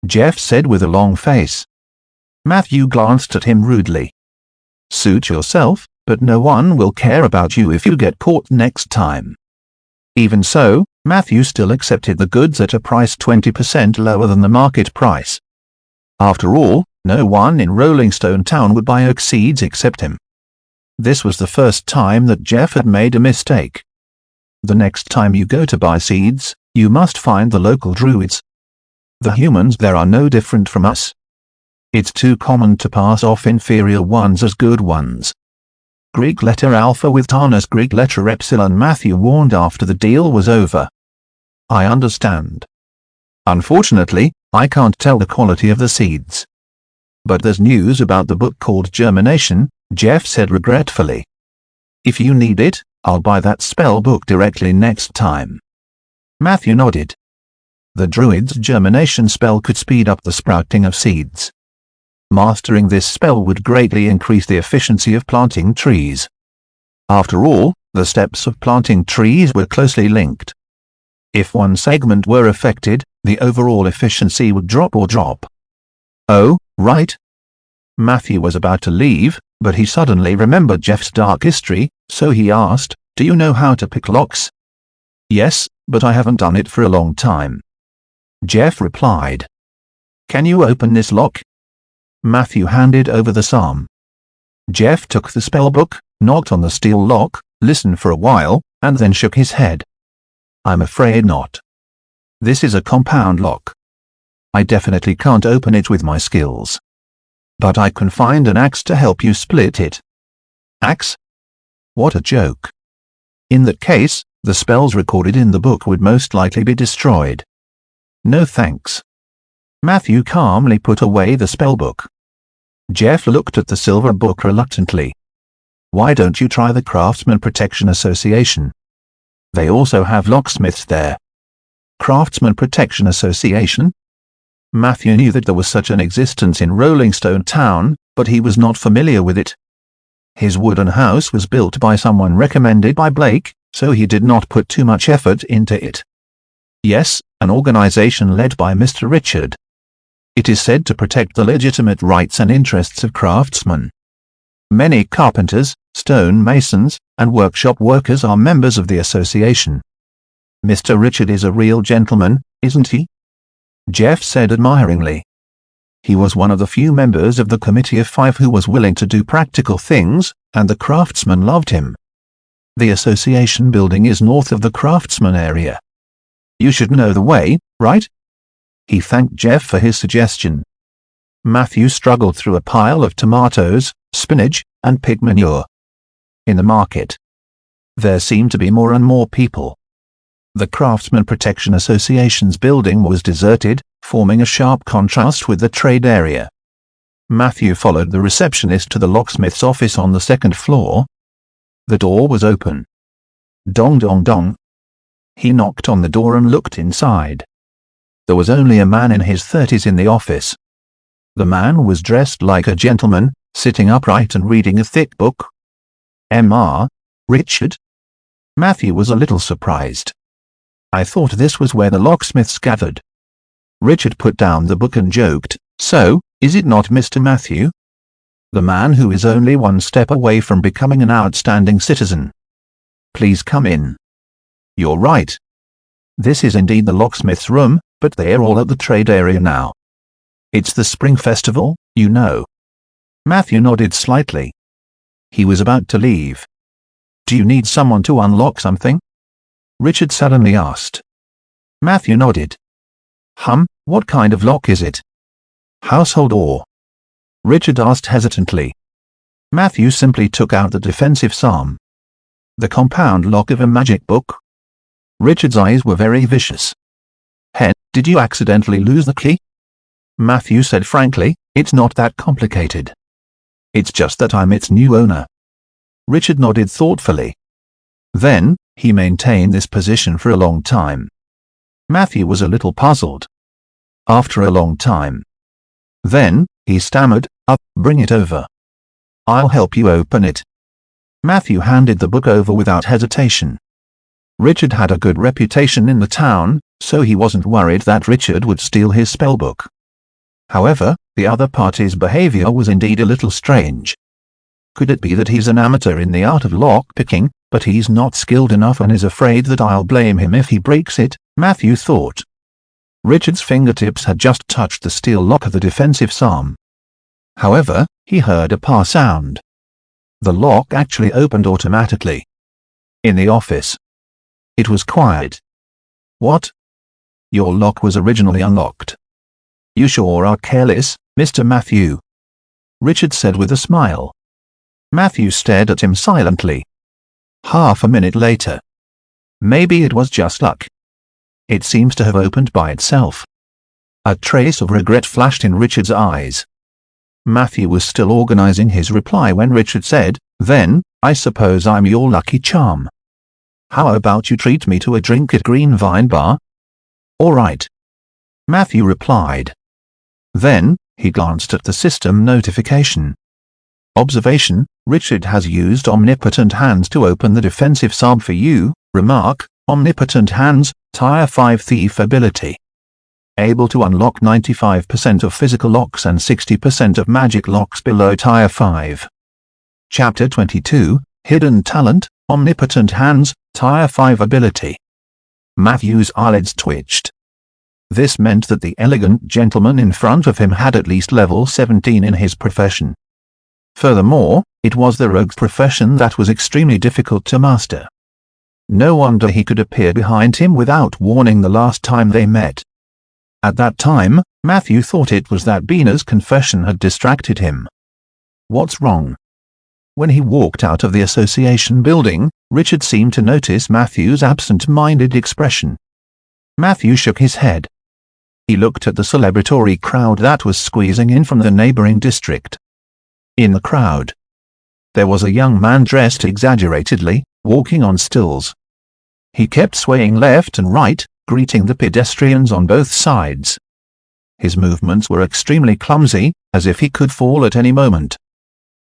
Jeff said with a long face. Matthew glanced at him rudely. Suit yourself, but no one will care about you if you get caught next time. Even so, Matthew still accepted the goods at a price 20% lower than the market price. After all, no one in Rolling Stone Town would buy oak seeds except him. This was the first time that Jeff had made a mistake. The next time you go to buy seeds, you must find the local druids. The humans there are no different from us. It's too common to pass off inferior ones as good ones. Greek letter alpha with Tana's Greek letter epsilon, Matthew warned after the deal was over. I understand. Unfortunately, I can't tell the quality of the seeds. But there's news about the book called Germination, Jeff said regretfully. If you need it, I'll buy that spell book directly next time. Matthew nodded. The druid's germination spell could speed up the sprouting of seeds. Mastering this spell would greatly increase the efficiency of planting trees. After all, the steps of planting trees were closely linked. If one segment were affected, the overall efficiency would drop. Oh, right. Matthew was about to leave, but he suddenly remembered Jeff's dark history, so he asked, do you know how to pick locks? Yes, but I haven't done it for a long time. Jeff replied. Can you open this lock? Matthew handed over the psalm. Jeff took the spellbook, knocked on the steel lock, listened for a while, and then shook his head. I'm afraid not. This is a compound lock. I definitely can't open it with my skills. But I can find an axe to help you split it. Axe? What a joke. In that case, the spells recorded in the book would most likely be destroyed. No thanks. Matthew calmly put away the spellbook. Jeff looked at the silver book reluctantly. Why don't you try the Craftsman Protection Association? They also have locksmiths there. Craftsman Protection Association? Matthew knew that there was such an existence in Rolling Stone Town, but he was not familiar with it. His wooden house was built by someone recommended by Blake, so he did not put too much effort into it. Yes, an organization led by Mr. Richard. It is said to protect the legitimate rights and interests of craftsmen. Many carpenters, stone masons, and workshop workers are members of the association. Mr. Richard is a real gentleman, isn't he? Jeff said admiringly. He was one of the few members of the Committee of Five who was willing to do practical things, and the craftsmen loved him. The association building is north of the craftsman area. You should know the way, right? He thanked Jeff for his suggestion. Matthew struggled through a pile of tomatoes, spinach, and pig manure. In the market, there seemed to be more and more people. The Craftsman Protection Association's building was deserted, forming a sharp contrast with the trade area. Matthew followed the receptionist to the locksmith's office on the second floor. The door was open. Dong dong dong. He knocked on the door and looked inside. There was only a man in his 30s in the office. The man was dressed like a gentleman, sitting upright and reading a thick book. M.R. Richard? Matthew was a little surprised. I thought this was where the locksmiths gathered. Richard put down the book and joked, So, is it not Mr. Matthew? The man who is only one step away from becoming an outstanding citizen. Please come in. You're right. This is indeed the locksmith's room, but they're all at the trade area now. It's the spring festival, you know. Matthew nodded slightly. He was about to leave. Do you need someone to unlock something? Richard suddenly asked. Matthew nodded. What kind of lock is it? Household or? Richard asked hesitantly. Matthew simply took out the defensive psalm. The compound lock of a magic book. Richard's eyes were very vicious. Hen, did you accidentally lose the key? Matthew said frankly, it's not that complicated. It's just that I'm its new owner. Richard nodded thoughtfully. Then, he maintained this position for a long time. Matthew was a little puzzled. After a long time. Then, he stammered, bring it over. I'll help you open it. Matthew handed the book over without hesitation. Richard had a good reputation in the town, so he wasn't worried that Richard would steal his spellbook. However, the other party's behavior was indeed a little strange. Could it be that he's an amateur in the art of lock-picking, but he's not skilled enough and is afraid that I'll blame him if he breaks it, Matthew thought. Richard's fingertips had just touched the steel lock of the defensive psalm. However, he heard a pa sound. The lock actually opened automatically. In the office. It was quiet. What? Your lock was originally unlocked. You sure are careless, Mr. Matthew. Richard said with a smile. Matthew stared at him silently. Half a minute later. Maybe it was just luck. It seems to have opened by itself. A trace of regret flashed in Richard's eyes. Matthew was still organizing his reply when Richard said, Then, I suppose I'm your lucky charm. How about you treat me to a drink at Green Vine Bar? All right. Matthew replied. Then, he glanced at the system notification. Observation, Richard has used Omnipotent Hands to open the defensive psalm for you. Remark, Omnipotent Hands, Tier 5 Thief ability. Able to unlock 95% of physical locks and 60% of magic locks below Tier 5. Chapter 22, Hidden Talent, Omnipotent Hands, Tier 5 ability. Matthew's eyelids twitched. This meant that the elegant gentleman in front of him had at least level 17 in his profession. Furthermore, it was the rogue's profession that was extremely difficult to master. No wonder he could appear behind him without warning the last time they met. At that time, Matthew thought it was that Bina's confession had distracted him. What's wrong? When he walked out of the association building, Richard seemed to notice Matthew's absent-minded expression. Matthew shook his head. He looked at the celebratory crowd that was squeezing in from the neighboring district. In the crowd, there was a young man dressed exaggeratedly, walking on stills. He kept swaying left and right, greeting the pedestrians on both sides. His movements were extremely clumsy, as if he could fall at any moment.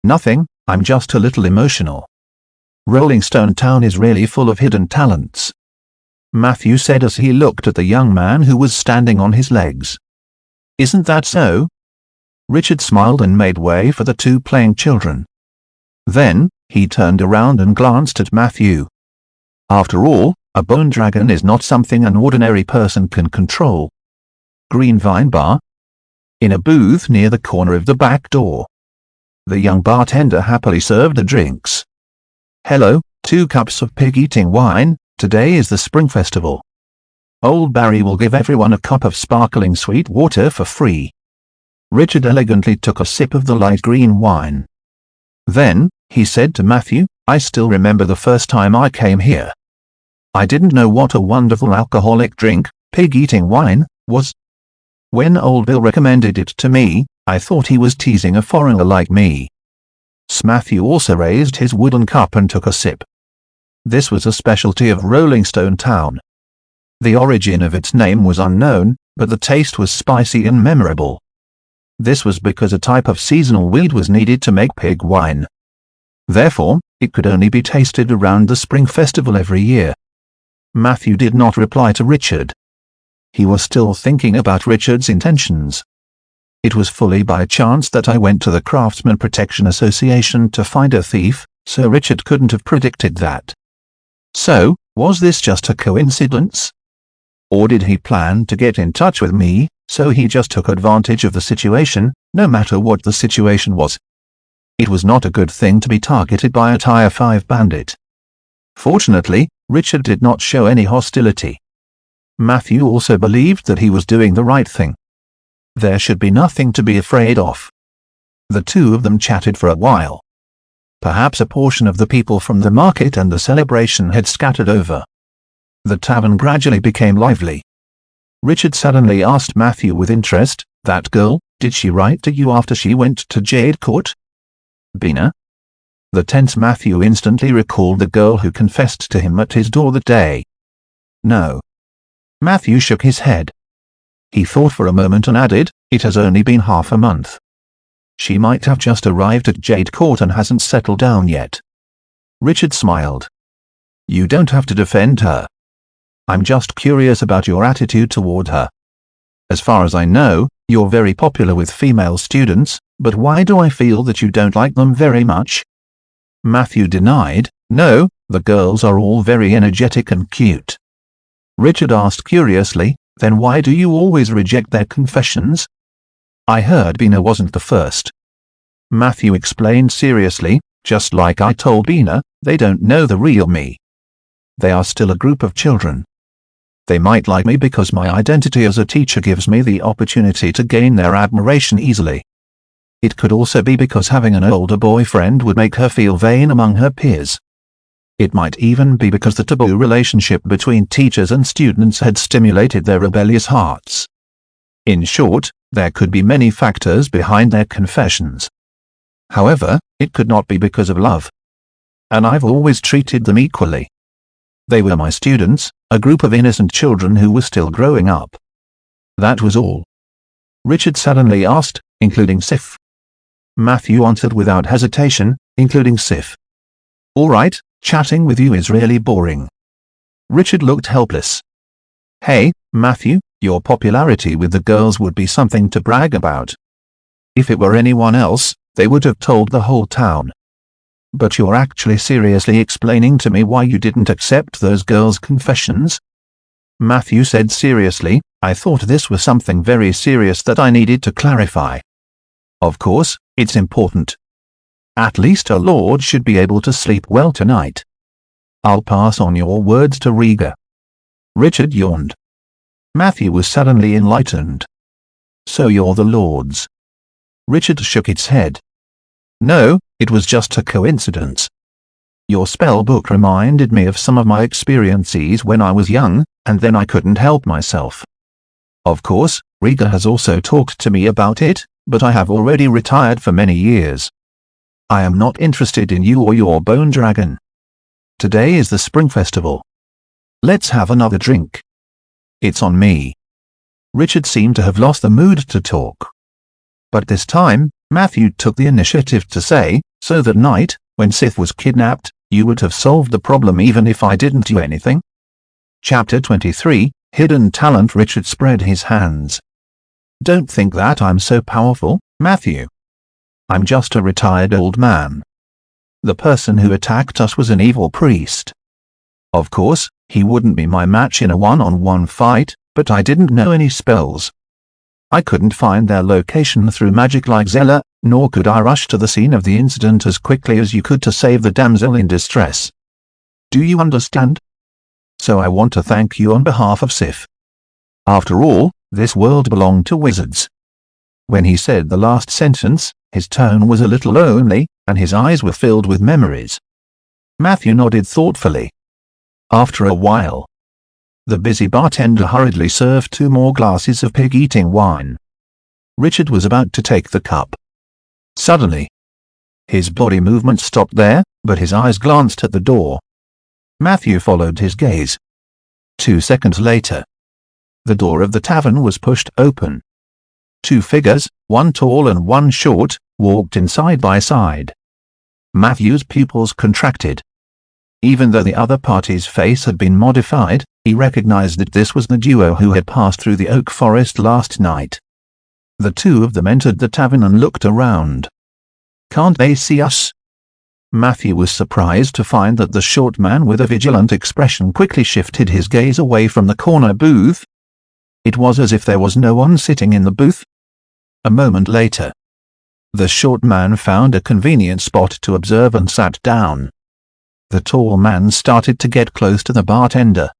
Nothing, I'm just a little emotional. Rolling Stone Town is really full of hidden talents, Matthew said as he looked at the young man who was standing on his legs. Isn't that so? Richard smiled and made way for the two playing children. Then, he turned around and glanced at Matthew. After all, a bone dragon is not something an ordinary person can control. Green Vine Bar? In a booth near the corner of the back door. The young bartender happily served the drinks. Hello, 2 cups of pig-eating wine, today is the Spring Festival. Old Barry will give everyone a cup of sparkling sweet water for free. Richard elegantly took a sip of the light green wine. Then, he said to Matthew, I still remember the first time I came here. I didn't know what a wonderful alcoholic drink, pig-eating wine, was. When old Bill recommended it to me, I thought he was teasing a foreigner like me. Matthew also raised his wooden cup and took a sip. This was a specialty of Rolling Stone Town. The origin of its name was unknown, but the taste was spicy and memorable. This was because a type of seasonal weed was needed to make pig wine. Therefore, it could only be tasted around the Spring Festival every year. Matthew did not reply to Richard. He was still thinking about Richard's intentions. It was fully by chance that I went to the Craftsman Protection Association to find a thief, so Richard couldn't have predicted that. So, was this just a coincidence? Or did he plan to get in touch with me, so he just took advantage of the situation, no matter what the situation was? It was not a good thing to be targeted by a Tier 5 bandit. Fortunately, Richard did not show any hostility. Matthew also believed that he was doing the right thing. There should be nothing to be afraid of. The two of them chatted for a while. Perhaps a portion of the people from the market and the celebration had scattered over. The tavern gradually became lively. Richard suddenly asked Matthew with interest, that girl, did she write to you after she went to Jade Court? Bina? The tense Matthew instantly recalled the girl who confessed to him at his door that day. No. Matthew shook his head. He thought for a moment and added, it has only been half a month. She might have just arrived at Jade Court and hasn't settled down yet. Richard smiled. You don't have to defend her. I'm just curious about your attitude toward her. As far as I know, you're very popular with female students, but why do I feel that you don't like them very much? Matthew denied, no, the girls are all very energetic and cute. Richard asked curiously, then why do you always reject their confessions? I heard Bina wasn't the first. Matthew explained seriously, just like I told Bina, they don't know the real me. They are still a group of children. They might like me because my identity as a teacher gives me the opportunity to gain their admiration easily. It could also be because having an older boyfriend would make her feel vain among her peers. It might even be because the taboo relationship between teachers and students had stimulated their rebellious hearts. In short, there could be many factors behind their confessions. However, it could not be because of love. And I've always treated them equally. They were my students, a group of innocent children who were still growing up. That was all. Richard suddenly asked, including Sif. Matthew answered without hesitation, including Sif. All right, chatting with you is really boring. Richard looked helpless. Hey, Matthew, your popularity with the girls would be something to brag about. If it were anyone else, they would have told the whole town. But you're actually seriously explaining to me why you didn't accept those girls' confessions? Matthew said seriously. I thought this was something very serious that I needed to clarify. Of course, it's important. At least a lord should be able to sleep well tonight. I'll pass on your words to Riga. Richard yawned. Matthew was suddenly enlightened. So you're the lord's? Richard shook its head. No, it was just a coincidence. Your spell book reminded me of some of my experiences when I was young, and then I couldn't help myself. Of course, Riga has also talked to me about it, but I have already retired for many years. I am not interested in you or your bone dragon. Today is the Spring Festival. Let's have another drink. It's on me. Richard seemed to have lost the mood to talk. But this time, Matthew took the initiative to say, so that night, when Sith was kidnapped, you would have solved the problem even if I didn't do anything? Chapter 23, Hidden Talent. Richard spread his hands. Don't think that I'm so powerful, Matthew. I'm just a retired old man. The person who attacked us was an evil priest. Of course, he wouldn't be my match in a one-on-one fight, but I didn't know any spells. I couldn't find their location through magic like Zella, nor could I rush to the scene of the incident as quickly as you could to save the damsel in distress. Do you understand? So I want to thank you on behalf of Sif. After all, this world belonged to wizards. When he said the last sentence, his tone was a little lonely, and his eyes were filled with memories. Matthew nodded thoughtfully. After a while, the busy bartender hurriedly served 2 more glasses of pig-eating wine. Richard was about to take the cup. Suddenly, his body movement stopped there, but his eyes glanced at the door. Matthew followed his gaze. 2 seconds later, the door of the tavern was pushed open. 2 figures, one tall and one short, walked in side by side. Matthew's pupils contracted. Even though the other party's face had been modified, he recognized that this was the duo who had passed through the oak forest last night. The 2 of them entered the tavern and looked around. Can't they see us? Matthew was surprised to find that the short man with a vigilant expression quickly shifted his gaze away from the corner booth. It was as if there was no one sitting in the booth. A moment later, the short man found a convenient spot to observe and sat down. The tall man started to get close to the bartender.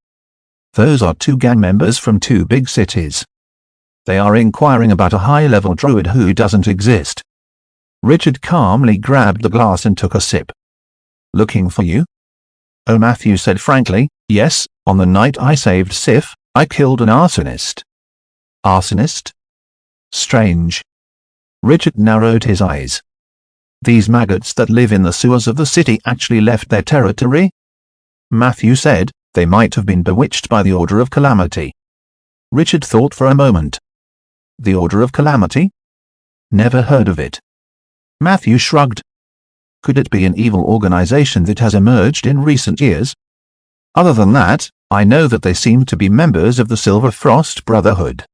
Those are 2 gang members from 2 big cities. They are inquiring about a high-level druid who doesn't exist. Richard calmly grabbed the glass and took a sip. Looking for you? Oh, Matthew said frankly, yes, on the night I saved Sif, I killed an arsonist. Arsonist? Strange. Richard narrowed his eyes. These maggots that live in the sewers of the city actually left their territory? Matthew said, they might have been bewitched by the Order of Calamity. Richard thought for a moment. The Order of Calamity? Never heard of it. Matthew shrugged. Could it be an evil organization that has emerged in recent years? Other than that, I know that they seem to be members of the Silver Frost Brotherhood.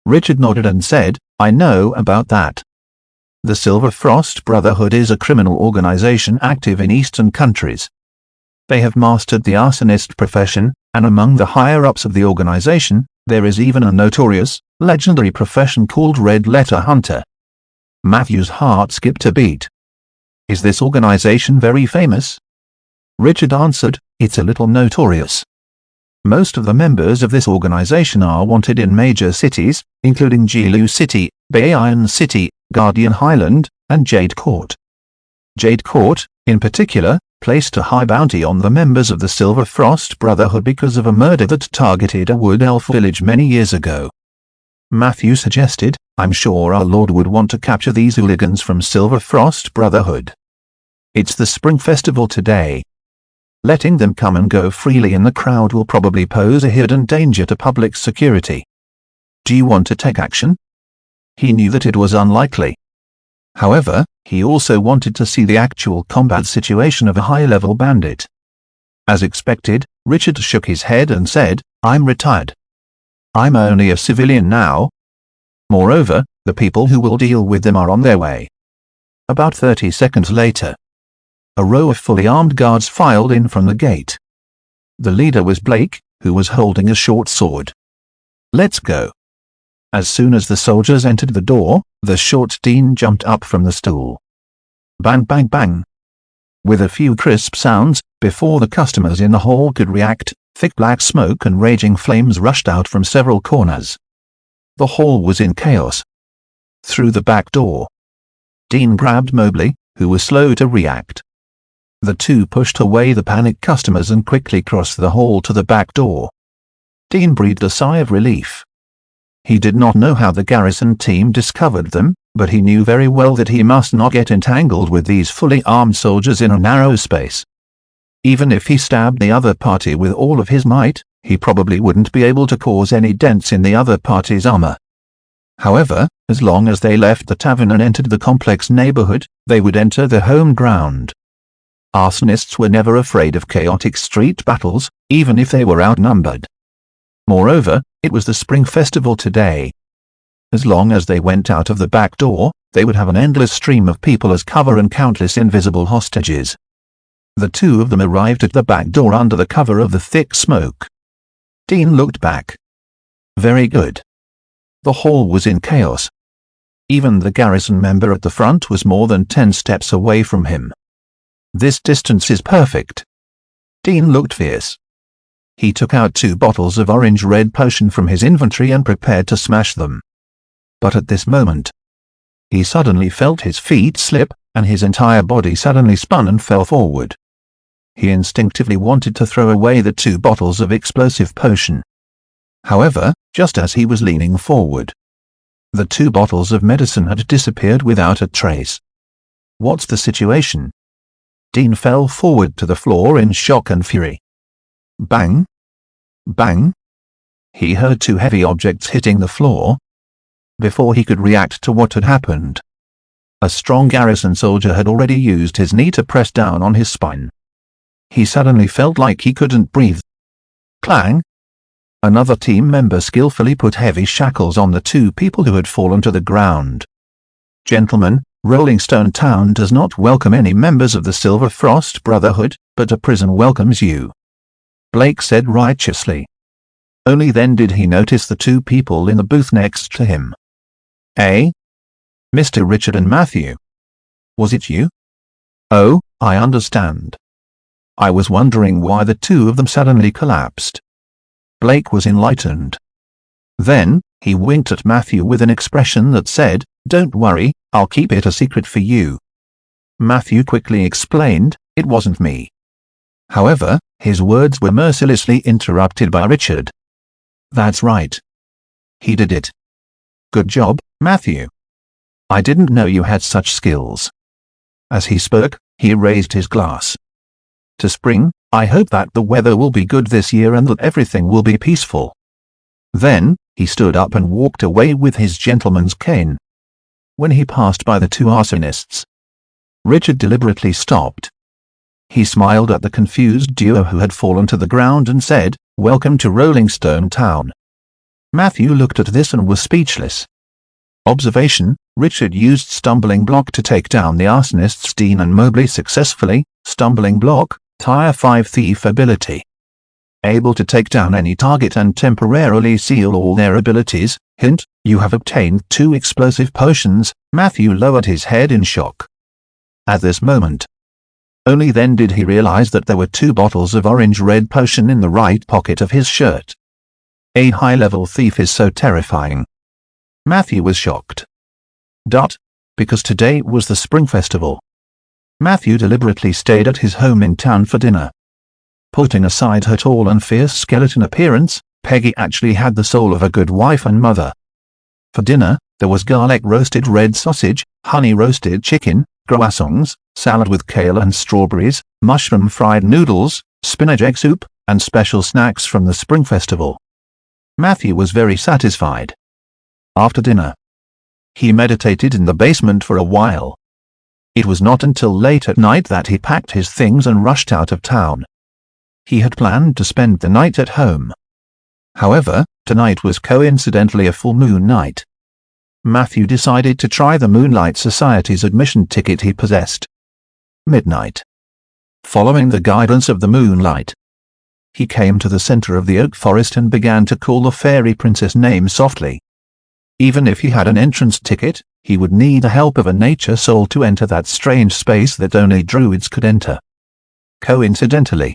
Richard nodded and said, I know about that. The Silver Frost Brotherhood is a criminal organization active in Eastern countries. They have mastered the arsonist profession, and among the higher-ups of the organization, there is even a notorious, legendary profession called Red Letter Hunter. Matthew's heart skipped a beat. Is this organization very famous? Richard answered, it's a little notorious. Most of the members of this organization are wanted in major cities, including Jilu City, Bayan City, Guardian Highland, and Jade Court. Jade Court, in particular, placed a high bounty on the members of the Silver Frost Brotherhood because of a murder that targeted a wood elf village many years ago. Matthew suggested, I'm sure our Lord would want to capture these hooligans from Silver Frost Brotherhood. It's the Spring Festival today. Letting them come and go freely in the crowd will probably pose a hidden danger to public security. Do you want to take action? He knew that it was unlikely. However, he also wanted to see the actual combat situation of a high-level bandit. As expected, Richard shook his head and said, I'm retired. I'm only a civilian now. Moreover, the people who will deal with them are on their way. About 30 seconds later, a row of fully armed guards filed in from the gate. The leader was Blake, who was holding a short sword. "Let's go." As soon as the soldiers entered the door, the short Dean jumped up from the stool. Bang bang bang. With a few crisp sounds, before the customers in the hall could react, thick black smoke and raging flames rushed out from several corners. The hall was in chaos. Through the back door. Dean grabbed Mobley, who was slow to react. The two pushed away the panicked customers and quickly crossed the hall to the back door. Dean breathed a sigh of relief. He did not know how the garrison team discovered them, but he knew very well that he must not get entangled with these fully armed soldiers in a narrow space. Even if he stabbed the other party with all of his might, he probably wouldn't be able to cause any dents in the other party's armor. However, as long as they left the tavern and entered the complex neighborhood, they would enter the home ground. Arsonists were never afraid of chaotic street battles, even if they were outnumbered. Moreover, it was the spring festival today. As long as they went out of the back door, they would have an endless stream of people as cover and countless invisible hostages. The two of them arrived at the back door under the cover of the thick smoke. Dean looked back. Very good. The hall was in chaos. Even the garrison member at the front was more than 10 steps away from him. This distance is perfect. Dean looked fierce. He took out 2 bottles of orange-red potion from his inventory and prepared to smash them. But at this moment, he suddenly felt his feet slip, and his entire body suddenly spun and fell forward. He instinctively wanted to throw away the 2 bottles of explosive potion. However, just as he was leaning forward, the 2 bottles of medicine had disappeared without a trace. What's the situation? Dean fell forward to the floor in shock and fury. Bang! Bang! He heard 2 heavy objects hitting the floor. Before he could react to what had happened, a strong garrison soldier had already used his knee to press down on his spine. He suddenly felt like he couldn't breathe. Clang! Another team member skillfully put heavy shackles on the 2 people who had fallen to the ground. "Gentlemen, Rolling Stone Town does not welcome any members of the Silver Frost Brotherhood, but a prison welcomes you," Blake said righteously. Only then did he notice the 2 people in the booth next to him. "Eh? Mr. Richard and Matthew. Was it you? Oh, I understand. I was wondering why the 2 of them suddenly collapsed." Blake was enlightened. Then, he winked at Matthew with an expression that said, "Don't worry, I'll keep it a secret for you." Matthew quickly explained, "It wasn't me." However, his words were mercilessly interrupted by Richard. "That's right. He did it. Good job, Matthew. I didn't know you had such skills." As he spoke, he raised his glass. "To spring, I hope that the weather will be good this year and that everything will be peaceful." Then, he stood up and walked away with his gentleman's cane. When he passed by the 2 arsonists, Richard deliberately stopped. He smiled at the confused duo who had fallen to the ground and said, "Welcome to Rolling Stone Town." Matthew looked at this and was speechless. Observation: Richard used Stumbling Block to take down the arsonists Dean and Mobley successfully. Stumbling Block, Tier 5 Thief ability. Able to take down any target and temporarily seal all their abilities. Hint: you have obtained 2 explosive potions. Matthew lowered his head in shock. At this moment, only then did he realize that there were 2 bottles of orange-red potion in the right pocket of his shirt. A high-level thief is so terrifying. Matthew was shocked. Because today was the Spring Festival. Matthew deliberately stayed at his home in town for dinner. Putting aside her tall and fierce skeleton appearance, Peggy actually had the soul of a good wife and mother. For dinner, there was garlic-roasted red sausage, honey-roasted chicken, croissants, salad with kale and strawberries, mushroom-fried noodles, spinach egg soup, and special snacks from the Spring Festival. Matthew was very satisfied. After dinner, he meditated in the basement for a while. It was not until late at night that he packed his things and rushed out of town. He had planned to spend the night at home. However, tonight was coincidentally a full moon night. Matthew decided to try the Moonlight Society's admission ticket he possessed. Midnight. Following the guidance of the moonlight, He came to the center of the oak forest and began to call the fairy princess' name softly. Even if he had an entrance ticket, he would need the help of a nature soul to enter that strange space that only druids could enter. Coincidentally,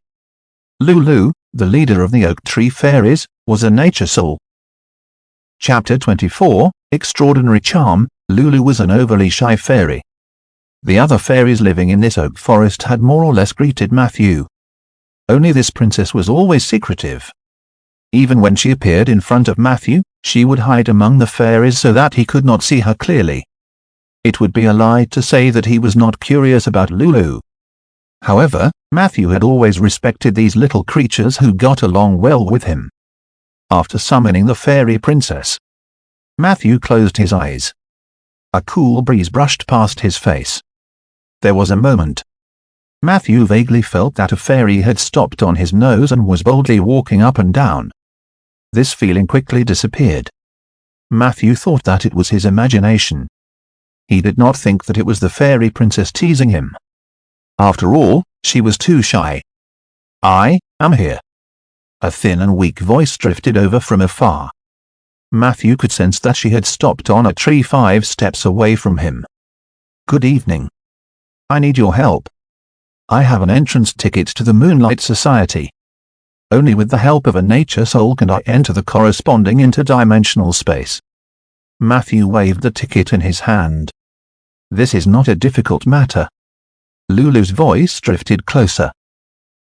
Lulu, the leader of the oak tree fairies, was a nature soul. Chapter 24, Extraordinary Charm. Lulu was an overly shy fairy. The other fairies living in this oak forest had more or less greeted Matthew. Only this princess was always secretive. Even when she appeared in front of Matthew, she would hide among the fairies so that he could not see her clearly. It would be a lie to say that he was not curious about Lulu. However, Matthew had always respected these little creatures who got along well with him. After summoning the fairy princess, Matthew closed his eyes. A cool breeze brushed past his face. There was a moment. Matthew vaguely felt that a fairy had stopped on his nose and was boldly walking up and down. This feeling quickly disappeared. Matthew thought that it was his imagination. He did not think that it was the fairy princess teasing him. After all, she was too shy. "I am here." A thin and weak voice drifted over from afar. Matthew could sense that she had stopped on a tree 5 steps away from him. "Good evening. I need your help. I have an entrance ticket to the Moonlight Society. Only with the help of a nature soul can I enter the corresponding interdimensional space." Matthew waved the ticket in his hand. "This is not a difficult matter." Lulu's voice drifted closer.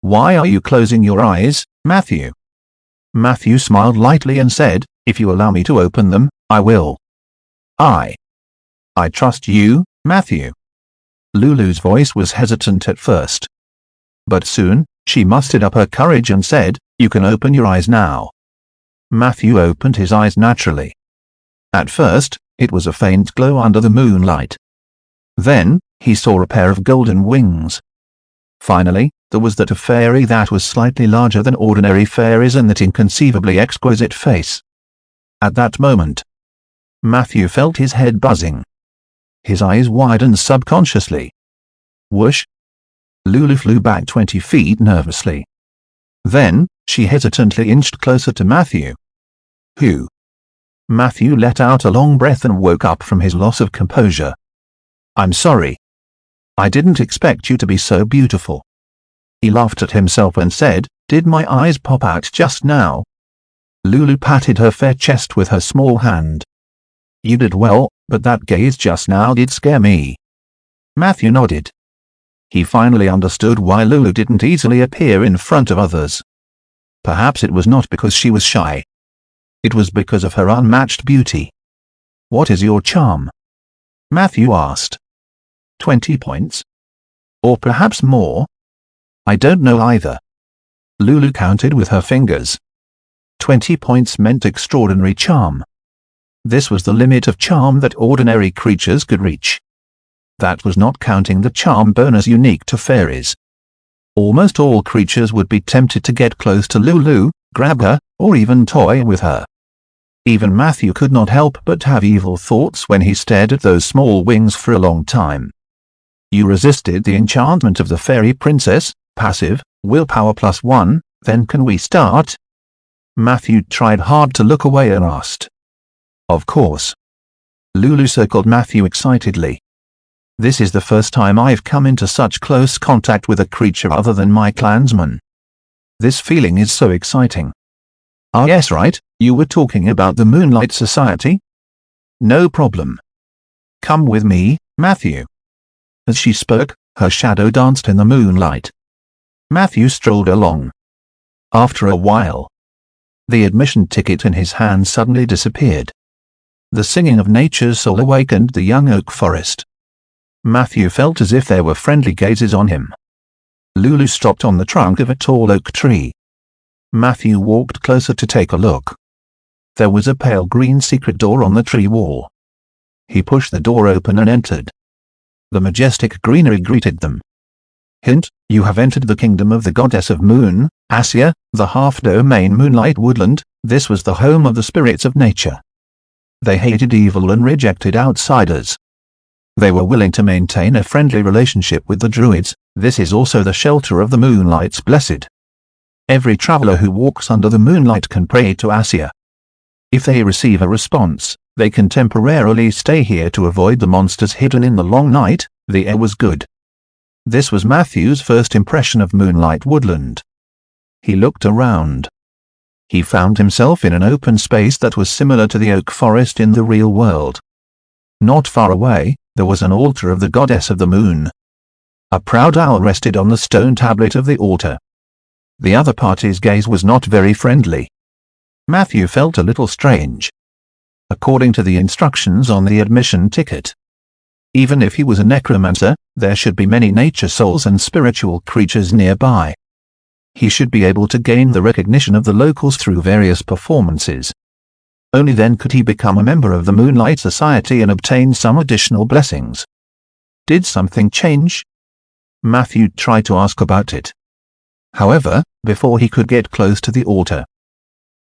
"Why are you closing your eyes, Matthew?" Matthew smiled lightly and said, "If you allow me to open them, I will." I trust you, Matthew." Lulu's voice was hesitant at first. But soon, she mustered up her courage and said, "You can open your eyes now." Matthew opened his eyes naturally. At first, it was a faint glow under the moonlight. Then, he saw a pair of golden wings. Finally, there was that a fairy that was slightly larger than ordinary fairies and that inconceivably exquisite face. At that moment, Matthew felt his head buzzing. His eyes widened subconsciously. Whoosh! Lulu flew back 20 feet nervously. Then, she hesitantly inched closer to Matthew. "Who?" Matthew let out a long breath and woke up from his loss of composure. "I'm sorry. I didn't expect you to be so beautiful." He laughed at himself and said, "Did my eyes pop out just now?" Lulu patted her fair chest with her small hand. "You did well, but that gaze just now did scare me." Matthew nodded. He finally understood why Lulu didn't easily appear in front of others. Perhaps it was not because she was shy. It was because of her unmatched beauty. "What is your charm?" Matthew asked. 20 points? Or perhaps more? I don't know either. Lulu counted with her fingers. 20 points meant extraordinary charm. This was the limit of charm that ordinary creatures could reach. That was not counting the charm bonus unique to fairies. Almost all creatures would be tempted to get close to Lulu, grab her, or even toy with her. Even Matthew could not help but have evil thoughts when he stared at those small wings for a long time. "You resisted the enchantment of the fairy princess, passive, willpower +1, then can we start?" Matthew tried hard to look away and asked. "Of course." Lulu circled Matthew excitedly. "This is the first time I've come into such close contact with a creature other than my clansman. This feeling is so exciting." "Ah yes, right, you were talking about the Moonlight Society?" "No problem. Come with me, Matthew." As she spoke, her shadow danced in the moonlight. Matthew strolled along. After a while, the admission ticket in his hand suddenly disappeared. The singing of nature's soul awakened the young oak forest. Matthew felt as if there were friendly gazes on him. Lulu stopped on the trunk of a tall oak tree. Matthew walked closer to take a look. There was a pale green secret door on the tree wall. He pushed the door open and entered. The majestic greenery greeted them. Hint, you have entered the kingdom of the goddess of moon, Asia, the half-domain moonlight woodland. This was the home of the spirits of nature. They hated evil and rejected outsiders. They were willing to maintain a friendly relationship with the druids. This is also the shelter of the moonlight's blessed. Every traveler who walks under the moonlight can pray to Asia. If they receive a response, they can temporarily stay here to avoid the monsters hidden in the long night. The air was good. This was Matthew's first impression of Moonlight Woodland. He looked around. He found himself in an open space that was similar to the oak forest in the real world. Not far away, there was an altar of the goddess of the moon. A proud owl rested on the stone tablet of the altar. The other party's gaze was not very friendly. Matthew felt a little strange. According to the instructions on the admission ticket, even if he was a necromancer, there should be many nature souls and spiritual creatures nearby. He should be able to gain the recognition of the locals through various performances. Only then could he become a member of the Moonlight Society and obtain some additional blessings. Did something change? Matthew tried to ask about it. However, before he could get close to the altar,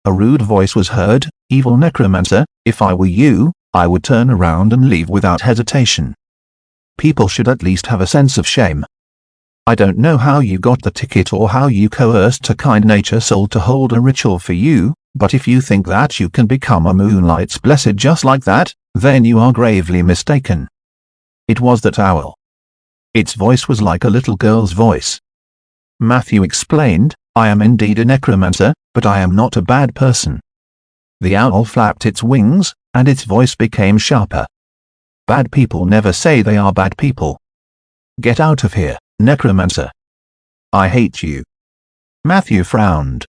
a rude voice was heard. "Evil necromancer, if I were you, I would turn around and leave without hesitation. People should at least have a sense of shame. I don't know how you got the ticket or how you coerced a kind nature soul to hold a ritual for you, but if you think that you can become a Moonlight's blessed just like that, then you are gravely mistaken." It was that owl. Its voice was like a little girl's voice. Matthew explained, "I am indeed a necromancer, but I am not a bad person." The owl flapped its wings, and its voice became sharper. "Bad people never say they are bad people. Get out of here, necromancer. I hate you." Matthew frowned.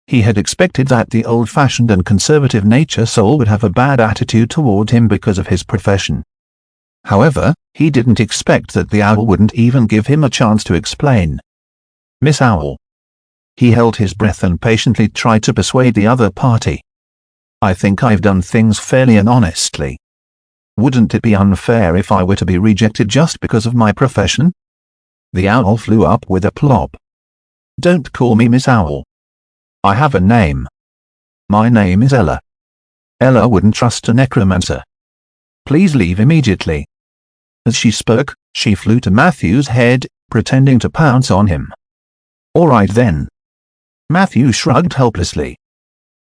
He had expected that the old-fashioned and conservative nature soul would have a bad attitude toward him because of his profession. However, he didn't expect that the owl wouldn't even give him a chance to explain. "Miss Owl." He held his breath and patiently tried to persuade the other party. "I think I've done things fairly and honestly. Wouldn't it be unfair if I were to be rejected just because of my profession?" The owl flew up with a plop. "Don't call me Miss Owl. I have a name. My name is Ella. Ella wouldn't trust a necromancer. Please leave immediately." As she spoke, she flew to Matthew's head, pretending to pounce on him. "All right then." Matthew shrugged helplessly.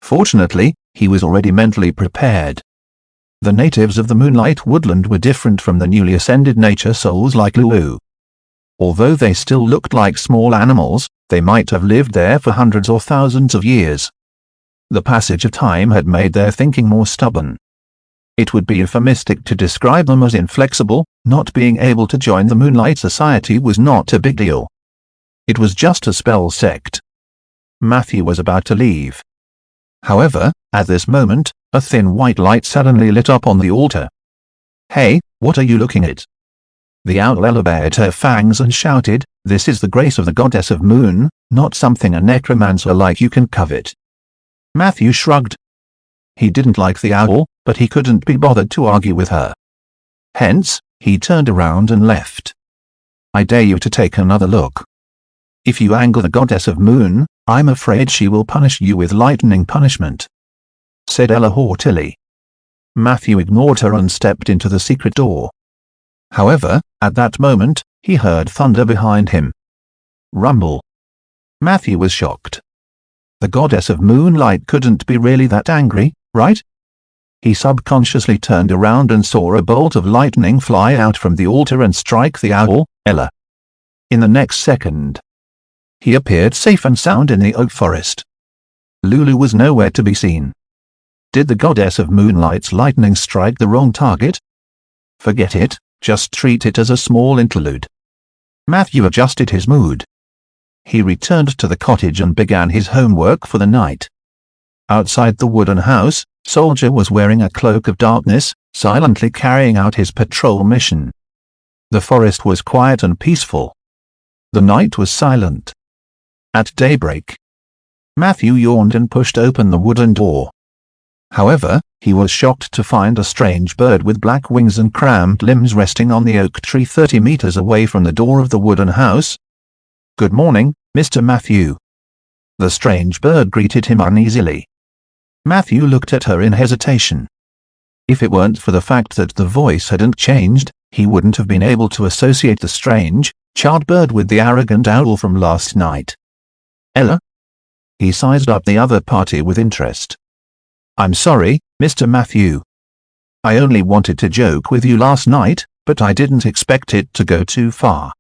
Fortunately, he was already mentally prepared. The natives of the Moonlight Woodland were different from the newly ascended nature souls like Lulu. Although they still looked like small animals, they might have lived there for hundreds or thousands of years. The passage of time had made their thinking more stubborn. It would be euphemistic to describe them as inflexible. Not being able to join the Moonlight Society was not a big deal. It was just a spell sect. Matthew was about to leave. However, at this moment, a thin white light suddenly lit up on the altar. "Hey, what are you looking at?" The owl Ella bared her fangs and shouted, "This is the grace of the goddess of moon, not something a necromancer like you can covet." Matthew shrugged. He didn't like the owl, but he couldn't be bothered to argue with her. Hence, he turned around and left. "I dare you to take another look. If you anger the goddess of moon, I'm afraid she will punish you with lightning punishment," said Ella haughtily. Matthew ignored her and stepped into the secret door. However, at that moment, he heard thunder behind him. Rumble. Matthew was shocked. The goddess of moonlight couldn't be really that angry, right? He subconsciously turned around and saw a bolt of lightning fly out from the altar and strike the owl, Ella. In the next second, he appeared safe and sound in the oak forest. Lulu was nowhere to be seen. Did the goddess of moonlight's lightning strike the wrong target? Forget it, just treat it as a small interlude. Matthew adjusted his mood. He returned to the cottage and began his homework for the night. Outside the wooden house, Soldier was wearing a cloak of darkness, silently carrying out his patrol mission. The forest was quiet and peaceful. The night was silent. At daybreak, Matthew yawned and pushed open the wooden door. However, he was shocked to find a strange bird with black wings and cramped limbs resting on the oak tree 30 meters away from the door of the wooden house. "Good morning, Mr. Matthew." The strange bird greeted him uneasily. Matthew looked at her in hesitation. If it weren't for the fact that the voice hadn't changed, he wouldn't have been able to associate the strange, charred bird with the arrogant owl from last night. "Ella?" He sized up the other party with interest. "I'm sorry, Mr. Matthew. I only wanted to joke with you last night, but I didn't expect it to go too far.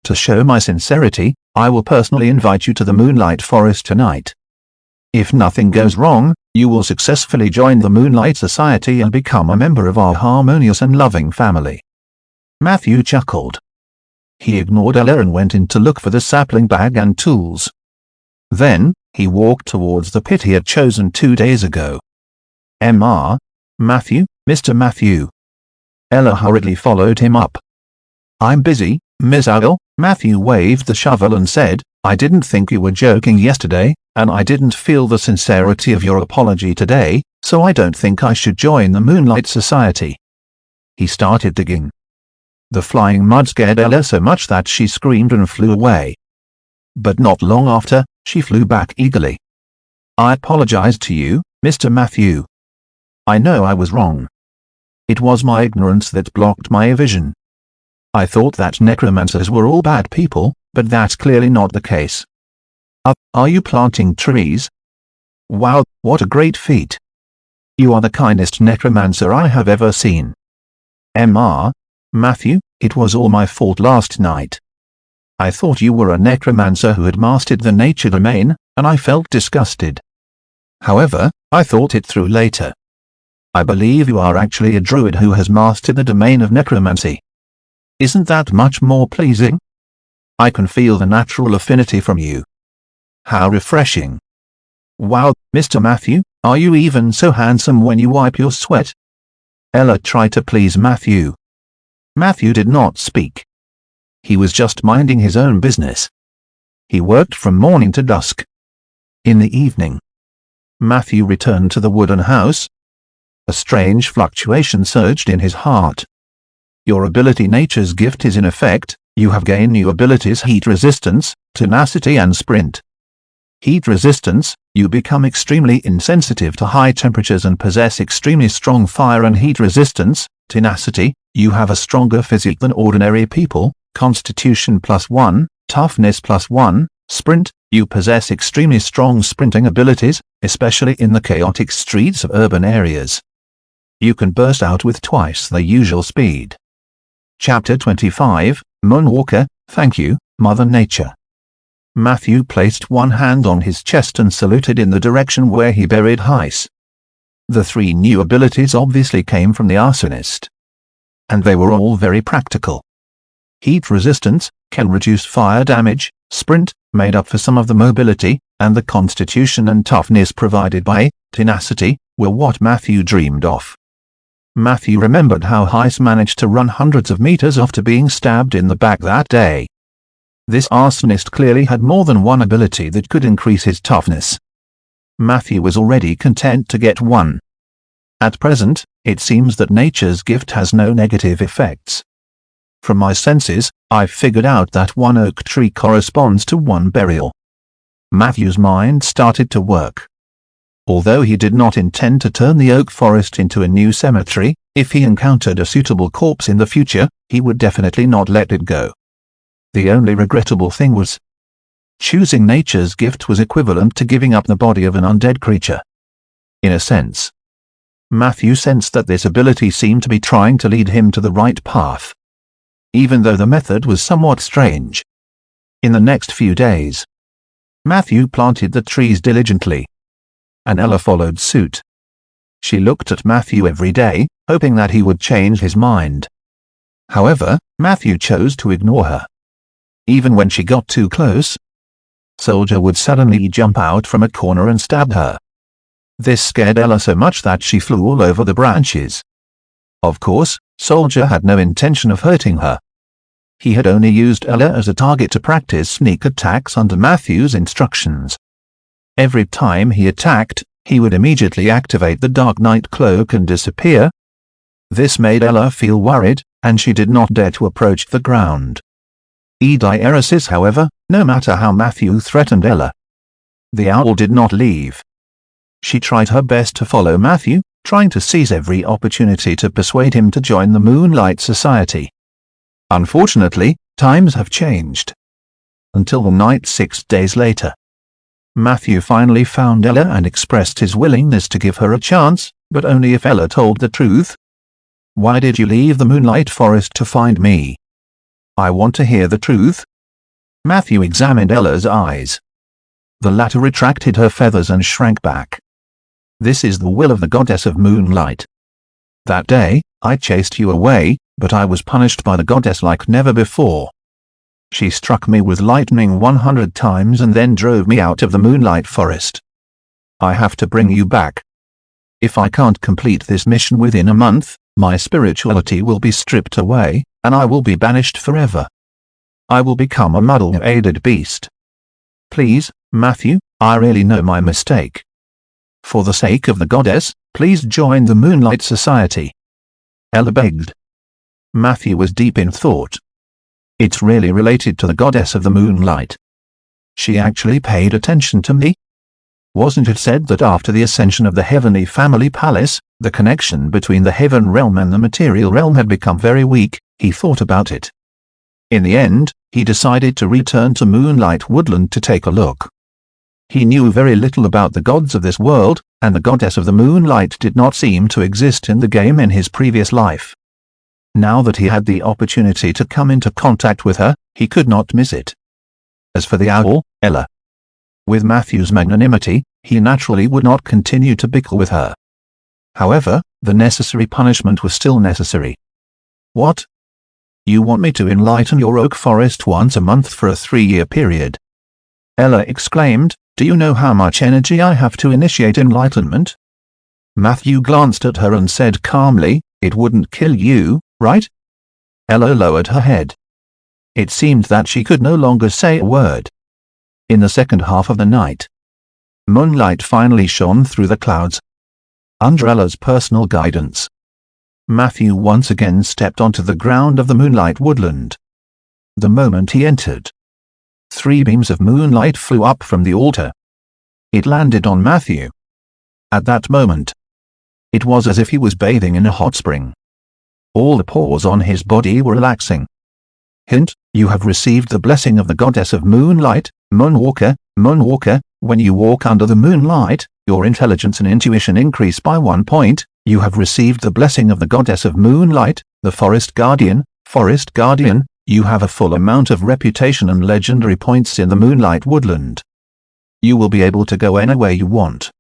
To show my sincerity, I will personally invite you to the Moonlight Forest tonight. If nothing goes wrong, you will successfully join the Moonlight Society and become a member of our harmonious and loving family." Matthew chuckled. He ignored Ella and went in to look for the sapling bag and tools. Then, he walked towards the pit he had chosen 2 days ago. "Mr. Matthew, Mr. Matthew." Ella hurriedly followed him up. "I'm busy, Miss Owl." Matthew waved the shovel and said, "I didn't think you were joking yesterday, and I didn't feel the sincerity of your apology today, so I don't think I should join the Moonlight Society." He started digging. The flying mud scared Ella so much that she screamed and flew away. But not long after, she flew back eagerly. "I apologize to you, Mr. Matthew. I know I was wrong. It was my ignorance that blocked my vision. I thought that necromancers were all bad people, but that's clearly not the case. Are you planting trees? Wow, what a great feat. You are the kindest necromancer I have ever seen." "Mr. Matthew, it was all my fault last night. I thought you were a necromancer who had mastered the nature domain, and I felt disgusted. However, I thought it through later. I believe you are actually a druid who has mastered the domain of necromancy. Isn't that much more pleasing? I can feel the natural affinity from you. How refreshing. Wow, Mr. Matthew, are you even so handsome when you wipe your sweat?" Ella tried to please Matthew. Matthew did not speak. He was just minding his own business. He worked from morning to dusk. In the evening, Matthew returned to the wooden house. A strange fluctuation surged in his heart. "Your ability Nature's Gift is in effect. You have gained new abilities: heat resistance, tenacity and sprint. Heat resistance, you become extremely insensitive to high temperatures and possess extremely strong fire and heat resistance. Tenacity, you have a stronger physique than ordinary people. Constitution +1, toughness +1, sprint, you possess extremely strong sprinting abilities, especially in the chaotic streets of urban areas. You can burst out with twice the usual speed." Chapter 25, Moonwalker, Thank You, Mother Nature. Matthew placed one hand on his chest and saluted in the direction where he buried Heis. The 3 new abilities obviously came from the arsonist. And they were all very practical. Heat resistance can reduce fire damage, sprint made up for some of the mobility, and the constitution and toughness provided by tenacity were what Matthew dreamed of. Matthew remembered how Heis managed to run hundreds of meters after being stabbed in the back that day. This arsonist clearly had more than one ability that could increase his toughness. Matthew was already content to get one. At present, it seems that Nature's Gift has no negative effects. From my senses, I've figured out that one oak tree corresponds to one burial. Matthew's mind started to work. Although he did not intend to turn the oak forest into a new cemetery, if he encountered a suitable corpse in the future, he would definitely not let it go. The only regrettable thing was, choosing Nature's Gift was equivalent to giving up the body of an undead creature. In a sense, Matthew sensed that this ability seemed to be trying to lead him to the right path, even though the method was somewhat strange. In the next few days, Matthew planted the trees diligently, and Ella followed suit. She looked at Matthew every day, hoping that he would change his mind. However, Matthew chose to ignore her. Even when she got too close, Soldier would suddenly jump out from a corner and stab her. This scared Ella so much that she flew all over the branches. Of course, Soldier had no intention of hurting her. He had only used Ella as a target to practice sneak attacks under Matthew's instructions. Every time he attacked, he would immediately activate the Dark Knight cloak and disappear. This made Ella feel worried, and she did not dare to approach the ground. Ediasis, however, no matter how Matthew threatened Ella, the owl did not leave. She tried her best to follow Matthew, trying to seize every opportunity to persuade him to join the Moonlight Society. Unfortunately, times have changed. Until the night 6 days later. Matthew finally found Ella and expressed his willingness to give her a chance, but only if Ella told the truth. "Why did you leave the Moonlight Forest to find me? I want to hear the truth." Matthew examined Ella's eyes. The latter retracted her feathers and shrank back. "This is the will of the goddess of moonlight. That day, I chased you away, but I was punished by the goddess like never before. She struck me with lightning 100 times and then drove me out of the Moonlight Forest. I have to bring you back. If I can't complete this mission within a month, my spirituality will be stripped away, and I will be banished forever. I will become a muddle-aided beast. Please, Matthew, I really know my mistake. For the sake of the goddess, please join the Moonlight Society," Ella begged. Matthew was deep in thought. It's really related to the goddess of the moonlight. She actually paid attention to me. Wasn't it said that after the ascension of the Heavenly Family Palace, the connection between the heaven realm and the material realm had become very weak? He thought about it. In the end, he decided to return to Moonlight Woodland to take a look. He knew very little about the gods of this world, and the goddess of the moonlight did not seem to exist in the game in his previous life. Now that he had the opportunity to come into contact with her, he could not miss it. As for the owl, Ella. With Matthew's magnanimity, he naturally would not continue to bicker with her. However, the necessary punishment was still necessary. "What? You want me to enlighten your oak forest once a month for a 3-year period?" Ella exclaimed. "Do you know how much energy I have to initiate enlightenment?" Matthew glanced at her and said calmly, "It wouldn't kill you, right?" Ella lowered her head. It seemed that she could no longer say a word. In the second half of the night, moonlight finally shone through the clouds. Under Ella's personal guidance, Matthew once again stepped onto the ground of the Moonlight Woodland. The moment he entered, 3 beams of moonlight flew up from the altar. It landed on Matthew. At that moment, it was as if he was bathing in a hot spring. All the pores on his body were relaxing. Hint: you have received the blessing of the goddess of moonlight, Moonwalker. Moonwalker, when you walk under the moonlight, your intelligence and intuition increase by 1 point. You have received the blessing of the goddess of moonlight, the Forest Guardian. Forest Guardian, you have a full amount of reputation and legendary points in the Moonlight Woodland. You will be able to go anywhere you want.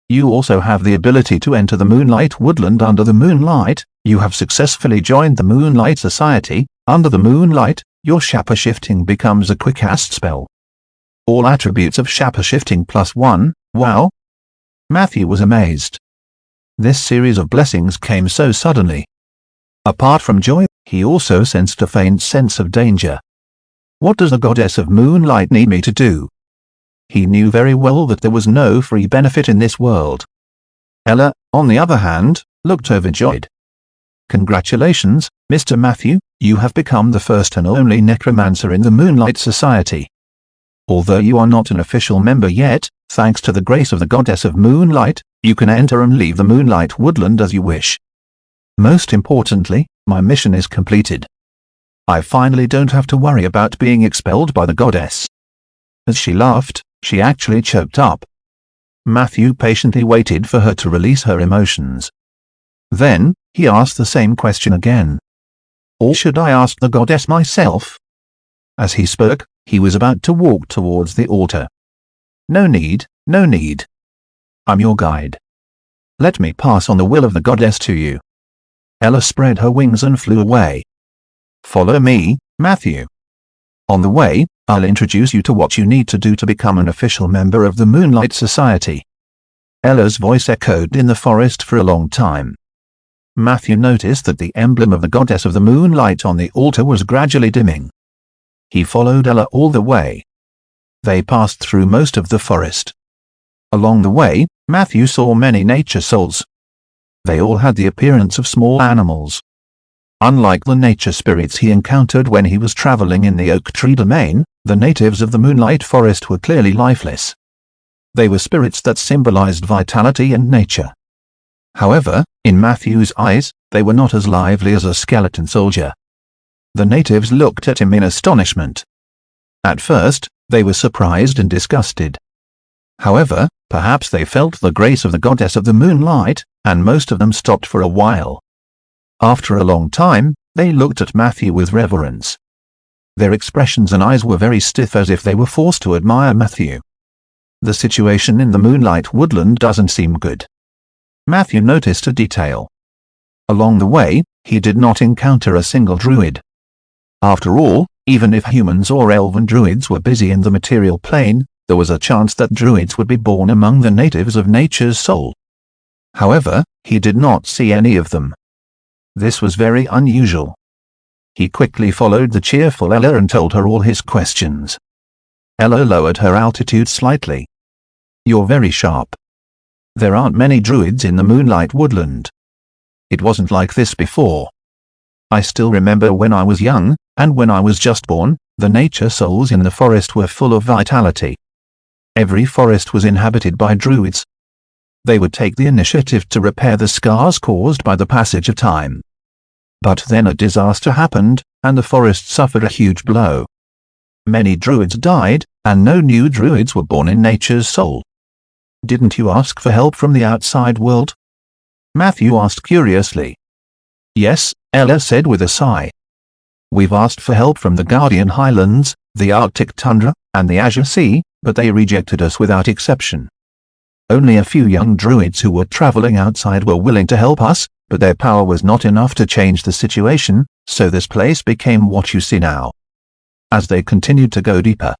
You also have the ability to enter the Moonlight Woodland under the moonlight. You have successfully joined the Moonlight Society. Under the moonlight, your Shapa shifting becomes a quick cast spell. All attributes of Shapa shifting +1, wow! Matthew was amazed. This series of blessings came so suddenly. Apart from joy, he also sensed a faint sense of danger. What does the goddess of moonlight need me to do? He knew very well that there was no free benefit in this world. Ella, on the other hand, looked overjoyed. Congratulations, Mr. Matthew, you have become the first and only Necromancer in the Moonlight Society. Although you are not an official member yet, thanks to the grace of the goddess of moonlight, you can enter and leave the Moonlight Woodland as you wish. Most importantly, my mission is completed. I finally don't have to worry about being expelled by the goddess. As she laughed, she actually choked up. Matthew patiently waited for her to release her emotions. Then, he asked the same question again. Or should I ask the goddess myself? As he spoke, he was about to walk towards the altar. No need, no need. I'm your guide. Let me pass on the will of the goddess to you. Ella spread her wings and flew away. Follow me, Matthew. On the way, I'll introduce you to what you need to do to become an official member of the Moonlight Society. Ella's voice echoed in the forest for a long time. Matthew noticed that the emblem of the goddess of the moonlight on the altar was gradually dimming. He followed Ella all the way. They passed through most of the forest. Along the way, Matthew saw many nature souls. They all had the appearance of small animals. Unlike the nature spirits he encountered when he was traveling in the oak tree domain, the natives of the Moonlight Forest were clearly lifeless. They were spirits that symbolized vitality and nature. However, in Matthew's eyes, they were not as lively as a skeleton soldier. The natives looked at him in astonishment. At first, they were surprised and disgusted. However, perhaps they felt the grace of the goddess of the moonlight, and most of them stopped for a while. After a long time, they looked at Matthew with reverence. Their expressions and eyes were very stiff, as if they were forced to admire Matthew. The situation in the moonlight woodland doesn't seem good. Matthew noticed a detail. Along the way, he did not encounter a single druid. After all, even if humans or elven druids were busy in the material plane, there was a chance that druids would be born among the natives of Nature's Soul. However, he did not see any of them. This was very unusual. He quickly followed the cheerful Ella and told her all his questions. Ella lowered her altitude slightly. "You're very sharp. There aren't many druids in the moonlight woodland. It wasn't like this before. I still remember when I was young, and when I was just born, the nature souls in the forest were full of vitality. Every forest was inhabited by druids. They would take the initiative to repair the scars caused by the passage of time. But then a disaster happened, and the forest suffered a huge blow. Many druids died, and no new druids were born in Nature's Soul. Didn't you ask for help from the outside world?" Matthew asked curiously. "Yes," Ella said with a sigh. "We've asked for help from the Guardian Highlands, the Arctic Tundra, and the Azure Sea, but they rejected us without exception. Only a few young druids who were traveling outside were willing to help us, but their power was not enough to change the situation, so this place became what you see now." As they continued to go deeper,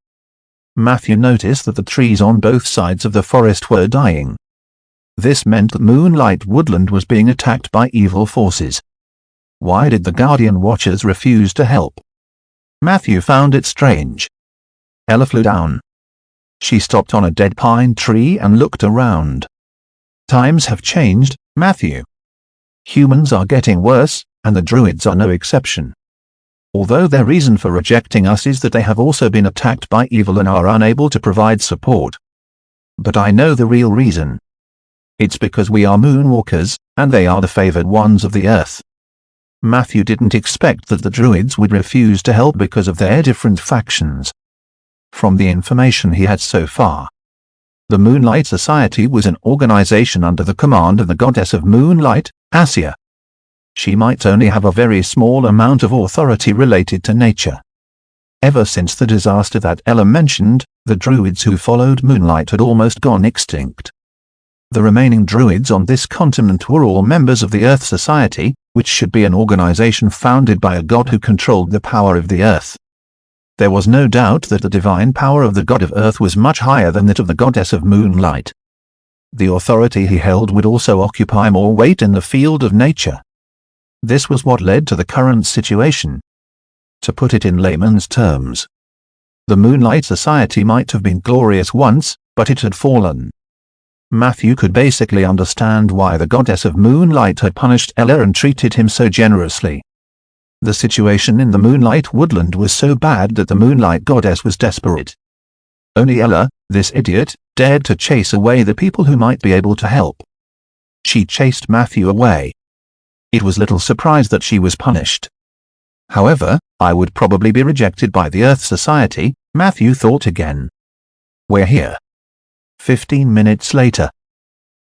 Matthew noticed that the trees on both sides of the forest were dying. This meant that Moonlight Woodland was being attacked by evil forces. Why did the Guardian Watchers refuse to help? Matthew found it strange. Ella flew down. She stopped on a dead pine tree and looked around. "Times have changed, Matthew. Humans are getting worse, and the druids are no exception. Although their reason for rejecting us is that they have also been attacked by evil and are unable to provide support. But I know the real reason. It's because we are moonwalkers, and they are the favored ones of the earth." Matthew didn't expect that the druids would refuse to help because of their different factions. From the information he had so far, the Moonlight Society was an organization under the command of the goddess of moonlight, Asia. She might only have a very small amount of authority related to nature. Ever since the disaster that Ella mentioned, the druids who followed moonlight had almost gone extinct. The remaining druids on this continent were all members of the Earth Society, which should be an organization founded by a god who controlled the power of the earth. There was no doubt that the divine power of the god of earth was much higher than that of the goddess of moonlight. The authority he held would also occupy more weight in the field of nature. This was what led to the current situation. To put it in layman's terms, the Moonlight Society might have been glorious once, but it had fallen. Matthew could basically understand why the goddess of moonlight had punished Ella and treated him so generously. The situation in the moonlight woodland was so bad that the moonlight goddess was desperate. Only Ella, this idiot, dared to chase away the people who might be able to help. She chased Matthew away. It was little surprise that she was punished. However, I would probably be rejected by the Earth Society, Matthew thought again. We're here. 15 minutes later,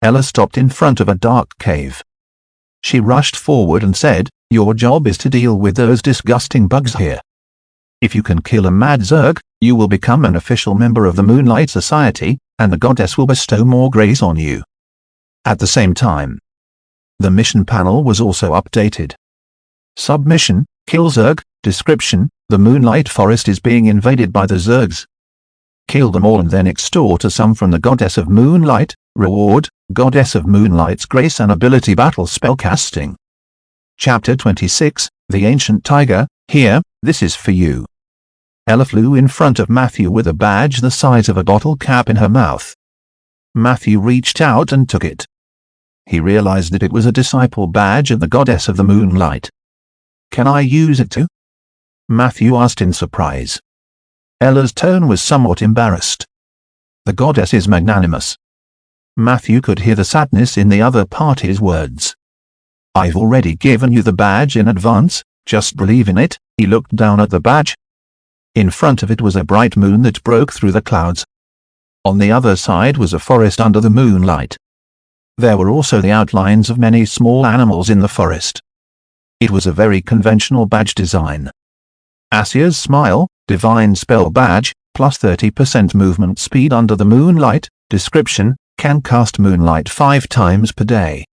Ella stopped in front of a dark cave. She rushed forward and said, "Your job is to deal with those disgusting bugs here. If you can kill a mad Zerg, you will become an official member of the Moonlight Society, and the goddess will bestow more grace on you." At the same time, the mission panel was also updated. Submission, kill Zerg, description, the Moonlight Forest is being invaded by the Zergs. Kill them all and then extort a sum from the Goddess of Moonlight, reward, Goddess of Moonlight's grace and ability battle spellcasting. Chapter 26, The Ancient Tiger, here, this is for you. Ella flew in front of Matthew with a badge the size of a bottle cap in her mouth. Matthew reached out and took it. He realized that it was a disciple badge of the Goddess of the Moonlight. "Can I use it too?" Matthew asked in surprise. Ella's tone was somewhat embarrassed. "The goddess is magnanimous." Matthew could hear the sadness in the other party's words. "I've already given you the badge in advance, just believe in it." He looked down at the badge. In front of it was a bright moon that broke through the clouds. On the other side was a forest under the moonlight. There were also the outlines of many small animals in the forest. It was a very conventional badge design. Asia's smile, divine spell badge, plus 30% movement speed under the moonlight. Description: can cast moonlight 5 times per day.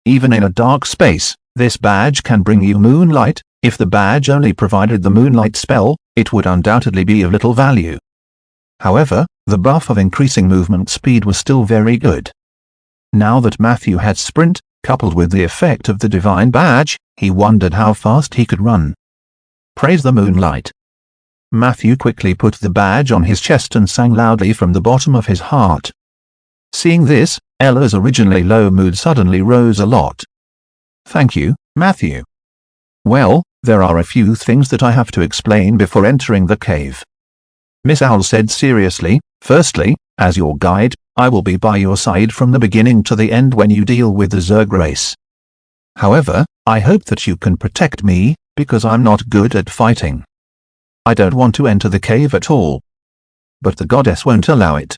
Even in a dark space, this badge can bring you moonlight. If the badge only provided the moonlight spell, it would undoubtedly be of little value. However, the buff of increasing movement speed was still very good. Now that Matthew had sprint, coupled with the effect of the divine badge, he wondered how fast he could run. Praise the moonlight. Matthew quickly put the badge on his chest and sang loudly from the bottom of his heart. Seeing this, Ella's originally low mood suddenly rose a lot. Thank you, Matthew. Well, there are a few things that I have to explain before entering the cave. Miss Owl said seriously. Firstly, as your guide, I will be by your side from the beginning to the end when you deal with the Zerg race. However, I hope that you can protect me, because I'm not good at fighting. I don't want to enter the cave at all. But the goddess won't allow it.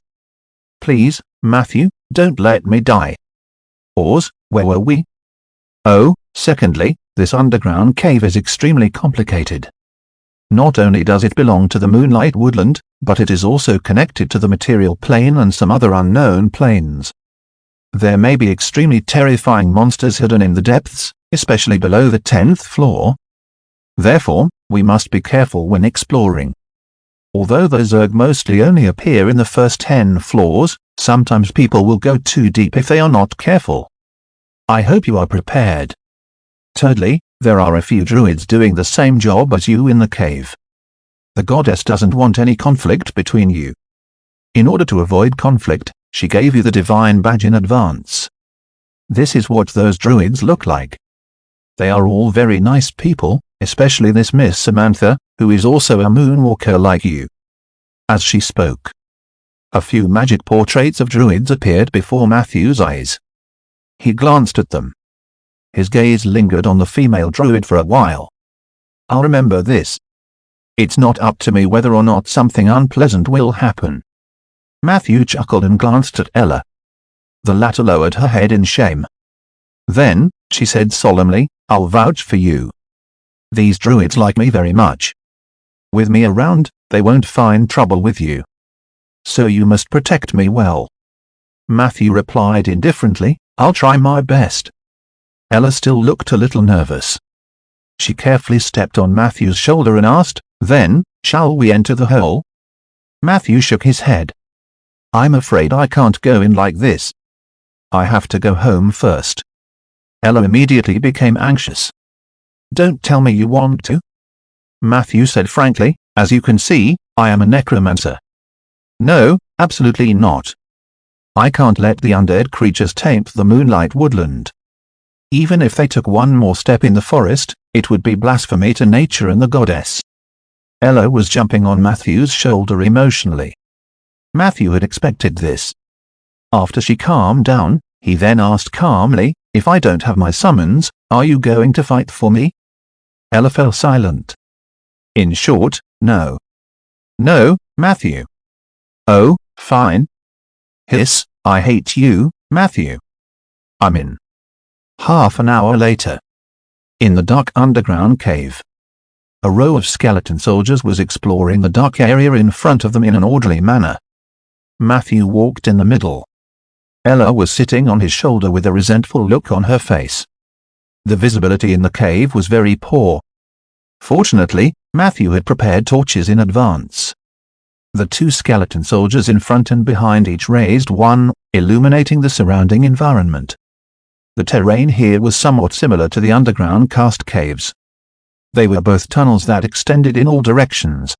Please, Matthew, don't let me die. Pause, where were we? Oh, secondly, this underground cave is extremely complicated. Not only does it belong to the Moonlight Woodland, but it is also connected to the material plane and some other unknown planes. There may be extremely terrifying monsters hidden in the depths, especially below the 10th floor. Therefore, we must be careful when exploring. Although the Zerg mostly only appear in the first 10 floors, sometimes people will go too deep if they are not careful. I hope you are prepared. Thirdly, there are a few druids doing the same job as you in the cave. The goddess doesn't want any conflict between you. In order to avoid conflict, she gave you the divine badge in advance. This is what those druids look like. They are all very nice people, especially this Miss Samantha, who is also a moonwalker like you. As she spoke, a few magic portraits of druids appeared before Matthew's eyes. He glanced at them. His gaze lingered on the female druid for a while. I'll remember this. It's not up to me whether or not something unpleasant will happen. Matthew chuckled and glanced at Ella. The latter lowered her head in shame. Then, she said solemnly, I'll vouch for you. These druids like me very much. With me around, they won't find trouble with you. So you must protect me well. Matthew replied indifferently, I'll try my best. Ella still looked a little nervous. She carefully stepped on Matthew's shoulder and asked, Then, shall we enter the hole? Matthew shook his head. I'm afraid I can't go in like this. I have to go home first. Ella immediately became anxious. Don't tell me you want to. Matthew said frankly, as you can see, I am a necromancer. No, absolutely not. I can't let the undead creatures taint the Moonlight Woodland. Even if they took one more step in the forest, it would be blasphemy to nature and the goddess. Ella was jumping on Matthew's shoulder emotionally. Matthew had expected this. After she calmed down, he then asked calmly, If I don't have my summons, are you going to fight for me? Ella fell silent. In short, no. No, Matthew. Oh, fine. Hiss, I hate you, Matthew. I'm in. Half an hour later. In the dark underground cave. A row of skeleton soldiers was exploring the dark area in front of them in an orderly manner. Matthew walked in the middle. Ella was sitting on his shoulder with a resentful look on her face. The visibility in the cave was very poor. Fortunately, Matthew had prepared torches in advance. The two skeleton soldiers in front and behind each raised one, illuminating the surrounding environment. The terrain here was somewhat similar to the underground cast caves. They were both tunnels that extended in all directions.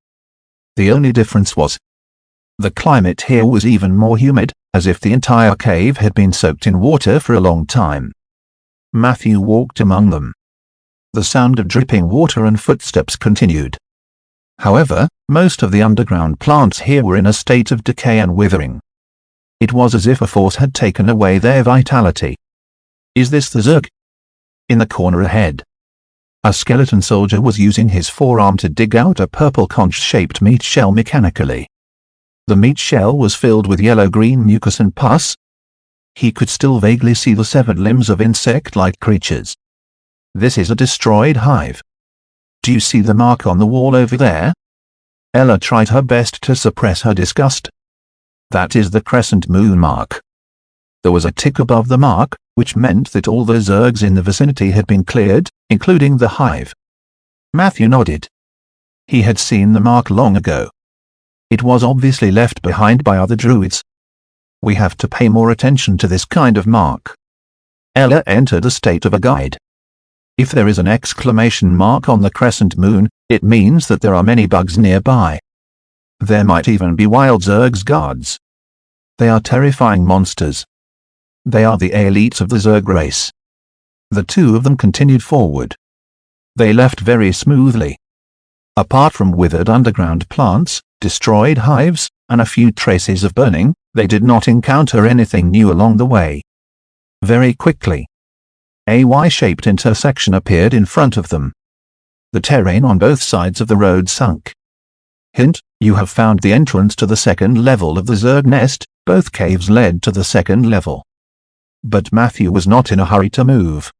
The only difference was the climate here was even more humid, as if the entire cave had been soaked in water for a long time. Matthew walked among them. The sound of dripping water and footsteps continued. However, most of the underground plants here were in a state of decay and withering. It was as if a force had taken away their vitality. Is this the Zerg? In the corner ahead, a skeleton soldier was using his forearm to dig out a purple conch-shaped meat shell mechanically. The meat shell was filled with yellow-green mucus and pus. He could still vaguely see the severed limbs of insect-like creatures. This is a destroyed hive. Do you see the mark on the wall over there? Ella tried her best to suppress her disgust. That is the crescent moon mark. There was a tick above the mark, which meant that all the zergs in the vicinity had been cleared, including the hive. Matthew nodded. He had seen the mark long ago. It was obviously left behind by other druids. We have to pay more attention to this kind of mark. Ella entered a state of a guide. If there is an exclamation mark on the crescent moon, it means that there are many bugs nearby. There might even be wild zergs guards. They are terrifying monsters. They are the elites of the zerg race. The two of them continued forward. They left very smoothly. Apart from withered underground plants, destroyed hives, and a few traces of burning, they did not encounter anything new along the way. Very quickly, a Y-shaped intersection appeared in front of them. The terrain on both sides of the road sunk. Hint, you have found the entrance to the second level of the Zerg nest. Both caves led to the second level. But Matthew was not in a hurry to move.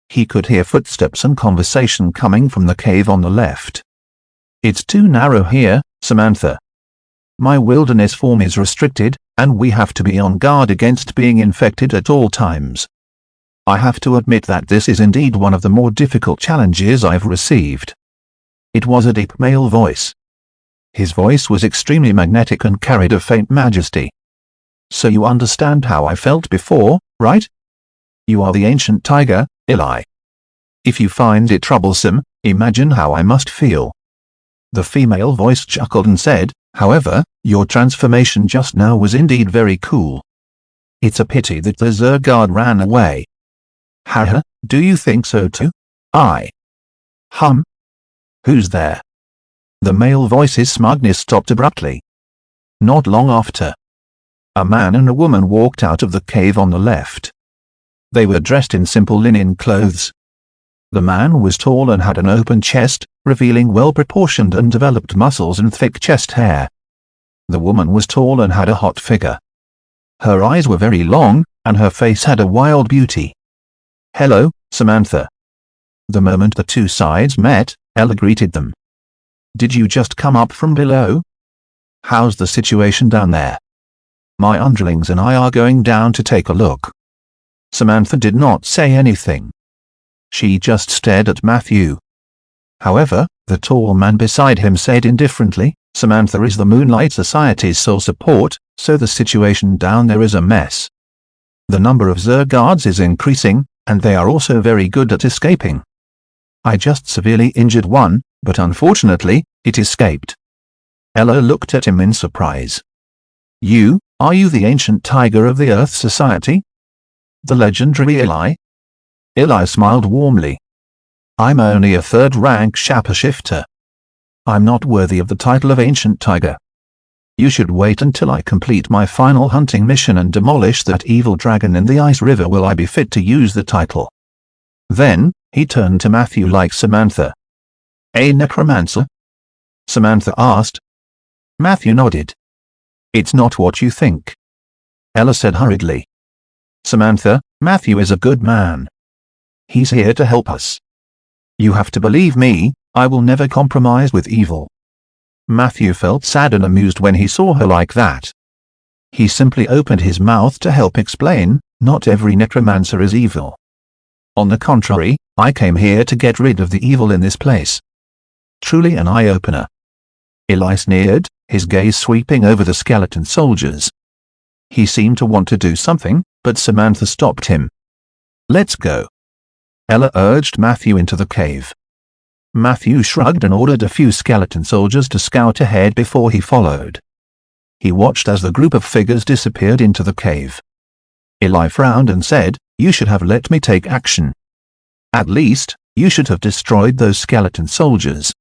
He could hear footsteps and conversation coming from the cave on the left. It's too narrow here, Samantha. My wilderness form is restricted, and we have to be on guard against being infected at all times. I have to admit that this is indeed one of the more difficult challenges I've received. It was a deep male voice. His voice was extremely magnetic and carried a faint majesty. So you understand how I felt before, right? You are the ancient tiger, Eli. If you find it troublesome, imagine how I must feel. The female voice chuckled and said, however, your transformation just now was indeed very cool. It's a pity that the Zerg guard ran away. Haha, do you think so too? Who's there? The male voice's smugness stopped abruptly. Not long after, a man and a woman walked out of the cave on the left. They were dressed in simple linen clothes. The man was tall and had an open chest, revealing well-proportioned and developed muscles and thick chest hair. The woman was tall and had a hot figure. Her eyes were very long, and her face had a wild beauty. Hello, Samantha. The moment the two sides met, Ella greeted them. Did you just come up from below? How's the situation down there? My underlings and I are going down to take a look. Samantha did not say anything. She just stared at Matthew. However, the tall man beside him said indifferently, Samantha is the Moonlight Society's sole support, so the situation down there is a mess. The number of Zerg guards is increasing, and they are also very good at escaping. I just severely injured one, but unfortunately, it escaped. Ella looked at him in surprise. Are you the ancient tiger of the Earth Society? The legendary Eli? Eli smiled warmly. I'm only a third-rank shapeshifter. I'm not worthy of the title of ancient tiger. You should wait until I complete my final hunting mission and demolish that evil dragon in the ice river will I be fit to use the title. Then, he turned to Matthew like Samantha. A necromancer? Samantha asked. Matthew nodded. It's not what you think. Ella said hurriedly. Samantha, Matthew is a good man. He's here to help us. You have to believe me, I will never compromise with evil. Matthew felt sad and amused when he saw her like that. He simply opened his mouth to help explain, not every necromancer is evil. On the contrary, I came here to get rid of the evil in this place. Truly an eye-opener. Eli sneered, his gaze sweeping over the skeleton soldiers. He seemed to want to do something, but Samantha stopped him. Let's go. Ella urged Matthew into the cave. Matthew shrugged and ordered a few skeleton soldiers to scout ahead before he followed. He watched as the group of figures disappeared into the cave. Eli frowned and said, You should have let me take action. At least, you should have destroyed those skeleton soldiers.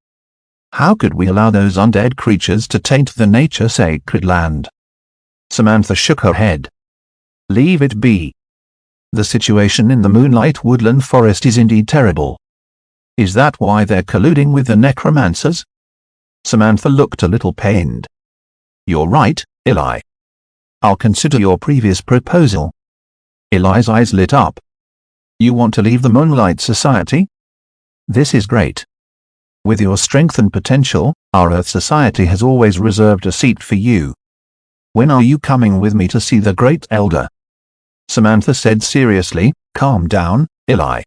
How could we allow those undead creatures to taint the nature-sacred land? Samantha shook her head. Leave it be. The situation in the Moonlight Woodland Forest is indeed terrible. Is that why they're colluding with the necromancers? Samantha looked a little pained. You're right, Eli. I'll consider your previous proposal. Eli's eyes lit up. You want to leave the Moonlight Society? This is great. With your strength and potential, our Earth Society has always reserved a seat for you. When are you coming with me to see the Great Elder? Samantha said seriously. Calm down, Eli.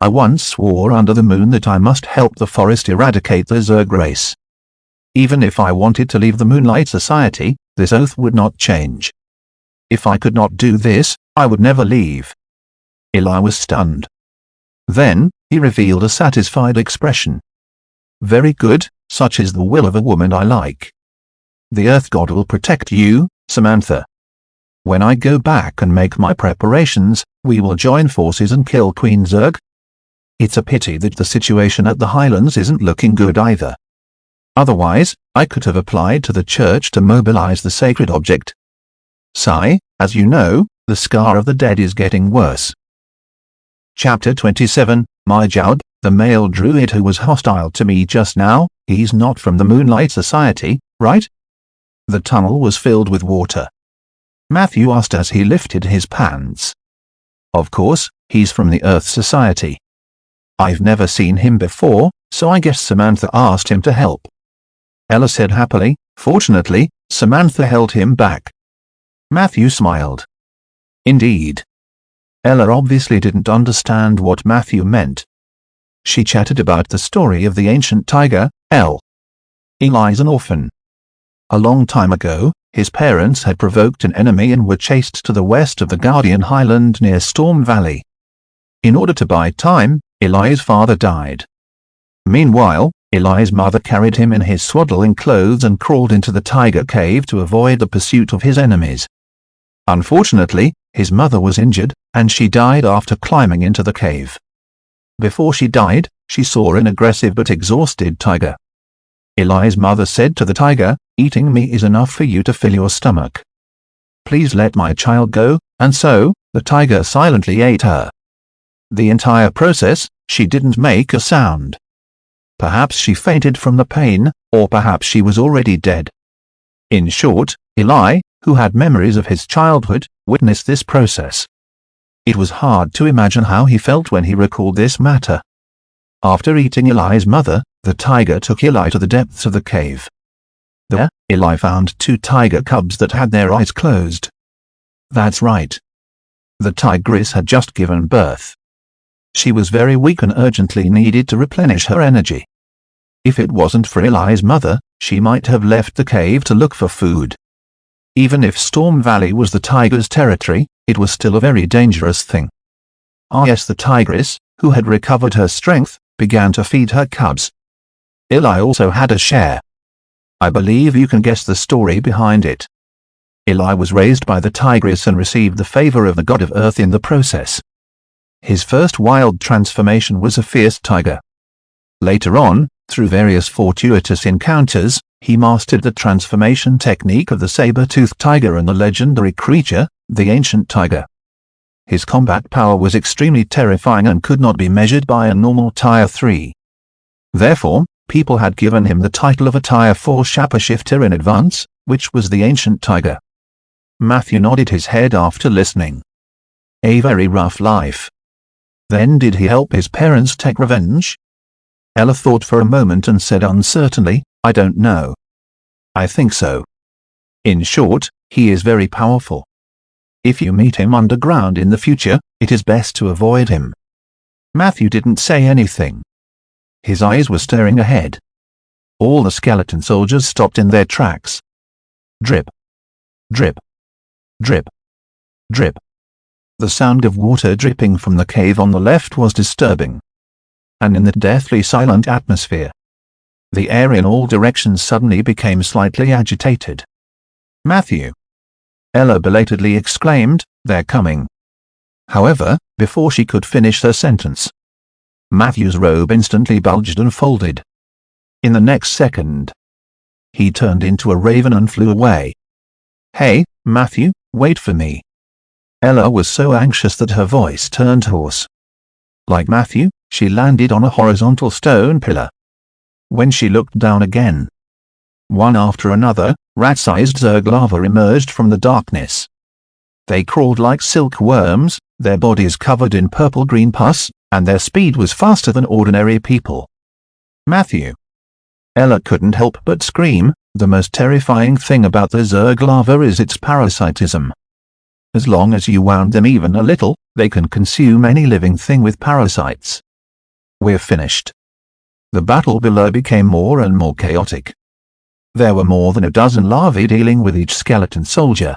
I once swore under the moon that I must help the forest eradicate the Zerg race. Even if I wanted to leave the Moonlight Society, this oath would not change. If I could not do this, I would never leave. Eli was stunned. Then, he revealed a satisfied expression. Very good, such is the will of a woman I like. The Earth God will protect you, Samantha. When I go back and make my preparations, we will join forces and kill Queen Zerg. It's a pity that the situation at the Highlands isn't looking good either. Otherwise, I could have applied to the church to mobilize the sacred object. Sigh, as you know, the scar of the dead is getting worse. Chapter 27, Myjald, the male druid who was hostile to me just now, he's not from the Moonlight Society, right? The tunnel was filled with water. Matthew asked as he lifted his pants. Of course, he's from the Earth Society. I've never seen him before, so I guess Samantha asked him to help. Ella said happily. Fortunately, Samantha held him back. Matthew smiled. Indeed. Ella obviously didn't understand what Matthew meant. She chatted about the story of the ancient tiger, Eli's an orphan. A long time ago, his parents had provoked an enemy and were chased to the west of the Guardian Highland near Storm Valley. In order to buy time, Eli's father died. Meanwhile, Eli's mother carried him in his swaddling clothes and crawled into the tiger cave to avoid the pursuit of his enemies. Unfortunately, his mother was injured, and she died after climbing into the cave. Before she died, she saw an aggressive but exhausted tiger. Eli's mother said to the tiger, "Eating me is enough for you to fill your stomach. Please let my child go," and so, the tiger silently ate her. The entire process, she didn't make a sound. Perhaps she fainted from the pain, or perhaps she was already dead. In short, Eli, who had memories of his childhood, witnessed this process. It was hard to imagine how he felt when he recalled this matter. After eating Eli's mother, the tiger took Eli to the depths of the cave. There, Eli found 2 tiger cubs that had their eyes closed. That's right. The tigress had just given birth. She was very weak and urgently needed to replenish her energy. If it wasn't for Eli's mother, she might have left the cave to look for food. Even if Storm Valley was the tiger's territory, it was still a very dangerous thing. Yes, the tigress, who had recovered her strength, began to feed her cubs. Eli also had a share. I believe you can guess the story behind it. Eli was raised by the tigress and received the favor of the god of earth in the process. His first wild transformation was a fierce tiger. Later on, through various fortuitous encounters, he mastered the transformation technique of the saber-toothed tiger and the legendary creature, the ancient tiger. His combat power was extremely terrifying and could not be measured by a normal Tier 3. Therefore, people had given him the title of a Tier 4 shapeshifter in advance, which was the ancient tiger. Matthew nodded his head after listening. A very rough life. Then did he help his parents take revenge? Ella thought for a moment and said uncertainly, I don't know. I think so. In short, he is very powerful. If you meet him underground in the future, it is best to avoid him. Matthew didn't say anything. His eyes were staring ahead. All the skeleton soldiers stopped in their tracks. Drip. Drip. Drip. Drip. The sound of water dripping from the cave on the left was disturbing. And in the deathly silent atmosphere, the air in all directions suddenly became slightly agitated. Matthew! Ella belatedly exclaimed, they're coming. However, before she could finish her sentence, Matthew's robe instantly bulged and folded. In the next second, he turned into a raven and flew away. Hey, Matthew, wait for me. Ella was so anxious that her voice turned hoarse. Like Matthew, she landed on a horizontal stone pillar. When she looked down again, one after another, rat-sized Zerg lava emerged from the darkness. They crawled like silkworms, their bodies covered in purple-green pus, and their speed was faster than ordinary people. Matthew. Ella couldn't help but scream. The most terrifying thing about the Zerg lava is its parasitism. As long as you wound them even a little, they can consume any living thing with parasites. We're finished. The battle below became more and more chaotic. There were more than a dozen larvae dealing with each skeleton soldier.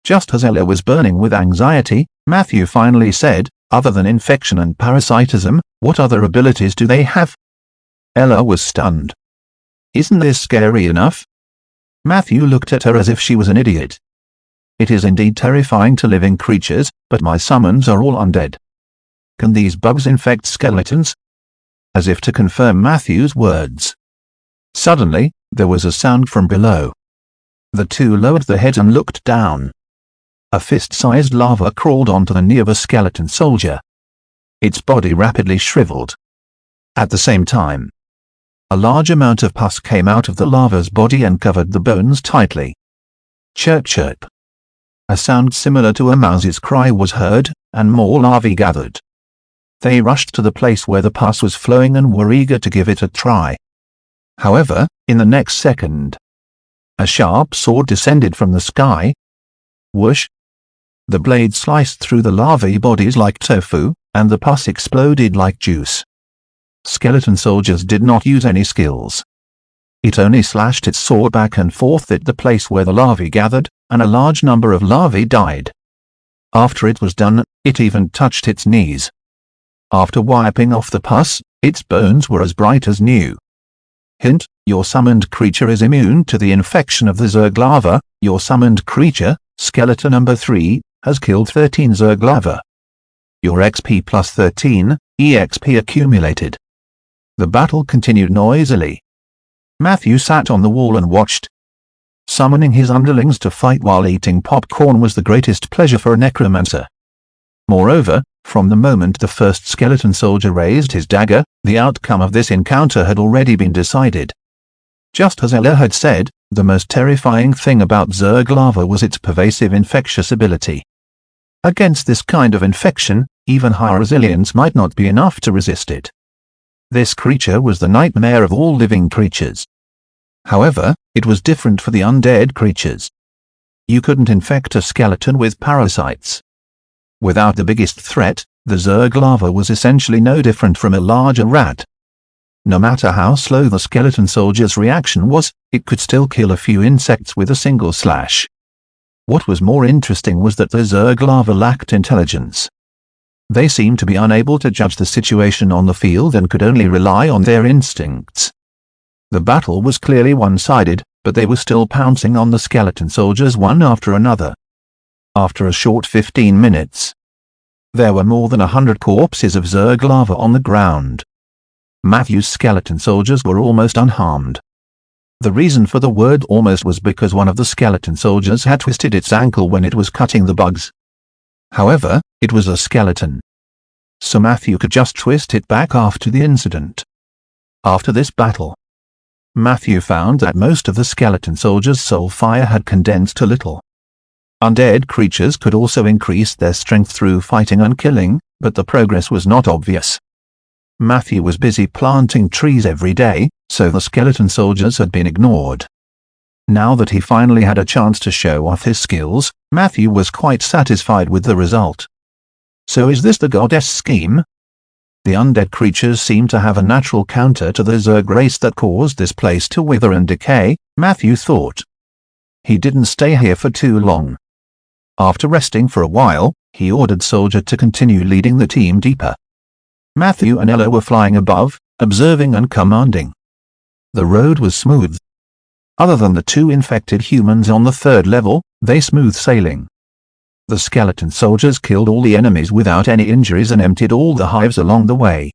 Just as Ella was burning with anxiety, Matthew finally said, "Other than infection and parasitism, what other abilities do they have?" Ella was stunned. "Isn't this scary enough?" Matthew looked at her as if she was an idiot. "It is indeed terrifying to living creatures, but my summons are all undead. Can these bugs infect skeletons?" As if to confirm Matthew's words. Suddenly, there was a sound from below. The two lowered their heads and looked down. A fist-sized larva crawled onto the knee of a skeleton soldier. Its body rapidly shriveled. At the same time, a large amount of pus came out of the larva's body and covered the bones tightly. Chirp chirp. A sound similar to a mouse's cry was heard, and more larvae gathered. They rushed to the place where the pus was flowing and were eager to give it a try. However, in the next second, a sharp sword descended from the sky. Whoosh! The blade sliced through the larvae bodies like tofu, and the pus exploded like juice. Skeleton soldiers did not use any skills. It only slashed its sword back and forth at the place where the larvae gathered, and a large number of larvae died. After it was done, it even touched its knees. After wiping off the pus, its bones were as bright as new. Hint: your summoned creature is immune to the infection of the Zerg lava. Your summoned creature, skeleton number 3, has killed 13 Zerg lava. Your XP plus 13, EXP accumulated. The battle continued noisily. Matthew sat on the wall and watched. Summoning his underlings to fight while eating popcorn was the greatest pleasure for a necromancer. Moreover, from the moment the first skeleton soldier raised his dagger, the outcome of this encounter had already been decided. Just as Ella had said, the most terrifying thing about Zerg lava was its pervasive infectious ability. Against this kind of infection, even high resilience might not be enough to resist it. This creature was the nightmare of all living creatures. However, it was different for the undead creatures. You couldn't infect a skeleton with parasites. Without the biggest threat, the Zerg lava was essentially no different from a larger rat. No matter how slow the skeleton soldier's reaction was, it could still kill a few insects with a single slash. What was more interesting was that the Zerg lava lacked intelligence. They seemed to be unable to judge the situation on the field and could only rely on their instincts. The battle was clearly one-sided, but they were still pouncing on the skeleton soldiers one after another. After a short 15 minutes, there were more than 100 corpses of Zerg lava on the ground. Matthew's skeleton soldiers were almost unharmed. The reason for the word almost was because one of the skeleton soldiers had twisted its ankle when it was cutting the bugs. However, it was a skeleton, so Matthew could just twist it back after the incident. After this battle, Matthew found that most of the skeleton soldiers' soul fire had condensed a little. Undead creatures could also increase their strength through fighting and killing, but the progress was not obvious. Matthew was busy planting trees every day, so the skeleton soldiers had been ignored. Now that he finally had a chance to show off his skills, Matthew was quite satisfied with the result. So is this the goddess scheme? The undead creatures seemed to have a natural counter to the Zerg race that caused this place to wither and decay, Matthew thought. He didn't stay here for too long. After resting for a while, he ordered Soldier to continue leading the team deeper. Matthew and Ella were flying above, observing and commanding. The road was smooth. Other than the 2 infected humans on the 3rd level, they smooth sailing. The skeleton soldiers killed all the enemies without any injuries and emptied all the hives along the way.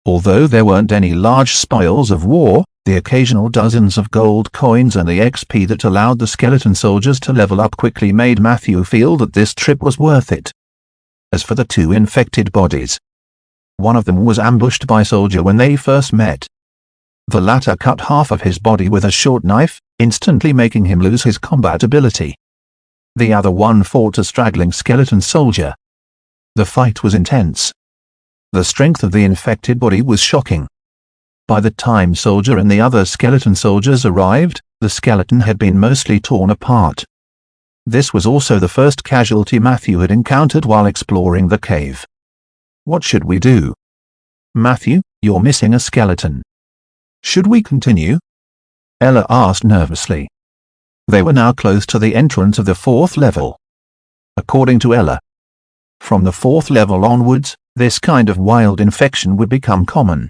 Although there weren't any large spoils of war, the occasional dozens of gold coins and the XP that allowed the skeleton soldiers to level up quickly made Matthew feel that this trip was worth it. As for the 2 infected bodies, one of them was ambushed by Soldier when they first met. The latter cut half of his body with a short knife, instantly making him lose his combat ability. The other one fought a straggling skeleton soldier. The fight was intense. The strength of the infected body was shocking. By the time soldier and the other skeleton soldiers arrived, the skeleton had been mostly torn apart. This was also the first casualty Matthew had encountered while exploring the cave. What should we do? Matthew, you're missing a skeleton. Should we continue? Ella asked nervously. They were now close to the entrance of the 4th level. According to Ella, from the 4th level onwards, this kind of wild infection would become common.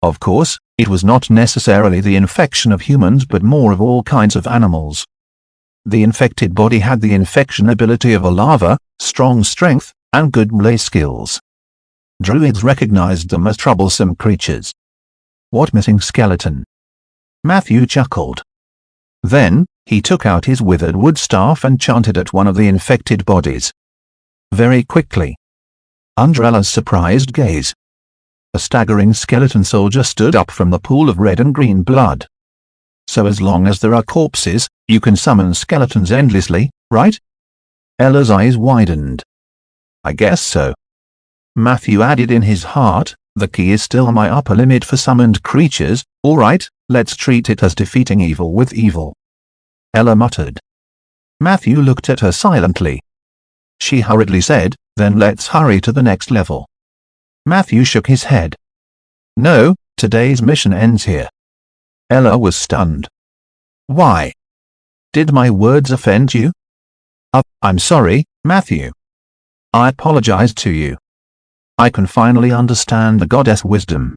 Of course, it was not necessarily the infection of humans but more of all kinds of animals. The infected body had the infection ability of a larva, strong strength, and good melee skills. Druids recognized them as troublesome creatures. What missing skeleton? Matthew chuckled. Then, he took out his withered wood staff and chanted at one of the infected bodies. Very quickly. Under Ella's surprised gaze, a staggering skeleton soldier stood up from the pool of red and green blood. So as long as there are corpses, you can summon skeletons endlessly, right? Ella's eyes widened. I guess so. Matthew added in his heart, the key is still my upper limit for summoned creatures. All right, let's treat it as defeating evil with evil. Ella muttered. Matthew looked at her silently. She hurriedly said, then let's hurry to the next level. Matthew shook his head. No, today's mission ends here. Ella was stunned. Why? Did my words offend you? I'm sorry, Matthew. I apologize to you. I can finally understand the goddess wisdom.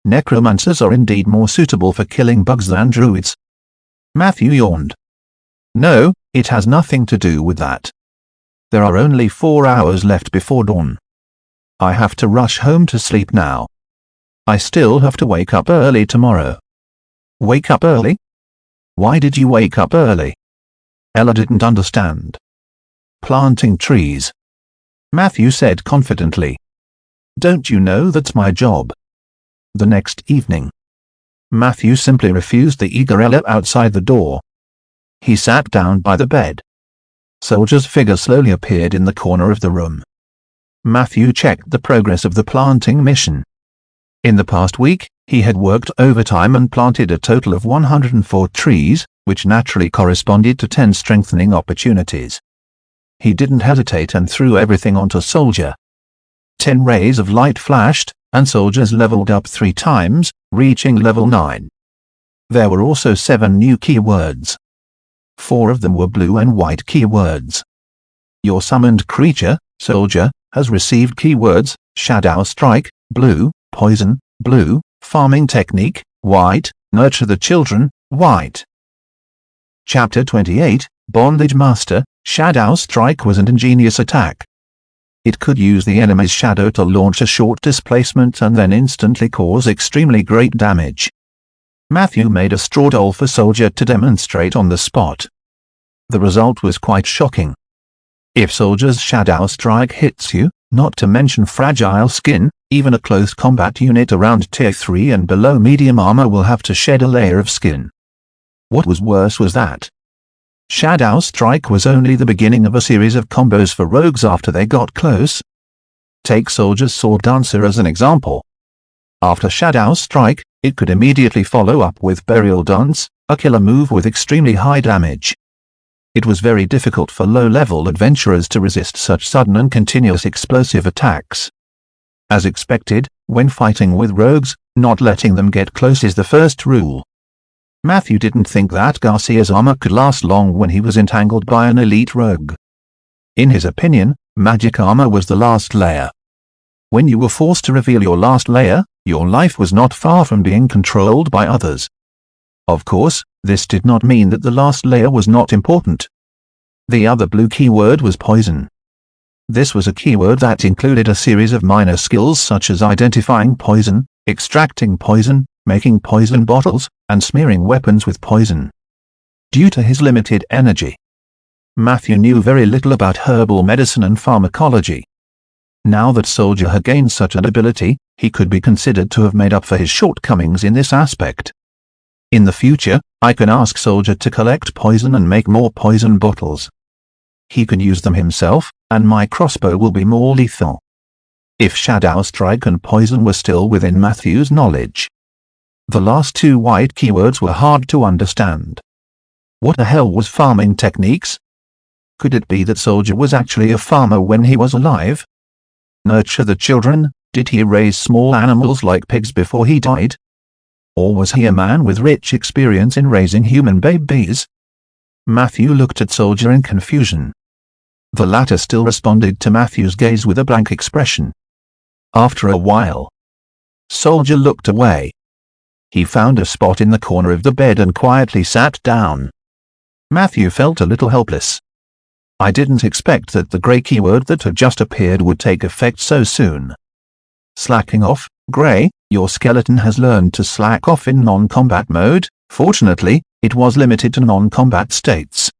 Necromancers are indeed more suitable for killing bugs than druids. Matthew yawned. No, it has nothing to do with that. There are only 4 hours left before dawn. I have to rush home to sleep now. I still have to wake up early tomorrow. Wake up early? Why did you wake up early? Ella didn't understand. Planting trees. Matthew said confidently. Don't you know that's my job? The next evening, Matthew simply refused the eager Ella outside the door. He sat down by the bed. Soldier's figure slowly appeared in the corner of the room. Matthew checked the progress of the planting mission. In the past week, he had worked overtime and planted a total of 104 trees, which naturally corresponded to 10 strengthening opportunities. He didn't hesitate and threw everything onto Soldier. 10 rays of light flashed, and soldiers leveled up 3 times, reaching level 9. There were also 7 new keywords. 4 of them were blue and white keywords. Your summoned creature, Soldier, has received keywords, Shadow Strike, blue, Poison, blue, Farming Technique, white, Nurture the Children, white. Chapter 28, Bondage Master. Shadow Strike was an ingenious attack. It could use the enemy's shadow to launch a short displacement and then instantly cause extremely great damage. Matthew made a straw doll for Soldier to demonstrate on the spot. The result was quite shocking. If Soldier's Shadow Strike hits you, not to mention fragile skin, even a close combat unit around tier 3 and below medium armor will have to shed a layer of skin. What was worse was that Shadow Strike was only the beginning of a series of combos for rogues after they got close. Take Soldier's Sword Dancer as an example. After Shadow Strike, it could immediately follow up with Burial Dance, a killer move with extremely high damage. It was very difficult for low-level adventurers to resist such sudden and continuous explosive attacks. As expected, when fighting with rogues, not letting them get close is the first rule. Matthew didn't think that Garcia's armor could last long when he was entangled by an elite rogue. In his opinion, magic armor was the last layer. When you were forced to reveal your last layer, your life was not far from being controlled by others. Of course, this did not mean that the last layer was not important. The other blue keyword was poison. This was a keyword that included a series of minor skills such as identifying poison, extracting poison, making poison bottles, and smearing weapons with poison. Due to his limited energy, Matthew knew very little about herbal medicine and pharmacology. Now that Soldier had gained such an ability, he could be considered to have made up for his shortcomings in this aspect. In the future, I can ask Soldier to collect poison and make more poison bottles. He can use them himself, and my crossbow will be more lethal. If Shadow Strike and poison were still within Matthew's knowledge. The last two white keywords were hard to understand. What the hell was farming techniques? Could it be that Soldier was actually a farmer when he was alive? Nurture the children? Did he raise small animals like pigs before he died? Or was he a man with rich experience in raising human babies? Matthew looked at Soldier in confusion. The latter still responded to Matthew's gaze with a blank expression. After a while, Soldier looked away. He found a spot in the corner of the bed and quietly sat down. Matthew felt a little helpless. I didn't expect that the grey keyword that had just appeared would take effect so soon. Slacking off, Grey, your skeleton has learned to slack off in non-combat mode. Fortunately, it was limited to non-combat states.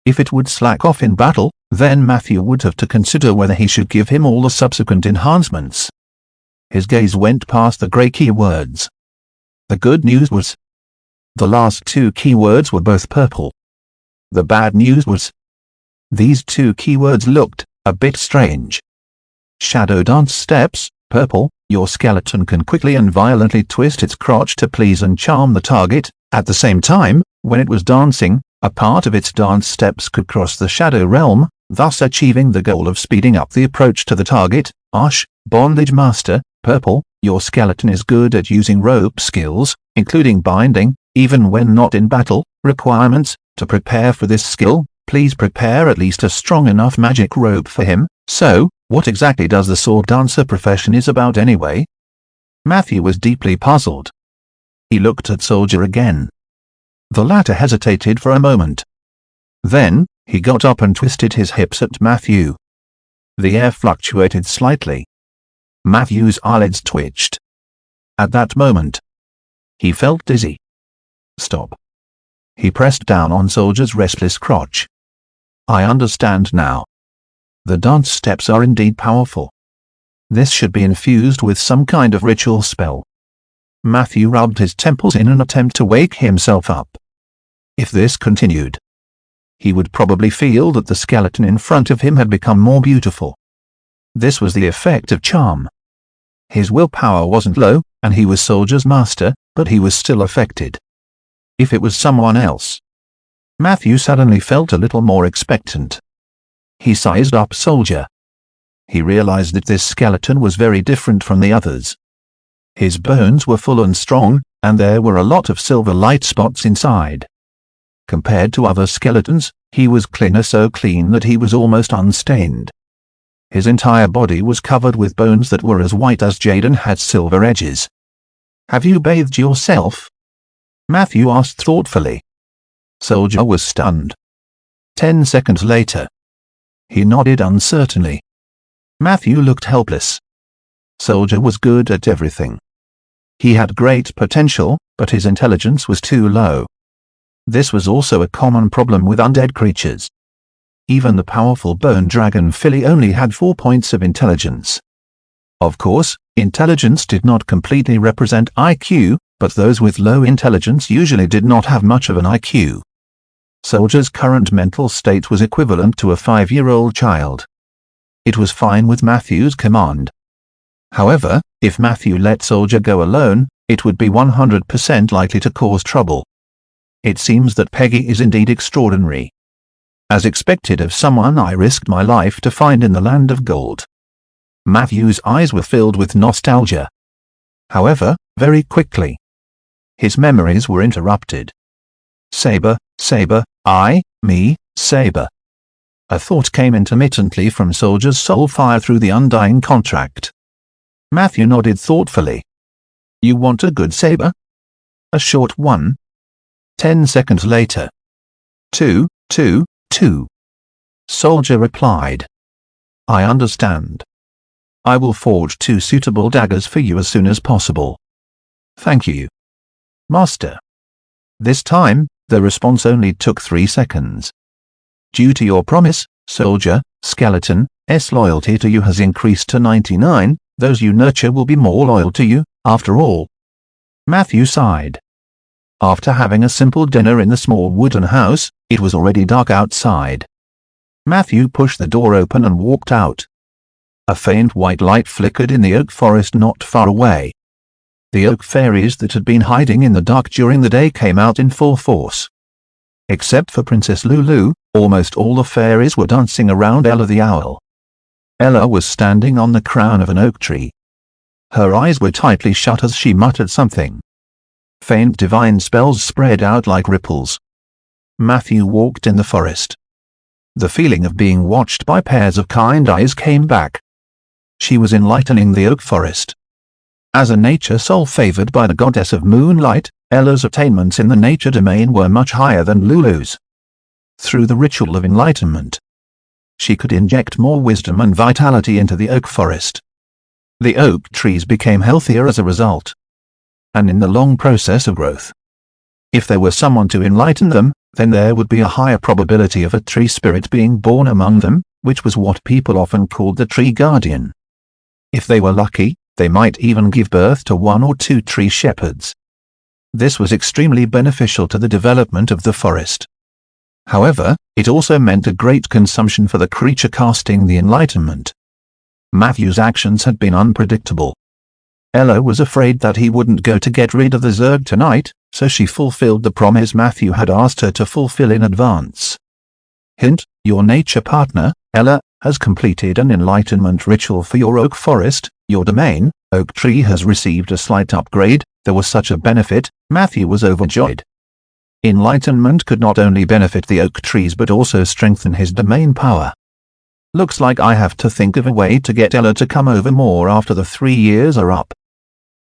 If it would slack off in battle, then Matthew would have to consider whether he should give him all the subsequent enhancements. His gaze went past the grey keywords. The good news was, the last two keywords were both purple. The bad news was, these two keywords looked a bit strange. Shadow dance steps, purple, your skeleton can quickly and violently twist its crotch to please and charm the target. At the same time, when it was dancing, a part of its dance steps could cross the shadow realm, thus achieving the goal of speeding up the approach to the target. Ash, bondage master, purple, your skeleton is good at using rope skills, including binding, even when not in battle. Requirements: to prepare for this skill, please prepare at least a strong enough magic rope for him. So, what exactly does the sword dancer profession is about anyway? Matthew was deeply puzzled. He looked at Soldier again. The latter hesitated for a moment. Then, he got up and twisted his hips at Matthew. The air fluctuated slightly. Matthew's eyelids twitched. At that moment, he felt dizzy. Stop. He pressed down on Soldier's restless crotch. I understand now. The dance steps are indeed powerful. This should be infused with some kind of ritual spell. Matthew rubbed his temples in an attempt to wake himself up. If this continued, he would probably feel that the skeleton in front of him had become more beautiful. This was the effect of charm. His willpower wasn't low, and he was Soldier's master, but he was still affected. If it was someone else. Matthew suddenly felt a little more expectant. He sized up Soldier. He realized that this skeleton was very different from the others. His bones were full and strong, and there were a lot of silver light spots inside. Compared to other skeletons, he was cleaner, so clean that he was almost unstained. His entire body was covered with bones that were as white as jade and had silver edges. Have you bathed yourself? Matthew asked thoughtfully. Soldier was stunned. 10 seconds later, he nodded uncertainly. Matthew looked helpless. Soldier was good at everything. He had great potential, but his intelligence was too low. This was also a common problem with undead creatures. Even the powerful bone dragon filly only had 4 points of intelligence. Of course, intelligence did not completely represent IQ, but those with low intelligence usually did not have much of an IQ. Soldier's current mental state was equivalent to a 5-year-old child. It was fine with Matthew's command. However, if Matthew let Soldier go alone, it would be 100% likely to cause trouble. It seems that Peggy is indeed extraordinary. As expected of someone I risked my life to find in the land of gold. Matthew's eyes were filled with nostalgia. However, very quickly, his memories were interrupted. Saber, Saber, I, me, Saber. A thought came intermittently from Soldier's soul fire through the undying contract. Matthew nodded thoughtfully. You want a good saber? A short one? 10 seconds later. 2, 2, 2. Soldier replied. I understand. I will forge 2 suitable daggers for you as soon as possible. Thank you, Master. This time, the response only took 3 seconds. Due to your promise, Soldier, skeleton, loyalty to you has increased to 99, those you nurture will be more loyal to you, after all. Matthew sighed. After having a simple dinner in the small wooden house, it was already dark outside. Matthew pushed the door open and walked out. A faint white light flickered in the oak forest not far away. The oak fairies that had been hiding in the dark during the day came out in full force. Except for Princess Lulu, almost all the fairies were dancing around Ella the owl. Ella was standing on the crown of an oak tree. Her eyes were tightly shut as she muttered something. Faint divine spells spread out like ripples. Matthew walked in the forest. The feeling of being watched by pairs of kind eyes came back. She was enlightening the oak forest. As a nature soul favored by the goddess of moonlight, Ella's attainments in the nature domain were much higher than Lulu's. Through the ritual of enlightenment, she could inject more wisdom and vitality into the oak forest. The oak trees became healthier as a result. And in the long process of growth, if there were someone to enlighten them, then there would be a higher probability of a tree spirit being born among them, which was what people often called the tree guardian. If they were lucky, they might even give birth to 1 or 2 tree shepherds. This was extremely beneficial to the development of the forest. However, it also meant a great consumption for the creature casting the enlightenment. Matthew's actions had been unpredictable. Ella was afraid that he wouldn't go to get rid of the Zerg tonight, so she fulfilled the promise Matthew had asked her to fulfill in advance. Hint, your nature partner, Ella, has completed an enlightenment ritual for your oak forest. Your domain, oak tree, has received a slight upgrade. There was such a benefit, Matthew was overjoyed. Enlightenment could not only benefit the oak trees but also strengthen his domain power. Looks like I have to think of a way to get Ella to come over more after the 3 years are up.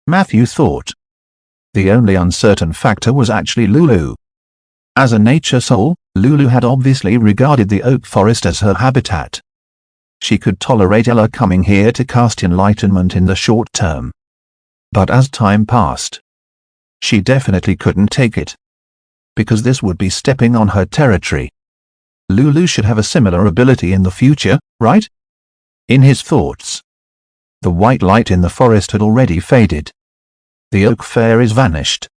Matthew thought. The only uncertain factor was actually Lulu. As a nature soul, Lulu had obviously regarded the oak forest as her habitat. She could tolerate Ella coming here to cast enlightenment in the short term. But as time passed, she definitely couldn't take it. Because this would be stepping on her territory. Lulu should have a similar ability in the future, right? In his thoughts, the white light in the forest had already faded. The oak fairies vanished.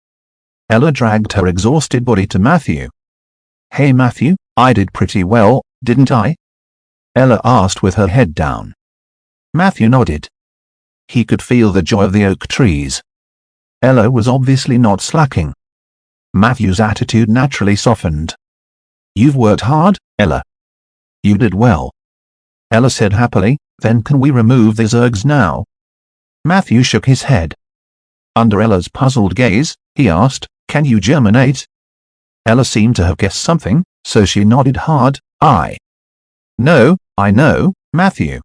Ella dragged her exhausted body to Matthew. Hey Matthew, I did pretty well, didn't I? Ella asked with her head down. Matthew nodded. He could feel the joy of the oak trees. Ella was obviously not slacking. Matthew's attitude naturally softened. You've worked hard, Ella. You did well. Ella said happily, then can we remove the Zergs now? Matthew shook his head. Under Ella's puzzled gaze, he asked, can you germinate? Ella seemed to have guessed something, so she nodded hard. No, I know, Matthew.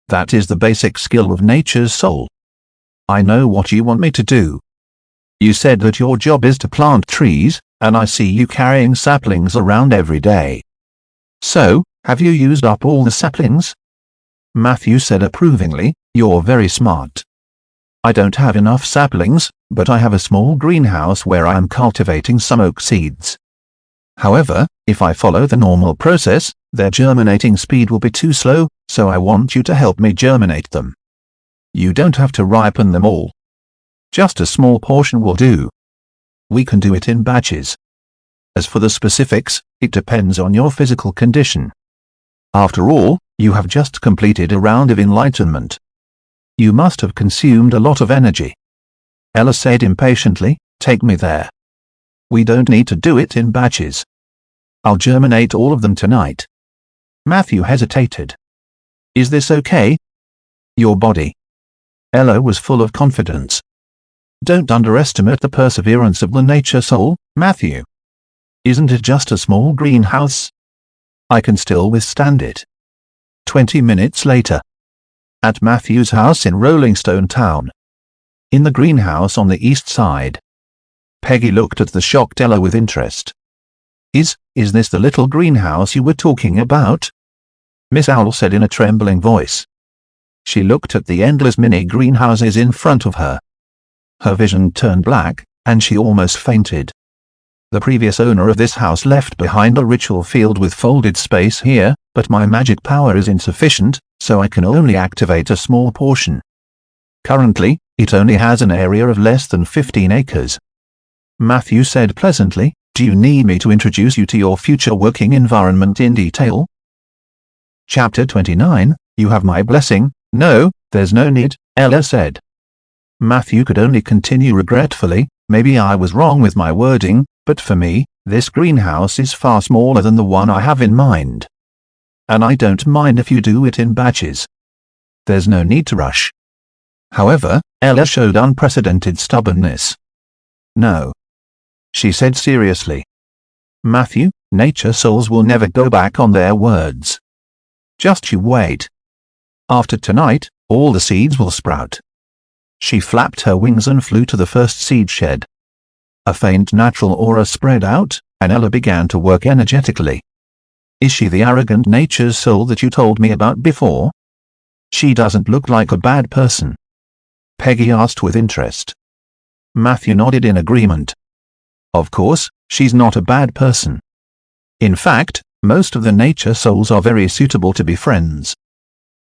That is the basic skill of nature's soul. I know what you want me to do. You said that your job is to plant trees, and I see you carrying saplings around every day. So, have you used up all the saplings? Matthew said approvingly, you're very smart. I don't have enough saplings, but I have a small greenhouse where I am cultivating some oak seeds. However, if I follow the normal process, their germinating speed will be too slow, so I want you to help me germinate them. You don't have to ripen them all. Just a small portion will do. We can do it in batches. As for the specifics, it depends on your physical condition. After all, you have just completed a round of enlightenment. You must have consumed a lot of energy. Ella said impatiently, take me there. We don't need to do it in batches. I'll germinate all of them tonight. Matthew hesitated. Is this okay? Your body. Ella was full of confidence. Don't underestimate the perseverance of the nature soul, Matthew. Isn't it just a small greenhouse? I can still withstand it. 20 minutes later. At Matthew's house in Rolling Stone Town. In the greenhouse on the east side. Peggy looked at the shocked Ella with interest. Is this the little greenhouse you were talking about? Miss Owl said in a trembling voice. She looked at the endless mini greenhouses in front of her. Her vision turned black, and she almost fainted. The previous owner of this house left behind a ritual field with folded space here, but my magic power is insufficient, so I can only activate a small portion. Currently, it only has an area of less than 15 acres. Matthew said pleasantly, "Do you need me to introduce you to your future working environment in detail?" Chapter 29, You have my blessing. No, there's no need, Ella said. Matthew could only continue regretfully, "Maybe I was wrong with my wording, but for me, this greenhouse is far smaller than the one I have in mind. And I don't mind if you do it in batches. There's no need to rush." However, Ella showed unprecedented stubbornness. "No," she said seriously. "Matthew, nature souls will never go back on their words. Just you wait. After tonight, all the seeds will sprout." She flapped her wings and flew to the first seed shed. A faint natural aura spread out, and Ella began to work energetically. "Is she the arrogant nature's soul that you told me about before?" "She doesn't look like a bad person," Peggy asked with interest. Matthew nodded in agreement. "Of course, she's not a bad person. In fact, most of the nature souls are very suitable to be friends.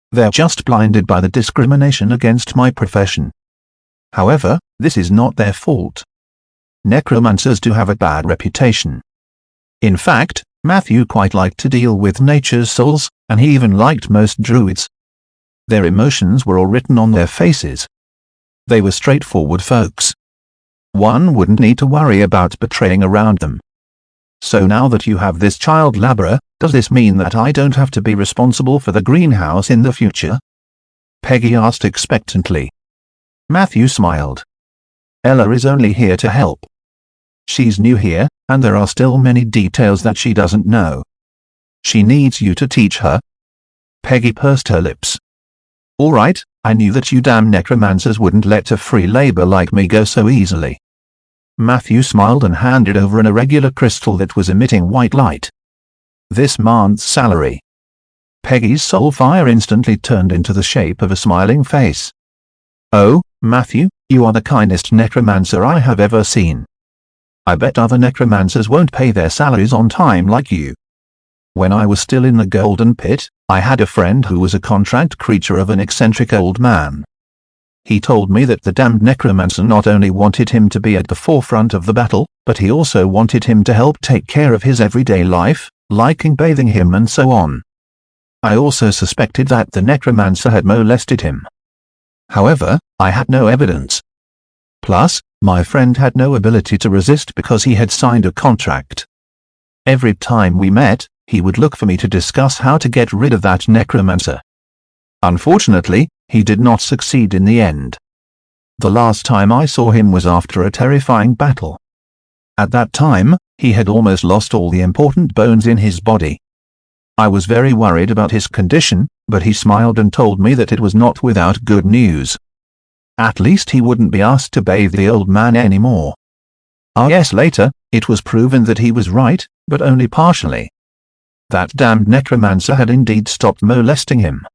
They're just blinded by the discrimination against my profession. However, this is not their fault. Necromancers do have a bad reputation. In fact, Matthew quite liked to deal with nature's souls, and he even liked most druids. Their emotions were all written on their faces. They were straightforward folks. One wouldn't need to worry about betraying around them. "So now that you have this child laborer, does this mean that I don't have to be responsible for the greenhouse in the future?" Peggy asked expectantly. Matthew smiled. "Ella is only here to help. She's new here, and there are still many details that she doesn't know. She needs you to teach her." Peggy pursed her lips. "All right, I knew that you damn necromancers wouldn't let a free labor like me go so easily." Matthew smiled and handed over an irregular crystal that was emitting white light. "This month's salary." Peggy's soul fire instantly turned into the shape of a smiling face. "Oh, Matthew, you are the kindest necromancer I have ever seen. I bet other necromancers won't pay their salaries on time like you. When I was still in the Golden Pit, I had a friend who was a contract creature of an eccentric old man. He told me that the damned necromancer not only wanted him to be at the forefront of the battle, but he also wanted him to help take care of his everyday life, liking bathing him and so on. I also suspected that the necromancer had molested him. However, I had no evidence. Plus, my friend had no ability to resist because he had signed a contract. Every time we met, he would look for me to discuss how to get rid of that necromancer. Unfortunately, he did not succeed in the end. The last time I saw him was after a terrifying battle. At that time, he had almost lost all the important bones in his body. I was very worried about his condition, but he smiled and told me that it was not without good news. At least he wouldn't be asked to bathe the old man anymore. Yes, later, it was proven that he was right, but only partially. That damned necromancer had indeed stopped molesting him.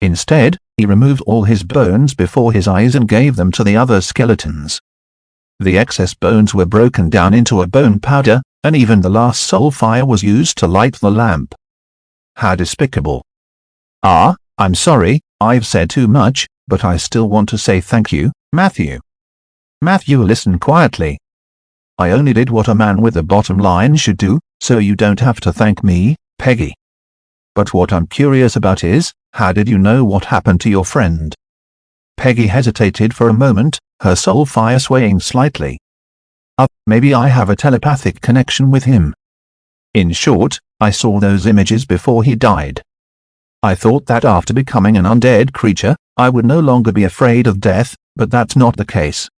Instead, he removed all his bones before his eyes and gave them to the other skeletons. The excess bones were broken down into a bone powder, and even the last soul fire was used to light the lamp. How despicable. I'm sorry, I've said too much, but I still want to say thank you, Matthew. Matthew listened quietly. I only did what a man with a bottom line should do, so you don't have to thank me, Peggy. But what I'm curious about is, how did you know what happened to your friend? Peggy hesitated for a moment, her soul fire swaying slightly. Maybe I have a telepathic connection with him. In short, I saw those images before he died. I thought that after becoming an undead creature, I would no longer be afraid of death, but that's not the case.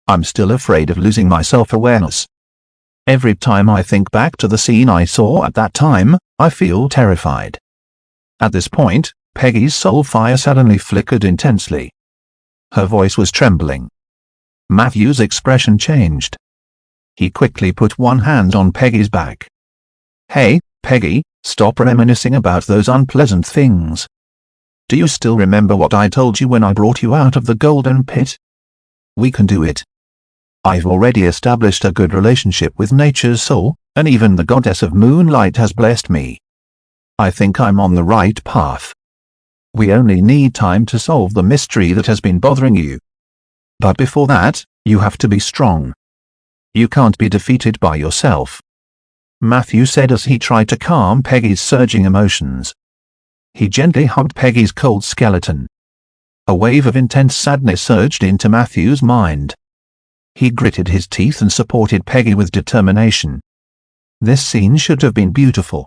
I'm still afraid of losing my self-awareness. Every time I think back to the scene I saw at that time, I feel terrified. At this point, Peggy's soul fire suddenly flickered intensely. Her voice was trembling. Matthew's expression changed. He quickly put one hand on Peggy's back. Hey, Peggy, stop reminiscing about those unpleasant things. Do you still remember what I told you when I brought you out of the Golden Pit? We can do it. I've already established a good relationship with nature's soul, and even the goddess of moonlight has blessed me. I think I'm on the right path. We only need time to solve the mystery that has been bothering you. But before that, you have to be strong. You can't be defeated by yourself," Matthew said as he tried to calm Peggy's surging emotions. He gently hugged Peggy's cold skeleton. A wave of intense sadness surged into Matthew's mind. He gritted his teeth and supported Peggy with determination. This scene should have been beautiful.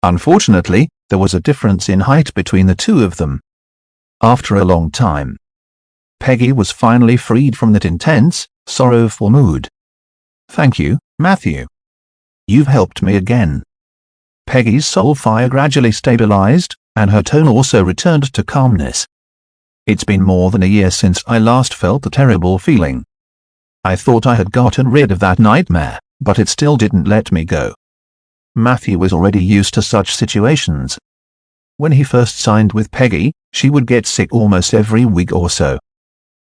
Unfortunately, there was a difference in height between the two of them. After a long time, Peggy was finally freed from that intense, sorrowful mood. "Thank you, Matthew. You've helped me again." Peggy's soul fire gradually stabilized, and her tone also returned to calmness. "It's been more than a year since I last felt the terrible feeling. I thought I had gotten rid of that nightmare, but it still didn't let me go." Matthew was already used to such situations. When he first signed with Peggy, she would get sick almost every week or so.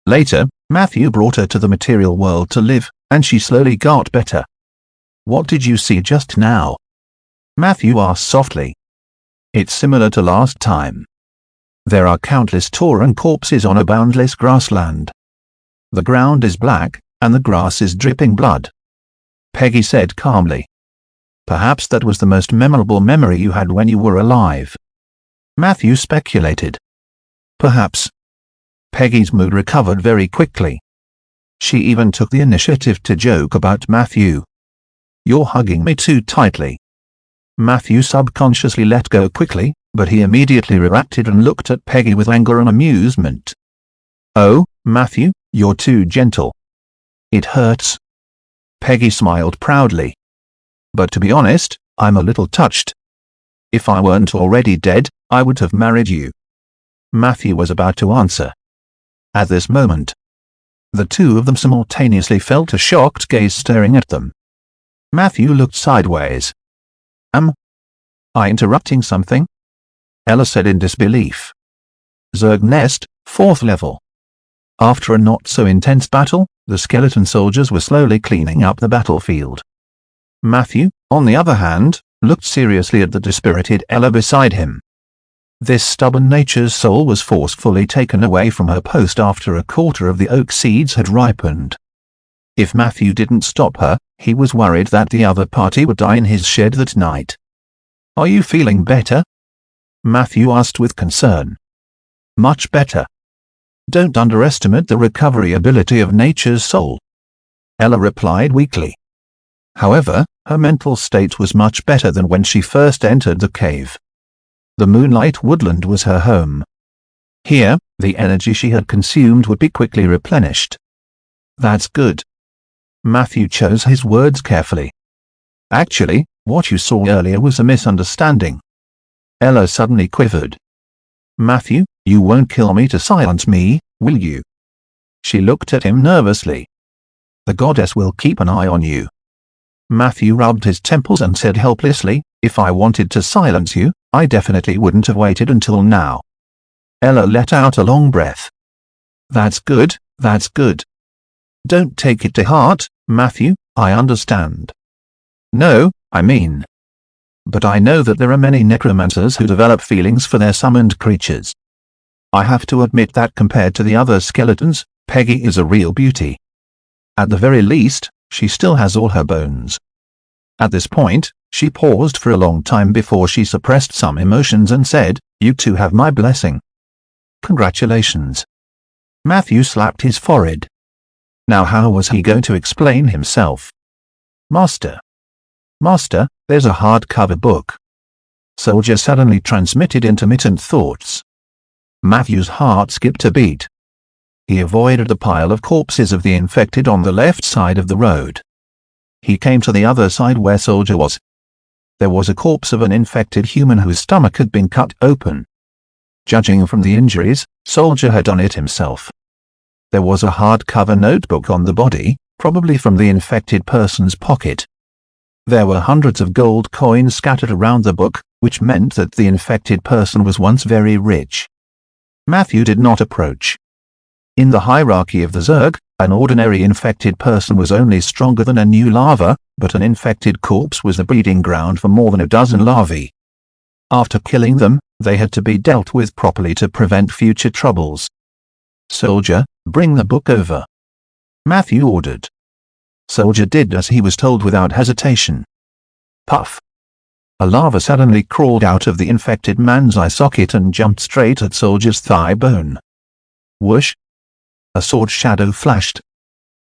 Later, Matthew brought her to the material world to live, and she slowly got better. "What did you see just now?" Matthew asked softly. "It's similar to last time. There are countless torn corpses on a boundless grassland. The ground is black, and the grass is dripping blood," Peggy said calmly. "Perhaps that was the most memorable memory you had when you were alive," Matthew speculated. "Perhaps." Peggy's mood recovered very quickly. She even took the initiative to joke about Matthew. "You're hugging me too tightly." Matthew subconsciously let go quickly, but he immediately reacted and looked at Peggy with anger and amusement. "Oh, Matthew, you're too gentle. It hurts." Peggy smiled proudly. "But to be honest, I'm a little touched. If I weren't already dead, I would have married you." Matthew was about to answer. At this moment, the two of them simultaneously felt a shocked gaze staring at them. Matthew looked sideways. Am I interrupting something?" Ella said in disbelief. "Zerg Nest, 4th level." After a not-so-intense battle, the skeleton soldiers were slowly cleaning up the battlefield. Matthew, on the other hand, looked seriously at the dispirited Ella beside him. This stubborn nature's soul was forcefully taken away from her post after a quarter of the oak seeds had ripened. If Matthew didn't stop her, he was worried that the other party would die in his shed that night. "Are you feeling better?" Matthew asked with concern. "Much better. Don't underestimate the recovery ability of nature's soul," Ella replied weakly. However, her mental state was much better than when she first entered the cave. The moonlight woodland was her home. Here, the energy she had consumed would be quickly replenished. "That's good." Matthew chose his words carefully. "Actually, what you saw earlier was a misunderstanding." Ella suddenly quivered. "Matthew, you won't kill me to silence me, will you?" She looked at him nervously. "The goddess will keep an eye on you." Matthew rubbed his temples and said helplessly, "If I wanted to silence you, I definitely wouldn't have waited until now." Ella let out a long breath. That's good. Don't take it to heart, Matthew, I understand." "No, I mean. But I know that there are many necromancers who develop feelings for their summoned creatures. I have to admit that compared to the other skeletons, Peggy is a real beauty. At the very least, she still has all her bones." At this point, she paused for a long time before she suppressed some emotions and said, "You two have my blessing." "Congratulations." Matthew slapped his forehead. Now how was he going to explain himself? Master, there's a hardcover book." Soldier suddenly transmitted intermittent thoughts. Matthew's heart skipped a beat. He avoided the pile of corpses of the infected on the left side of the road. He came to the other side where Soldier was. There was a corpse of an infected human whose stomach had been cut open. Judging from the injuries, Soldier had done it himself. There was a hardcover notebook on the body, probably from the infected person's pocket. There were hundreds of gold coins scattered around the book, which meant that the infected person was once very rich. Matthew did not approach. In the hierarchy of the Zerg, An ordinary infected person was only stronger than a new larva, but an infected corpse was the breeding ground for more than a dozen larvae. After killing them, they had to be dealt with properly to prevent future troubles. "Soldier, bring the book over," Matthew ordered. Soldier did as he was told without hesitation. Puff! A larva suddenly crawled out of the infected man's eye socket and jumped straight at Soldier's thigh bone. Whoosh! A sword shadow flashed.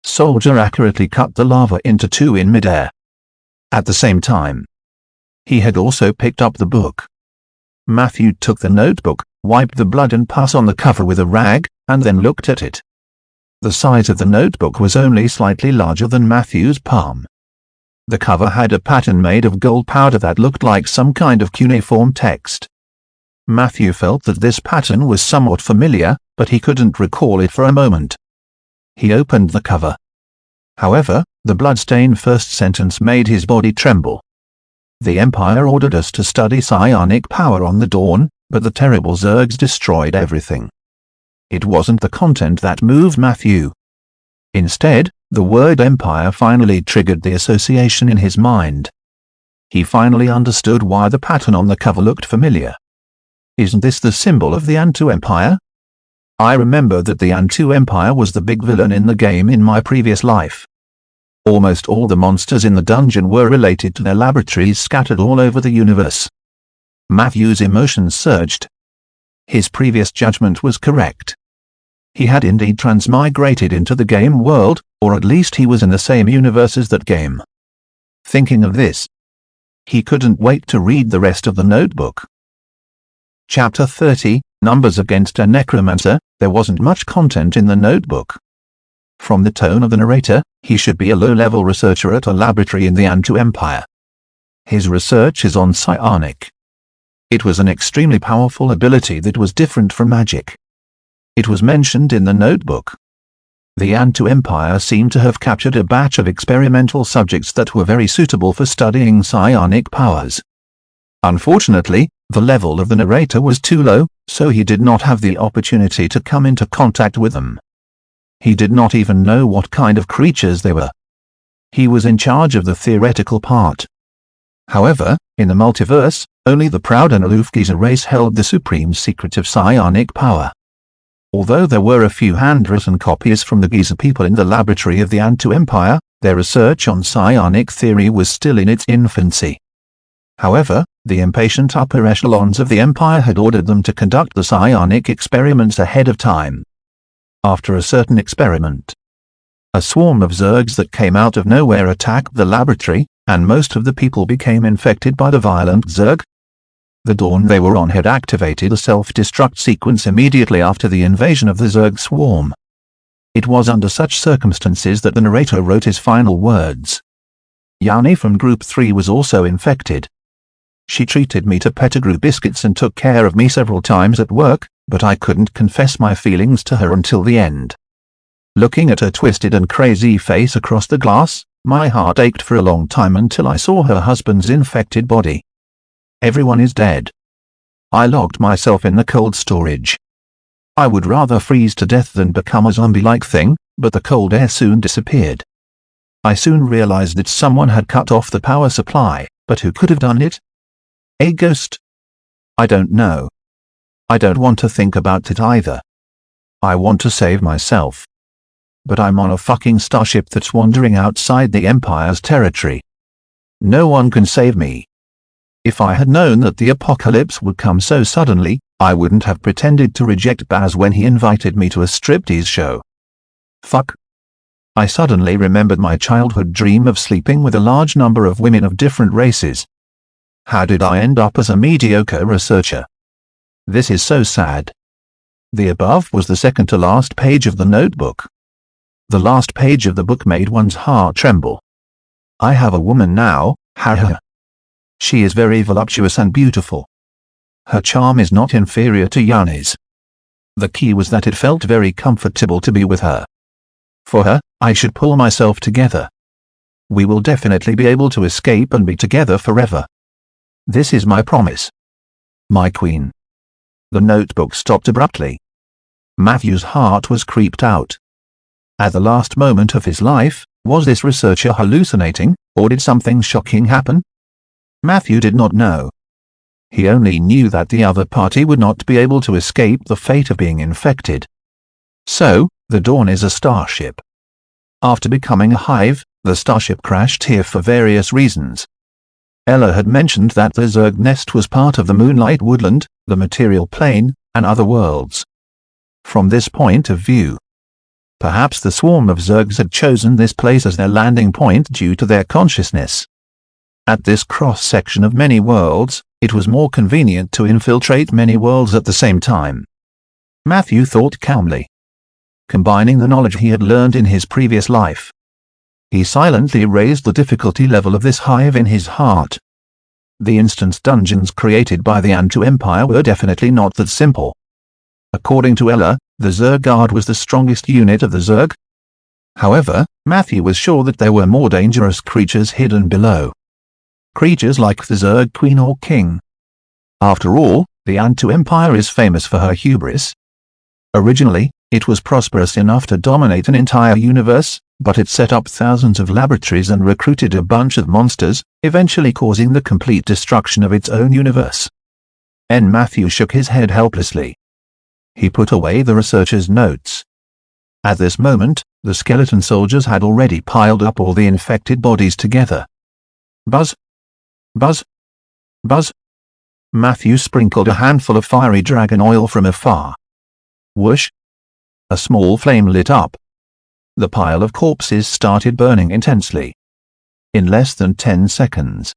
Soldier accurately cut the larva into two in midair. At the same time, he had also picked up the book. Matthew took the notebook, wiped the blood and pus on the cover with a rag, and then looked at it. The size of the notebook was only slightly larger than Matthew's palm. The cover had a pattern made of gold powder that looked like some kind of cuneiform text. Matthew felt that this pattern was somewhat familiar, but he couldn't recall it for a moment. He opened the cover. However, the blood-stained first sentence made his body tremble. "The Empire ordered us to study psionic power on the dawn, but the terrible Zergs destroyed everything." It wasn't the content that moved Matthew. Instead, the word Empire finally triggered the association in his mind. He finally understood why the pattern on the cover looked familiar. Isn't this the symbol of the Antu Empire? I remember that the Antu Empire was the big villain in the game in my previous life. Almost all the monsters in the dungeon were related to their laboratories scattered all over the universe. Matthew's emotions surged. His previous judgment was correct. He had indeed transmigrated into the game world, or at least he was in the same universe as that game. Thinking of this, he couldn't wait to read the rest of the notebook. Chapter 30, Numbers Against a Necromancer. There wasn't much content in the notebook. From the tone of the narrator, he should be a low-level researcher at a laboratory in the Antu Empire. His research is on psionic. It was an extremely powerful ability that was different from magic. It was mentioned in the notebook. The Antu Empire seemed to have captured a batch of experimental subjects that were very suitable for studying psionic powers. Unfortunately, the level of the narrator was too low, so he did not have the opportunity to come into contact with them. He did not even know what kind of creatures they were. He was in charge of the theoretical part. However, in the multiverse, only the proud and aloof Giza race held the supreme secret of psionic power. Although there were a few handwritten copies from the Giza people in the laboratory of the Antu Empire, their research on psionic theory was still in its infancy. However, the impatient upper echelons of the Empire had ordered them to conduct the psionic experiments ahead of time. After a certain experiment, a swarm of Zergs that came out of nowhere attacked the laboratory, and most of the people became infected by the violent Zerg. The dawn they were on had activated a self-destruct sequence immediately after the invasion of the Zerg swarm. It was under such circumstances that the narrator wrote his final words. Yanni from Group 3 was also infected. She treated me to Pettigrew biscuits and took care of me several times at work, but I couldn't confess my feelings to her until the end. Looking at her twisted and crazy face across the glass, my heart ached for a long time until I saw her husband's infected body. Everyone is dead. I locked myself in the cold storage. I would rather freeze to death than become a zombie-like thing, but the cold air soon disappeared. I soon realized that someone had cut off the power supply, but who could have done it? A ghost? I don't know. I don't want to think about it either. I want to save myself. But I'm on a fucking starship that's wandering outside the Empire's territory. No one can save me. If I had known that the apocalypse would come so suddenly, I wouldn't have pretended to reject Baz when he invited me to a striptease show. Fuck. I suddenly remembered my childhood dream of sleeping with a large number of women of different races. How did I end up as a mediocre researcher? This is so sad. The above was the second to last page of the notebook. The last page of the book made one's heart tremble. I have a woman now, haha. She is very voluptuous and beautiful. Her charm is not inferior to Yanni's. The key was that it felt very comfortable to be with her. For her, I should pull myself together. We will definitely be able to escape and be together forever. This is my promise. My queen. The notebook stopped abruptly. Matthew's heart was creeped out. At the last moment of his life, was this researcher hallucinating, or did something shocking happen? Matthew did not know. He only knew that the other party would not be able to escape the fate of being infected. So, the Dawn is a starship. After becoming a hive, the starship crashed here for various reasons. Ella had mentioned that the Zerg nest was part of the Moonlight Woodland, the material plane, and other worlds. From this point of view, perhaps the swarm of Zergs had chosen this place as their landing point due to their consciousness. At this cross-section of many worlds, it was more convenient to infiltrate many worlds at the same time. Matthew thought calmly, combining the knowledge he had learned in his previous life. He silently raised the difficulty level of this hive in his heart. The instance dungeons created by the Antu Empire were definitely not that simple. According to Ella, the Zerg Guard was the strongest unit of the Zerg. However, Matthew was sure that there were more dangerous creatures hidden below. Creatures like the Zerg Queen or King. After all, the Antu Empire is famous for her hubris. Originally, it was prosperous enough to dominate an entire universe, but it set up thousands of laboratories and recruited a bunch of monsters, eventually causing the complete destruction of its own universe. Matthew shook his head helplessly. He put away the researcher's notes. At this moment, the skeleton soldiers had already piled up all the infected bodies together. Buzz! Buzz! Buzz! Matthew sprinkled a handful of fiery dragon oil from afar. Whoosh! A small flame lit up. The pile of corpses started burning intensely. In less than 10 seconds,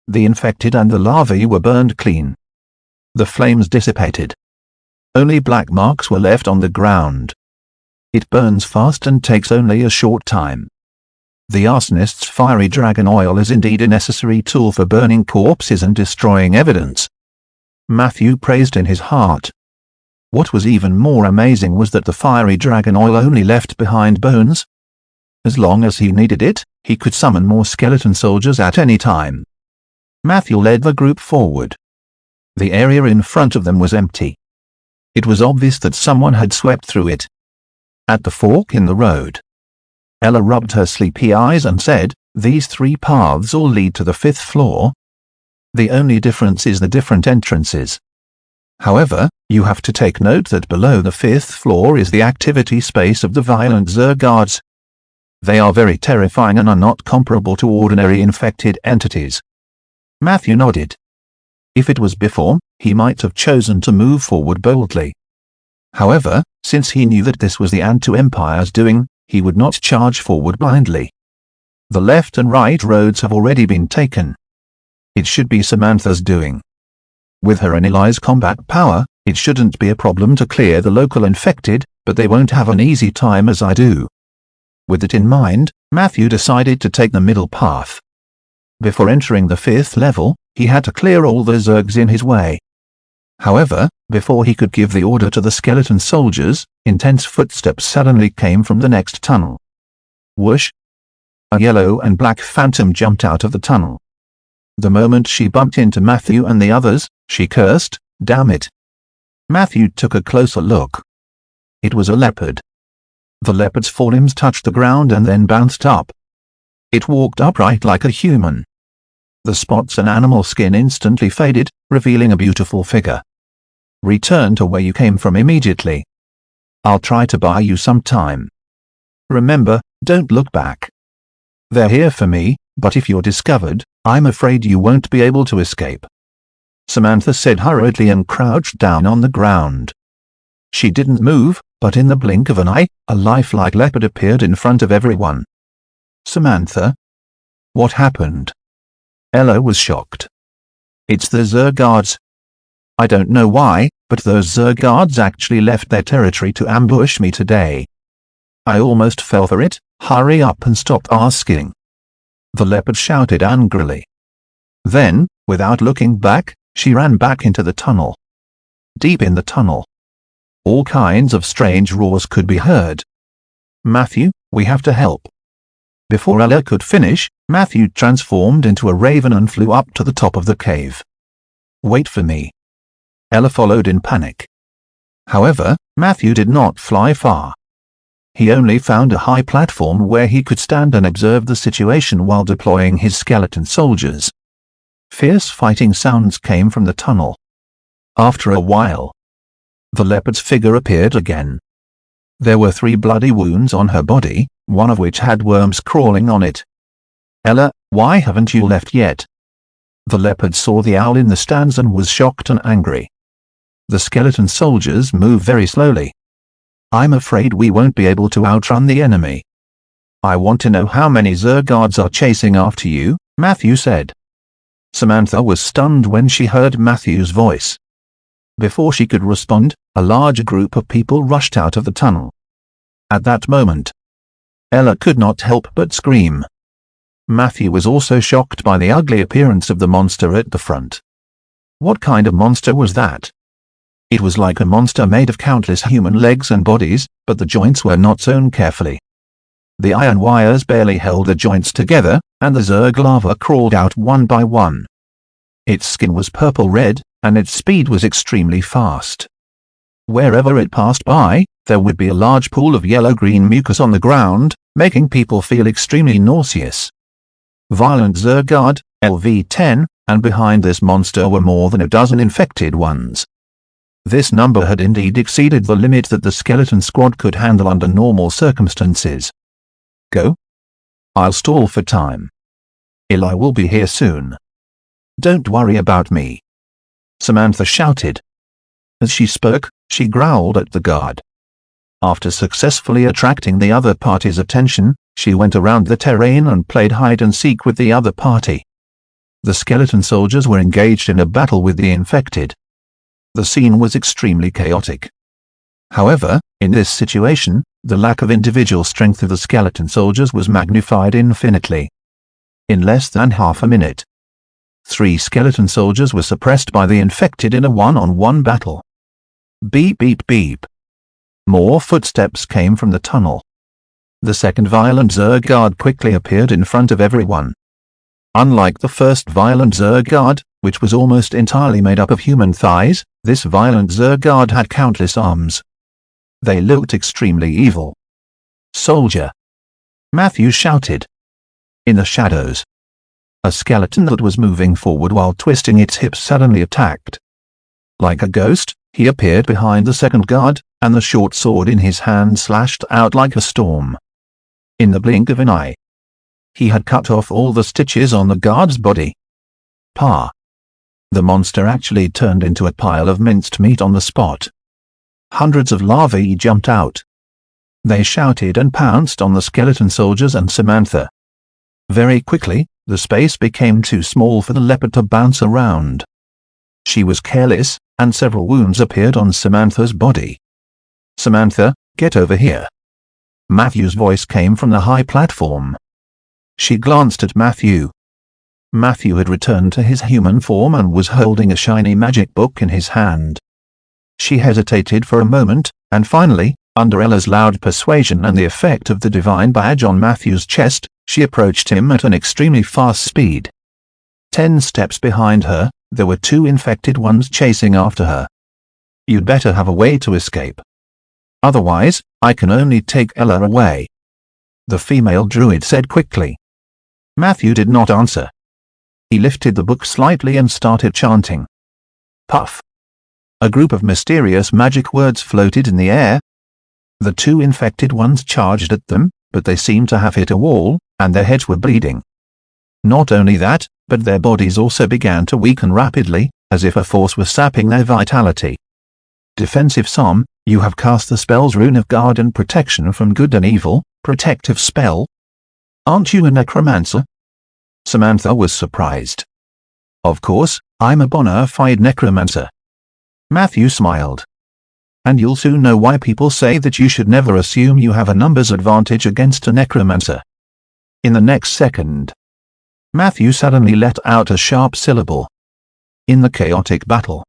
the infected and the larvae were burned clean. The flames dissipated. Only black marks were left on the ground. It burns fast and takes only a short time. The arsonist's fiery dragon oil is indeed a necessary tool for burning corpses and destroying evidence. Matthew praised in his heart. What was even more amazing was that the fiery dragon oil only left behind bones. As long as he needed it, he could summon more skeleton soldiers at any time. Matthew led the group forward. The area in front of them was empty. It was obvious that someone had swept through it. At the fork in the road, Ella rubbed her sleepy eyes and said, "These 3 paths all lead to the 5th floor. The only difference is the different entrances. However, you have to take note that below the 5th floor is the activity space of the violent Zerg guards. They are very terrifying and are not comparable to ordinary infected entities." Matthew nodded. If it was before, he might have chosen to move forward boldly. However, since he knew that this was the Antu Empire's doing, he would not charge forward blindly. The left and right roads have already been taken. It should be Samantha's doing. With her and Eli's combat power, it shouldn't be a problem to clear the local infected, but they won't have an easy time as I do. With it in mind, Matthew decided to take the middle path. Before entering the 5th level, he had to clear all the Zergs in his way. However, before he could give the order to the skeleton soldiers, intense footsteps suddenly came from the next tunnel. Whoosh! A yellow and black phantom jumped out of the tunnel. The moment she bumped into Matthew and the others, she cursed, "Damn it." Matthew took a closer look. It was a leopard. The leopard's forelimbs touched the ground and then bounced up. It walked upright like a human. The spots and animal skin instantly faded, revealing a beautiful figure. "Return to where you came from immediately. I'll try to buy you some time. Remember, don't look back. They're here for me, but if you're discovered, I'm afraid you won't be able to escape." Samantha said hurriedly and crouched down on the ground. She didn't move, but in the blink of an eye, a lifelike leopard appeared in front of everyone. "Samantha? What happened?" Ella was shocked. "It's the Zerg guards. I don't know why, but those Zerg guards actually left their territory to ambush me today. I almost fell for it. Hurry up and stop asking." The leopard shouted angrily. Then, without looking back, she ran back into the tunnel. Deep in the tunnel, all kinds of strange roars could be heard. "Matthew, we have to help." Before Ella could finish, Matthew transformed into a raven and flew up to the top of the cave. "Wait for me." Ella followed in panic. However, Matthew did not fly far. He only found a high platform where he could stand and observe the situation while deploying his skeleton soldiers. Fierce fighting sounds came from the tunnel. After a while, the leopard's figure appeared again. There were 3 bloody wounds on her body, one of which had worms crawling on it. "Ella, why haven't you left yet?" The leopard saw the owl in the stands and was shocked and angry. The skeleton soldiers move very slowly. "I'm afraid we won't be able to outrun the enemy." "I want to know how many Zergods are chasing after you," Matthew said. Samantha was stunned when she heard Matthew's voice. Before she could respond, a large group of people rushed out of the tunnel. At that moment, Ella could not help but scream. Matthew was also shocked by the ugly appearance of the monster at the front. What kind of monster was that? It was like a monster made of countless human legs and bodies, but the joints were not sewn carefully. The iron wires barely held the joints together, and the Zerg larva crawled out one by one. Its skin was purple-red, and its speed was extremely fast. Wherever it passed by, there would be a large pool of yellow-green mucus on the ground, making people feel extremely nauseous. Violent Zergard, LV-10, and behind this monster were more than a dozen infected ones. This number had indeed exceeded the limit that the skeleton squad could handle under normal circumstances. "Go. I'll stall for time. Eli will be here soon. Don't worry about me," Samantha shouted. As she spoke, she growled at the guard. After successfully attracting the other party's attention, she went around the terrain and played hide-and-seek with the other party. The skeleton soldiers were engaged in a battle with the infected. The scene was extremely chaotic. However, in this situation, the lack of individual strength of the skeleton soldiers was magnified infinitely. In less than half a minute, 3 skeleton soldiers were suppressed by the infected in a one-on-one battle. Beep beep beep. More footsteps came from the tunnel. The second violent Zergard quickly appeared in front of everyone. Unlike the first violent Zergard, which was almost entirely made up of human thighs, this violent Zergard had countless arms. They looked extremely evil. "Soldier!" Matthew shouted. In the shadows, a skeleton that was moving forward while twisting its hips suddenly attacked. Like a ghost, he appeared behind the second guard, and the short sword in his hand slashed out like a storm. In the blink of an eye, he had cut off all the stitches on the guard's body. "Pa!" The monster actually turned into a pile of minced meat on the spot. Hundreds of larvae jumped out. They shouted and pounced on the skeleton soldiers and Samantha. Very quickly, the space became too small for the leopard to bounce around. She was careless, and several wounds appeared on Samantha's body. "Samantha, get over here." Matthew's voice came from the high platform. She glanced at Matthew. Matthew had returned to his human form and was holding a shiny magic book in his hand. She hesitated for a moment, and finally, under Ella's loud persuasion and the effect of the divine badge on Matthew's chest, she approached him at an extremely fast speed. 10 steps behind her, there were 2 infected ones chasing after her. "You'd better have a way to escape. Otherwise, I can only take Ella away," the female druid said quickly. Matthew did not answer. He lifted the book slightly and started chanting. Puff! A group of mysterious magic words floated in the air. The 2 infected ones charged at them, but they seemed to have hit a wall, and their heads were bleeding. Not only that, but their bodies also began to weaken rapidly, as if a force was sapping their vitality. "Defensive Psalm, you have cast the spell's rune of guard and protection from good and evil, protective spell. Aren't you a necromancer?" Samantha was surprised. "Of course, I'm a bona fide necromancer." Matthew smiled. "And you'll soon know why people say that you should never assume you have a numbers advantage against a necromancer." In the next second, Matthew suddenly let out a sharp syllable. In the chaotic battle,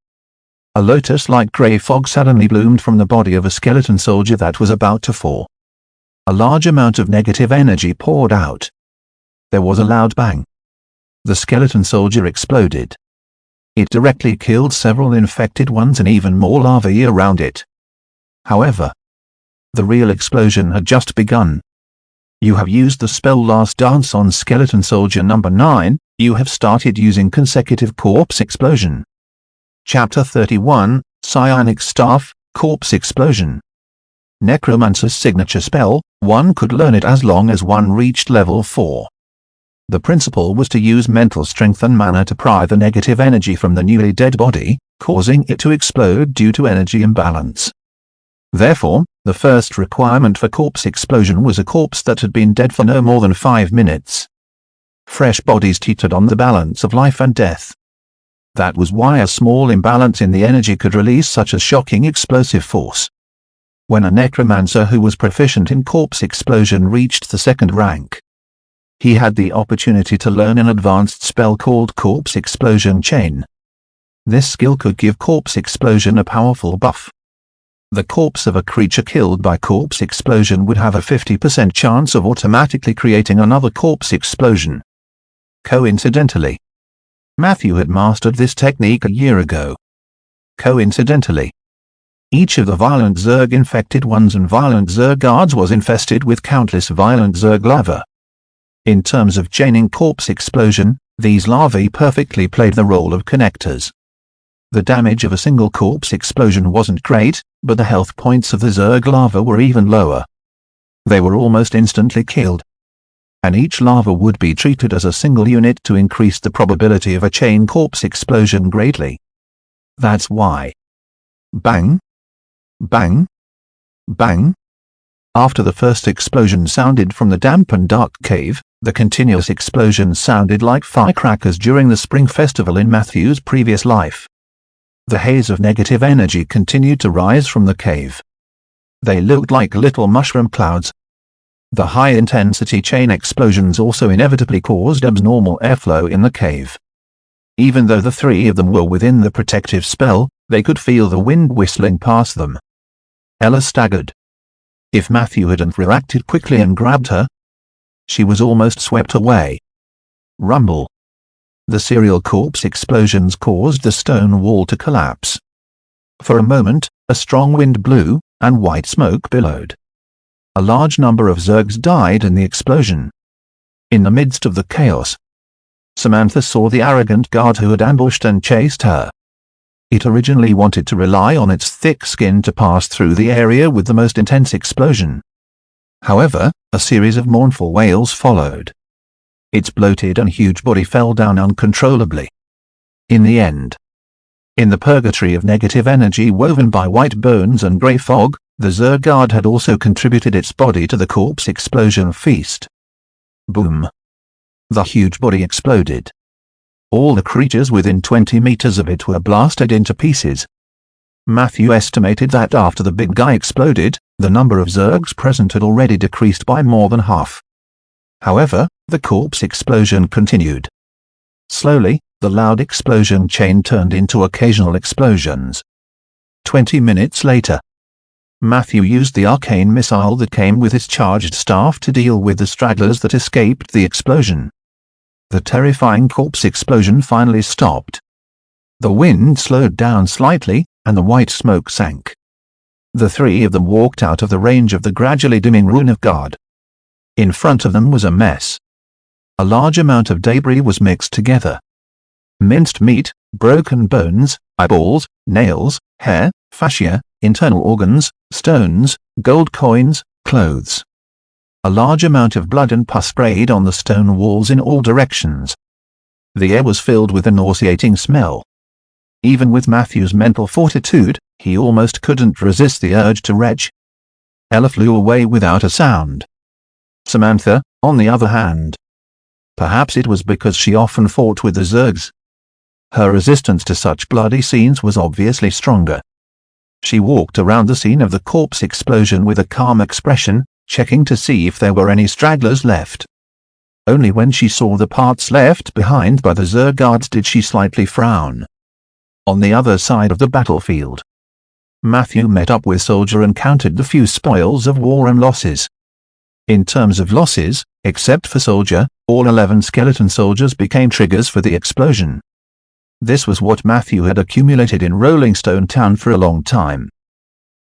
a lotus-like grey fog suddenly bloomed from the body of a skeleton soldier that was about to fall. A large amount of negative energy poured out. There was a loud bang. The skeleton soldier exploded. It directly killed several infected ones and even more larvae around it. However, The real explosion had just begun. You have used the spell Last Dance on Skeleton Soldier number 9, you have started using consecutive corpse explosion. Chapter 31, Psionic Staff, Corpse Explosion. Necromancer's signature spell, one could learn it as long as one reached level 4. The principle was to use mental strength and mana to pry the negative energy from the newly dead body, causing it to explode due to energy imbalance. Therefore, the first requirement for corpse explosion was a corpse that had been dead for no more than 5 minutes. Fresh bodies teetered on the balance of life and death. That was why a small imbalance in the energy could release such a shocking explosive force. When a necromancer who was proficient in corpse explosion reached the 2nd rank, he had the opportunity to learn an advanced spell called Corpse Explosion Chain. This skill could give corpse explosion a powerful buff. The corpse of a creature killed by corpse explosion would have a 50% chance of automatically creating another corpse explosion. Coincidentally, Matthew had mastered this technique a year ago. Coincidentally, each of the violent Zerg infected ones and violent Zerg guards was infested with countless violent Zerg larvae. In terms of chaining corpse explosion, these larvae perfectly played the role of connectors. The damage of a single corpse explosion wasn't great, but the health points of the Zerg larvae were even lower. They were almost instantly killed, and each larva would be treated as a single unit to increase the probability of a chain corpse explosion greatly. That's why. Bang! Bang! Bang! After the first explosion sounded from the damp and dark cave, the continuous explosions sounded like firecrackers during the spring festival in Matthew's previous life. The haze of negative energy continued to rise from the cave. They looked like little mushroom clouds. The high-intensity chain explosions also inevitably caused abnormal airflow in the cave. Even though the 3 of them were within the protective spell, they could feel the wind whistling past them. Ella staggered. If Matthew hadn't reacted quickly and grabbed her, she was almost swept away. Rumble. The serial corpse explosions caused the stone wall to collapse. For a moment, a strong wind blew, and white smoke billowed. A large number of Zergs died in the explosion. In the midst of the chaos, Samantha saw the arrogant guard who had ambushed and chased her. It originally wanted to rely on its thick skin to pass through the area with the most intense explosion. However, a series of mournful wails followed. Its bloated and huge body fell down uncontrollably. In the end, in the purgatory of negative energy woven by white bones and grey fog, the Zerg guard had also contributed its body to the corpse explosion feast. Boom! The huge body exploded. All the creatures within 20 meters of it were blasted into pieces. Matthew estimated that after the big guy exploded, the number of Zergs present had already decreased by more than half. However, the corpse explosion continued. Slowly, the loud explosion chain turned into occasional explosions. 20 minutes later, Matthew used the arcane missile that came with his charged staff to deal with the stragglers that escaped the explosion. The terrifying corpse explosion finally stopped. The wind slowed down slightly, and the white smoke sank. The 3 of them walked out of the range of the gradually dimming rune of God. In front of them was a mess. A large amount of debris was mixed together. Minced meat, broken bones, eyeballs, nails, hair, fascia, internal organs, stones, gold coins, clothes. A large amount of blood and pus sprayed on the stone walls in all directions. The air was filled with a nauseating smell. Even with Matthew's mental fortitude, he almost couldn't resist the urge to retch. Ella flew away without a sound. Samantha, on the other hand. Perhaps it was because she often fought with the Zergs. Her resistance to such bloody scenes was obviously stronger. She walked around the scene of the corpse explosion with a calm expression, checking to see if there were any stragglers left. Only when she saw the parts left behind by the Zerg guards did she slightly frown. On the other side of the battlefield, Matthew met up with Soldier and counted the few spoils of war and losses. In terms of losses, except for Soldier, all 11 skeleton soldiers became triggers for the explosion. This was what Matthew had accumulated in Rolling Stone Town for a long time.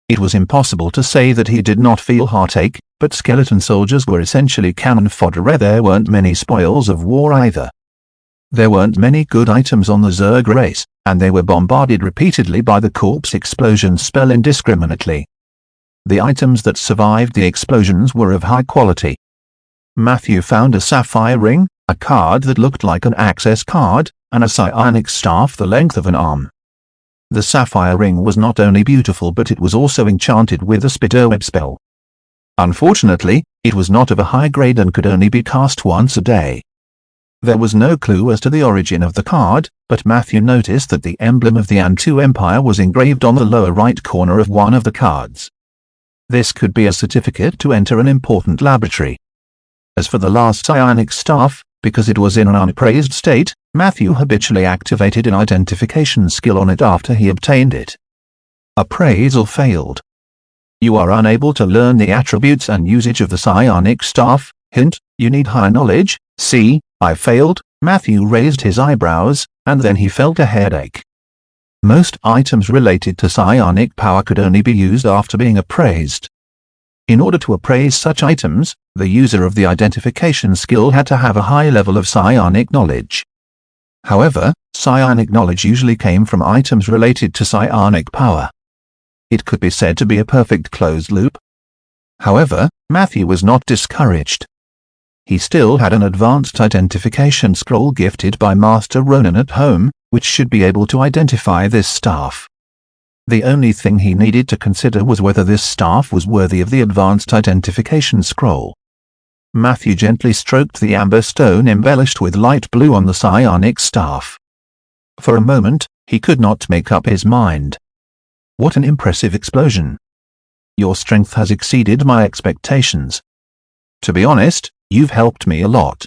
It was impossible to say that he did not feel heartache, but skeleton soldiers were essentially cannon fodder. There weren't many spoils of war either. There weren't many good items on the Zerg race, and they were bombarded repeatedly by the corpse explosion spell indiscriminately. The items that survived the explosions were of high quality. Matthew found a sapphire ring, a card that looked like an access card, and a psionic staff the length of an arm. The sapphire ring was not only beautiful but it was also enchanted with a spiderweb spell. Unfortunately, it was not of a high grade and could only be cast once a day. There was no clue as to the origin of the card, but Matthew noticed that the emblem of the Antu Empire was engraved on the lower right corner of one of the cards. This could be a certificate to enter an important laboratory. As for the last psionic staff, because it was in an unappraised state, Matthew habitually activated an identification skill on it after he obtained it. Appraisal failed. You are unable to learn the attributes and usage of the psionic staff. Hint, you need high knowledge. See, I failed. Matthew raised his eyebrows, and then he felt a headache. Most items related to psionic power could only be used after being appraised. In order to appraise such items, the user of the identification skill had to have a high level of psionic knowledge. However, psionic knowledge usually came from items related to psionic power. It could be said to be a perfect closed loop. However, Matthew was not discouraged. He still had an advanced identification scroll gifted by Master Ronan at home, which should be able to identify this staff. The only thing he needed to consider was whether this staff was worthy of the advanced identification scroll. Matthew gently stroked the amber stone embellished with light blue on the psionic staff. For a moment, he could not make up his mind. What an impressive explosion! Your strength has exceeded my expectations. To be honest, you've helped me a lot.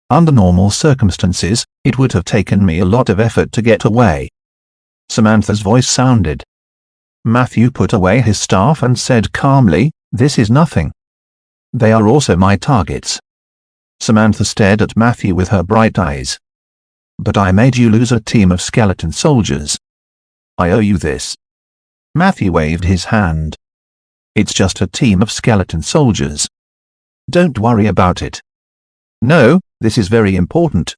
Under normal circumstances, it would have taken me a lot of effort to get away. Samantha's voice sounded. Matthew put away his staff and said calmly, "This is nothing. They are also my targets." Samantha stared at Matthew with her bright eyes. "But I made you lose a team of skeleton soldiers. I owe you this." Matthew waved his hand. "It's just a team of skeleton soldiers. Don't worry about it." "No, this is very important.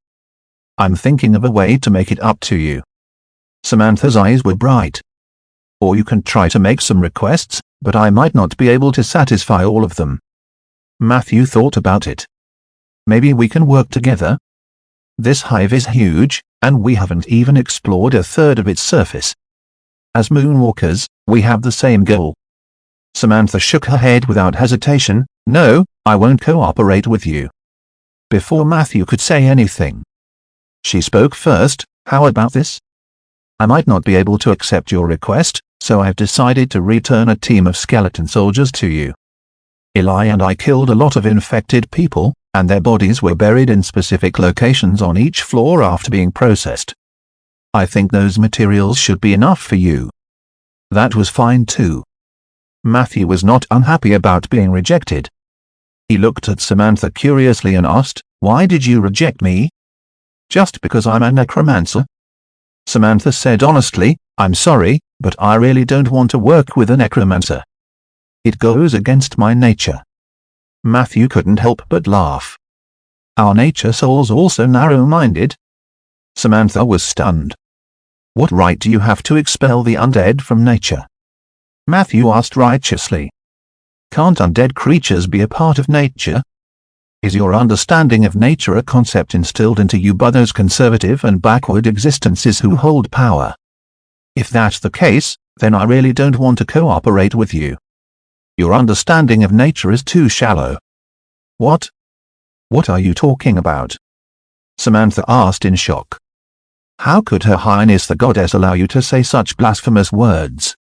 I'm thinking of a way to make it up to you." Samantha's eyes were bright. "Or you can try to make some requests, but I might not be able to satisfy all of them." Matthew thought about it. "Maybe we can work together. This hive is huge, and we haven't even explored a third of its surface. As moonwalkers, we have the same goal." Samantha shook her head without hesitation. "No, I won't cooperate with you." Before Matthew could say anything, she spoke first. "How about this? I might not be able to accept your request, so I've decided to return a team of skeleton soldiers to you. Eli and I killed a lot of infected people, and their bodies were buried in specific locations on each floor after being processed. I think those materials should be enough for you." That was fine too. Matthew was not unhappy about being rejected. He looked at Samantha curiously and asked, "Why did you reject me?" "Just because I'm a necromancer." Samantha said honestly, "I'm sorry, but I really don't want to work with a necromancer. It goes against my nature." Matthew couldn't help but laugh. "Our nature souls also narrow-minded?" Samantha was stunned. "What right do you have to expel the undead from nature?" Matthew asked righteously. "Can't undead creatures be a part of nature? Is your understanding of nature a concept instilled into you by those conservative and backward existences who hold power? If that's the case, then I really don't want to cooperate with you. Your understanding of nature is too shallow." "What? What are you talking about?" Samantha asked in shock. "How could Her Highness the Goddess allow you to say such blasphemous words?"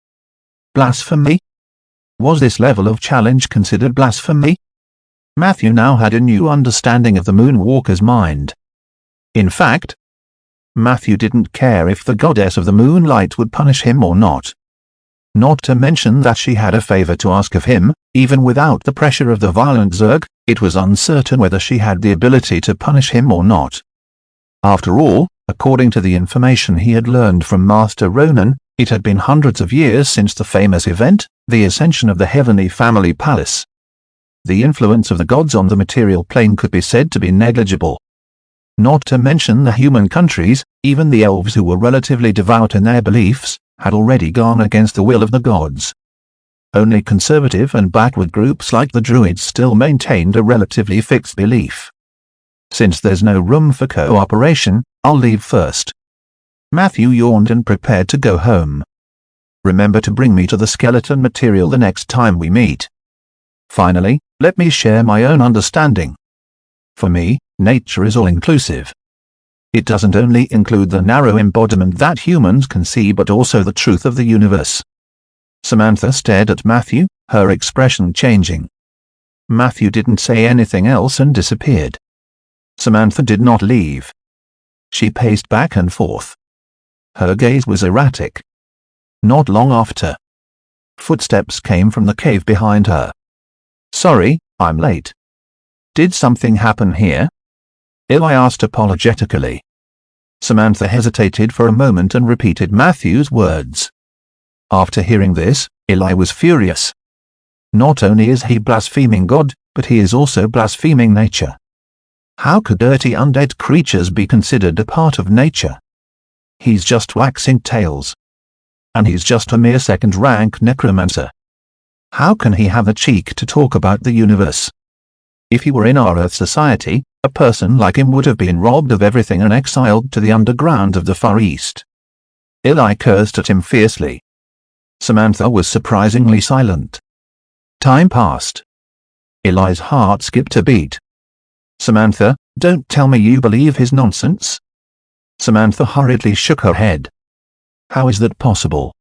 "Blasphemy? Was this level of challenge considered blasphemy?" Matthew now had a new understanding of the Moonwalker's mind. In fact, Matthew didn't care if the Goddess of the Moonlight would punish him or not. Not to mention that she had a favor to ask of him. Even without the pressure of the violent Zerg, it was uncertain whether she had the ability to punish him or not. After all, according to the information he had learned from Master Ronan, It had been hundreds of years since the famous event, the ascension of the Heavenly Family Palace. The influence of the gods on the material plane could be said to be negligible. Not to mention the human countries, even the elves who were relatively devout in their beliefs, had already gone against the will of the gods. Only conservative and backward groups like the Druids still maintained a relatively fixed belief. Since there's no room for cooperation, I'll leave first. Matthew yawned and prepared to go home. Remember to bring me to the skeleton material the next time we meet. Finally, let me share my own understanding. For me, nature is all-inclusive. It doesn't only include the narrow embodiment that humans can see but also the truth of the universe. Samantha stared at Matthew, her expression changing. Matthew didn't say anything else and disappeared. Samantha did not leave. She paced back and forth. Her gaze was erratic. Not long after, footsteps came from the cave behind her. "Sorry, I'm late. Did something happen here?" Eli asked apologetically. Samantha hesitated for a moment and repeated Matthew's words. After hearing this, Eli was furious. Not only is he blaspheming God, but he is also blaspheming nature. How could dirty undead creatures be considered a part of nature? He's just waxing tales. And he's just a mere second-rank necromancer. How can he have the cheek to talk about the universe? If he were in our Earth society, a person like him would have been robbed of everything and exiled to the underground of the Far East. Eli cursed at him fiercely. Samantha was surprisingly silent. Time passed. Eli's heart skipped a beat. "Samantha, don't tell me you believe his nonsense." Samantha hurriedly shook her head. "How is that possible?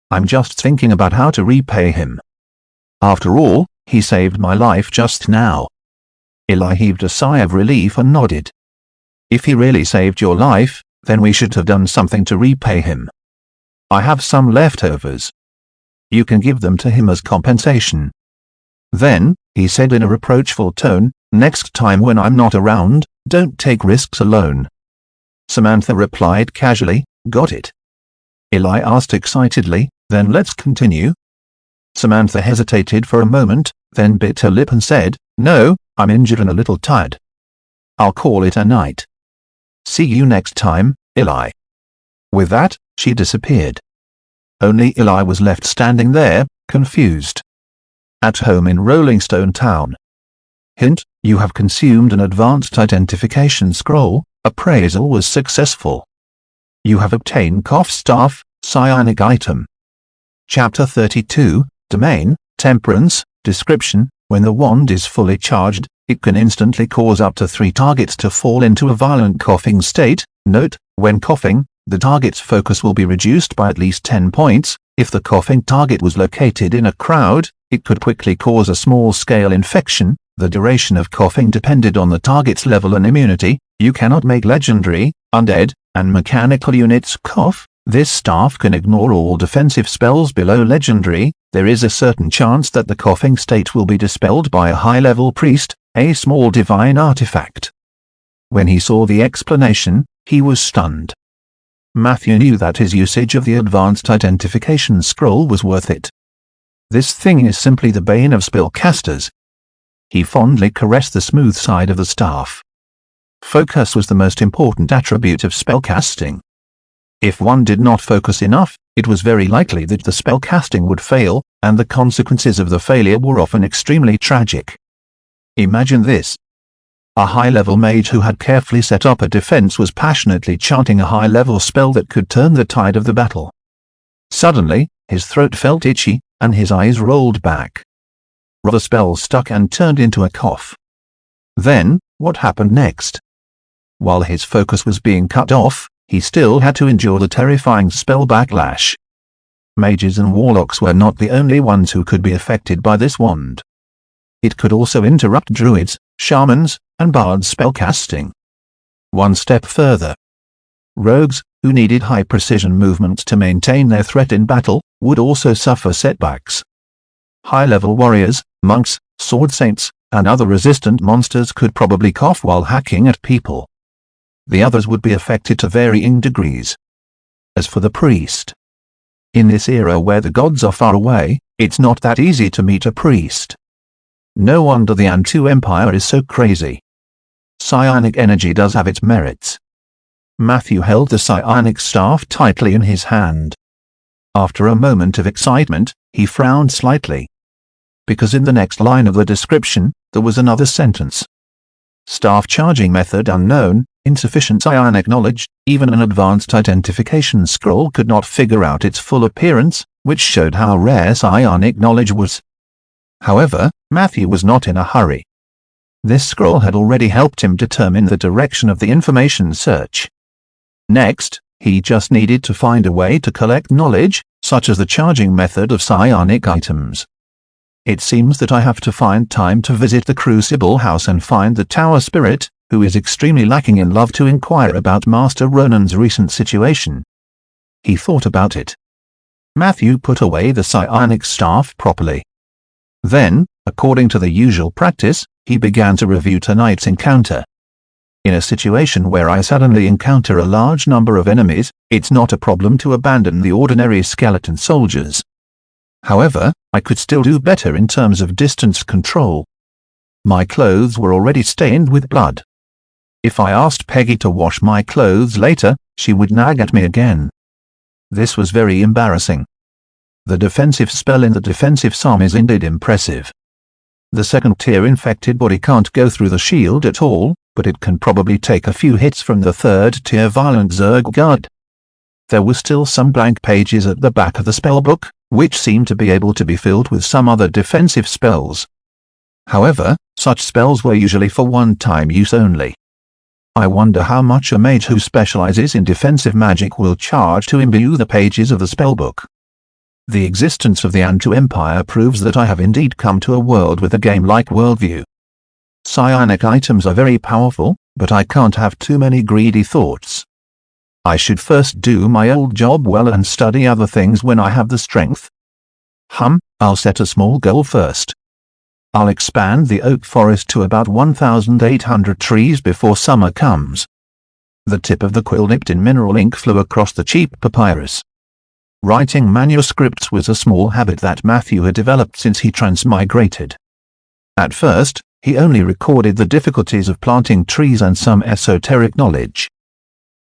I'm just thinking about how to repay him. After all, he saved my life just now." Eli heaved a sigh of relief and nodded. "If he really saved your life, then we should have done something to repay him. I have some leftovers. You can give them to him as compensation." Then, he said in a reproachful tone, "Next time when I'm not around, don't take risks alone." Samantha replied casually, "Got it." Eli asked excitedly, "Then let's continue." Samantha hesitated for a moment, then bit her lip and said, "No, I'm injured and a little tired. I'll call it a night. See you next time, Eli." With that, she disappeared. Only Eli was left standing there, confused. At home in Rolling Stone Town. Hint, you have consumed an advanced identification scroll. Appraisal was successful. You have obtained cough staff, psionic item. Chapter 32, Domain, Temperance, Description. When the wand is fully charged, it can instantly cause up to 3 targets to fall into a violent coughing state. Note, when coughing, the target's focus will be reduced by at least 10 points. If the coughing target was located in a crowd, it could quickly cause a small-scale infection. The duration of coughing depended on the target's level and immunity. You cannot make legendary, undead, and mechanical units cough. This staff can ignore all defensive spells below legendary. There is a certain chance that the coughing state will be dispelled by a high-level priest, a small divine artifact. When he saw the explanation, he was stunned. Matthew knew that his usage of the advanced identification scroll was worth it. This thing is simply the bane of spellcasters. He fondly caressed the smooth side of the staff. Focus was the most important attribute of spellcasting. If one did not focus enough, it was very likely that the spellcasting would fail, and the consequences of the failure were often extremely tragic. Imagine this. A high-level mage who had carefully set up a defense was passionately chanting a high-level spell that could turn the tide of the battle. Suddenly, his throat felt itchy, and his eyes rolled back. The spell stuck and turned into a cough. Then, what happened next? While his focus was being cut off, he still had to endure the terrifying spell backlash. Mages and warlocks were not the only ones who could be affected by this wand. It could also interrupt druids, shamans, and bards spellcasting. One step further. Rogues, who needed high-precision movements to maintain their threat in battle, would also suffer setbacks. High-level warriors, monks, sword saints, and other resistant monsters could probably cough while hacking at people. The others would be affected to varying degrees. As for the priest, In this era where the gods are far away, it's not that easy to meet a priest. No wonder the Antu Empire is so crazy. Psionic energy does have its merits. Matthew held the psionic staff tightly in his hand. After a moment of excitement, he frowned slightly. Because in the next line of the description, there was another sentence. Staff charging method unknown, insufficient psionic knowledge, even an advanced identification scroll could not figure out its full appearance, which showed how rare psionic knowledge was. However, Matthew was not in a hurry. This scroll had already helped him determine the direction of the information search. Next, he just needed to find a way to collect knowledge, such as the charging method of psionic items. It seems that I have to find time to visit the Crucible House and find the Tower Spirit, who is extremely lacking in love, to inquire about Master Ronan's recent situation. He thought about it. Matthew put away the psionic staff properly. Then, according to the usual practice, he began to review tonight's encounter. In a situation where I suddenly encounter a large number of enemies, it's not a problem to abandon the ordinary skeleton soldiers. However, I could still do better in terms of distance control. My clothes were already stained with blood. If I asked Peggy to wash my clothes later, she would nag at me again. This was very embarrassing. The defensive spell in the defensive psalm is indeed impressive. The second-tier infected body can't go through the shield at all, but it can probably take a few hits from the third-tier violent Zerg guard. There were still some blank pages at the back of the spellbook, which seemed to be able to be filled with some other defensive spells. However, such spells were usually for one-time use only. I wonder how much a mage who specializes in defensive magic will charge to imbue the pages of the spellbook. The existence of the Antu Empire proves that I have indeed come to a world with a game-like worldview. Psionic items are very powerful, but I can't have too many greedy thoughts. I should first do my old job well and study other things when I have the strength. I'll set a small goal first. I'll expand the oak forest to about 1,800 trees before summer comes. The tip of the quill dipped in mineral ink flew across the cheap papyrus. Writing manuscripts was a small habit that Matthew had developed since he transmigrated. At first, he only recorded the difficulties of planting trees and some esoteric knowledge.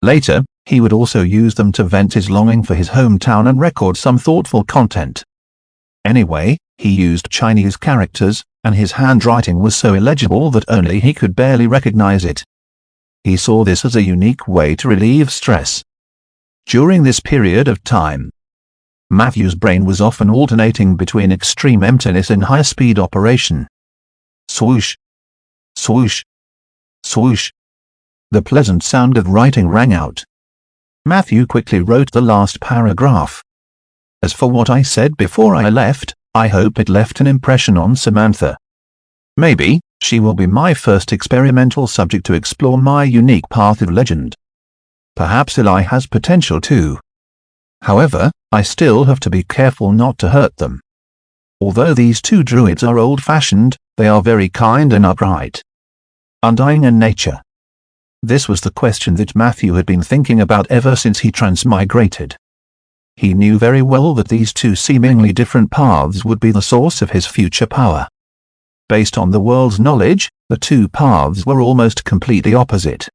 Later, he would also use them to vent his longing for his hometown and record some thoughtful content. Anyway, he used Chinese characters, and his handwriting was so illegible that only he could barely recognize it. He saw this as a unique way to relieve stress. During this period of time, Matthew's brain was often alternating between extreme emptiness and high-speed operation. Swoosh, swoosh, swoosh. The pleasant sound of writing rang out. Matthew quickly wrote the last paragraph. As for what I said before I left, I hope it left an impression on Samantha. Maybe, she will be my first experimental subject to explore my unique path of legend. Perhaps Eli has potential too. However, I still have to be careful not to hurt them. Although these two druids are old-fashioned, they are very kind and upright. Undying in nature. This was the question that Matthew had been thinking about ever since he transmigrated. He knew very well that these two seemingly different paths would be the source of his future power. Based on the world's knowledge, the two paths were almost completely opposite.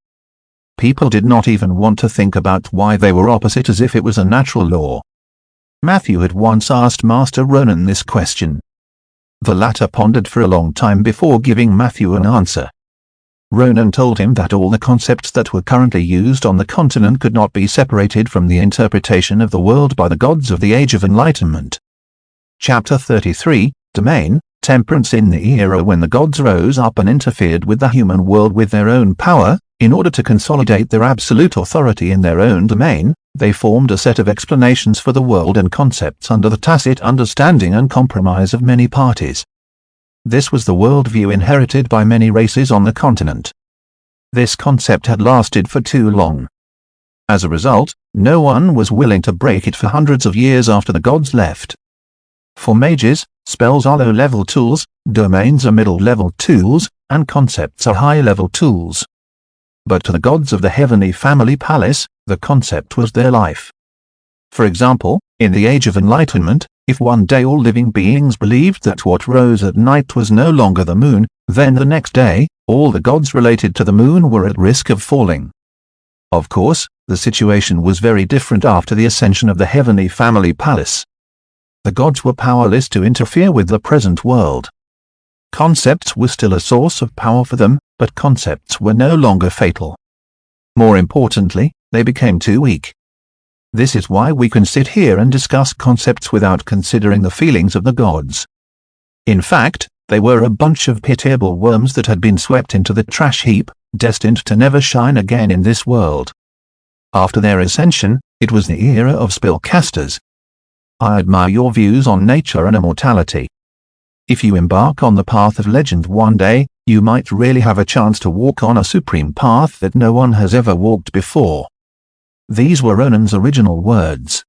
People did not even want to think about why they were opposite, as if it was a natural law. Matthew had once asked Master Ronan this question. The latter pondered for a long time before giving Matthew an answer. Ronan told him that all the concepts that were currently used on the continent could not be separated from the interpretation of the world by the gods of the Age of Enlightenment. Chapter 33, Domain, Temperance. In the era when the gods rose up and interfered with the human world with their own power, in order to consolidate their absolute authority in their own domain, they formed a set of explanations for the world and concepts under the tacit understanding and compromise of many parties. This was the worldview inherited by many races on the continent. This concept had lasted for too long. As a result, no one was willing to break it for hundreds of years after the gods left. For mages, spells are low-level tools, domains are middle-level tools, and concepts are high-level tools. But to the gods of the Heavenly Family Palace, the concept was their life. For example, in the Age of Enlightenment, if one day all living beings believed that what rose at night was no longer the moon, then the next day, all the gods related to the moon were at risk of falling. Of course, the situation was very different after the ascension of the heavenly family palace. The gods were powerless to interfere with the present world. Concepts were still a source of power for them, but concepts were no longer fatal. More importantly, they became too weak. This is why we can sit here and discuss concepts without considering the feelings of the gods. In fact, they were a bunch of pitiable worms that had been swept into the trash heap, destined to never shine again in this world. After their ascension, it was the era of spellcasters. I admire your views on nature and immortality. If you embark on the path of legend one day, you might really have a chance to walk on a supreme path that no one has ever walked before. These were Ronan's original words.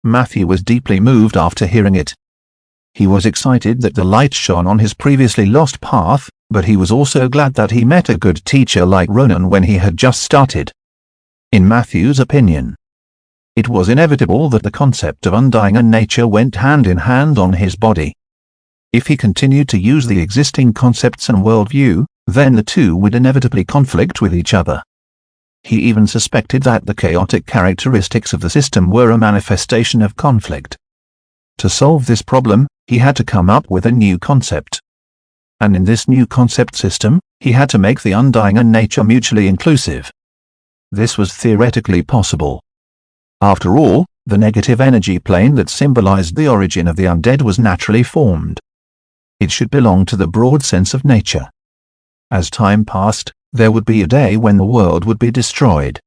Matthew was deeply moved after hearing it. He was excited that the light shone on his previously lost path, but he was also glad that he met a good teacher like Ronan when he had just started. In Matthew's opinion, it was inevitable that the concept of undying and nature went hand in hand on his body. If he continued to use the existing concepts and worldview, then the two would inevitably conflict with each other. He even suspected that the chaotic characteristics of the system were a manifestation of conflict. To solve this problem, he had to come up with a new concept. And in this new concept system, he had to make the undying and nature mutually inclusive. This was theoretically possible. After all, the negative energy plane that symbolized the origin of the undead was naturally formed. It should belong to the broad sense of nature. As time passed, there would be a day when the world would be destroyed.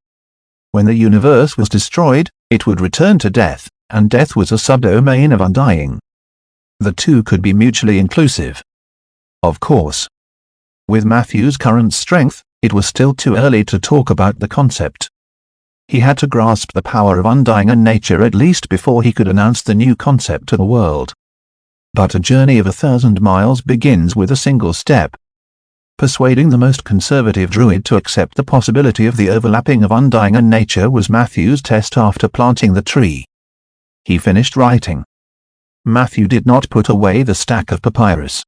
When the universe was destroyed, it would return to death, and death was a subdomain of undying. The two could be mutually inclusive. Of course. With Matthew's current strength, it was still too early to talk about the concept. He had to grasp the power of undying and nature at least before he could announce the new concept to the world. But a journey of 1,000 miles begins with a single step. Persuading the most conservative druid to accept the possibility of the overlapping of undying and nature was Matthew's test after planting the tree. He finished writing. Matthew did not put away the stack of papyrus.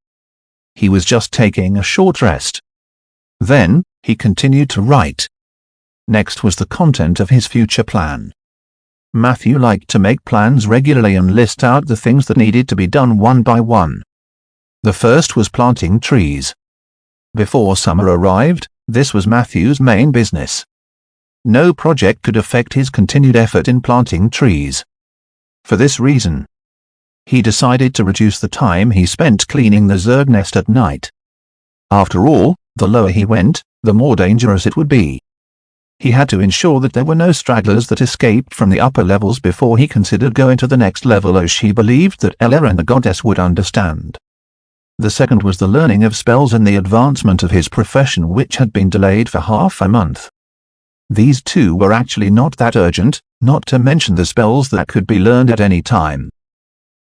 He was just taking a short rest. Then, he continued to write. Next was the content of his future plan. Matthew liked to make plans regularly and list out the things that needed to be done one by one. The first was planting trees. Before summer arrived, this was Matthew's main business. No project could affect his continued effort in planting trees. For this reason, he decided to reduce the time he spent cleaning the Zerg nest at night. After all, the lower he went, the more dangerous it would be. He had to ensure that there were no stragglers that escaped from the upper levels before he considered going to the next level, as he believed that Ella and the goddess would understand. The second was the learning of spells and the advancement of his profession, which had been delayed for half a month. These two were actually not that urgent, not to mention the spells that could be learned at any time.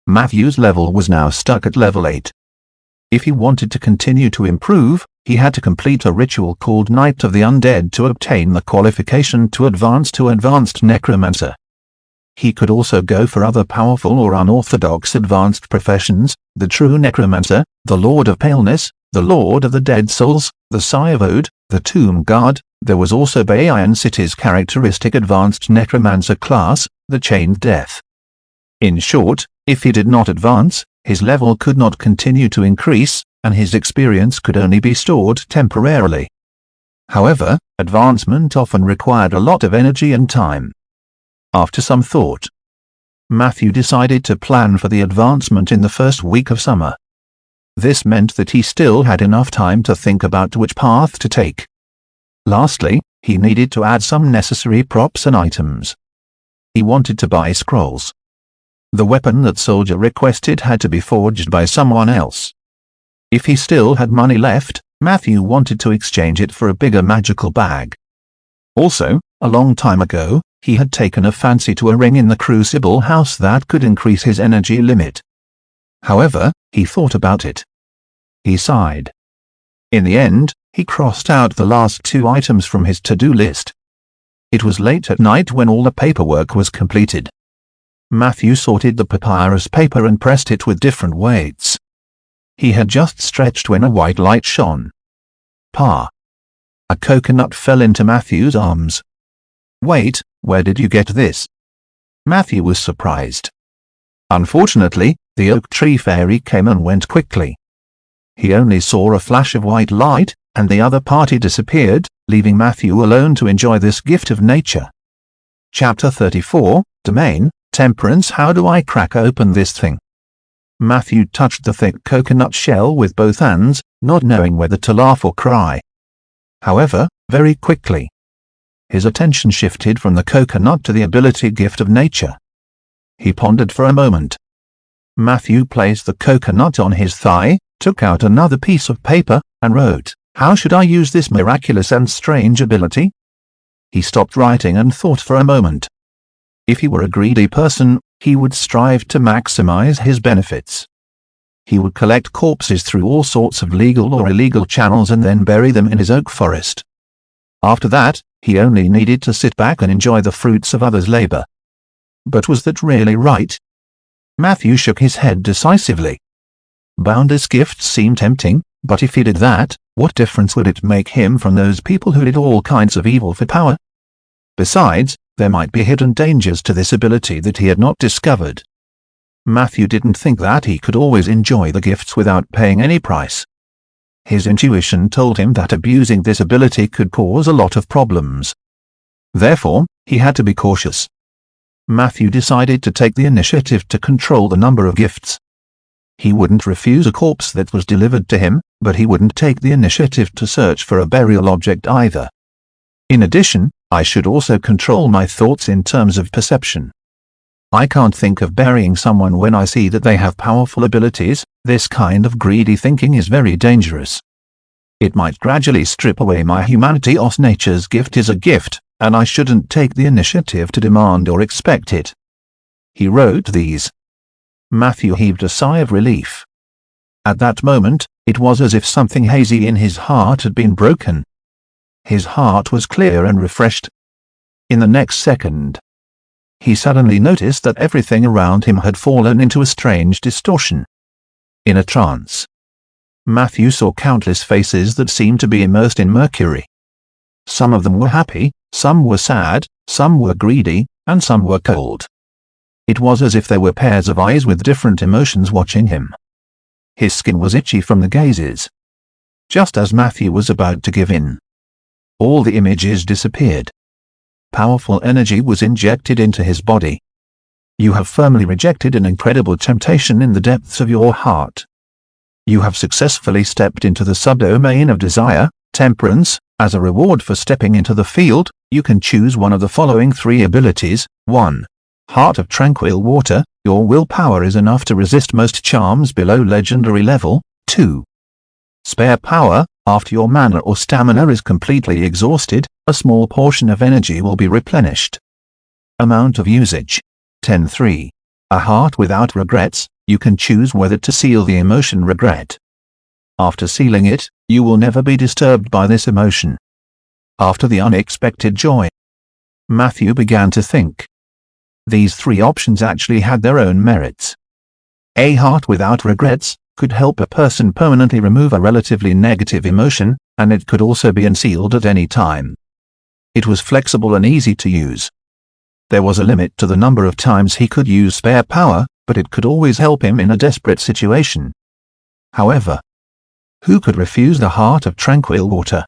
Matthew's level was now stuck at level 8. If he wanted to continue to improve, he had to complete a ritual called Night of the Undead to obtain the qualification to advance to Advanced Necromancer. He could also go for other powerful or unorthodox advanced professions: the True Necromancer, the Lord of Paleness, the Lord of the Dead Souls, the Sciovode, the Tomb Guard. There was also Bayan City's characteristic advanced Necromancer class, the Chained Death. In short, if he did not advance, his level could not continue to increase, and his experience could only be stored temporarily. However, advancement often required a lot of energy and time. After some thought, Matthew decided to plan for the advancement in the first week of summer. This meant that he still had enough time to think about which path to take. Lastly, he needed to add some necessary props and items. He wanted to buy scrolls. The weapon that soldier requested had to be forged by someone else. If he still had money left, Matthew wanted to exchange it for a bigger magical bag. Also, a long time ago, he had taken a fancy to a ring in the Crucible house that could increase his energy limit. However, he thought about it. He sighed. In the end, he crossed out the last 2 items from his to-do list. It was late at night when all the paperwork was completed. Matthew sorted the papyrus paper and pressed it with different weights. He had just stretched when a white light shone. Pa! A coconut fell into Matthew's arms. Wait, where did you get this? Matthew was surprised. Unfortunately, the oak tree fairy came and went quickly. He only saw a flash of white light, and the other party disappeared, leaving Matthew alone to enjoy this gift of nature. Chapter 34, Domain, Temperance. How do I crack open this thing? Matthew touched the thick coconut shell with both hands, not knowing whether to laugh or cry. However, very quickly, his attention shifted from the coconut to the ability gift of nature. He pondered for a moment. Matthew placed the coconut on his thigh, took out another piece of paper, and wrote, "How should I use this miraculous and strange ability?" He stopped writing and thought for a moment. If he were a greedy person, he would strive to maximize his benefits. He would collect corpses through all sorts of legal or illegal channels and then bury them in his oak forest. After that, he only needed to sit back and enjoy the fruits of others' labor. But was that really right? Matthew shook his head decisively. Boundless gifts seemed tempting, but if he did that, what difference would it make him from those people who did all kinds of evil for power? Besides, there might be hidden dangers to this ability that he had not discovered. Matthew didn't think that he could always enjoy the gifts without paying any price. His intuition told him that abusing this ability could cause a lot of problems. Therefore, he had to be cautious. Matthew decided to take the initiative to control the number of gifts. He wouldn't refuse a corpse that was delivered to him, but he wouldn't take the initiative to search for a burial object either. In addition, I should also control my thoughts in terms of perception. I can't think of burying someone when I see that they have powerful abilities. This kind of greedy thinking is very dangerous. It might gradually strip away my humanity. Os nature's gift is a gift, and I shouldn't take the initiative to demand or expect it. He wrote these. Matthew heaved a sigh of relief. At that moment, it was as if something hazy in his heart had been broken. His heart was clear and refreshed. In the next second, he suddenly noticed that everything around him had fallen into a strange distortion. In a trance, Matthew saw countless faces that seemed to be immersed in mercury. Some of them were happy, some were sad, some were greedy, and some were cold. It was as if there were pairs of eyes with different emotions watching him. His skin was itchy from the gazes. Just as Matthew was about to give in, all the images disappeared. Powerful energy was injected into his body. You have firmly rejected an incredible temptation in the depths of your heart. You have successfully stepped into the subdomain of desire, temperance. As a reward for stepping into the field, you can choose one of the following 3 abilities. 1. Heart of Tranquil Water. Your willpower is enough to resist most charms below legendary level. 2. Spare Power. After your mana or stamina is completely exhausted, a small portion of energy will be replenished. Amount of usage. 10.3. A Heart Without Regrets. You can choose whether to seal the emotion regret. After sealing it, you will never be disturbed by this emotion. After the unexpected joy, Matthew began to think. These 3 options actually had their own merits. A Heart Without Regrets could help a person permanently remove a relatively negative emotion, and it could also be unsealed at any time. It was flexible and easy to use. There was a limit to the number of times he could use Spare Power, but it could always help him in a desperate situation. However, who could refuse the Heart of Tranquil Water?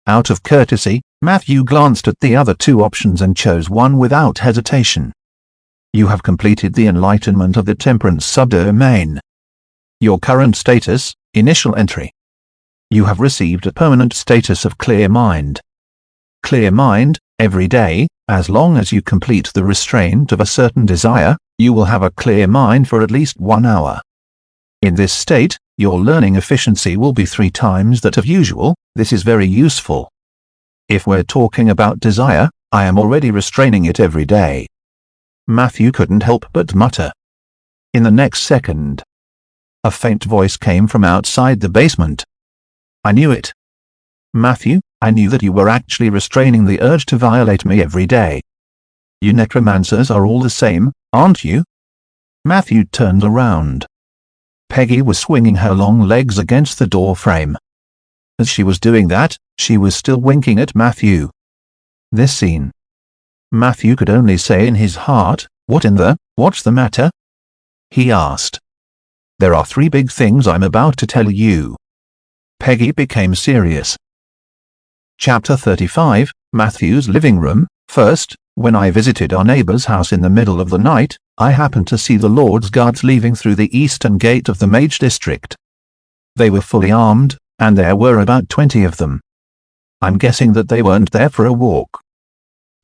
Out of courtesy, Matthew glanced at the other 2 options and chose one without hesitation. You have completed the enlightenment of the temperance subdomain. Your current status, initial entry. You have received a permanent status of clear mind. Clear mind. Every day, as long as you complete the restraint of a certain desire, you will have a clear mind for at least 1 hour. In this state, your learning efficiency will be 3 times that of usual. This is very useful. If we're talking about desire, I am already restraining it every day. Matthew couldn't help but mutter. In the next second, a faint voice came from outside the basement. I knew it. Matthew, I knew that you were actually restraining the urge to violate me every day. You necromancers are all the same, aren't you? Matthew turned around. Peggy was swinging her long legs against the door frame. As she was doing that, she was still winking at Matthew. This scene. Matthew could only say in his heart, what's the matter? He asked. There are 3 big things I'm about to tell you. Peggy became serious. Chapter 35, Matthew's living room. First, when I visited our neighbor's house in the middle of the night, I happened to see the Lord's guards leaving through the eastern gate of the Mage District. They were fully armed, and there were about 20 of them. I'm guessing that they weren't there for a walk.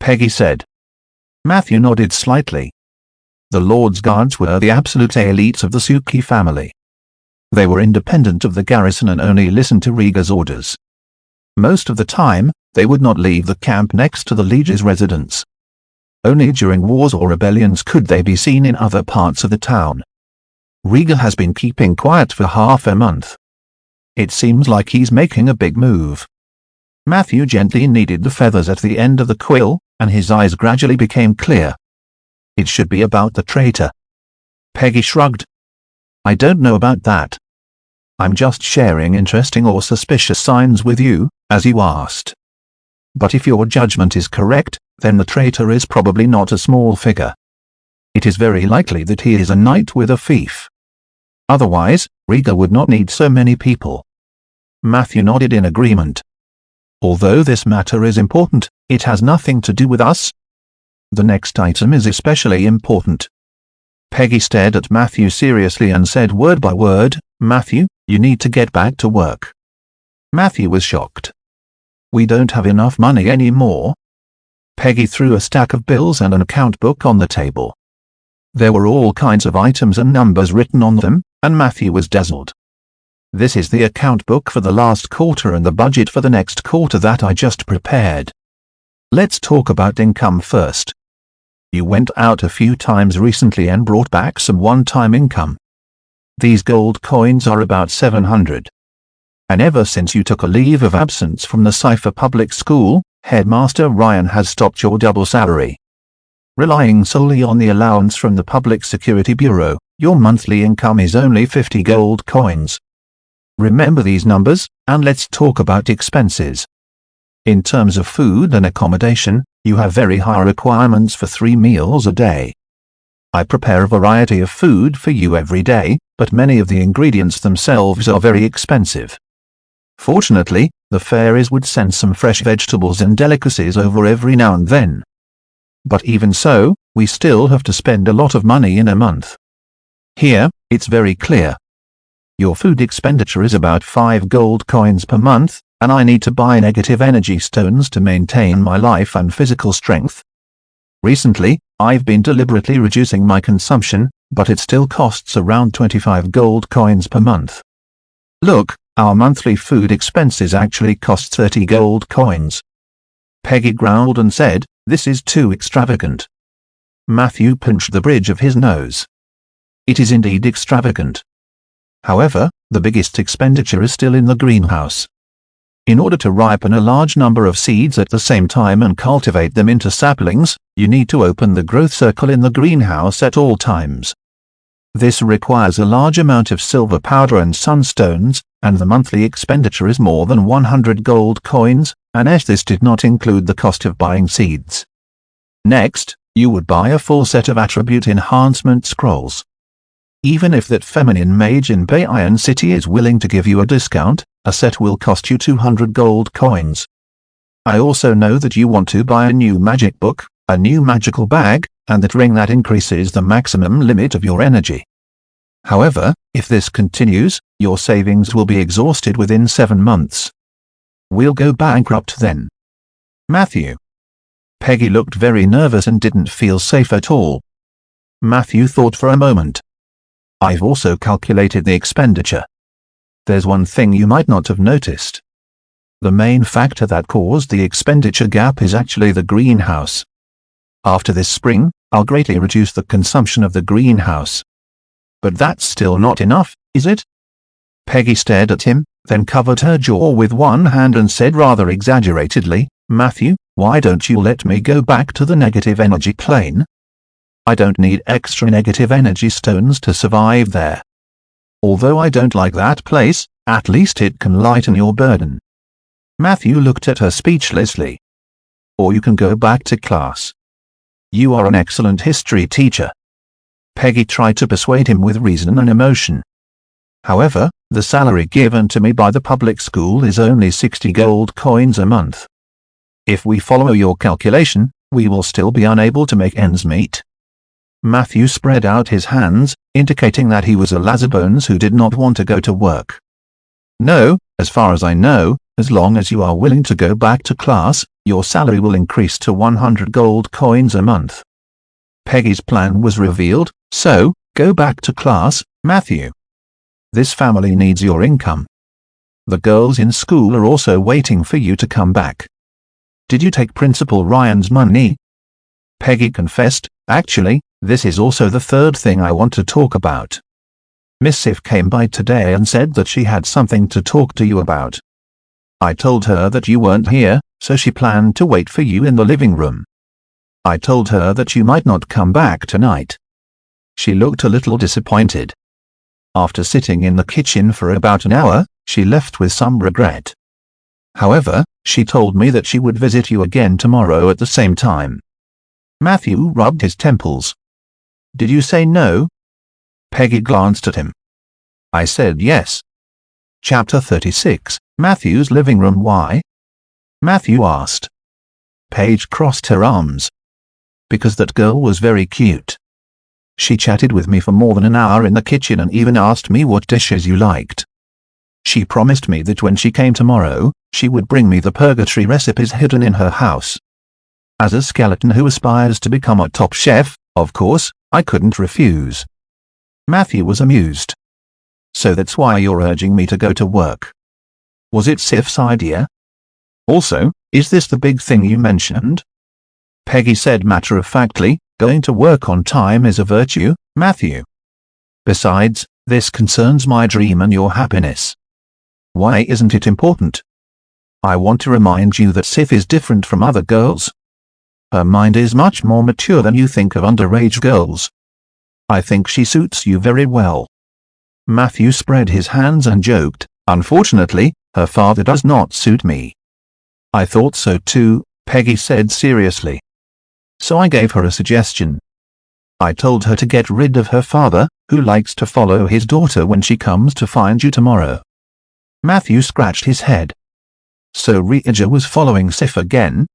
Peggy said. Matthew nodded slightly. The Lord's guards were the absolute elites of the Suki family. They were independent of the garrison and only listened to Riga's orders. Most of the time, they would not leave the camp next to the Liege's residence. Only during wars or rebellions could they be seen in other parts of the town. Riga has been keeping quiet for half a month. It seems like he's making a big move. Matthew gently kneaded the feathers at the end of the quill, and his eyes gradually became clear. It should be about the traitor. Peggy shrugged. I don't know about that. I'm just sharing interesting or suspicious signs with you, as you asked. But if your judgment is correct, then the traitor is probably not a small figure. It is very likely that he is a knight with a fief. Otherwise, Riga would not need so many people. Matthew nodded in agreement. Although this matter is important, it has nothing to do with us. The next item is especially important. Peggy stared at Matthew seriously and said word by word, Matthew, you need to get back to work. Matthew was shocked. We don't have enough money anymore. Peggy threw a stack of bills and an account book on the table. There were all kinds of items and numbers written on them, and Matthew was dazzled. This is the account book for the last quarter and the budget for the next quarter that I just prepared. Let's talk about income first. You went out a few times recently and brought back some one-time income. These gold coins are about 700. And ever since you took a leave of absence from the Cipher Public School, Headmaster Ryan has stopped your double salary. Relying solely on the allowance from the Public Security Bureau, your monthly income is only 50 gold coins. Remember these numbers, and let's talk about expenses. In terms of food and accommodation, you have very high requirements for 3 meals a day. I prepare a variety of food for you every day, but many of the ingredients themselves are very expensive. Fortunately, the fairies would send some fresh vegetables and delicacies over every now and then. But even so, we still have to spend a lot of money in a month. Here, it's very clear. Your food expenditure is about 5 gold coins per month, and I need to buy negative energy stones to maintain my life and physical strength. Recently, I've been deliberately reducing my consumption, but it still costs around 25 gold coins per month. Look, our monthly food expenses actually cost 30 gold coins. Peggy growled and said, this is too extravagant. Matthew pinched the bridge of his nose. It is indeed extravagant. However, the biggest expenditure is still in the greenhouse. In order to ripen a large number of seeds at the same time and cultivate them into saplings, you need to open the growth circle in the greenhouse at all times. This requires a large amount of silver powder and sunstones, and the monthly expenditure is more than 100 gold coins, and as this did not include the cost of buying seeds. Next, you would buy a full set of attribute enhancement scrolls. Even if that feminine mage in Bayan City is willing to give you a discount, a set will cost you 200 gold coins. I also know that you want to buy a new magic book, a new magical bag, and that ring that increases the maximum limit of your energy. However, if this continues, your savings will be exhausted within 7 months. We'll go bankrupt then. Matthew. Peggy looked very nervous and didn't feel safe at all. Matthew thought for a moment. I've also calculated the expenditure. There's one thing you might not have noticed. The main factor that caused the expenditure gap is actually the greenhouse. After this spring, I'll greatly reduce the consumption of the greenhouse. But that's still not enough, is it? Peggy stared at him, then covered her jaw with one hand and said rather exaggeratedly, Matthew, Why don't you let me go back to the negative energy plane? I don't need extra negative energy stones to survive there. Although I don't like that place, at least it can lighten your burden. Matthew looked at her speechlessly. Or you can go back to class. You are an excellent history teacher. Peggy tried to persuade him with reason and emotion. However, the salary given to me by the public school is only 60 gold coins a month. If we follow your calculation, we will still be unable to make ends meet. Matthew spread out his hands, indicating that he was a lazarbones who did not want to go to work. No, as far as I know, as long as you are willing to go back to class, your salary will increase to 100 gold coins a month. Peggy's plan was revealed, so, go back to class, Matthew. This family needs your income. The girls in school are also waiting for you to come back. Did you take Principal Ryan's money? Peggy confessed, actually, this is also the third thing I want to talk about. Miss Sif came by today and said that she had something to talk to you about. I told her that you weren't here, so she planned to wait for you in the living room. I told her that you might not come back tonight. She looked a little disappointed. After sitting in the kitchen for about an hour, she left with some regret. However, she told me that she would visit you again tomorrow at the same time. Matthew rubbed his temples. Did you say no? Peggy glanced at him. I said yes. Chapter 36, Matthew's living room. Why? Matthew asked. Paige crossed her arms. Because that girl was very cute. She chatted with me for more than an hour in the kitchen and even asked me what dishes you liked. She promised me that when she came tomorrow, she would bring me the purgatory recipes hidden in her house. As a skeleton who aspires to become a top chef, of course, I couldn't refuse. Matthew was amused. So that's why you're urging me to go to work. Was it Sif's idea? Also, is this the big thing you mentioned? Peggy said matter-of-factly, going to work on time is a virtue, Matthew. Besides, this concerns my dream and your happiness. Why isn't it important? I want to remind you that Sif is different from other girls. Her mind is much more mature than you think of underage girls. I think she suits you very well. Matthew spread his hands and joked, unfortunately, her father does not suit me. I thought so too, Peggy said seriously. So I gave her a suggestion. I told her to get rid of her father, who likes to follow his daughter when she comes to find you tomorrow. Matthew scratched his head. So Rija was following Sif again?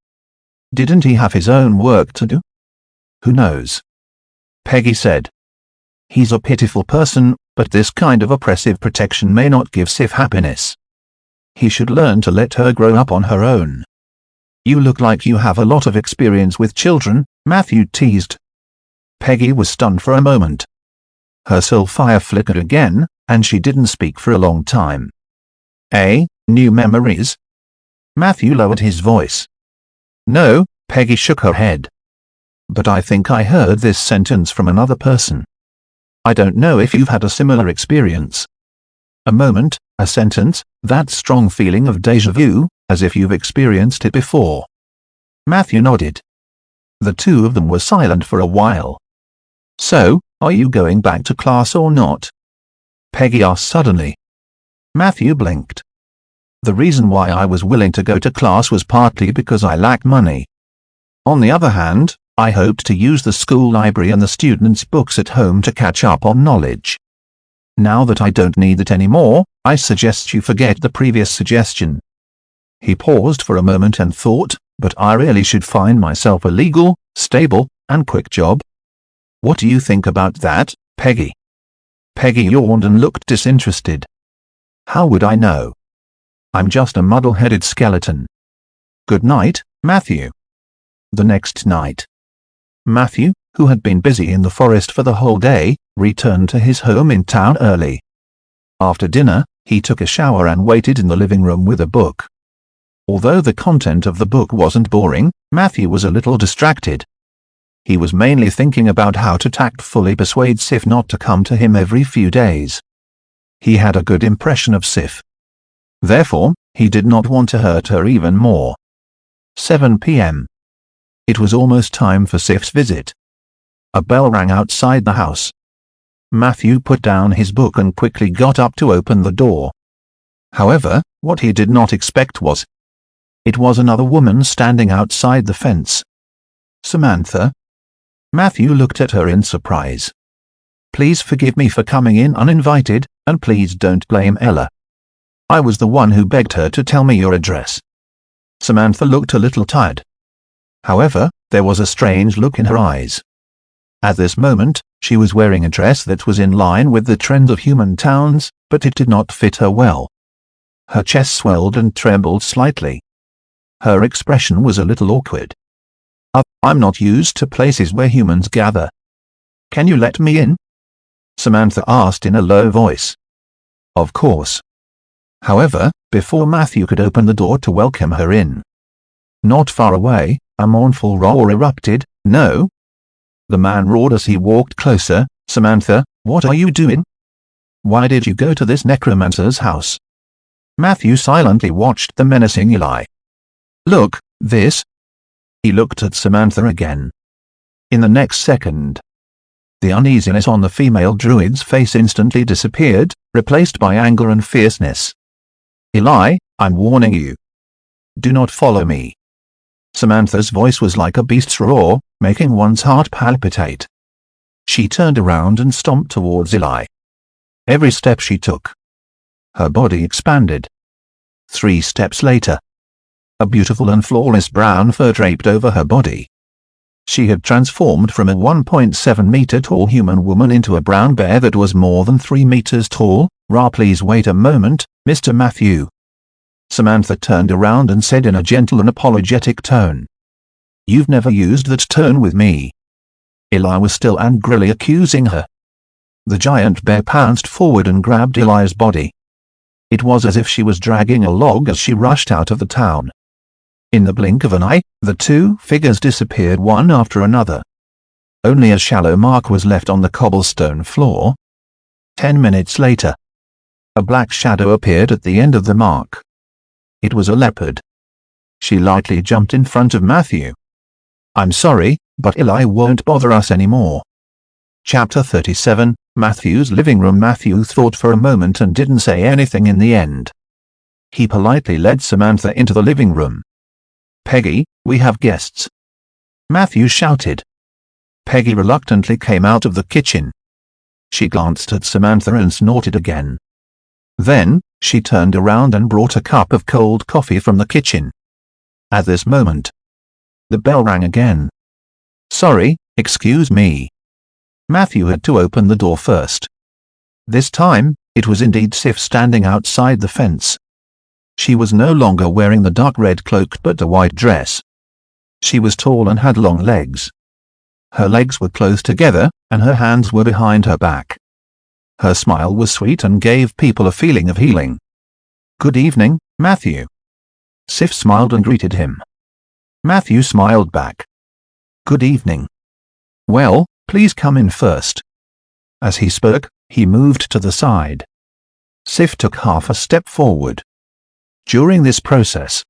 Didn't he have his own work to do? Who knows? Peggy said. He's a pitiful person, but this kind of oppressive protection may not give Sif happiness. He should learn to let her grow up on her own. You look like you have a lot of experience with children, Matthew teased. Peggy was stunned for a moment. Her soul fire flickered again, and she didn't speak for a long time. New memories? Matthew lowered his voice. No, Peggy shook her head. But I think I heard this sentence from another person. I don't know if you've had a similar experience. A moment, a sentence, that strong feeling of déjà vu, as if you've experienced it before. Matthew nodded. The two of them were silent for a while. So, are you going back to class or not? Peggy asked suddenly. Matthew blinked. The reason why I was willing to go to class was partly because I lack money. On the other hand, I hoped to use the school library and the students' books at home to catch up on knowledge. Now that I don't need it anymore, I suggest you forget the previous suggestion. He paused for a moment and thought, but I really should find myself a legal, stable, and quick job. What do you think about that, Peggy? Peggy yawned and looked disinterested. How would I know? I'm just a muddle-headed skeleton. Good night, Matthew. The next night. Matthew, who had been busy in the forest for the whole day, returned to his home in town early. After dinner, he took a shower and waited in the living room with a book. Although the content of the book wasn't boring, Matthew was a little distracted. He was mainly thinking about how to tactfully persuade Sif not to come to him every few days. He had a good impression of Sif. Therefore, he did not want to hurt her even more. 7 p.m. It was almost time for Sif's visit. A bell rang outside the house. Matthew put down his book and quickly got up to open the door. However, what he did not expect was, it was another woman standing outside the fence. Samantha? Matthew looked at her in surprise. Please forgive me for coming in uninvited, and please don't blame Ella. I was the one who begged her to tell me your address. Samantha looked a little tired. However, there was a strange look in her eyes. At this moment, she was wearing a dress that was in line with the trend of human towns, but it did not fit her well. Her chest swelled and trembled slightly. Her expression was a little awkward. I'm not used to places where humans gather. Can you let me in? Samantha asked in a low voice. Of course. However, before Matthew could open the door to welcome her in, not far away, a mournful roar erupted. No! The man roared as he walked closer. Samantha, what are you doing? Why did you go to this necromancer's house? Matthew silently watched the menacing Eli. Look, this. He looked at Samantha again. In the next second, the uneasiness on the female druid's face instantly disappeared, replaced by anger and fierceness. Eli, I'm warning you. Do not follow me. Samantha's voice was like a beast's roar, making one's heart palpitate. She turned around and stomped towards Eli. Every step she took, her body expanded. 3 steps later, a beautiful and flawless brown fur draped over her body. She had transformed from a 1.7-meter tall human woman into a brown bear that was more than 3 meters tall. Please wait a moment, Mr. Matthew. Samantha turned around and said in a gentle and apologetic tone. You've never used that tone with me. Eli was still angrily accusing her. The giant bear pounced forward and grabbed Eli's body. It was as if she was dragging a log as she rushed out of the town. In the blink of an eye, the 2 figures disappeared one after another. Only a shallow mark was left on the cobblestone floor. 10 minutes later, a black shadow appeared at the end of the mark. It was a leopard. She lightly jumped in front of Matthew. I'm sorry, but Eli won't bother us anymore. Chapter 37, Matthew's living room. Matthew thought for a moment and didn't say anything in the end. He politely led Samantha into the living room. Peggy, we have guests. Matthew shouted. Peggy reluctantly came out of the kitchen. She glanced at Samantha and snorted again. Then, she turned around and brought a cup of cold coffee from the kitchen. At this moment, the bell rang again. Sorry, excuse me. Matthew had to open the door first. This time, it was indeed Sif standing outside the fence. She was no longer wearing the dark red cloak but a white dress. She was tall and had long legs. Her legs were close together, and her hands were behind her back. Her smile was sweet and gave people a feeling of healing. Good evening, Matthew. Sif smiled and greeted him. Matthew smiled back. Good evening. Well, please come in first. As he spoke, he moved to the side. Sif took half a step forward. During this process,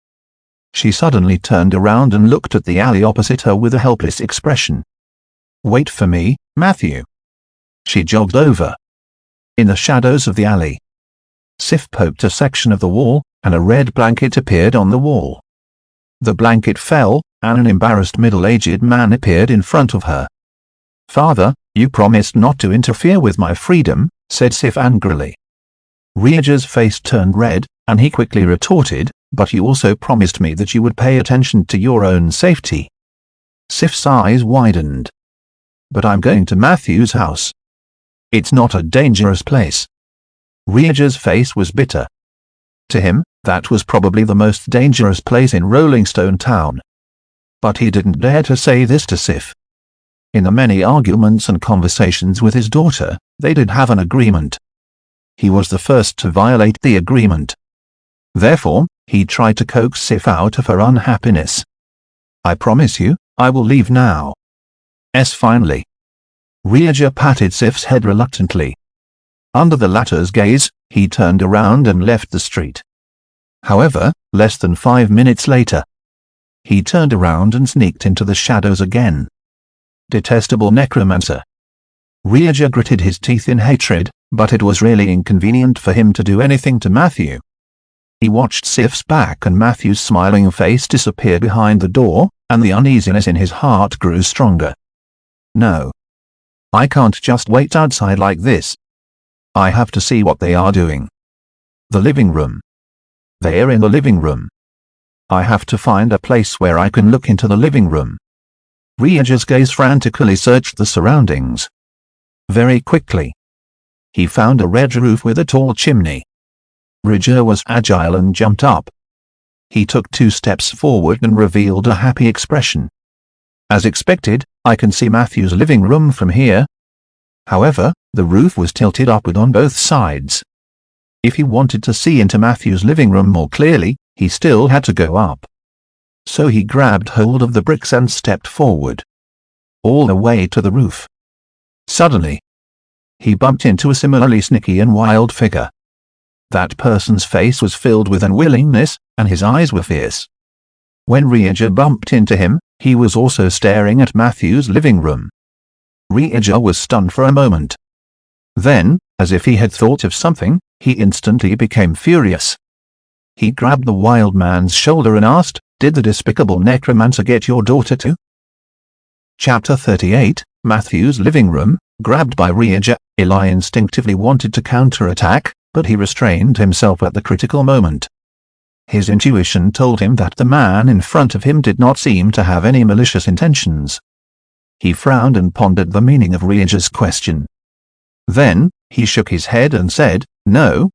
she suddenly turned around and looked at the alley opposite her with a helpless expression. Wait for me, Matthew. She jogged over. In the shadows of the alley, Sif poked a section of the wall, and a red blanket appeared on the wall. The blanket fell, and an embarrassed middle-aged man appeared in front of her. Father, you promised not to interfere with my freedom, said Sif angrily. Rieger's face turned red, and he quickly retorted, but you also promised me that you would pay attention to your own safety. Sif's eyes widened. But I'm going to Matthew's house. It's not a dangerous place. Rieger's face was bitter. To him, that was probably the most dangerous place in Rolling Stone Town. But he didn't dare to say this to Sif. In the many arguments and conversations with his daughter, they did have an agreement. He was the first to violate the agreement. Therefore, he tried to coax Sif out of her unhappiness. I promise you, I will leave now. Finally. Rieger patted Sif's head reluctantly. Under the latter's gaze, he turned around and left the street. However, less than 5 minutes later, He turned around and sneaked into the shadows again. Detestable necromancer. Rieger gritted his teeth in hatred, but it was really inconvenient for him to do anything to Matthew. He watched Sif's back and Matthew's smiling face disappear behind the door, and the uneasiness in his heart grew stronger. No. I can't just wait outside like this. I have to see what they are doing. The living room. They're in the living room. I have to find a place where I can look into the living room. Rieger's gaze frantically searched the surroundings. Very quickly, he found a red roof with a tall chimney. Rieger was agile and jumped up. He took 2 steps forward and revealed a happy expression. As expected, I can see Matthew's living room from here. However, the roof was tilted upward on both sides. If he wanted to see into Matthew's living room more clearly, he still had to go up. So he grabbed hold of the bricks and stepped forward, all the way to the roof. Suddenly, he bumped into a similarly sneaky and wild figure. That person's face was filled with unwillingness, and his eyes were fierce. When Rieger bumped into him, he was also staring at Matthew's living room. Rieger was stunned for a moment. Then, as if he had thought of something, he instantly became furious. He grabbed the wild man's shoulder and asked, "Did the despicable necromancer get your daughter too?" Chapter 38, Matthew's living room. Grabbed by Rieger, Eli instinctively wanted to counterattack, but he restrained himself at the critical moment. His intuition told him that the man in front of him did not seem to have any malicious intentions. He frowned and pondered the meaning of Rieger's question. Then, he shook his head and said, "No."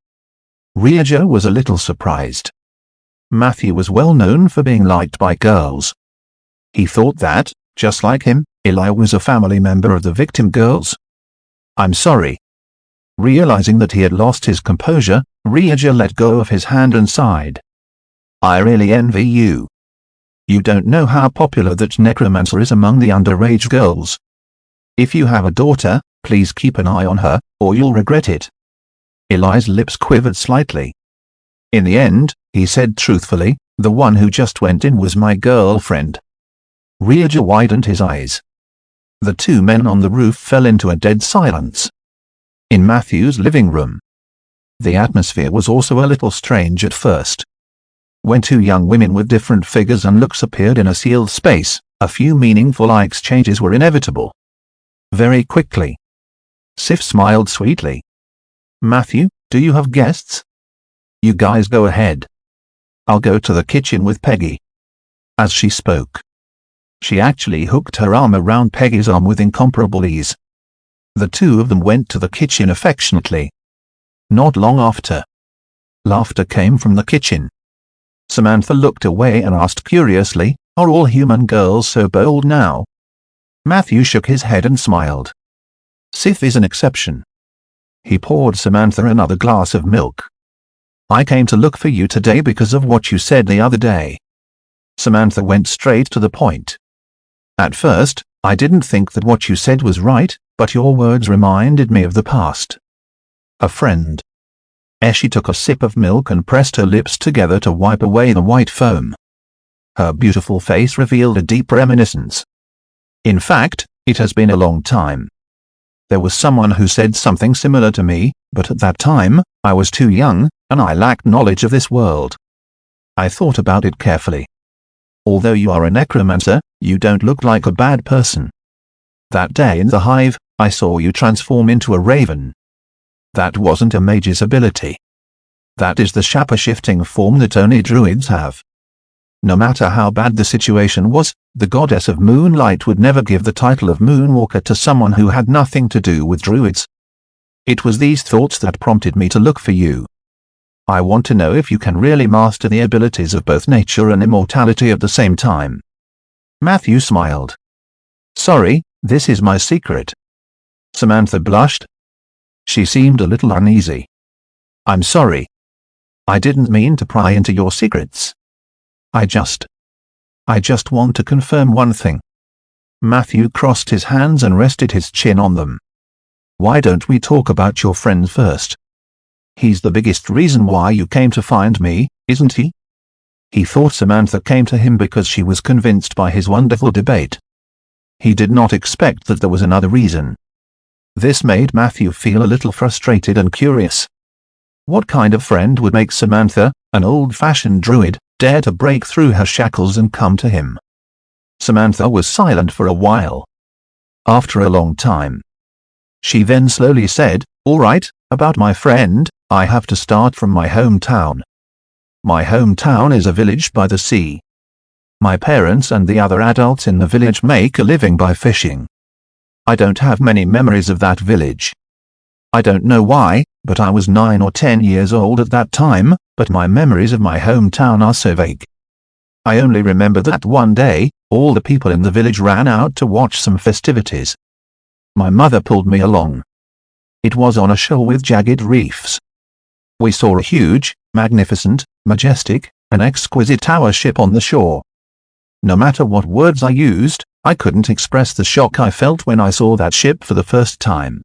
Rieger was a little surprised. Matthew was well known for being liked by girls. He thought that, just like him, Eli was a family member of the victim girls. "I'm sorry." Realizing that he had lost his composure, Rieger let go of his hand and sighed. "I really envy you. You don't know how popular that necromancer is among the underage girls. If you have a daughter, please keep an eye on her, or you'll regret it." Eli's lips quivered slightly. "In the end," he said truthfully, "the one who just went in was my girlfriend." Rieger widened his eyes. The 2 men on the roof fell into a dead silence. In Matthew's living room, the atmosphere was also a little strange at first. When 2 young women with different figures and looks appeared in a sealed space, a few meaningful eye exchanges were inevitable. Very quickly, Sif smiled sweetly. "Matthew, do you have guests? You guys go ahead. I'll go to the kitchen with Peggy." As she spoke, she actually hooked her arm around Peggy's arm with incomparable ease. The 2 of them went to the kitchen affectionately. Not long after, laughter came from the kitchen. Samantha looked away and asked curiously, "Are all human girls so bold now?" Matthew shook his head and smiled. "Sif is an exception." He poured Samantha another glass of milk. "I came to look for you today because of what you said the other day." Samantha went straight to the point. "At first, I didn't think that what you said was right, but your words reminded me of the past. A friend." She took a sip of milk and pressed her lips together to wipe away the white foam. Her beautiful face revealed a deep reminiscence. "In fact, it has been a long time. There was someone who said something similar to me, but at that time, I was too young, and I lacked knowledge of this world. I thought about it carefully. Although you are a necromancer, you don't look like a bad person. That day in the hive, I saw you transform into a raven. That wasn't a mage's ability. That is the shape-shifting form that only druids have. No matter how bad the situation was, the goddess of moonlight would never give the title of Moonwalker to someone who had nothing to do with druids. It was these thoughts that prompted me to look for you. I want to know if you can really master the abilities of both nature and immortality at the same time." Matthew smiled. "Sorry, this is my secret." Samantha blushed. She seemed a little uneasy. "I'm sorry. I didn't mean to pry into your secrets. I just want to confirm one thing." Matthew crossed his hands and rested his chin on them. "Why don't we talk about your friend first? He's the biggest reason why you came to find me, isn't he?" He thought Samantha came to him because she was convinced by his wonderful debate. He did not expect that there was another reason. This made Matthew feel a little frustrated and curious. What kind of friend would make Samantha, an old-fashioned druid, dare to break through her shackles and come to him? Samantha was silent for a while. After a long time, she then slowly said, "All right, about my friend, I have to start from my hometown. My hometown is a village by the sea. My parents and the other adults in the village make a living by fishing. I don't have many memories of that village. I don't know why, but I was 9 or 10 years old at that time, but my memories of my hometown are so vague. I only remember that one day, all the people in the village ran out to watch some festivities. My mother pulled me along. It was on a shore with jagged reefs. We saw a huge, magnificent, majestic, and exquisite tower ship on the shore. No matter what words I used, I couldn't express the shock I felt when I saw that ship for the first time.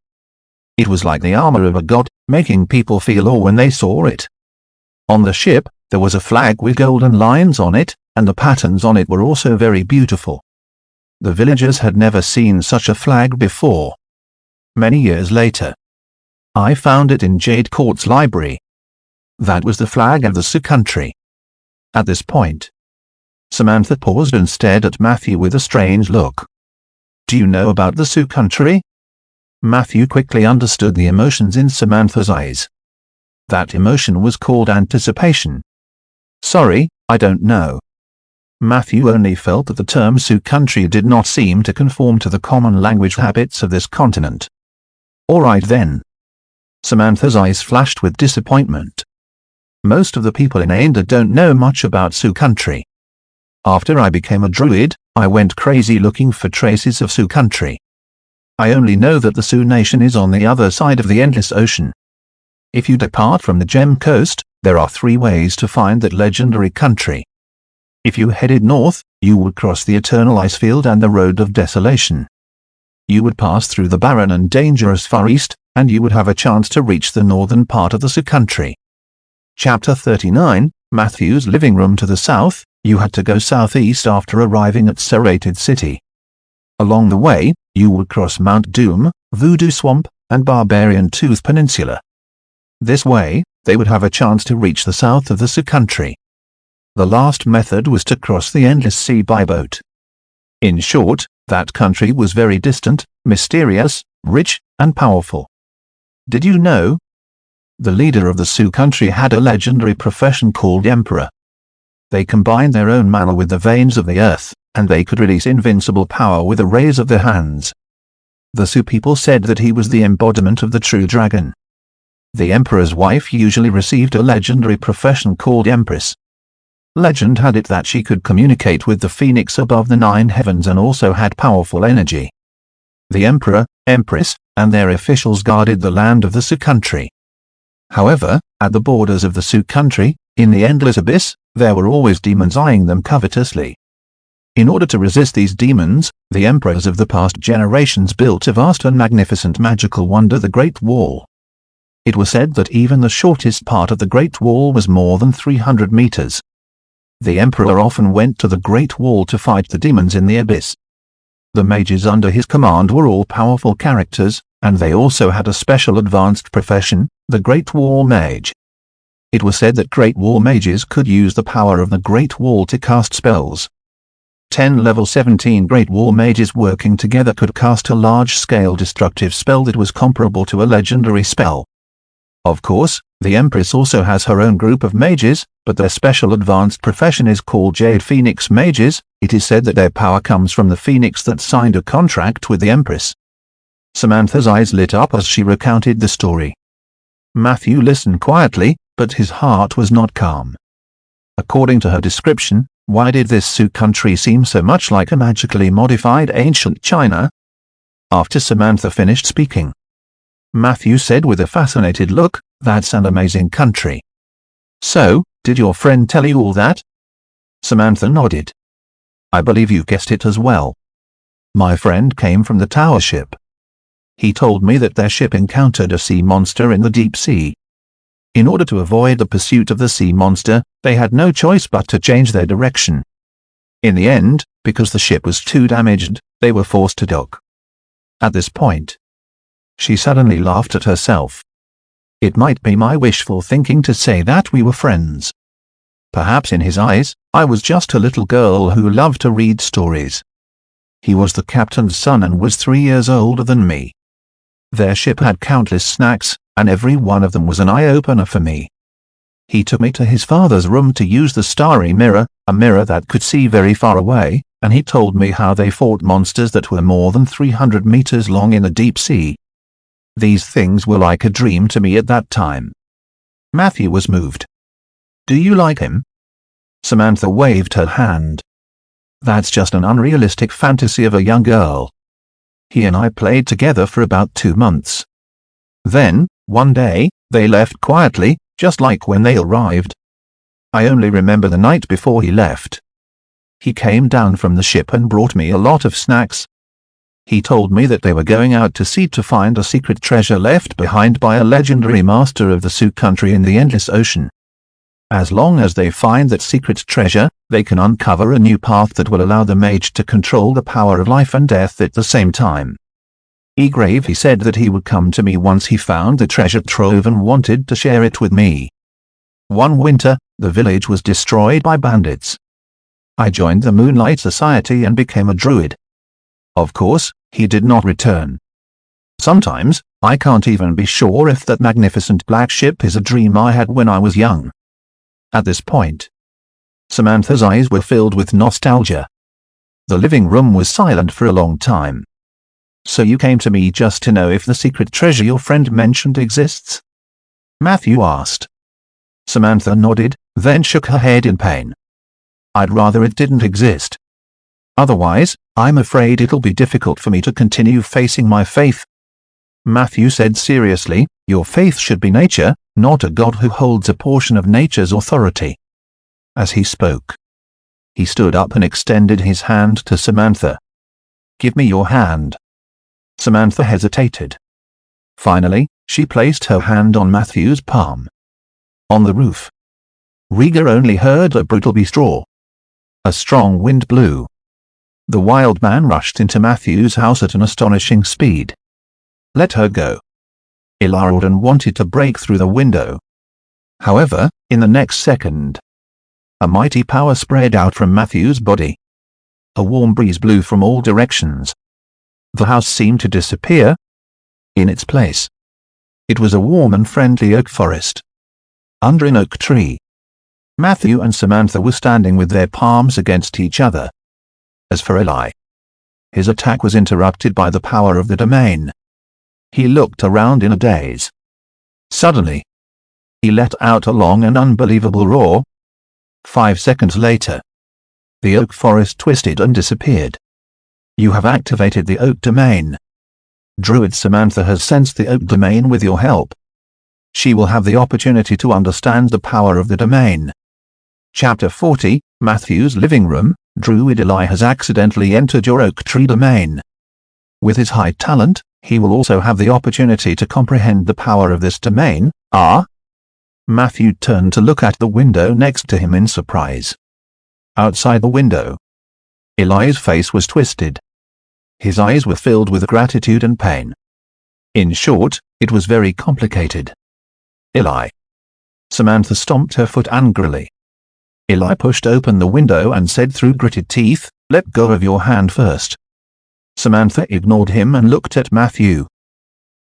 It was like the armor of a god, making people feel awe when they saw it. On the ship, there was a flag with golden lines on it, and the patterns on it were also very beautiful. The villagers had never seen such a flag before. Many years later, I found it in Jade Court's library. That was the flag of the Sioux country. At this point, Samantha paused and stared at Matthew with a strange look. "Do you know about the Sioux country?" Matthew quickly understood the emotions in Samantha's eyes. That emotion was called anticipation. "Sorry, I don't know." Matthew only felt that the term Sioux country did not seem to conform to the common language habits of this continent. "All right then." Samantha's eyes flashed with disappointment. "Most of the people in Ainda don't know much about Sioux country. After I became a druid, I went crazy looking for traces of Sioux country. I only know that the Sioux nation is on the other side of the endless ocean. If you depart from the Gem Coast, there are 3 ways to find that legendary country. If you headed north, you would cross the eternal ice field and the road of desolation. You would pass through the barren and dangerous far east, and you would have a chance to reach the northern part of the Sioux country. Chapter 39, Matthew's living room to the south. You had to go southeast after arriving at Serrated City. Along the way, you would cross Mount Doom, Voodoo Swamp, and Barbarian Tooth Peninsula. This way, they would have a chance to reach the south of the Sioux country. The last method was to cross the endless sea by boat. In short, that country was very distant, mysterious, rich, and powerful. Did you know? The leader of the Sioux country had a legendary profession called Emperor. They combined their own mana with the veins of the earth, and they could release invincible power with a raise of their hands. The Sioux people said that he was the embodiment of the true dragon. The emperor's wife usually received a legendary profession called Empress. Legend had it that she could communicate with the phoenix above the 9 heavens and also had powerful energy. The emperor, empress, and their officials guarded the land of the Sioux country. However, at the borders of the Sioux country, in the endless abyss, there were always demons eyeing them covetously. In order to resist these demons, the emperors of the past generations built a vast and magnificent magical wonder, the Great Wall. It was said that even the shortest part of the Great Wall was more than 300 meters. The emperor often went to the Great Wall to fight the demons in the abyss. The mages under his command were all powerful characters, and they also had a special advanced profession, the Great Wall Mage. It was said that Great Wall mages could use the power of the Great Wall to cast spells. 10 level 17 Great Wall mages working together could cast a large-scale destructive spell that was comparable to a legendary spell. Of course, the Empress also has her own group of mages, but their special advanced profession is called Jade Phoenix Mages. It is said that their power comes from the phoenix that signed a contract with the Empress. Samantha's eyes lit up as she recounted the story. Matthew listened quietly, but his heart was not calm. According to her description, why did this Sioux country seem so much like a magically modified ancient China? After Samantha finished speaking, Matthew said with a fascinated look, "That's an amazing country. So, did your friend tell you all that?" Samantha nodded. "I believe you guessed it as well. My friend came from the tower ship. He told me that their ship encountered a sea monster in the deep sea. In order to avoid the pursuit of the sea monster, they had no choice but to change their direction. In the end, because the ship was too damaged, they were forced to dock. At this point, she suddenly laughed at herself. It might be my wishful thinking to say that we were friends. Perhaps in his eyes, I was just a little girl who loved to read stories. He was the captain's son and was 3 years older than me. Their ship had countless snacks, and every one of them was an eye-opener for me. He took me to his father's room to use the starry mirror, a mirror that could see very far away, and he told me how they fought monsters that were more than 300 meters long in the deep sea. These things were like a dream to me at that time. Matthew was moved. "Do you like him?" Samantha waved her hand. "That's just an unrealistic fantasy of a young girl. He and I played together for about 2 months. Then, one day, they left quietly, just like when they arrived. I only remember the night before he left. He came down from the ship and brought me a lot of snacks. He told me that they were going out to sea to find a secret treasure left behind by a legendary master of the Sioux country in the endless ocean. As long as they find that secret treasure, they can uncover a new path that will allow the mage to control the power of life and death at the same time. He said that he would come to me once he found the treasure trove and wanted to share it with me. One winter, the village was destroyed by bandits. I joined the Moonlight Society and became a druid. Of course, he did not return. Sometimes, I can't even be sure if that magnificent black ship is a dream I had when I was young." At this point, Samantha's eyes were filled with nostalgia. The living room was silent for a long time. "So you came to me just to know if the secret treasure your friend mentioned exists?" Matthew asked. Samantha nodded, then shook her head in pain. "I'd rather it didn't exist. Otherwise, I'm afraid it'll be difficult for me to continue facing my faith." Matthew said seriously, "Your faith should be nature, not a god who holds a portion of nature's authority." As he spoke, he stood up and extended his hand to Samantha. "Give me your hand." Samantha hesitated. Finally, she placed her hand on Matthew's palm. On the roof, Rieger only heard a brutal straw. A strong wind blew. The wild man rushed into Matthew's house at an astonishing speed. "Let her go." Ilaridan wanted to break through the window. However, in the next second, a mighty power spread out from Matthew's body. A warm breeze blew from all directions. The house seemed to disappear. In its place, it was a warm and friendly oak forest. Under an oak tree, Matthew and Samantha were standing with their palms against each other. As for Eli, his attack was interrupted by the power of the domain. He looked around in a daze. Suddenly, he let out a long and unbelievable roar. 5 seconds later, the oak forest twisted and disappeared. "You have activated the oak domain. Druid Samantha has sensed the oak domain with your help. She will have the opportunity to understand the power of the domain." Chapter 40, Matthew's living room. Druid Eli has accidentally entered your oak tree domain. With his high talent, he will also have the opportunity to comprehend the power of this domain. "Ah?" Matthew turned to look at the window next to him in surprise. Outside the window, Eli's face was twisted. His eyes were filled with gratitude and pain. In short, it was very complicated. "Eli." Samantha stomped her foot angrily. Eli pushed open the window and said through gritted teeth, "Let go of your hand first." Samantha ignored him and looked at Matthew.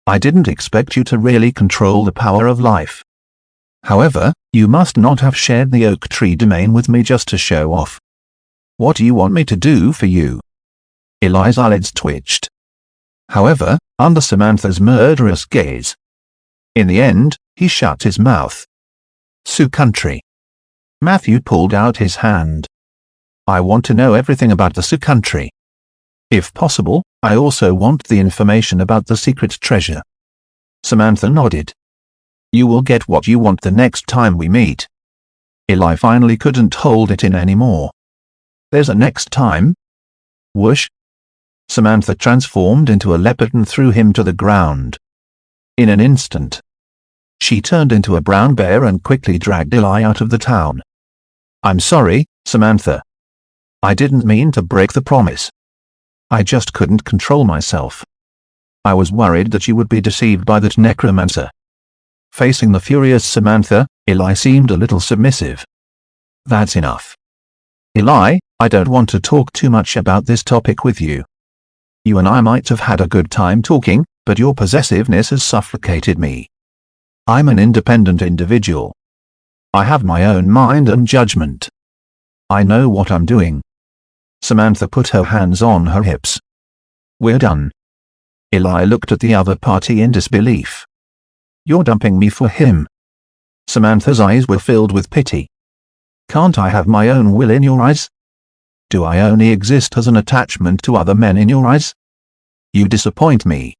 "I didn't expect you to really control the power of life. However, you must not have shared the oak tree domain with me just to show off. What do you want me to do for you?" Eli's eyelids twitched. However, under Samantha's murderous gaze, in the end, he shut his mouth. "Sioux country." Matthew pulled out his hand. "I want to know everything about the Sioux country. If possible, I also want the information about the secret treasure." Samantha nodded. "You will get what you want the next time we meet." Eli finally couldn't hold it in anymore. "There's a next time?" Whoosh! Samantha transformed into a leopard and threw him to the ground. In an instant, She turned into a brown bear and quickly dragged Eli out of the town. "I'm sorry, Samantha. I didn't mean to break the promise. I just couldn't control myself. I was worried that you would be deceived by that necromancer." Facing the furious Samantha, Eli seemed a little submissive. "That's enough. Eli, I don't want to talk too much about this topic with you. You and I might have had a good time talking, but your possessiveness has suffocated me. I'm an independent individual. I have my own mind and judgment. I know what I'm doing." Samantha put her hands on her hips. "We're done." Eli looked at the other party in disbelief. "You're dumping me for him?" Samantha's eyes were filled with pity. "Can't I have my own will in your eyes? Do I only exist as an attachment to other men in your eyes? You disappoint me.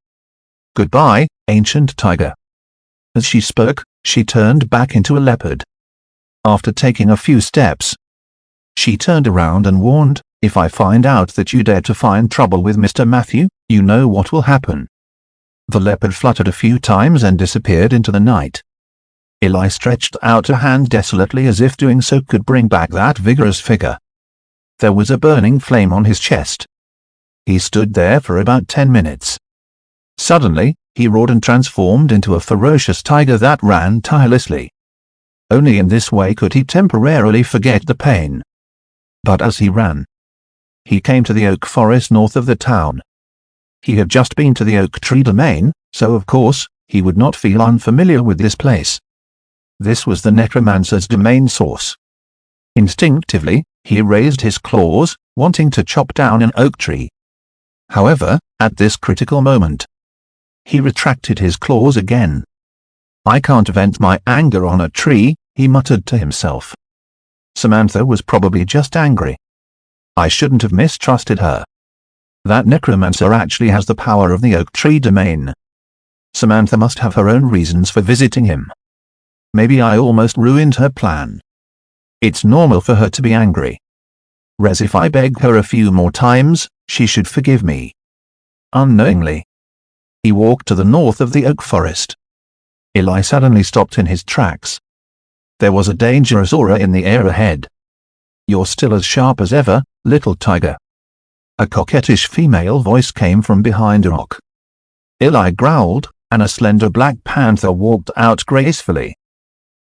Goodbye, ancient tiger." As she spoke, she turned back into a leopard. After taking a few steps, she turned around and warned, "If I find out that you dare to find trouble with Mr. Matthew, you know what will happen." The leopard fluttered a few times and disappeared into the night. Eli stretched out a hand desolately as if doing so could bring back that vigorous figure. There was a burning flame on his chest. He stood there for about 10 minutes. Suddenly, he roared and transformed into a ferocious tiger that ran tirelessly. Only in this way could he temporarily forget the pain. But as he ran, he came to the oak forest north of the town. He had just been to the oak tree domain, so of course, he would not feel unfamiliar with this place. This was the necromancer's domain source. Instinctively, he raised his claws, wanting to chop down an oak tree. However, at this critical moment, he retracted his claws again. "I can't vent my anger on a tree," he muttered to himself. Samantha was probably just angry. I shouldn't have mistrusted her. That necromancer actually has the power of the oak tree domain. Samantha must have her own reasons for visiting him. Maybe I almost ruined her plan. It's normal for her to be angry. If I beg her a few more times, she should forgive me. Unknowingly, he walked to the north of the oak forest. Eli suddenly stopped in his tracks. There was a dangerous aura in the air ahead. "You're still as sharp as ever, little tiger." A coquettish female voice came from behind a rock. Eli growled, and a slender black panther walked out gracefully.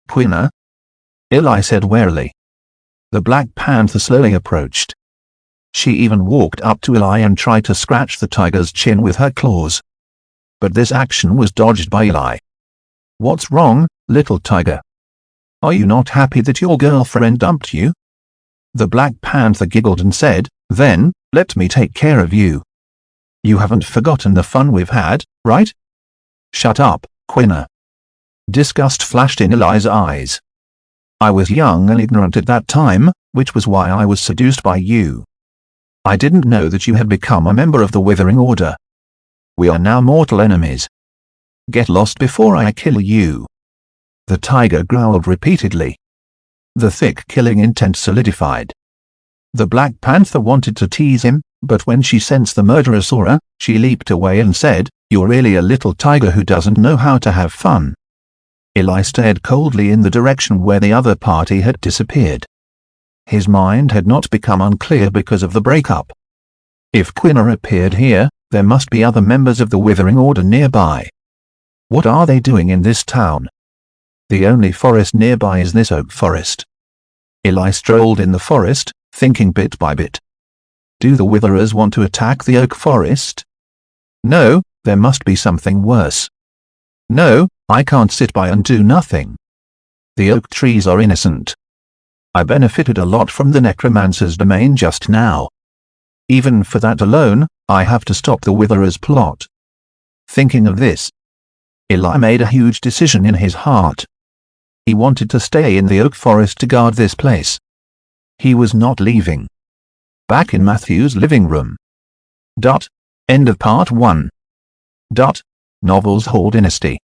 "Quina?" Eli said warily. The black panther slowly approached. She even walked up to Eli and tried to scratch the tiger's chin with her claws. But this action was dodged by Eli. "What's wrong, little tiger? Are you not happy that your girlfriend dumped you?" The black panther giggled and said, "Then, let me take care of you. You haven't forgotten the fun we've had, right?" "Shut up, Quina." Disgust flashed in Eli's eyes. "I was young and ignorant at that time, which was why I was seduced by you. I didn't know that you had become a member of the Withering Order. We are now mortal enemies. Get lost before I kill you." The tiger growled repeatedly. The thick killing intent solidified. The black panther wanted to tease him, but when she sensed the murderous aura, she leaped away and said, "You're really a little tiger who doesn't know how to have fun." Eli stared coldly in the direction where the other party had disappeared. His mind had not become unclear because of the breakup. If Quina appeared here, there must be other members of the Withering Order nearby. What are they doing in this town? The only forest nearby is this oak forest. Eli strolled in the forest, thinking bit by bit. Do the Witherers want to attack the oak forest? No, there must be something worse. No, I can't sit by and do nothing. The oak trees are innocent. I benefited a lot from the Necromancer's domain just now. Even for that alone, I have to stop the Witherers' plot. Thinking of this, Eli made a huge decision in his heart. He wanted to stay in the oak forest to guard this place. He was not leaving. Back in Matthew's living room. End of part 1. Novels Hall Dynasty.